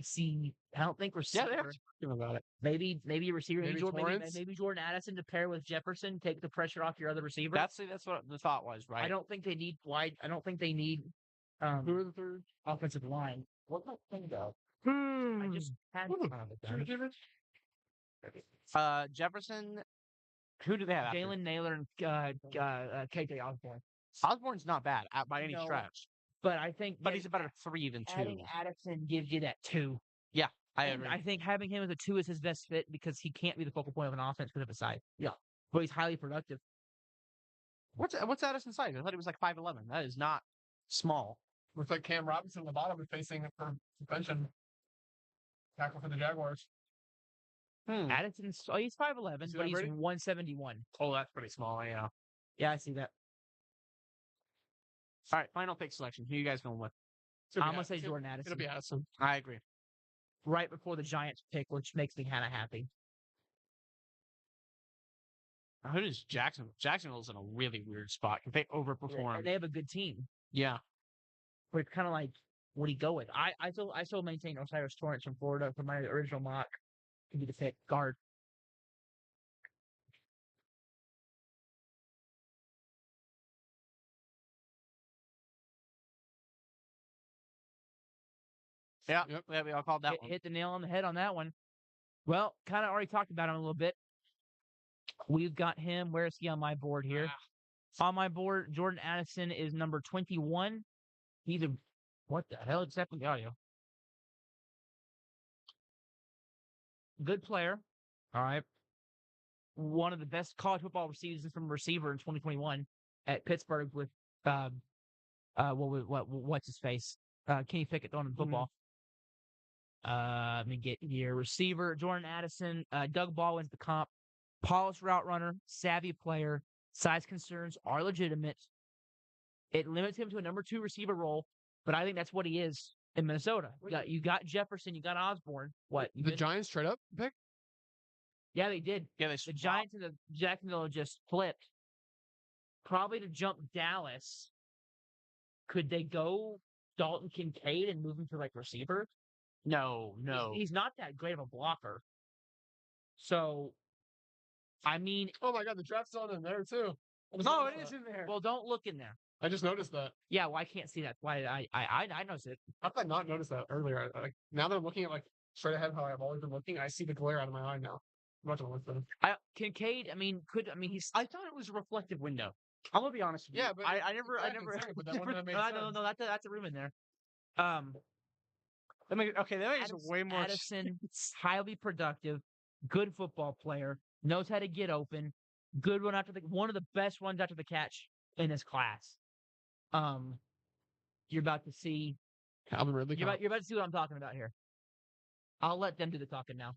See, I don't think Yeah, receiver. they are talking about it. Maybe a receiver. Maybe Torrance? Maybe Jordan Addison to pair with Jefferson. Take the pressure off your other receiver. That's what the thought was, right? I don't think they need wide. I don't think they need Who are the third? offensive line. What's that thing though? I just had Ooh. Jefferson. Who do they have? Jalen Naylor and KJ Osborne. Osborne's not bad by any No, stretch, But I think but he's a better 3 than 2. adding Addison gives you that 2. I And agree. I think having him as a 2 is his best fit because he can't be the focal point of an offense because of his size. Yeah, but he's highly productive. What's Addison's size? I thought he was like 5'11". That is not small. Looks like Cam Robinson on the bottom is facing for suspension. Tackle for the Jaguars. Addison's he's 5'11", See but that, he's Brady? 171. Oh, that's pretty small. Yeah. Yeah, I see that. All right, final pick selection. Who you guys going with? I'm gonna say Jordan Addison. It'll be Addison. I agree. Right before the Giants pick, which makes me kind of happy. Who does Jacksonville? Jacksonville's in a really weird spot. If they overperform, And they have a good team. yeah. But it's kind of like, what do you go with? I still maintain Osiris Torrance from Florida from my original mock to be the pick guard. Yeah, Yep. yeah, we all called that one. Hit the nail on the head on that one. Well, kind of already talked about him a little bit. We've got him. Where is he on my board here? On my board, Jordan Addison is number 21. He's a what the hell? It's happening the audio. Good player. All right. One of the best college football receivers from receiver in 2021 at Pittsburgh with what's his face? Kenny Pickett throwing the football. Let me get here. Receiver Jordan Addison. Doug Baldwin's the comp. Polished route runner, savvy player. Size concerns are legitimate. It limits him to a number 2 receiver role, but I think that's what he is in Minnesota. You got Jefferson, you got Osborne. What? The Giants trade up pick? Yeah, they did. Yeah, they The Giants and the Jacksonville just flipped. Probably to jump Dallas. Could they go Dalton Kincaid and move him to like receiver? No. He's not that great of a blocker. So, I mean, Oh my God, the draft's on in there too. No, it is in there. well, don't look in there. I just noticed that. Yeah, well, I can't see that. Why I noticed it. How did I not notice that earlier? Like now that I'm looking at like straight ahead how I've always been looking, I see the glare out of my eye now. I'm not gonna look for them. Kincaid, he's. I thought it was a reflective window. I'm gonna be honest with you. Yeah, but I never. But that wouldn't have made No, sense. that's a room in there. That makes way more. Addison, highly productive, good football player, knows how to get open, good run after one of the best runs after the catch in this class. You're about to see. Calvin Ridley. You're about to see what I'm talking about here. I'll let them do the talking now.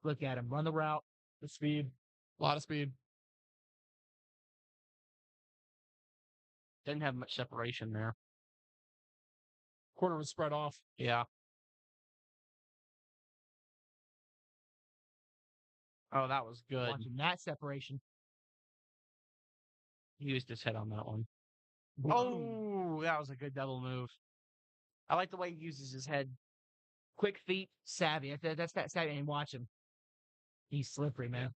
Look at him, run the route, The speed, a lot of speed. Didn't have much separation there. Corner was spread off. Yeah. Oh, that was good. watching that separation. He used his head on that one. Boom. Oh, that was a good double move. I like the way he uses his head. Quick feet, savvy. That's that savvy. And watch him. He's slippery, man.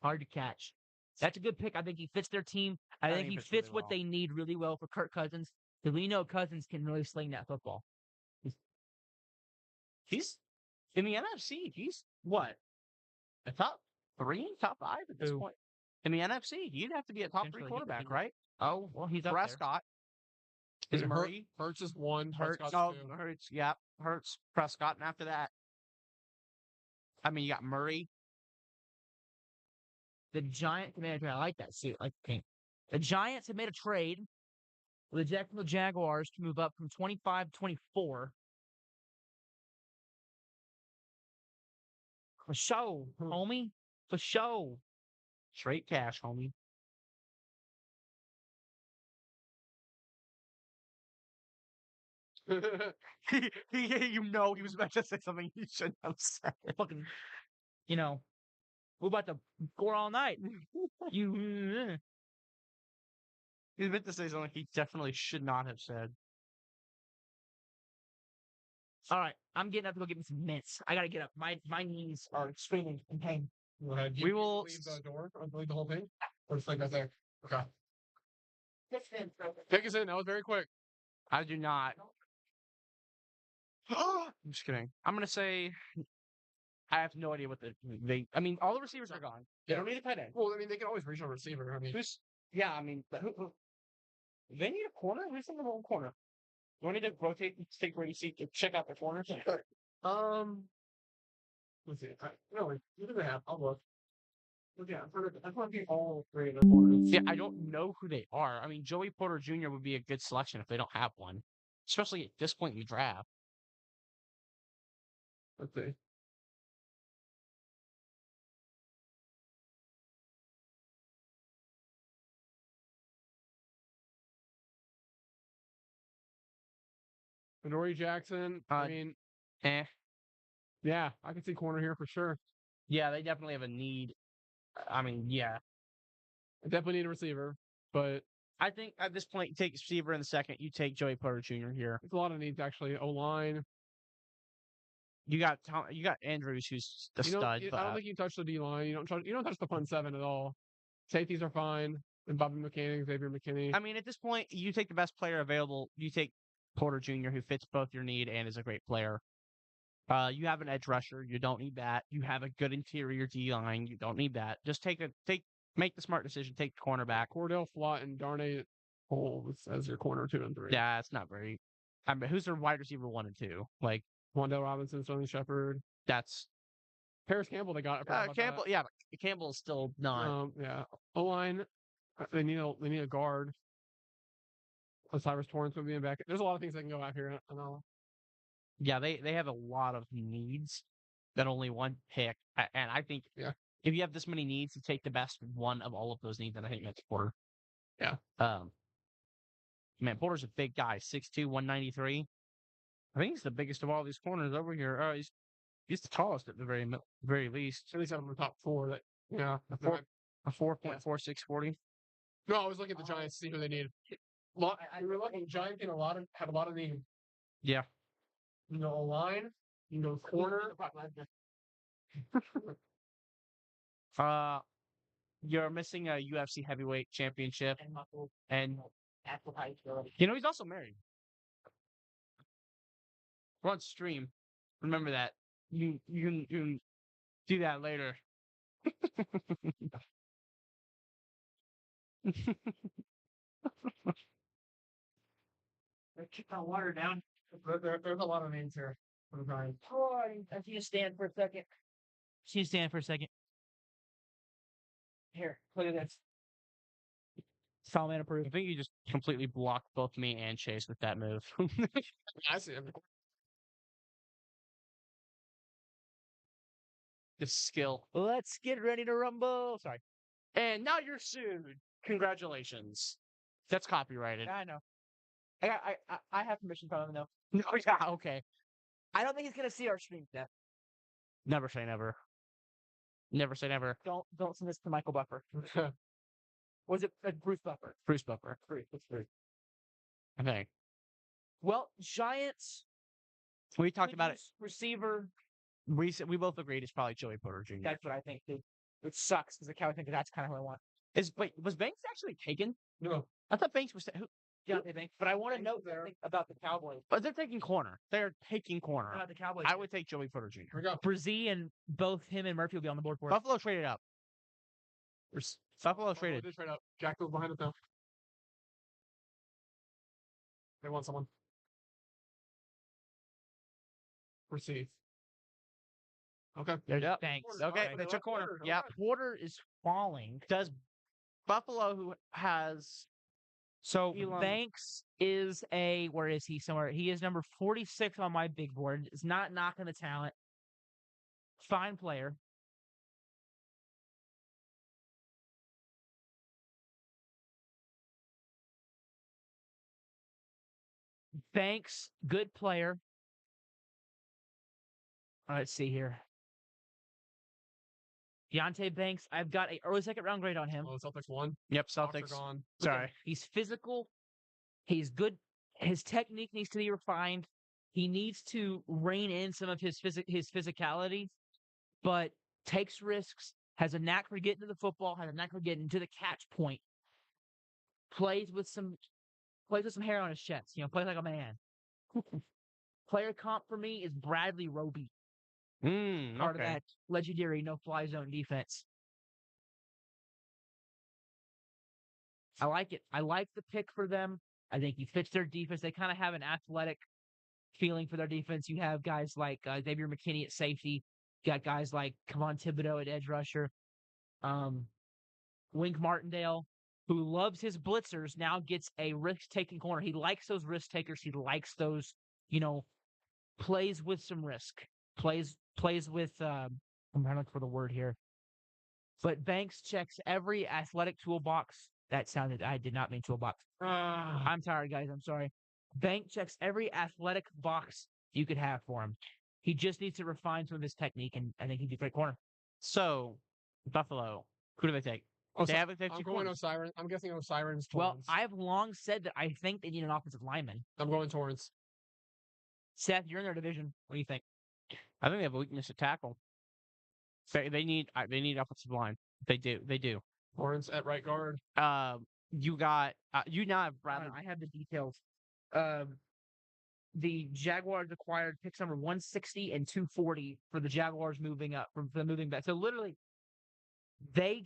Hard to catch. That's a good pick. I think he fits their team. I think he fits really what well. they need really well for Kirk Cousins. Because we know Cousins can really sling that football. He's in the NFC. He's What? a top 3, top 5 at this Who? point. In the NFC, he'd have to be a top 3 Potentially, quarterback, he- right? Oh, well, he's up there. Prescott. Is Hurt- Murray? Hurts is 1. Hurts. Prescott's Oh, 2. Hurts. Yeah, Hurts. Prescott, and after that, I mean, you got Murray. The Giants made a trade. I like that suit. I like the pink. The Giants have made a trade with the Jacksonville Jaguars to move up from 25 to 24. For show, homie. For show. Straight cash, homie. You know he was about to say something he shouldn't have said. Fucking, we're about to score all night. You. He was meant to say something he definitely should not have said. All right, I'm getting up to go get me some mints. I gotta get up. My knees are screaming in pain. Go ahead. We will- leave the door. Leave the whole thing. Or just like right there. Okay. This mints, bro. Take us in. That was very quick. I do not. I'm just kidding. I'm gonna say I have no idea what I mean, all the receivers are gone. They don't need a tight end. Well, I mean, they can always reach a receiver. I mean, But who they need a corner? Who's in the wrong corner? Do I need to rotate and take Brady's seat to check out the corners? let's see. No, you didn't have. I'll look. Yeah, I'm talking all three of their corners. Yeah, I don't know who they are. I mean, Joey Porter Jr. would be a good selection if they don't have one, especially at this point in the draft. Let's see. Adoree Jackson. I mean, Eh. yeah, I can see corner here for sure. Yeah, they definitely have a need. I mean, yeah. I definitely need a receiver, but I think at this point, you take receiver in the second. You take Joey Porter Jr. here. it's a lot of needs actually. O line. You got Andrews, who's the stud. I don't But think you touch the D line. You don't touch the front seven at all. Safeties are fine. And Bobby McCann, Xavier McKinney. I mean, at this point, you take the best player available. You take Porter Jr., who fits both your need and is a great player. You have an edge rusher. You don't need that. You have a good interior D line. You don't need that. Just make the smart decision. Take the cornerback. Cordell Flott and Darnay Holmes as your corner 2 and 3. Yeah, it's not very. I mean, who's their wide receiver 1 and 2? Like Wandale Robinson, Sterling Shepard, that's Paris Campbell. They got Campbell. Yeah, but Campbell is still not. Yeah, O line. They need a guard. Cyrus Torrance would be in back. There's a lot of things they can go out here. I know. Yeah, they have a lot of needs that only one pick, and I think if you have this many needs, you take the best one of all of those needs, and I think that's Porter. Yeah. Man, Porter's a big guy, 6'2", 193. I think he's the biggest of all these corners over here. He's the tallest at the very least. At least out of the top 4. That A 4.46 40. No, I was looking at the Giants to see who they need. We were looking. Giants have a lot of need. Yeah. You know, a line. You know, corner. You're missing a UFC heavyweight championship, and he's also married. We're on stream. Remember that. You can do that later. Keep my water down. There's a lot of names here for the Giants. Oh, I see you stand for a second. See you stand for a second. Here, look at this. Solomon I approved. think you just completely blocked both me and Chase with that move. I see him. The skill. Let's get ready to rumble. Sorry. And now you're sued. Congratulations. That's copyrighted. I know. I have permission from him though. No, yeah, okay. I don't think he's gonna see our stream, Steph. Never say never. Never say never. Don't send this to Michael Buffer. Was it Bruce Buffer? Bruce Buffer. Bruce. I think. Well, Giants. We talked about it. Receiver. We both agreed it's probably Joey Porter Jr. That's what I think, dude. It sucks because the Cowboys think that's kind of who I want. Was Banks actually taken? No. I thought Banks was. Yeah, they think. But I want to note about the Cowboys. But they're taking corner. They're taking corner. About the Cowboys. I would take Joey Porter Jr. Here we go. Brzee and both him and Murphy will be on the board for it. Buffalo traded up. Buffalo traded. They trade up. Jacksonville's behind it though. They want someone. Receive. Okay. Yep. Thanks. Okay, they took corner. Yeah. Porter is falling. Does Buffalo, who has So Elon. Banks is where is he? Somewhere. He is number 46 on my big board. It's not knocking the talent. Fine player. Banks, good player. Let's see here. Deontay Banks, I've got a early second round grade on him. Oh, Celtics won. Yep, Hawks are Celtics. gone. Sorry. He's physical. He's good. His technique needs to be refined. He needs to rein in some of his physicality, but takes risks, has a knack for getting to the football, has a knack for getting to the catch point. Plays with some hair on his chest, plays like a man. Player comp for me is Bradley Roby. Part of that legendary no-fly zone defense. I like it. I like the pick for them. I think he fits their defense. They kind of have an athletic feeling for their defense. You have guys like Xavier McKinney at safety. You got guys like Kevon Thibodeau at edge rusher. Wink Martindale, who loves his blitzers, now gets a risk-taking corner. He likes those risk takers. He likes those, plays with some risk. Plays with I'm trying to look for the word here. But Banks checks every athletic toolbox. I did not mean toolbox. I'm tired, guys. I'm sorry. Bank checks every athletic box you could have for him. He just needs to refine some of his technique, and I think he'd be a great corner. So, Buffalo, who do they take? They have I'm going corners. Osiris. I'm guessing Osiris. Well, Torrance. I've long said that I think they need an offensive lineman. I'm going Torrance. Seth, you're in their division. What do you think? I think they have a weakness at tackle. They need offensive line. They do. Torrance at right guard. You now have Bradley. I have the details. The Jaguars acquired picks number 160 and 240 for the Jaguars moving up from the moving back. So literally, the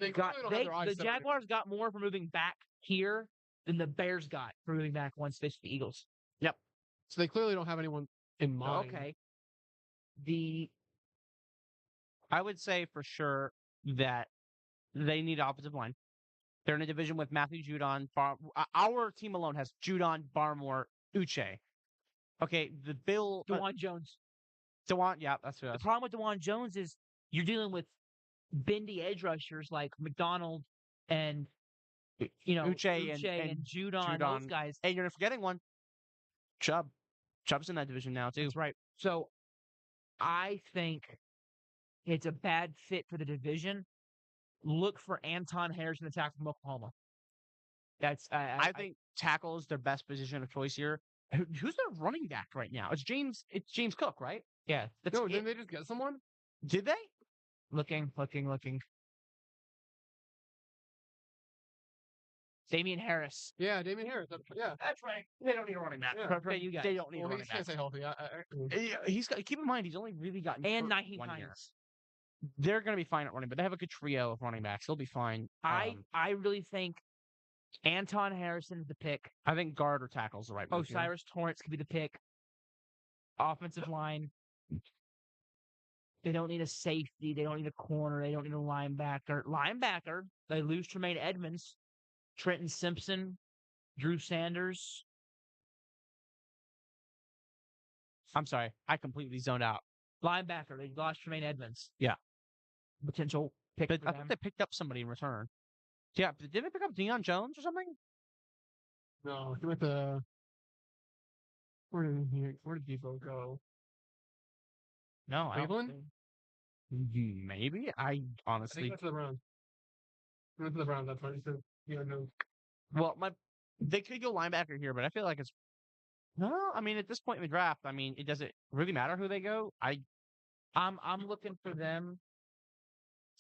Jaguars got more for moving back here than the Bears got for moving back once they faced the Eagles. Yep. So they clearly don't have anyone in mind. Okay. I would say for sure that they need offensive line. They're in a division with Matthew Judon. Our team alone has Judon, Barmore, Uche. Okay, the Bill... DeJuan Jones. Yeah, that's who. The problem with DeJuan Jones is you're dealing with bendy edge rushers like McDonald and, Uche and Judon, those guys. And you're forgetting one. Chubb. Chubb's in that division now, too. That's right. So I think it's a bad fit for the division. Look for Anton Harrison, the tackle from Oklahoma. I think tackle is their best position of choice here. Who's their running back right now? It's James Cook, right? Yeah. Didn't they just get someone? Did they? Looking. Damian Harris. Yeah, Damian Harris. Yeah. That's right. They don't need a running back. Yeah. You guys. They don't need a running He back. can't stay healthy. Keep in mind, he's only really gotten And hurt Naheem 1 year. Hines. They're going to be fine at running, but they have a good trio of running backs. They'll be fine. I really think Anton Harrison is the pick. I think guard or tackle is the right move. Osiris Torrance could be the pick. Offensive line. They don't need a safety. They don't need a corner. They don't need a linebacker. They lose Tremaine Edmonds, Trenton Simpson, Drew Sanders. I'm sorry. I completely zoned out. Linebacker. They lost Tremaine Edmonds. Yeah. Potential pick But for I them. thought they picked up somebody in return. Yeah, but did they pick up Deion Jones or something? No, he went to... Where did Debo go? No, Cleveland? Maybe. I I think honestly... that's the Browns. He went to the Browns. That's what he said. Yeah, no. Well, they could go linebacker here, but I feel like it's... No, I mean, at this point in the draft, I mean, it doesn't really matter who they go. I'm looking for them.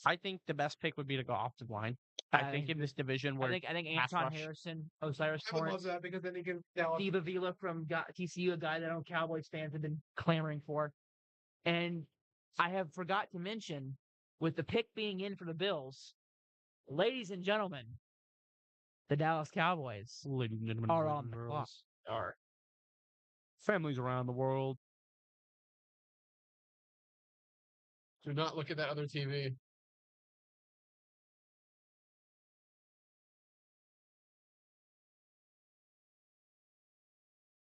I think the best pick would be to go offensive line. I think in this division where I think pass Anton rush- Harrison, Osiris I would love Torrance, that because then he can... Steve Avila from TCU, a guy that all Cowboys fans have been clamoring for. And I have forgot to mention, with the pick being in for the Bills, ladies and gentlemen, the Dallas Cowboys Ladies and gentlemen, are boys on and the girls, clock. Are families around the world. Do not look at that other TV.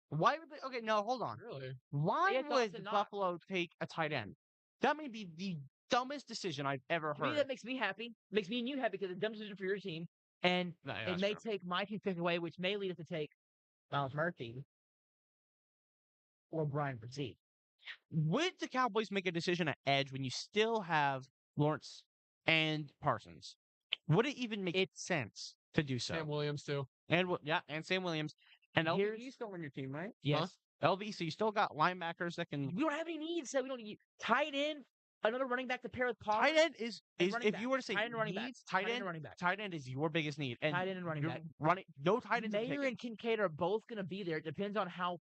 Why would they? Okay, no, hold on. Really? Why They had would Dawson Knox. Buffalo take a tight end? That may be the dumbest decision I've ever To me, heard. that makes me happy. Makes me and you happy because it's a dumb decision for your team. And No, yeah, it that's may true. take my team pick away, which may lead us to take Miles Murphy or Brian Brzee. Would the Cowboys make a decision at edge when you still have Lawrence and Parsons? Would it even make sense to do so? Sam Williams, too. And Sam Williams. And Here's- LVE still on your team, right? Yes. LVE, so you still got linebackers that can. We don't have any needs, so we don't need tight end, another running back to pair with Pollard. Tight end is and running if back. you were to say Tight end and running back. needs, tight end, and running back. tight end is your biggest need. And Tight end and running you're back. no tight ends. Mayer and Kincaid are both going to be there. It depends on how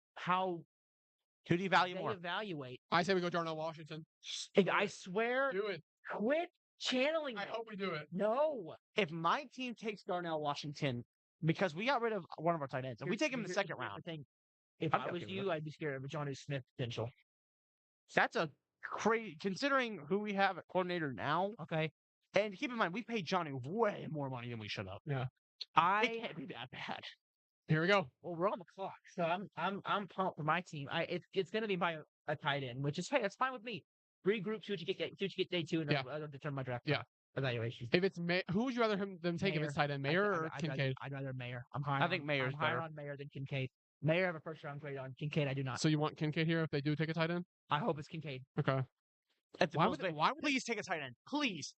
Who do you value they more? evaluate. I say we go Darnell Washington. If I swear, Do it. quit channeling. I me. hope we do it. No. If my team takes Darnell Washington because we got rid of one of our tight ends, if we take him in the second round, If I'd I be was okay with you, I'd be scared of a Johnny Smith potential. that's a crazy considering who we have at coordinator now. Okay, and keep in mind we paid Johnny way more money than we should have. Yeah. It can't be that bad. Here we go. Well, we're on the clock, so I'm pumped for my team. It's gonna be by a tight end, which is hey, that's fine with me. Regroup, see what you get day 2, and Yeah. I'll determine my draft Yeah. evaluation. If it's who would you rather them take if it's tight end, Mayer or Kincaid? I'd rather Mayer. I'm I think Mayer's higher better. on Mayer than Kincaid. Mayer I have a first round grade on. Kincaid I do not. So you want Kincaid here if they do take a tight end? I hope it's Kincaid. Okay. Why would please take a tight end? Please.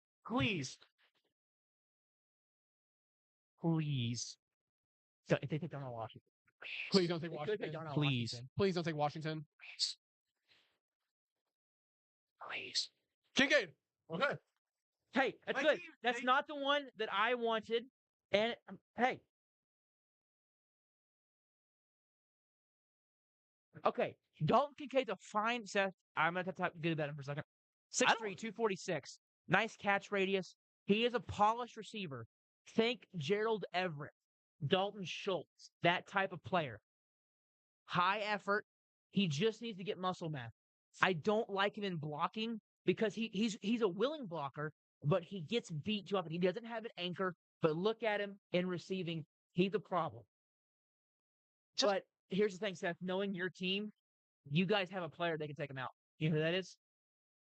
So if they take Donald Washington, Please don't take They could Washington. take Donald Please. Washington. Please don't take Washington. Please. Kincaid. Okay. Hey, that's My good. team, That's they- not the one that I wanted. And hey. Okay. Dalton Kincaid's a fine Seth. I'm going to talk good about him for a second. 6'3", 246. Nice catch radius. He is a polished receiver. Think Gerald Everett, Dalton Schultz, that type of player. High effort. He just needs to get muscle mass. I don't like him in blocking because he's a willing blocker, but he gets beat too often. He doesn't have an anchor, but look at him in receiving. He's a problem. But here's the thing, Seth. Knowing your team, you guys have a player that can take him out. You know who that is?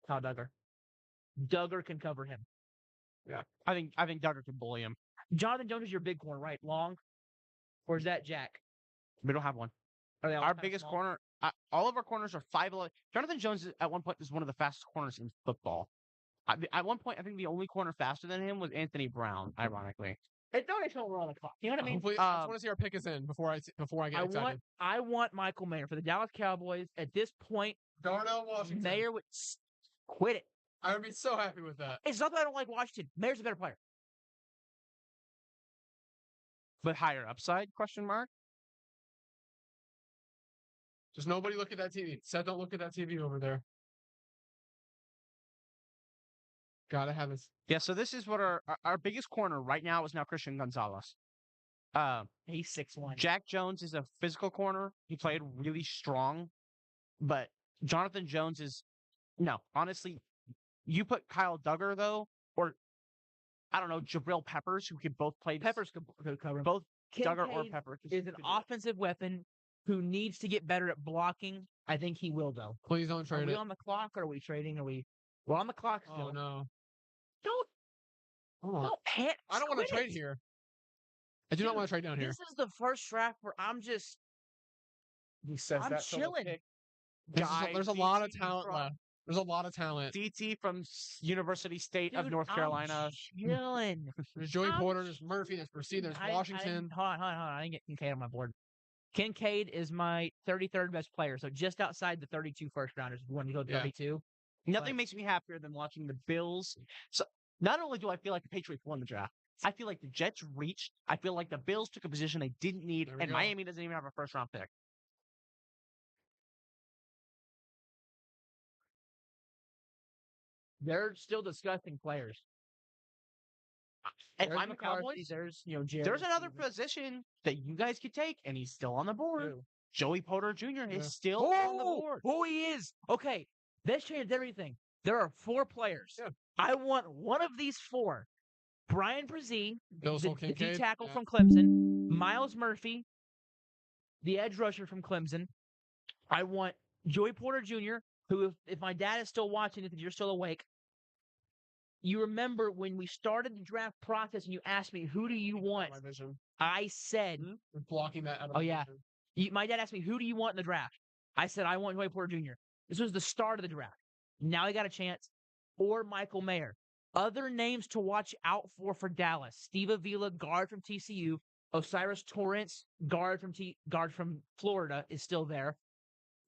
Kyle Duggar. Duggar can cover him. Yeah. I think Duggar can bully him. Jonathan Jones is your big corner, right? Long? Or is that Jack? We don't have one. Are they all Our kinda biggest small? corner, all of our corners are 5'11". Jonathan Jones at one point was one of the fastest corners in football. At one point, I think the only corner faster than him was Anthony Brown. Ironically, It's only until we're on the clock. You know what I mean? Hopefully, I just want to see our pick is in before I get excited. I want Michael Mayer for the Dallas Cowboys. At this point, Darnell Washington. Mayer would quit it. I would be so happy with that. It's not that I don't like Washington. Mayer's a better player. but higher upside? Question mark. Just nobody look at that TV. Seth, don't look at that TV over there. Gotta have this. Yeah. So this is what our biggest corner right now is now Christian Gonzalez. He's 6'1". Jack Jones is a physical corner. He played really strong, but Jonathan Jones is no. Honestly, you put Kyle Duggar though, or I don't know, Jabril Peppers, who could both play. Peppers could cover him. both Duggar or Kincaid Pepper is an offensive weapon who needs to get better at blocking. I think he will, though. Please don't Are trade we it. on the clock or are we trading? We're on the clock still. Oh no. Don't hit. I don't want to trade here. I do not Dude, want to trade down here. This is the first draft where I'm just He says I'm that till the chilling. pick. Guy, There's a lot of DT talent from- left. There's a lot of talent. DT from University State of Dude, North Carolina. I'm chilling. There's Joey I'm Porter, there's Murphy, there's Percy, there's I Washington. didn't- hold on. I didn't get Kincaid on my board. Kincaid is my 33rd best player, so just outside the 32 first rounders. When you go Yeah. 32, Nothing But- makes me happier than watching the Bills. So not only do I feel like the Patriots won the draft, I feel like the Jets reached. I feel like the Bills took a position they didn't need, There we and go. Miami doesn't even have a first round pick. they're still discussing players. If There's I'm the McCarthy, Cowboys, there's Jared there's another Stevens. position that you guys could take, and he's still on the board. Who? Joey Porter Jr. Yeah. is still on the board. Oh, he is. Okay, this changed everything. There are 4 players. Yeah. I want one of these 4. Brian Brzee, Bill the Kincaid. D tackle Yeah. from Clemson. Miles Murphy, the edge rusher from Clemson. I want Joey Porter Jr., who, if my dad is still watching, if you're still awake, you remember when we started the draft process and you asked me, who do you want? My vision. I said, We're blocking that out of Oh, my yeah. vision. my dad asked me, who do you want in the draft? I said, I want Joey Porter Jr. This was the start of the draft. Now he got a chance. Or Michael Mayer. Other names to watch out for Dallas. Steve Avila, guard from TCU. Osiris Torrance, guard from Florida, is still there.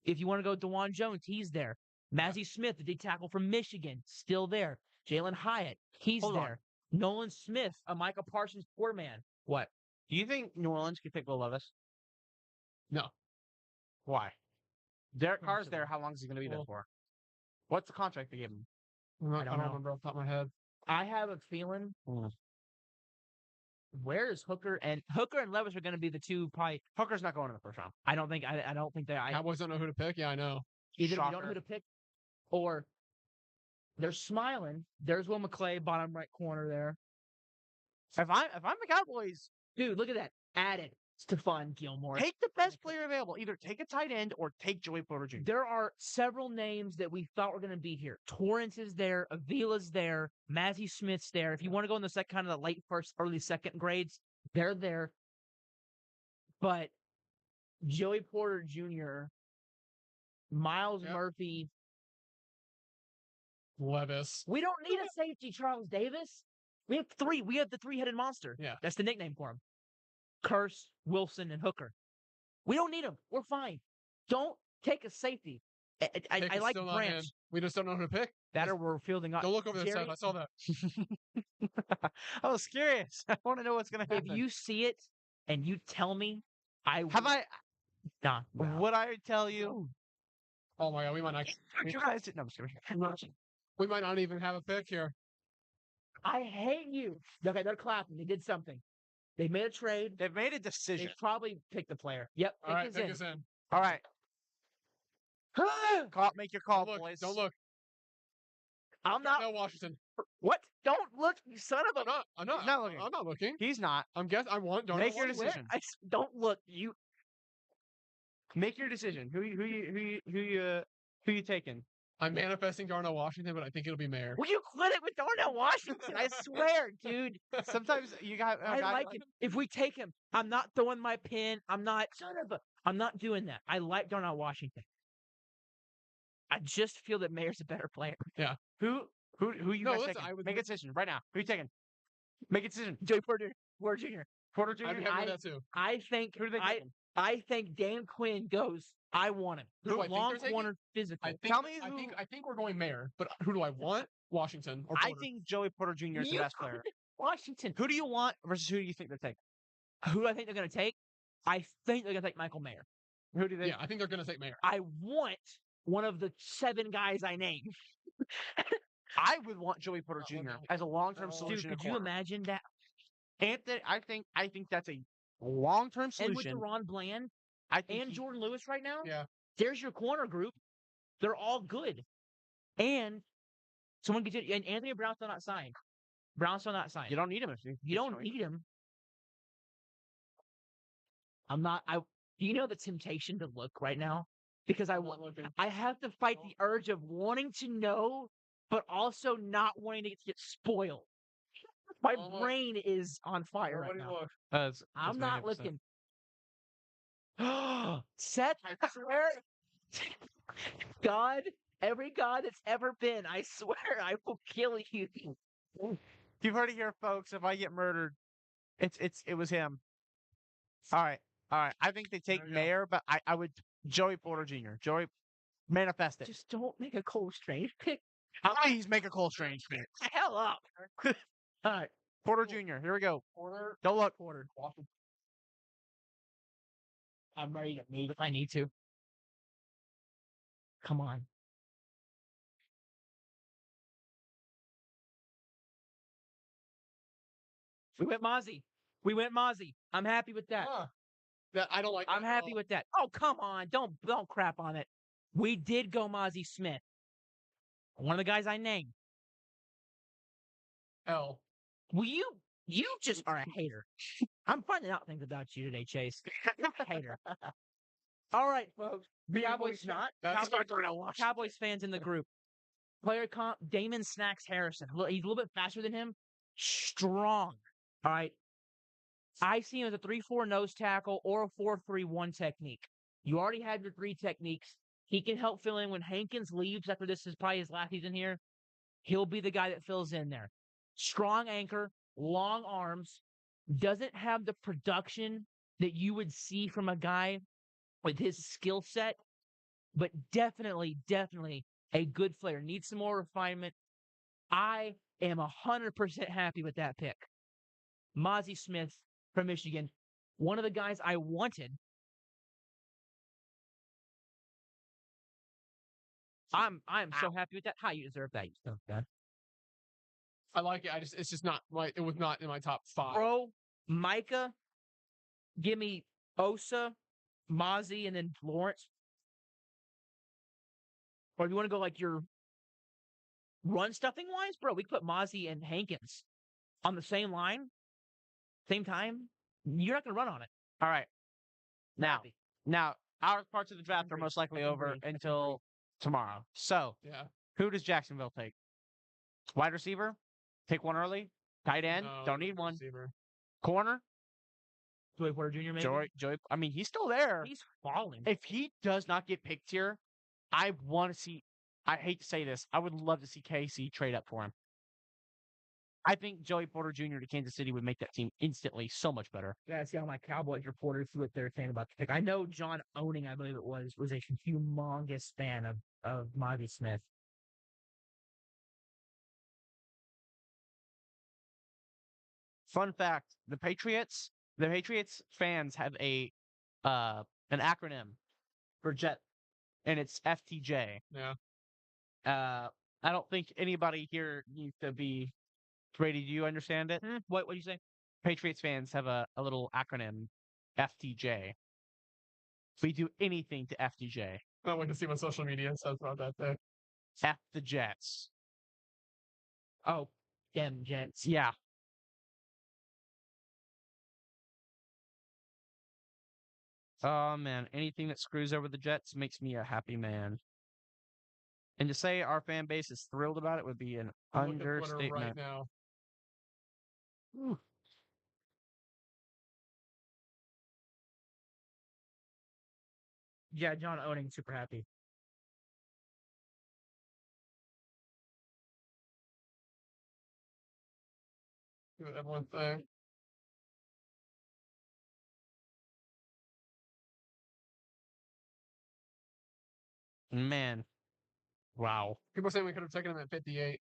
If you want to go DeJuan Jones, he's there. Mazzie Smith, the D tackle from Michigan, still there. Jalen Hyatt, he's Hold on. there. Nolan Smith, a Micah Parsons poor man. What? Do you think New Orleans could pick Will Levis? No. Why? Derek Who's Carr's the there. one? How long is he going to be there Well- for? What's the contract they gave him? I don't don't know. remember off the top of my head. I have a feeling. Hmm. Where is Hooker and Levis are going to be the two probably. Hooker's not going in the first round. I don't think they. I Cowboys don't know who to pick. Yeah, I know. either we don't know Shocker. who to pick, or They're smiling. There's Will McClay, bottom right corner there. If I'm the Cowboys, Dude, look at that. Added Stephon Gilmore. take the best player available. Either take a tight end or take Joey Porter Jr. There are several names that we thought were going to be here. Torrance is there. Avila's there. Mazzie Smith's there. If you want to go in the kind of the late first, early second grades, they're there. But Joey Porter Jr., Miles Murphy. Levis. We don't need a safety, Charles Davis. We have three. We have the three-headed monster. Yeah. That's the nickname for him. Curse, Wilson, and Hooker. We don't need them. We're fine. Don't take a safety. I like Branch. We just don't know who to pick. That or we're fielding up. Don't look over there, Seth. I saw that. I was curious. I want to know what's going to happen. If you see it and you tell me, Nah. Would I tell you? Oh my God, we might not. You guys didn't. No, I'm just kidding. We might not even have a pick here. I hate you. Okay, they're clapping. They did something. They made a trade. They've made a They decision. probably picked the player. Yep. All right, pick us in. All right. Make your call, Don't look. boys. Don't look. I'm not. No, Washington. What? Don't look, you son of a. I'm not. Not looking. I'm not looking. He's not. I'm guess. I want. Don't Make your Washington. decision. Don't look. You. Make your decision. Who you taking? I'm manifesting Darnell Washington, but I think it'll be Mayer. Will you quit it with Darnell Washington? I swear, dude. Sometimes you got. I like it. If we take him, I'm not throwing my pin. I'm not. I'm not doing that. I like Darnell Washington. I just feel that Mayer's a better player. Yeah. Who you No, guys listen, taking? I would Make a decision right now. Who you taking? Make a decision. Joey Porter Jr. Porter Jr. I'd be happy with that too. I think. Who do they taking? I think Dan Quinn goes. I want him. Who do I think Long they're taking? corner, physical. I think, Tell me I who- think I think we're going Mayer, but who do I want? Washington or I Porter? think Joey Porter Jr. is the You best player. Washington. Who do you want versus who do you think they're taking? Who do I think they're going to take? I think they're going to take Michael Mayer. Who do they? Yeah, I think they're going to take Mayer. I want one of the 7 guys I named. I would want Joey Porter Oh, Jr. okay. as a long-term Dude, solution. Dude, at could you corner. imagine that? Anthony, I think that's a long-term And with solution. Deron Bland I think and Jordan Lewis right now, Yeah. there's your corner group. They're all good. And someone gets it. And Anthony Brown's still not signed. you don't need him. You don't need him. I'm not. Do you know the temptation to look right now? Because I'm not looking. I have to fight the urge of wanting to know, but also not wanting to get spoiled. My Oh, look. brain is on fire right Everybody now. look. I'm That's not 90%. looking. Seth, I swear, God, every God that's ever been, I swear I will kill you. You've heard it here, folks. If I get murdered, it was him. All right. I think they take There we go. Mayer, but I would Joey Porter Jr. Joey, manifest it. Just don't make a Cole Strange pick. Please make a Cole Strange pick. The hell up. All right, Porter Jr. Here we go. Porter. Don't look. Porter. Washington. I'm ready to move if I need to. Come on. We went Mozzie. I'm happy with that. That I don't like. I'm that at happy all. with that. Oh, come on. Don't crap on it. We did go Mozzie Smith. One of the guys I named. L. Well, you just are a hater. I'm finding out things about you today, Chase. Hater. All right, folks. Cowboys not. That's Cowboys fans in the group. Player comp, Damon Snacks Harrison. He's a little bit faster than him. Strong. All right. I see him as a 3-4 nose tackle or a 4-3-1 technique. You already have your 3 techniques. He can help fill in when Hankins leaves after this is probably his last season here. He'll be the guy that fills in there. Strong anchor, long arms, doesn't have the production that you would see from a guy with his skill set, but definitely a good player. Needs some more refinement. I am 100% happy with that pick. Mozzie Smith from Michigan, one of the guys I wanted. I'm so happy with that. How you deserve that, you son of a gun. I like it. It's just not it was not in my top 5. Bro, Micah, give me Osa, Mozzie, and then Lawrence. Or if you want to go like your Run stuffing wise, bro, we could put Mozzie and Hankins on the same line, same time. You're not gonna run on it. All right. Now, Happy. now our parts of the draft are agree. most likely I over agree. I until tomorrow. So, Yeah. who does Jacksonville take? Wide receiver? Take one early. Tight end? No, Don't need one. receiver. Corner? Joey Porter Jr. maybe. Joey. I mean, he's still there. He's falling. If he does not get picked here, I want to see. I hate to say this. I would love to see KC trade up for him. I think Joey Porter Jr. to Kansas City would make that team instantly so much better. Gotta see how my Cowboys reporters see what they're saying about the pick. I know John Owning, I believe it was a humongous fan of Mozzie Smith. Fun fact: the Patriots fans have an acronym for Jet, and it's FTJ. Yeah. I don't think anybody here needs to be. Brady, do you understand it? What do you say? Patriots fans have a little acronym, FTJ. We do anything to FTJ. I'd like to see what social media says about that thing. F the Jets. Oh, them Jets. Yeah. Oh man, anything that screws over the Jets makes me a happy man. And to say our fan base is thrilled about it would be an I'm looking at Twitter understatement. right now. Ooh. Yeah, John Owning, super happy. See what everyone's saying. Man. Wow. People saying we could have taken him at 58.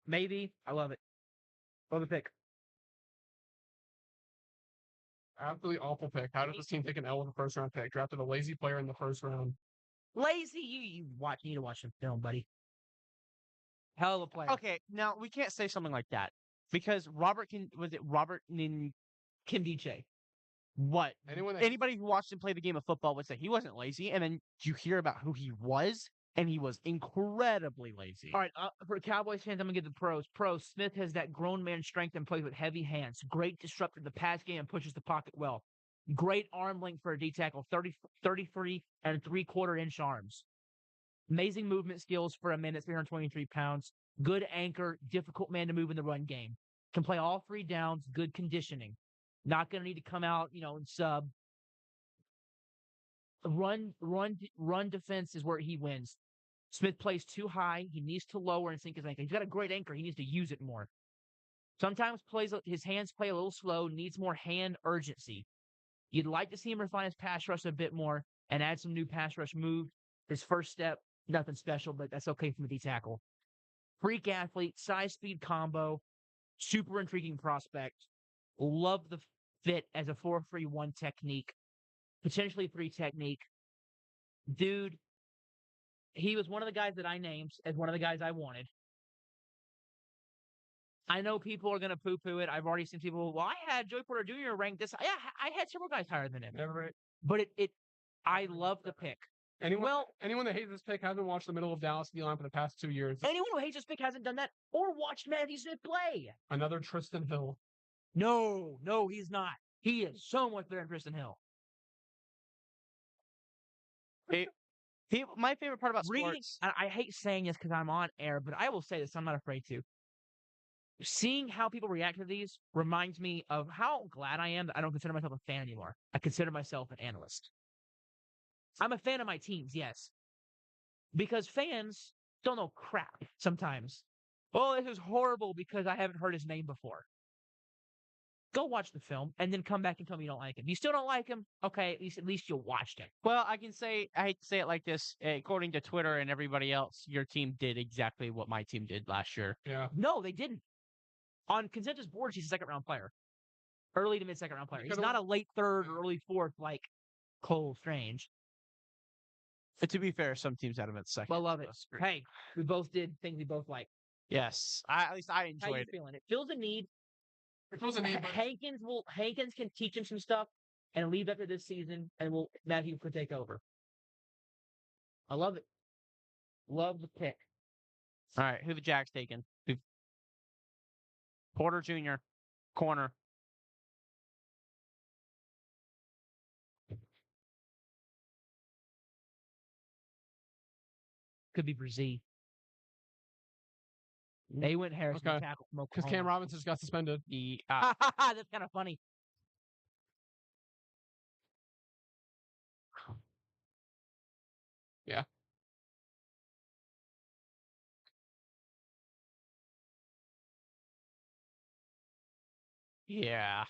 Maybe. I love it. Love the pick. Absolutely awful pick. How does this team take an L with a first round pick? Drafted a lazy player in the first round. Lazy, you need to watch some film, buddy. Hell of a player. Okay, now we can't say something like that. Because Robert Nin Kim DJ. what? Anyone that Anybody who watched him play the game of football would say he wasn't lazy, and then you hear about who he was, and he was incredibly lazy. All right, for Cowboys fans, I'm gonna give the pros. Pros: Smith has that grown man strength and plays with heavy hands. Great disruptor of the pass game and pushes the pocket well. Great arm length for a D tackle, 33 and 3/4 inch arms. Amazing movement skills for a man that's 323 pounds. Good anchor, difficult man to move in the run game. Can play all 3 downs. Good conditioning. Not gonna need to come out, and sub. Run defense is where he wins. Smith plays too high. He needs to lower and sink his anchor. He's got a great anchor. He needs to use it more. Sometimes his hands play a little slow, needs more hand urgency. You'd like to see him refine his pass rush a bit more and add some new pass rush moves. His first step, nothing special, but that's okay from the D tackle. Freak athlete, size speed combo, super intriguing prospect. Love the fit as a 4-3-1 technique, potentially 3 technique. Dude, he was one of the guys that I named as one of the guys I wanted. I know people are going to poo-poo it. I've already seen people, well, I had Joey Porter Jr. ranked this. Yeah, I had several guys higher than him. Never. But I love the pick. Anyone that hates this pick hasn't watched the middle of Dallas D-line for the past 2 years. Anyone who hates this pick hasn't done that or watched Matthew Smith play. Another Tristan Hill. No, he's not. He is so much better than Tristan Hill. My favorite part about sports. I hate saying this because I'm on air, but I will say this. I'm not afraid to. Seeing how people react to these reminds me of how glad I am that I don't consider myself a fan anymore. I consider myself an analyst. I'm a fan of my teams, yes. Because fans don't know crap sometimes. Oh, this is horrible because I haven't heard his name before. Go watch the film and then come back and tell me you don't like him. You still don't like him? Okay, at least you watched it. Well, I hate to say it like this. According to Twitter and everybody else, your team did exactly what my team did last year. Yeah. No, they didn't. On consensus boards, he's a second-round player. Early to mid-second-round player. He's not a late third or early fourth like Cole Strange. But to be fair, some teams had him at second. Well, love it. Hey, we both did things we both like. Yes. At least I enjoyed it. How you feeling? It fills a need. It fills a need, but Hankins can teach him some stuff and leave after this season, and Matthew could take over. I love it. Love the pick. All right, who the Jags taking? Porter Jr., corner. Could be Brzee. They went Harrison Okay. tackle from Because Oklahoma. Cam Robinson just got suspended. That's kind of funny. Yeah. Yeah.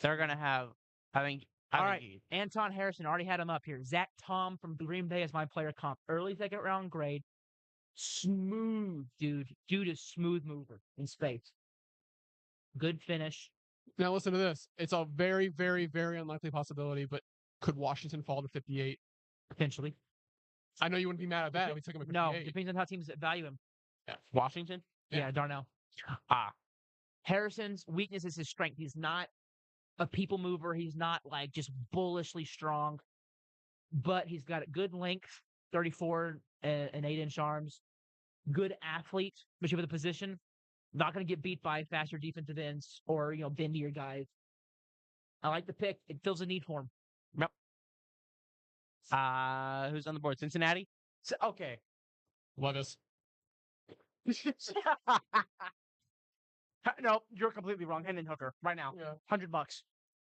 They're going to have, I think. All right. Anton Harrison already had him up here. Zach Tom from Green Bay is my player comp. Early second round grade. Smooth, dude. Dude is smooth mover in space. Good finish. Now listen to this. It's a very, very, very unlikely possibility, but could Washington fall to 58? Potentially. I know you wouldn't be mad at that. We took him at 58. No, depends on how teams value him. Yeah. Washington? Yeah, Darnell. Harrison's weakness is his strength. He's not a people mover. He's not like just bullishly strong, but he's got a good length, 34 and 8-inch arms. Good athlete, especially for the position. Not going to get beat by faster defensive ends or, bendier guys. I like the pick. It fills a need for him. Yep. Who's on the board? Cincinnati? Okay. Levis. No, you're completely wrong. Hendon Hooker, right now. Yeah. $100.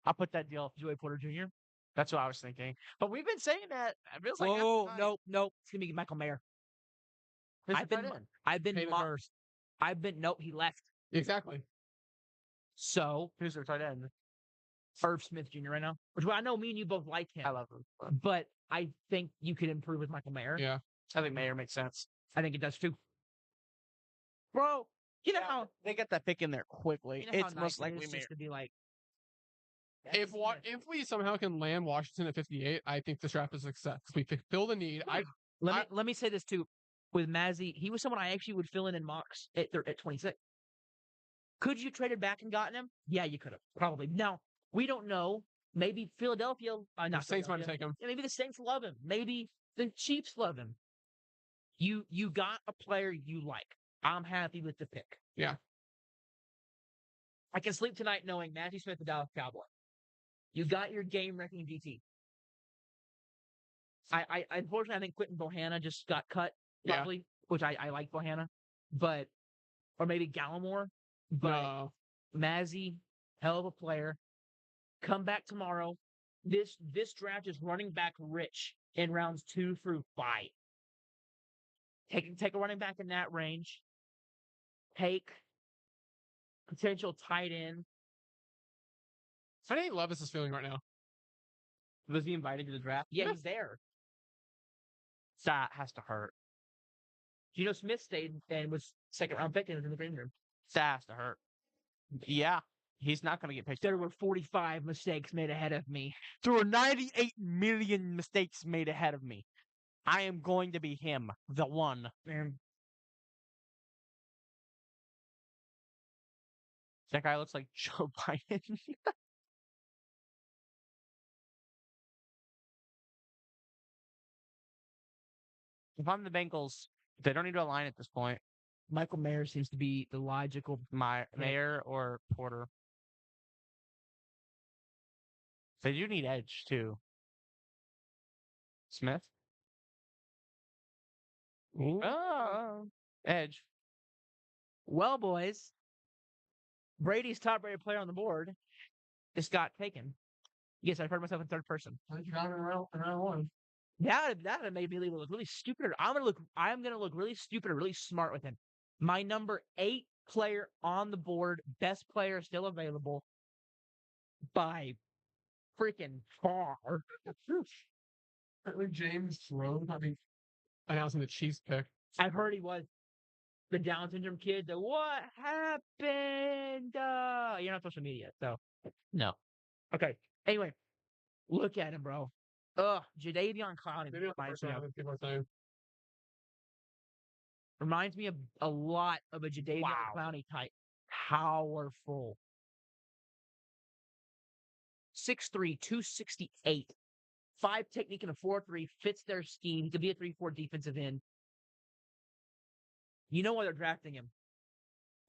I'll put that deal. Joey Porter Jr. That's what I was thinking. But we've been saying that. It feels like Whoa, nope. It's gonna be Michael Mayer. I've been. Nope, he left. Exactly. So who's their tight end? Irv Smith Jr. right now, which I know me and you both like him. I love him, but I think you could improve with Michael Mayer. Yeah, I think Mayer makes sense. I think it does too. Bro, you know how they get that pick in there quickly. It's most likely Mayer. Just to be like, if we somehow can land Washington at 58, I think this draft is a success. We fill the need. Let me say this too. With Mazzy, he was someone I actually would fill in mocks at 26. Could you traded back and gotten him? Yeah, you could have probably. Now we don't know. Maybe Philadelphia. Not Saints might take him. Yeah, maybe the Saints love him. Maybe the Chiefs love him. You got a player you like. I'm happy with the pick. Yeah. I can sleep tonight knowing Matthew Smith, the Dallas Cowboy. You got your game-wrecking DT. I unfortunately I think Quentin Bohanna just got cut, probably, which I like Bohanna, or maybe Gallimore, but Mazzy, hell of a player. Come back tomorrow. This draft is running back rich in rounds 2 through 5. Take a running back in that range. Take potential tight end. How do you think Levis is feeling right now? Was he invited to the draft? Yeah, he's there. That has to hurt. Geno Smith stayed and was second-round pick and was in the green room. That has to hurt. Yeah, he's not going to get picked. There were 45 mistakes made ahead of me. There were 98 million mistakes made ahead of me. I am going to be him, the one. Man. That guy looks like Joe Biden. If I'm the Bengals, they don't need to align at this point. Michael Mayer seems to be the logical Mayer or Porter. They do need edge too. Smith? Oh, edge. Well, boys, Brady's top-rated player on the board just got taken. Yes, I've heard myself in third person. You got him in round 1. That made me look really stupid. I'm gonna look really stupid or really smart with him. My number 8 player on the board, best player still available by freaking far. James Rose, announcing the Chiefs pick. I've heard he was the Down syndrome kid. What happened? You're not social media, so No. okay. Anyway, look at him, bro. Jadeveon Clowney reminds me of a lot of a Jadeveon Clowney type. Powerful. 6'3", 268. 5 technique and a 4-3 fits their scheme. He could be a 3-4 defensive end. You know why they're drafting him?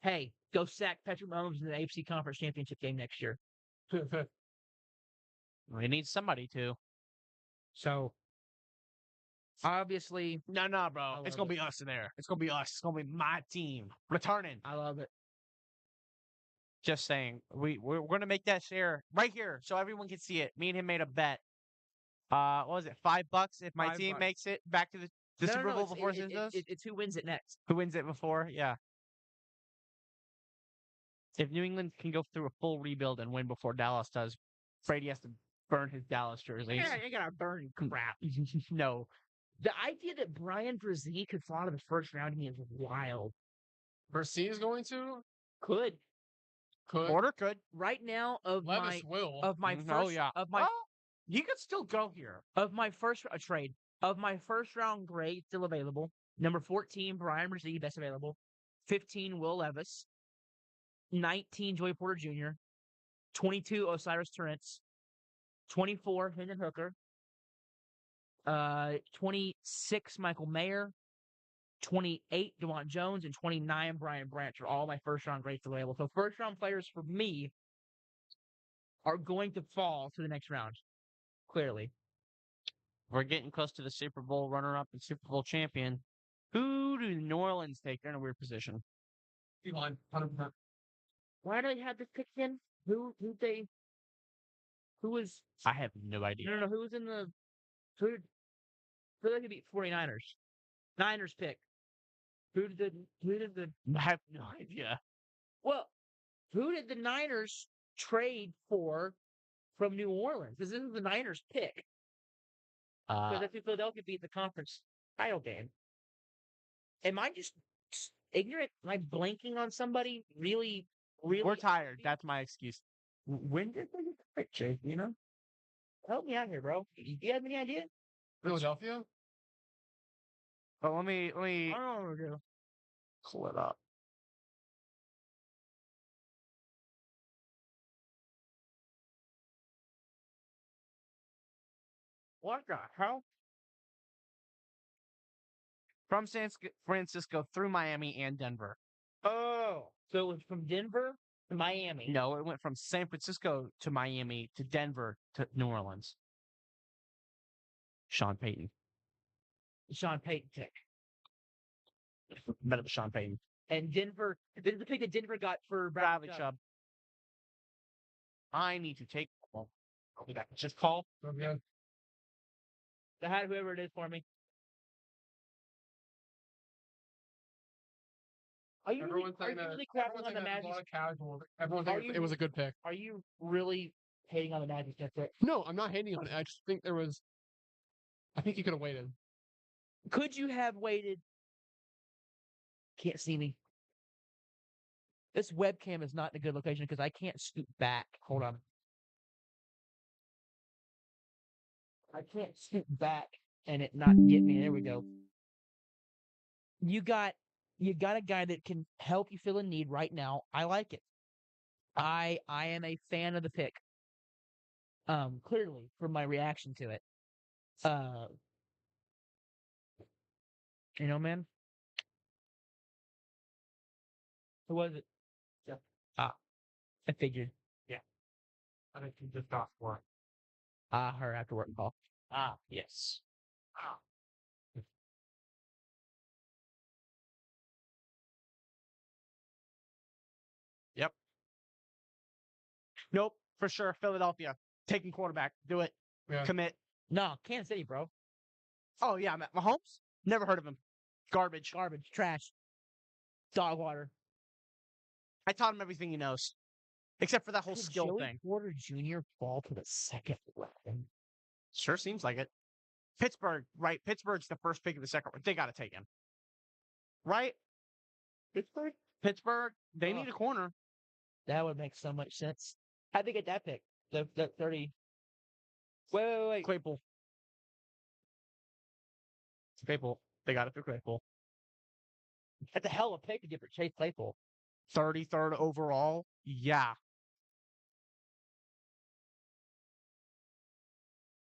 Hey, go sack Patrick Mahomes in the AFC Conference Championship game next year. We need somebody to. So obviously, No, bro. I It's love gonna be us in there. It's gonna be us. It's gonna be my team returning. I love it. Just saying, we're gonna make that share right here so everyone can see it. Me and him made a bet. What was it? $5 if my team $5. makes it back to the No, Super Bowl it's, before it, his it, does. it, it's who wins it next. Who wins it before? Yeah. If New England can go through a full rebuild and win before Dallas does, Brady has to burn his Dallas jerseys. You gotta burn crap. No. The idea that Brian Brzee could fall out of the first round to me is wild. Versi is going to? Could Porter could. right now Levis will. of my first Oh, yeah. of my Well, he could still go here. of my first trade of my first round grade still available. Number 14, Brian Brzee, best available. 15, Will Levis. 19, Joey Porter Jr. 22, Osiris Torrance. 24, Hendon Hooker. 26, Michael Mayer. 28, DeWant Jones, and 29, Brian Branch are all my first round grades available. So first round players for me are going to fall to the next round. Clearly. We're getting close to the Super Bowl runner-up and Super Bowl champion. Who do New Orleans take? They're in a weird position. Line, 100%. Why do they have this pick in? Who was I have no idea. no, who was in the who they could beat 49ers? Niners pick. Who did the I have no idea. well, who did the Niners trade for from New Orleans? This is the Niners pick. Because that's who Philadelphia beat the conference title game. Am I just ignorant? Am I blanking on somebody? Really? We're tired. That's my excuse. When did they get the pick, Jake? You know? Help me out here, bro. You have any idea? Philadelphia? But let me I don't know what to do. pull it up. What the hell? From San Francisco through Miami and Denver. Oh. So it was from Denver to Miami. No, it went from San Francisco to Miami to Denver to New Orleans. Sean Payton. Sean Payton pick. Bet it was Sean Payton. And Denver, this is the pick that Denver got for Bradley Chubb. I need to take. Well, I'll be back. Just call. Okay. I had whoever it is for me. Are you really crapping on the Magic? Casual. Everyone Are thinks you- it was a good pick. Are you really hating on the Magic just there? No, I'm not hating on it. I just think there was. I think you could have waited. Could you have waited? Can't see me. This webcam is not in a good location because I can't scoot back. Hold on. I can't scoot back and it not get me. There we go. You got a guy that can help you fill a need right now. I like it. I am a fan of the pick. Clearly from my reaction to it. You know, man. Who was it? Yeah. I figured. I think you just got for Her after work call. Yes. Yep. Nope, for sure. Philadelphia taking quarterback. Do it. Yeah. Commit. No, Kansas City, bro. Oh yeah, Mahomes. Never heard of him. Garbage. Garbage, trash, dog water. I taught him everything he knows, except for that whole Could skill Joey thing. Porter Jr. fall to the second round? Sure seems like it. Pittsburgh, right? Pittsburgh's the first pick of the second round. They got to take him, right? Pittsburgh? Pittsburgh. They need a corner. That would make so much sense. How'd they get that pick? The 30. Wait. Claypool. Claypool. They got it through Claypool. That's a hell of a pick to get for Chase Claypool. 33rd overall. Yeah.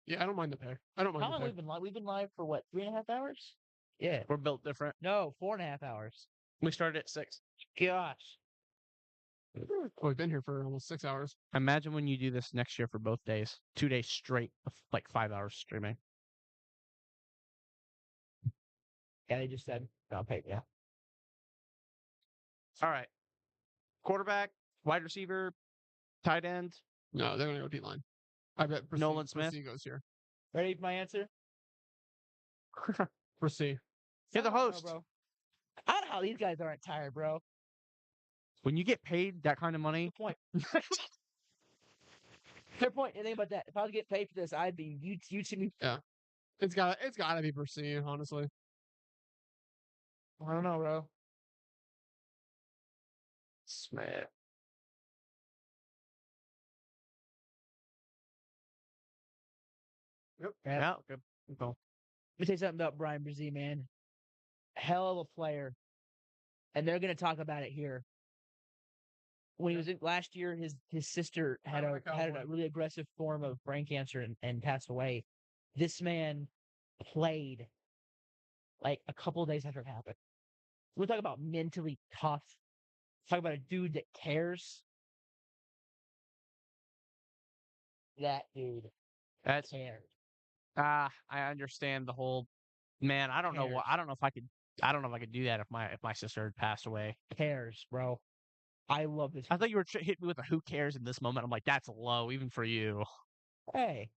Yeah, I don't mind the pick. I don't mind How the long pick. we've been live? We've been live for what, 3.5 hours? Yeah. We're built different. No, 4.5 hours. We started at 6. Gosh. Well, we've been here for almost 6 hours. Imagine when you do this next year for both days. 2 days straight of like 5 hours streaming. Yeah, they just said I'll pay. Yeah. All right. Quarterback, wide receiver, tight end. No, they're going to go D-line. I bet Nolan Smith. Brissy goes here. Ready for my answer? Brissy. You're the I don't know, host. bro. I don't know how these guys aren't tired, bro. When you get paid that kind of money, Good point. Good point. And think about that. If I was getting paid for this, I'd be you to me. It's got to be Brissy, honestly. I don't know, bro. Smith. Yep. Yeah. Good. Cool. Let me tell you something about Brian Brzee, man. Hell of a player. And they're gonna talk about it here. When he was in last year, his sister had a really aggressive form of brain cancer and passed away. This man played like a couple of days after it happened. We're talking about mentally tough. Talk about a dude that cares. That dude That's cared. I understand the whole man. I don't know what. I don't know if I could. I don't know if I could do that if my sister had passed away. Cares, bro. I love this. I thought you were hitting me with a who cares in this moment. I'm like, that's low, even for you. Hey.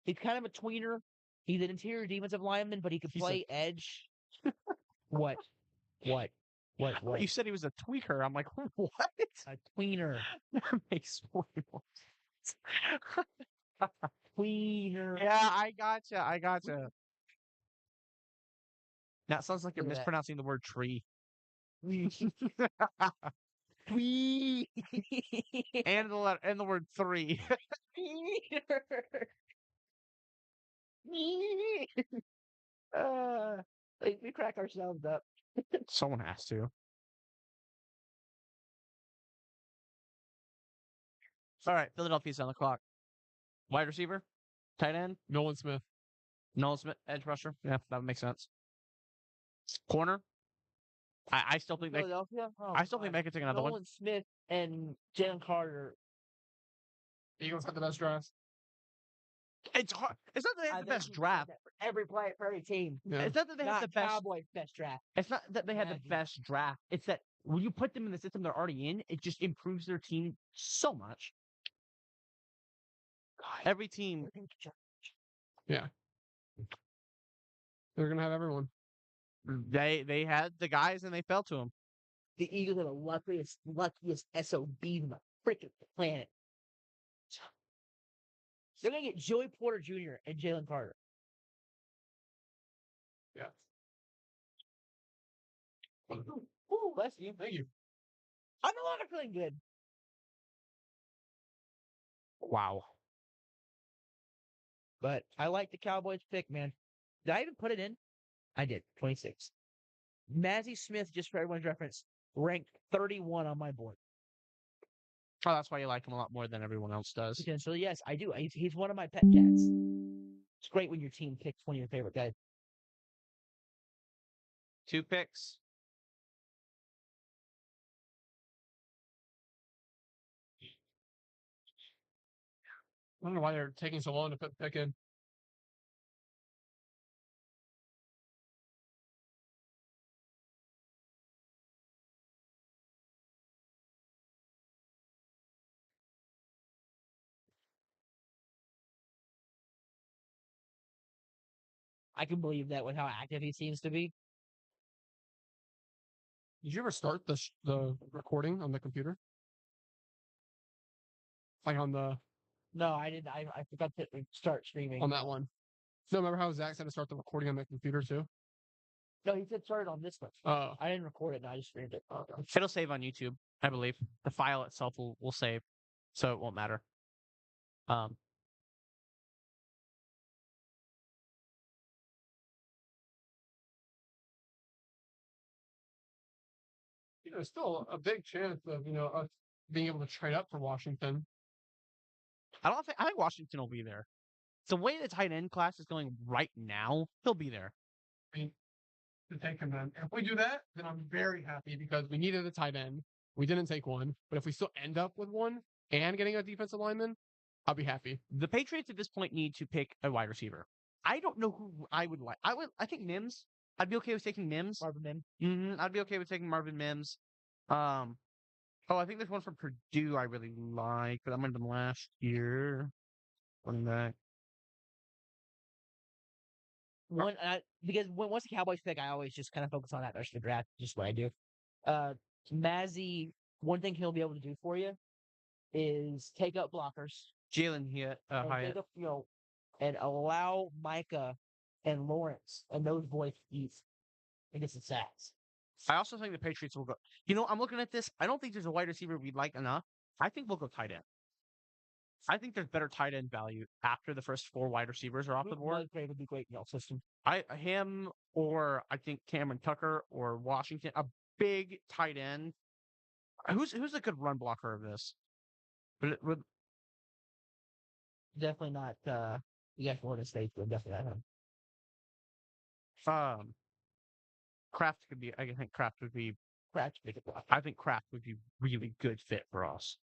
He's kind of a tweener. He's an interior defensive lineman, but he can play edge. What? You said he was a tweaker. I'm like, what? A tweener. That makes more sense. Tweener. Yeah, I gotcha. That sounds like you're Look at that. mispronouncing the word tree. Tweener. and the word three. We crack ourselves up. Someone has to. All right, Philadelphia's on the clock. Wide receiver, tight end, Nolan Smith. Nolan Smith, edge rusher. Yeah, that would make sense. Corner. I still think Philadelphia. Oh, I still think they could take another one. Nolan Smith and Jalen Carter. Eagles got the best draft. It's hard. It's not that they have the think best we draft. said that for every player, for every team. Yeah. It's not that they have Not the best. Cowboys' best draft. It's not that they have the Imagine. best draft. It's that when you put them in the system they're already in, it just improves their team so much. Every team. Yeah. They're going to have everyone. They had the guys and they fell to them. The Eagles are the luckiest SOBs on the freaking planet. They're gonna get Joey Porter Jr. and Jalen Carter. Yeah. Ooh, bless you. Thank you. I'm no longer feeling good. Wow. But I like the Cowboys pick, man. Did I even put it in? I did. 26. Mazzie Smith, just for everyone's reference, ranked 31 on my board. Oh, that's why you like him a lot more than everyone else does. Potentially, yes, I do. He's one of my pet cats. It's great when your team picks one of your favorite guys. 2 picks. I don't know why they're taking so long to put the pick in. I can believe that with how active he seems to be. Did you ever start the recording on the computer? Like on the No, I didn't. I forgot to start streaming. on that one. No, remember how Zach said to start the recording on the computer too? No, he said start it on this one. Oh. I didn't record it. No, I just streamed it. It'll save on YouTube, I believe. The file itself will save, so it won't matter. There's still a big chance of, us being able to trade up for Washington. I think Washington will be there. the way the tight end class is going right now, he'll be there. I mean, to take him then. If we do that, then I'm very happy because we needed a tight end. We didn't take one, but if we still end up with one and getting a defensive lineman, I'll be happy. The Patriots at this point need to pick a wide receiver. I don't know who I would like. I think Mims. I'd be okay with taking Mims. Marvin Mims. I'd be okay with taking Marvin Mims. I think there's one from Purdue I really like, but that might have been last year. Running back. Because once the Cowboys pick, I always just kind of focus on that rest of the draft. Just what I do. Mazzy, one thing he'll be able to do for you is take up blockers Jalen and Hyatt. take up, and allow Micah and Lawrence and those boys to eat and get some sacks. I also think the Patriots will go. I'm looking at this. I don't think there's a wide receiver we'd like enough. I think we'll go tight end. I think there's better tight end value after the first 4 wide receivers are off the board. Musgrave would be great in your system. Him or I think Cameron Tucker or Washington, a big tight end. Who's a good run blocker of this? Would Definitely not. You got Florida State, but definitely not him. Kraft could be. I think Kraft would be. Crash big block. I think Kraft would be really good fit for us.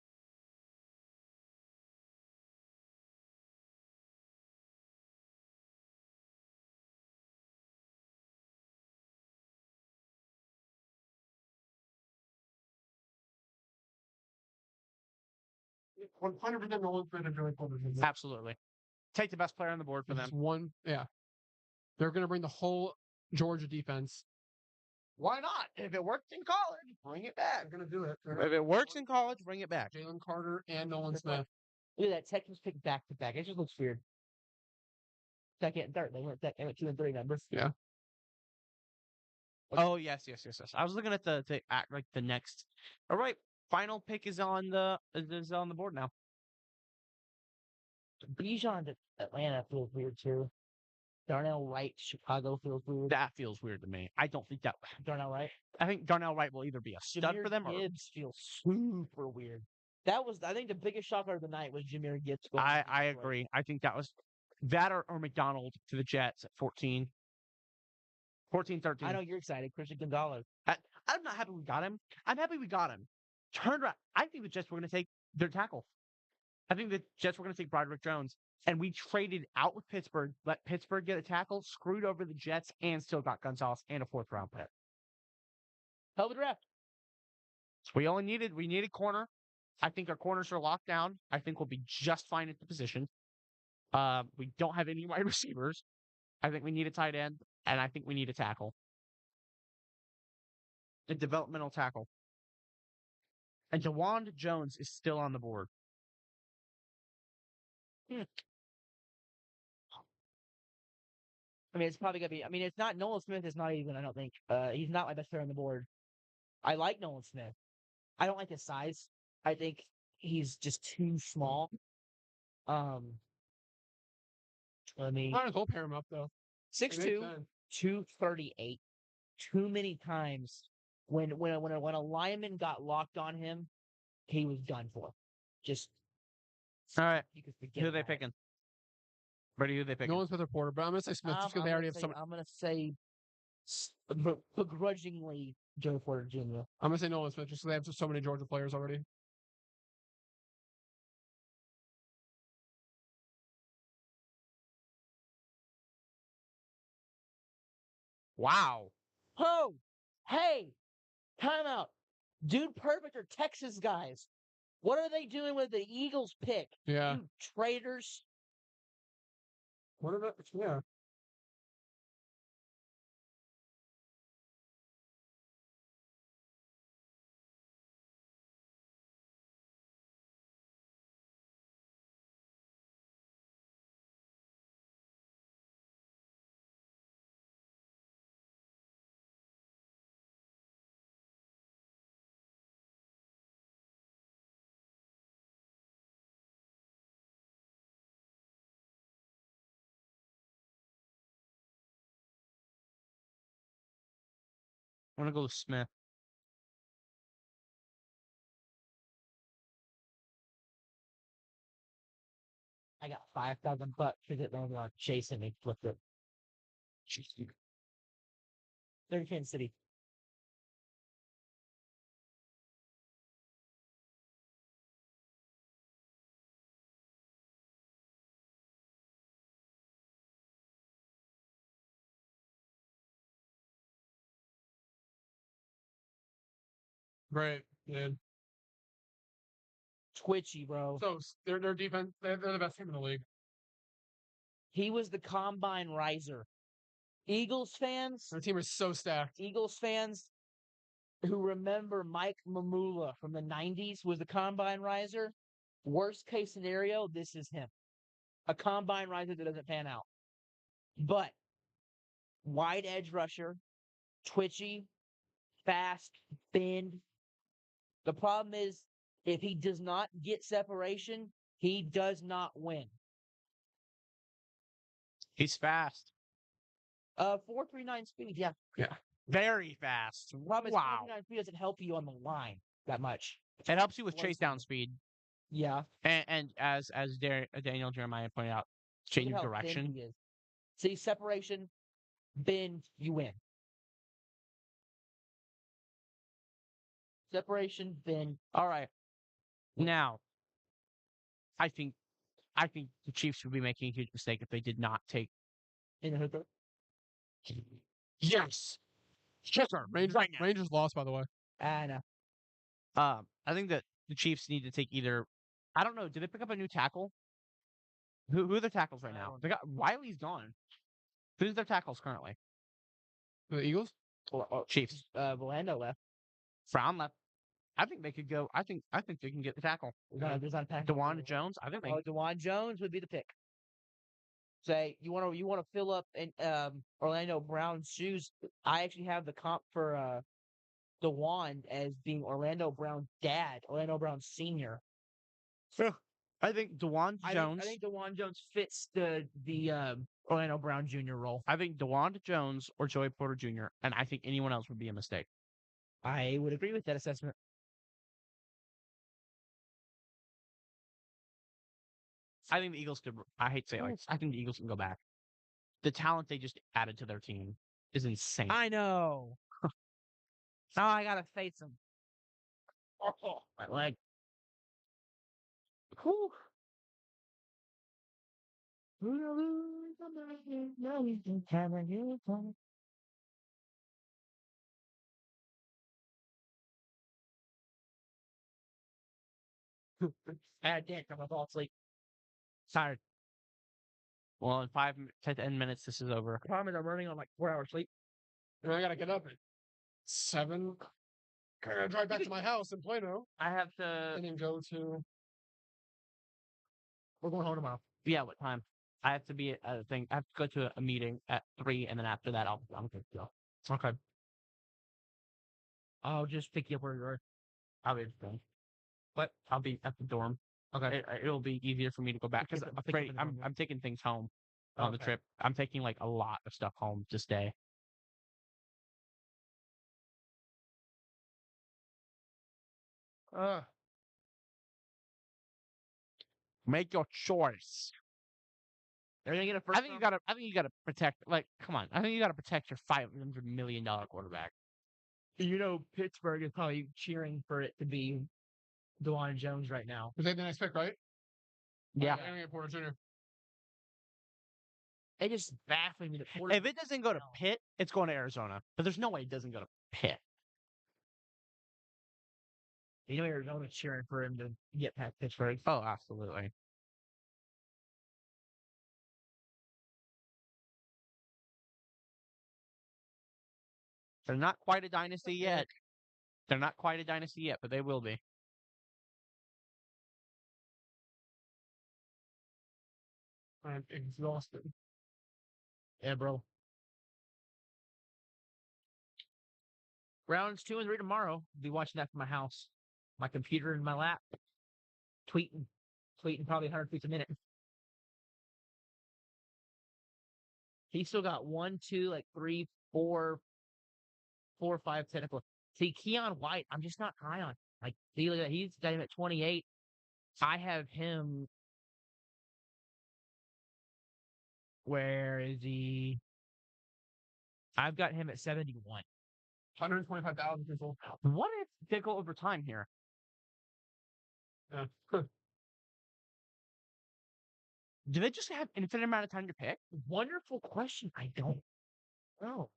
It's 100% Nolan Smith and Joey Porter Jr. Absolutely. Take the best player on the board for them. Just one, yeah. They're going to bring the whole Georgia defense. Why not? If it worked in college, bring it back. They're going to do it. If it works in college, bring it back. Jalen Carter and Nolan Smith. Look at that. Texans pick back to back. It just looks weird. Second and third. They went 2 and 3 numbers. Yeah. Oh yes. I was looking at the next. All right, final pick is on the board now. Bijan to Atlanta feels weird too. Darnell Wright to Chicago feels weird. That feels weird to me. I don't think that. Darnell Wright. I think Darnell Wright will either be a stud Jahmyr for them or. Gibbs feels super weird. I think the biggest shocker of the night was Jahmyr Gibbs. I agree. I think that was that or McDonald to the Jets at 14. 14-13. I know you're excited. Christian Gonzalez. I'm not happy we got him. I'm happy we got him. Turned around. I think the Jets were going to take their tackle. I think the Jets were going to take Broderick Jones. And we traded out with Pittsburgh, let Pittsburgh get a tackle, screwed over the Jets, and still got Gonzalez and a 4th-round pick. Hell of a draft. So we needed corner. I think our corners are locked down. I think we'll be just fine at the position. We don't have any wide receivers. I think we need a tight end, and I think we need a tackle. A developmental tackle. And DeWand Jones is still on the board. I mean, it's probably going to be. I mean, it's not. Nolan Smith is not even, I don't think. He's not my best player on the board. I like Nolan Smith. I don't like his size. I think he's just too small. Let me. Might as well pair him up, though. 6'2", 238. Too many times when a lineman got locked on him, he was done for. Just all right. You could forget. Who are they picking? Brady, who are they picking? Nolan Smith or Porter, but I'm going to say Smith just because they already have some. I'm going to say begrudgingly Joey Porter Jr. I'm going to say Nolan Smith just because they have so many Georgia players already. Wow. Oh, hey, timeout. Dude Perfect are Texas guys. What are they doing with the Eagles pick? Yeah. You traitors. What about, yeah. I'm going to go with Smith. I got $5,000 because it landed on Chase and they flipped it. They're in Kansas City. Great, dude. Twitchy, bro. So their defense, they're the best team in the league. He was the combine riser. Eagles fans, Their team is so stacked. who remember Mike Mamula from the 90s was the combine riser. Worst case scenario, this is him. A combine riser that doesn't pan out. But wide edge rusher, twitchy, fast, bend. The problem is if he does not get separation, he does not win. He's fast. 4.39 speed, yeah. Very fast. Problem is Wow. 4.39 speed doesn't help you on the line that much. It helps you with One chase down second. speed. Yeah. And as Daniel Jeremiah pointed out, Look change at of how thin direction. he is. See, separation, bend, you win. Separation, bend. All right. Now, I think the Chiefs would be making a huge mistake if they did not take. In the hooker. Yes. Sure. Rangers lost, by the way. And I think that the Chiefs need to take either. I don't know. Did they pick up a new tackle? Who are their tackles right now? They got Wiley's gone. Who's their tackles currently? The Eagles? Chiefs. Volando left. Frown left. I think they could go. I think they can get the tackle. There's not a pack. DeWanda Jones. I think they. Oh, DeWan Jones would be the pick. Say you want to fill up in Orlando Brown's shoes. I actually have the comp for DeWan as being Orlando Brown's dad, Orlando Brown Senior. I think DeWanda Jones. I think DeWan Jones fits the Orlando Brown Jr. role. I think DeWanda Jones or Joey Porter Jr. And I think anyone else would be a mistake. I would agree with that assessment. I think the Eagles could. I hate to say it, like I think the Eagles can go back. The talent they just added to their team is insane. I know. Now I gotta face him. Oh, my leg. Whew. I did. I'm gonna fall asleep. Tired. Well, in 10 minutes, this is over. The problem is I'm running on like 4 hours sleep. And I gotta get up at 7. I gotta drive back to my house in Plano I have to. and then go to. We're going home tomorrow. Yeah, what time? I have to be at a thing. I have to go to a meeting at 3, and then after that, I'm good to go. Okay. I'll just pick you up where you are. I'll be done. But I'll be at the dorm. Okay. It'll be easier for me to go back because I'll pick you up in the dorm, yeah. I'm taking things home on the Okay. trip. I'm taking like a lot of stuff home to stay. Make your choice. They're gonna get a first. I think you gotta protect. Like, come on. I think you gotta protect your $500 million quarterback. Pittsburgh is probably cheering for it to be DeWan Jones right now. Was that the next pick, right? Yeah. I'm gonna get Porter Jr. It just baffling me that If it doesn't go to Pitt, it's going to Arizona. But there's no way it doesn't go to Pitt. Arizona's cheering for him to get past Pittsburgh. Oh, absolutely. They're not quite a dynasty yet. They're not quite a dynasty yet, but they will be. I'm exhausted. Yeah, bro. Rounds 2 and 3 tomorrow. I'll be watching that from my house. My computer in my lap. Tweeting probably 100 tweets a minute. He's still got 1, 2, like 3, 4, 5 technical. See, Keon White, I'm just not high on. Like, see, look at that. He's got him at 28. I have him Where is he? I've got him at 71. 125,000 people. What if they go over time here? Yeah. Do they just have infinite amount of time to pick? Wonderful question. I don't know.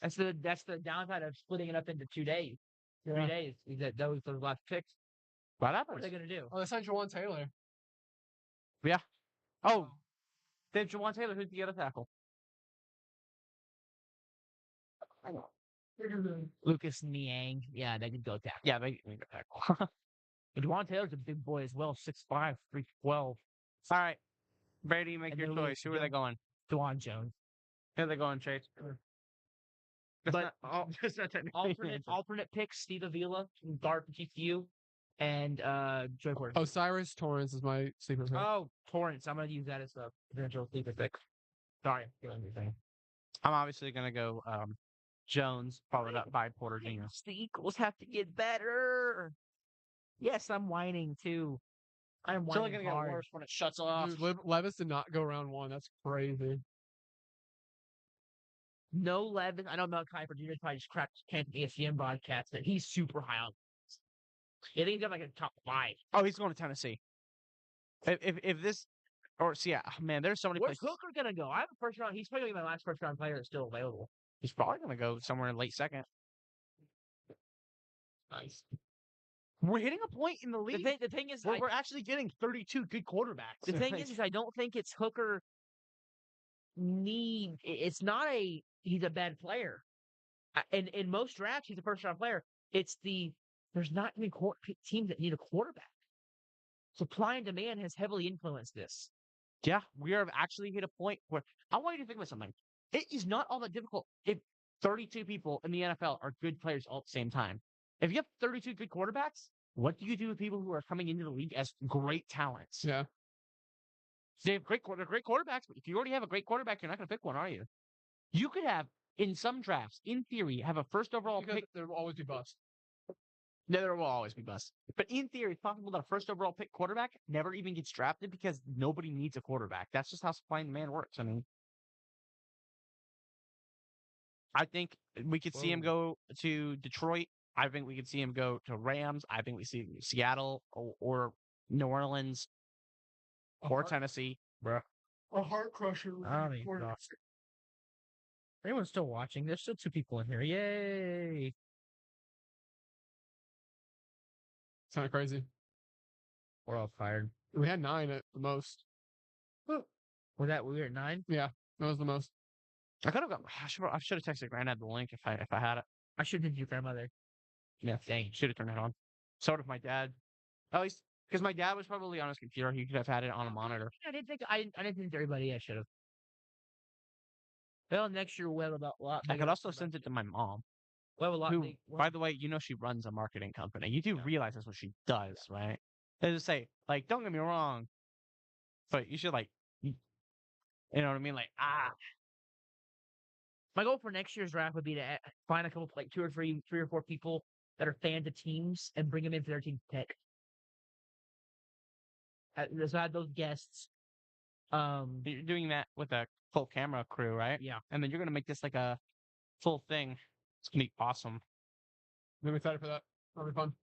That's the downside of splitting it up into 2 days, 3 Yeah. days. Is that those last picks? What What are happens? they gonna do? Oh, they signed Jawan Taylor. Oh, then Jawan Taylor, who's the other tackle? Lucas Niang. Yeah, they could go tackle. Yeah, they go tackle. But Juwan Taylor's a big boy as well, 6'5", 312. All right, Brady, make And your then choice. Who are they going? Dewan Jones. Who are they going, Chase? That's But that's not technically alternate picks: Steve Avila from guard from TCU, and Joy Porter. Osiris Torrance is my sleeper pick. Oh, Torrance. I'm gonna use that as a potential sleeper pick. Sorry, I'm obviously gonna go Jones, followed up by Porter Jr. The Eagles have to get better. Yes, I'm whining too. I'm It's only whining gonna hard. get worse when it shuts off. Dude, Levis did not go round 1. That's crazy. No Levis. I know Mel Kiper Jr. probably just cracked ESPN broadcast that he's super high on. I think he's got like a top 5. Oh, he's going to Tennessee. If this or see, yeah, man, there's so many Where's places. Hooker gonna go? I have a first round. He's probably gonna be my last first round player that's still available. He's probably gonna go somewhere in late second. Nice. We're hitting a point in the league The thing is, where we're actually getting 32 good quarterbacks. the thing is, I don't think it's Hooker. It's not he's a bad player. In most drafts, he's a first round player. It's there's not many teams that need a quarterback. Supply and demand has heavily influenced this. Yeah, we are actually hit a point where I want you to think about something. It is not all that difficult if 32 people in the NFL are good players all at the same time. If you have 32 good quarterbacks, what do you do with people who are coming into the league as great talents? Yeah. They have they're great quarterbacks, but if you already have a great quarterback, you're not going to pick one, are you? You could have, in some drafts, in theory, have a first overall Because pick. there will always be bust. There will always be bust. But in theory, it's possible that a first overall pick quarterback never even gets drafted because nobody needs a quarterback. That's just how supply and demand works. I mean, I think we could see him go to Detroit. I think we could see him go to Rams. I think we see Seattle or New Orleans or Tennessee. Bruh. A heart crusher. Anyone's still watching? There's still 2 people in here. Yay! It's kind of crazy. We're all tired. We had 9 at the most. Was that we were at 9? Yeah, that was the most. I could have got. I should have texted Granddad the link if I had it. I should have been your grandmother. Yeah, dang, should have turned it on. So did my dad. At least because my dad was probably on his computer. He could have had it on a monitor. I didn't think everybody. I should have. Well, next year we'll have a lot. I could also send it to my mom. We'll have a lot. Who, by the way, you know she runs a marketing company. You do realize that's what she does, right? They just say, like, don't get me wrong, but you should you know what I mean? Like, My goal for next year's draft would be to find a couple, like 2 or 3 or 4 people that are fans of teams and bring them in for their team to pick. So I had those guests. you're doing that with a full camera crew, right? Yeah. And then you're gonna make this like a full thing. It's gonna be awesome. I'm excited for that. That'll be fun.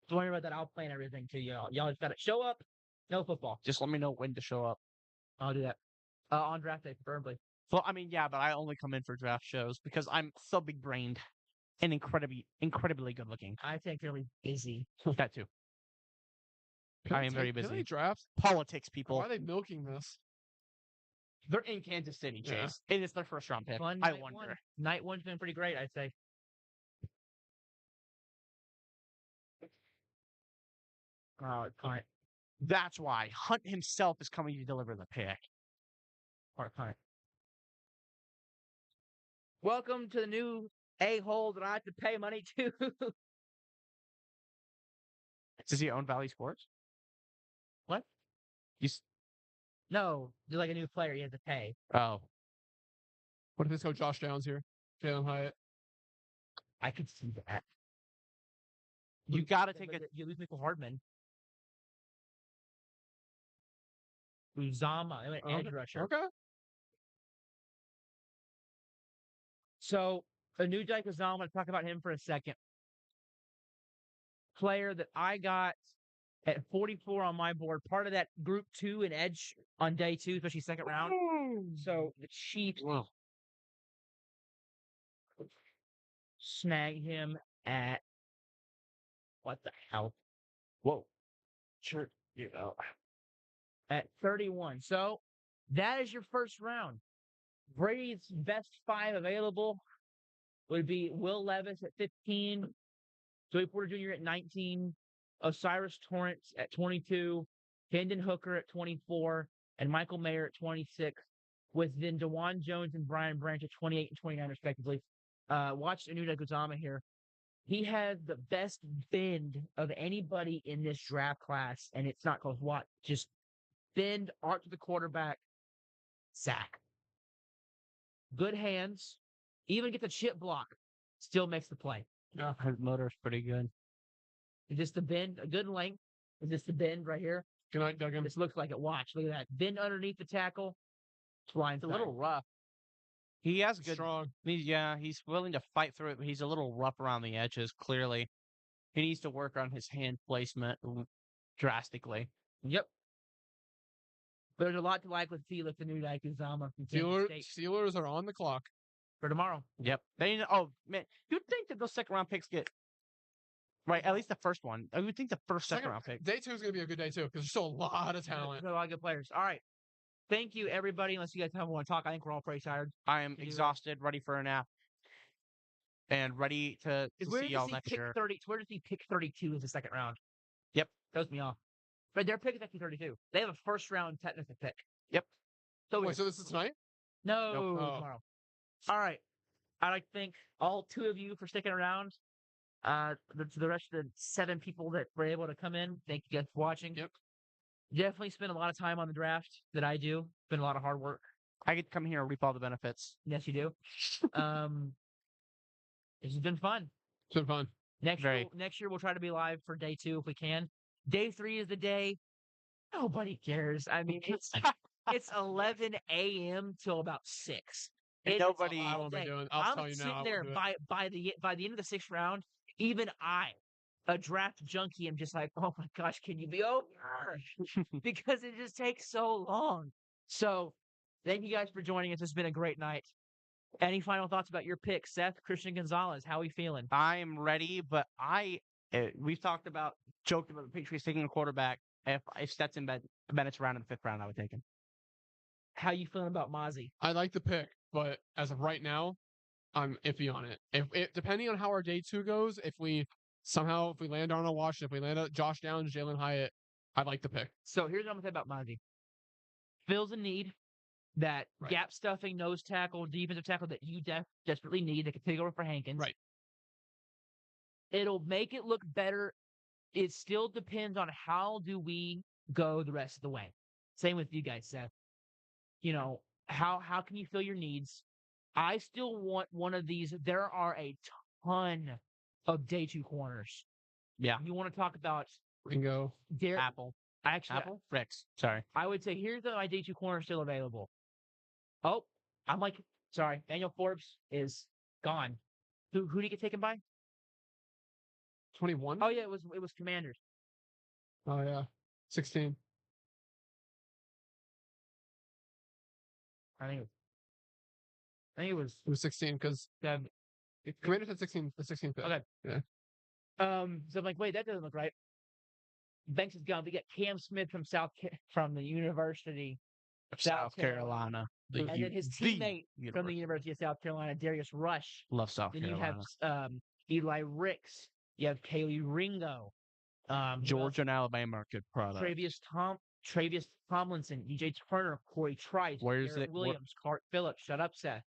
Don't worry about that. I'll plan everything too, y'all. Y'all just gotta show up. No football. Just let me know when to show up. I'll do that. On draft day, preferably. Well, I mean, yeah, but I only come in for draft shows because I'm so big brained and incredibly good looking. I think really busy. That too. I am very Can they busy. draft? Politics, people. Why are they milking this? They're in Kansas City, Chase. Yeah. It is their first round pick. Fun I night wonder. one. Night one's been pretty great, I'd say. Oh, punt. That's why Hunt himself is coming to deliver the pick. Or punt. Welcome to the new a-hole that I have to pay money to. Does he own Valley Sports? What? No, you're like a new player. You have to pay. Oh. What if this go Josh Downs here? Jalen Hyatt. I could see that. You got to take it. You lose Michael Hardman. Uzama. They went edge Okay. rusher. Okay. So Anudyke Uzama, let's talk about him for a second. Player that I got at 44 on my board, part of that group 2 in edge on day 2, especially second round. So the Chiefs snag him at what the hell? Whoa. Sure. At 31. So that is your first round. Brady's best 5 available would be Will Levis at 15, Joey Porter Jr. at 19, Osiris Torrance at 22, Hendon Hooker at 24, and Michael Mayer at 26, with then DeJuan Jones and Brian Branch at 28 and 29, respectively. Watch Anuda Guzama here. He has the best bend of anybody in this draft class, and it's not close. Watch. Just bend, arc to the quarterback, sack. Good hands, even gets a chip block, still makes the play. Yeah, his motor's pretty good. Just the bend, a good length. Is this the bend right here? Good night, Duggan. This looks like it. Watch. Look at that. Bend underneath the tackle. Flying. It's a little rough. He has good. Strong. He's willing to fight through it, but he's a little rough around the edges, clearly. He needs to work on his hand placement drastically. Yep. But there's a lot to like with Felix Anudyke Uzama from Kansas State Steelers are on the clock. for tomorrow. Yep. Man, you'd think that those second round picks get right, at least the first one. I would think the first second round pick. Day 2 is going to be a good day, too, because there's still a lot of talent. There's a lot of good players. All right. Thank you, everybody. Unless you guys want to talk, I think we're all pretty tired. I am exhausted, ready for a nap, and ready to Where see does y'all he next pick year. 30? Where does he pick 32 in the second round? Yep. Throws me off. But their pick is actually 32. They have a first round technical pick. Yep. So Wait, so this is tonight? no, Nope. Oh. tomorrow. All right. I'd like to thank all 2 of you for sticking around. To the rest of the 7 people that were able to come in, thank you guys for watching. Yep. Definitely spend a lot of time on the draft that I do. Been a lot of hard work. I get to come here and reap all the benefits. Yes, you do. This has been fun. It's been fun. Next year we'll try to be live for day 2 if we can. Day 3 is the day. Nobody cares. I mean, it's 11 a.m. till about 6. And nobody. I won't be doing. I'll tell you now. Sitting there by the end of the 6th round. Even I, a draft junkie, am just like, oh my gosh, can you be over? Because it just takes so long. So, thank you guys for joining us. It's been a great night. Any final thoughts about your pick, Seth? Christian Gonzalez, how are we feeling? I am ready, but we've joked about the Patriots taking a quarterback. If Stetson Bennett's around in the 5th round, I would take him. How you feeling about Mozzie? I like the pick, but as of right now, I'm iffy on it. If depending on how our day 2 goes, if we land on a Washington, if we land on Josh Downs, Jalen Hyatt, I like the pick. So here's what I'm gonna say about Mozzie. Fills a need, that gap stuffing nose tackle, defensive tackle that you desperately need that can take over for Hankins. Right. It'll make it look better. It still depends on how do we go the rest of the way. Same with you guys, Seth. You know, how can you fill your needs? I still want one of these. There are a ton of day 2 corners. Yeah. You want to talk about Ringo. Apple. Apple? Rex. Sorry. I would say here's my day 2 corner still available. Oh, sorry. Daniel Forbes is gone. Who did he get taken by? 21? Oh yeah, it was Commanders. Oh yeah. 16. I think it was It was 16 because Commanders had 16. The 16th pick. Okay. Yeah. So I'm like, wait, that doesn't look right. Banks is gone. We got Cam Smith from the University of South Carolina. And then his teammate from the University of South Carolina, Darius Rush. Love South Carolina. Then you have Eli Ricks. You have Kaylee Ringo. Georgia and Alabama are good products. Travius Tomlinson, DJ Turner, Corey Trice, Garrett Williams, Clark Phillips. Shut up, Seth.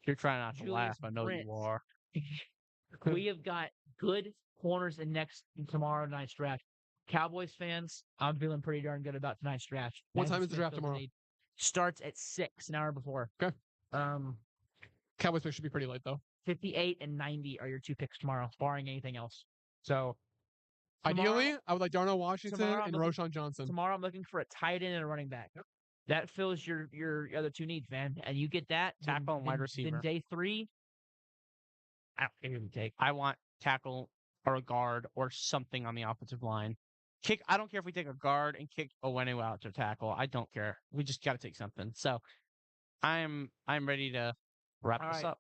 You're trying not to Julius laugh. I know Brents. you are. We have got good corners in tomorrow night's draft. Cowboys fans, I'm feeling pretty darn good about tonight's draft. What time is the draft tomorrow? Starts at 6, an hour before. Okay. Cowboys pick should be pretty late though. 58 and 90 are your 2 picks tomorrow, barring anything else. So Ideally, I would like Darnell Washington tomorrow and I'm looking- Roshan Johnson. Tomorrow I'm looking for a tight end and a running back. Yep. That fills your other two needs, man. And you get that Tackle and wide receiver. Then day 3, I don't care who you take. I want tackle or a guard or something on the offensive line. I don't care if we take a guard and kick Owenu out to tackle. I don't care. We just got to take something. So I'm ready to wrap All this right. up.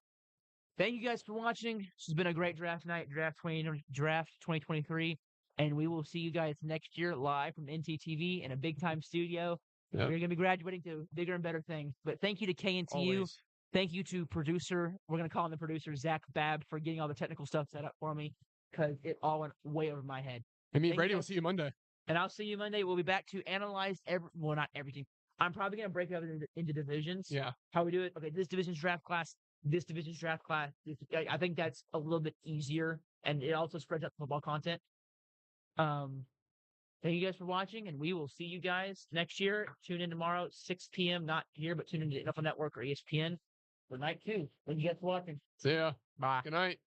Thank you guys for watching. This has been a great draft night, draft 2023, and we will see you guys next year live from NTTV in a big time studio. Yep. We're gonna be graduating to bigger and better things. But thank you to KNTU. Always. Thank you to producer. We're gonna call him the producer, Zach Babb, for getting all the technical stuff set up for me because it all went way over my head. And me and Thank Brady you will guys. see you Monday. And I'll see you Monday. We'll be back to analyze not everything. I'm probably gonna break it up into divisions. Yeah. How we do it? Okay, this division's draft class. This division's draft class. I think that's a little bit easier, and it also spreads out football content. Thank you guys for watching, and we will see you guys next year. Tune in tomorrow, 6 p.m. Not here, but tune in to NFL Network or ESPN for night 2. Thank you guys for watching. See ya. Bye. Good night.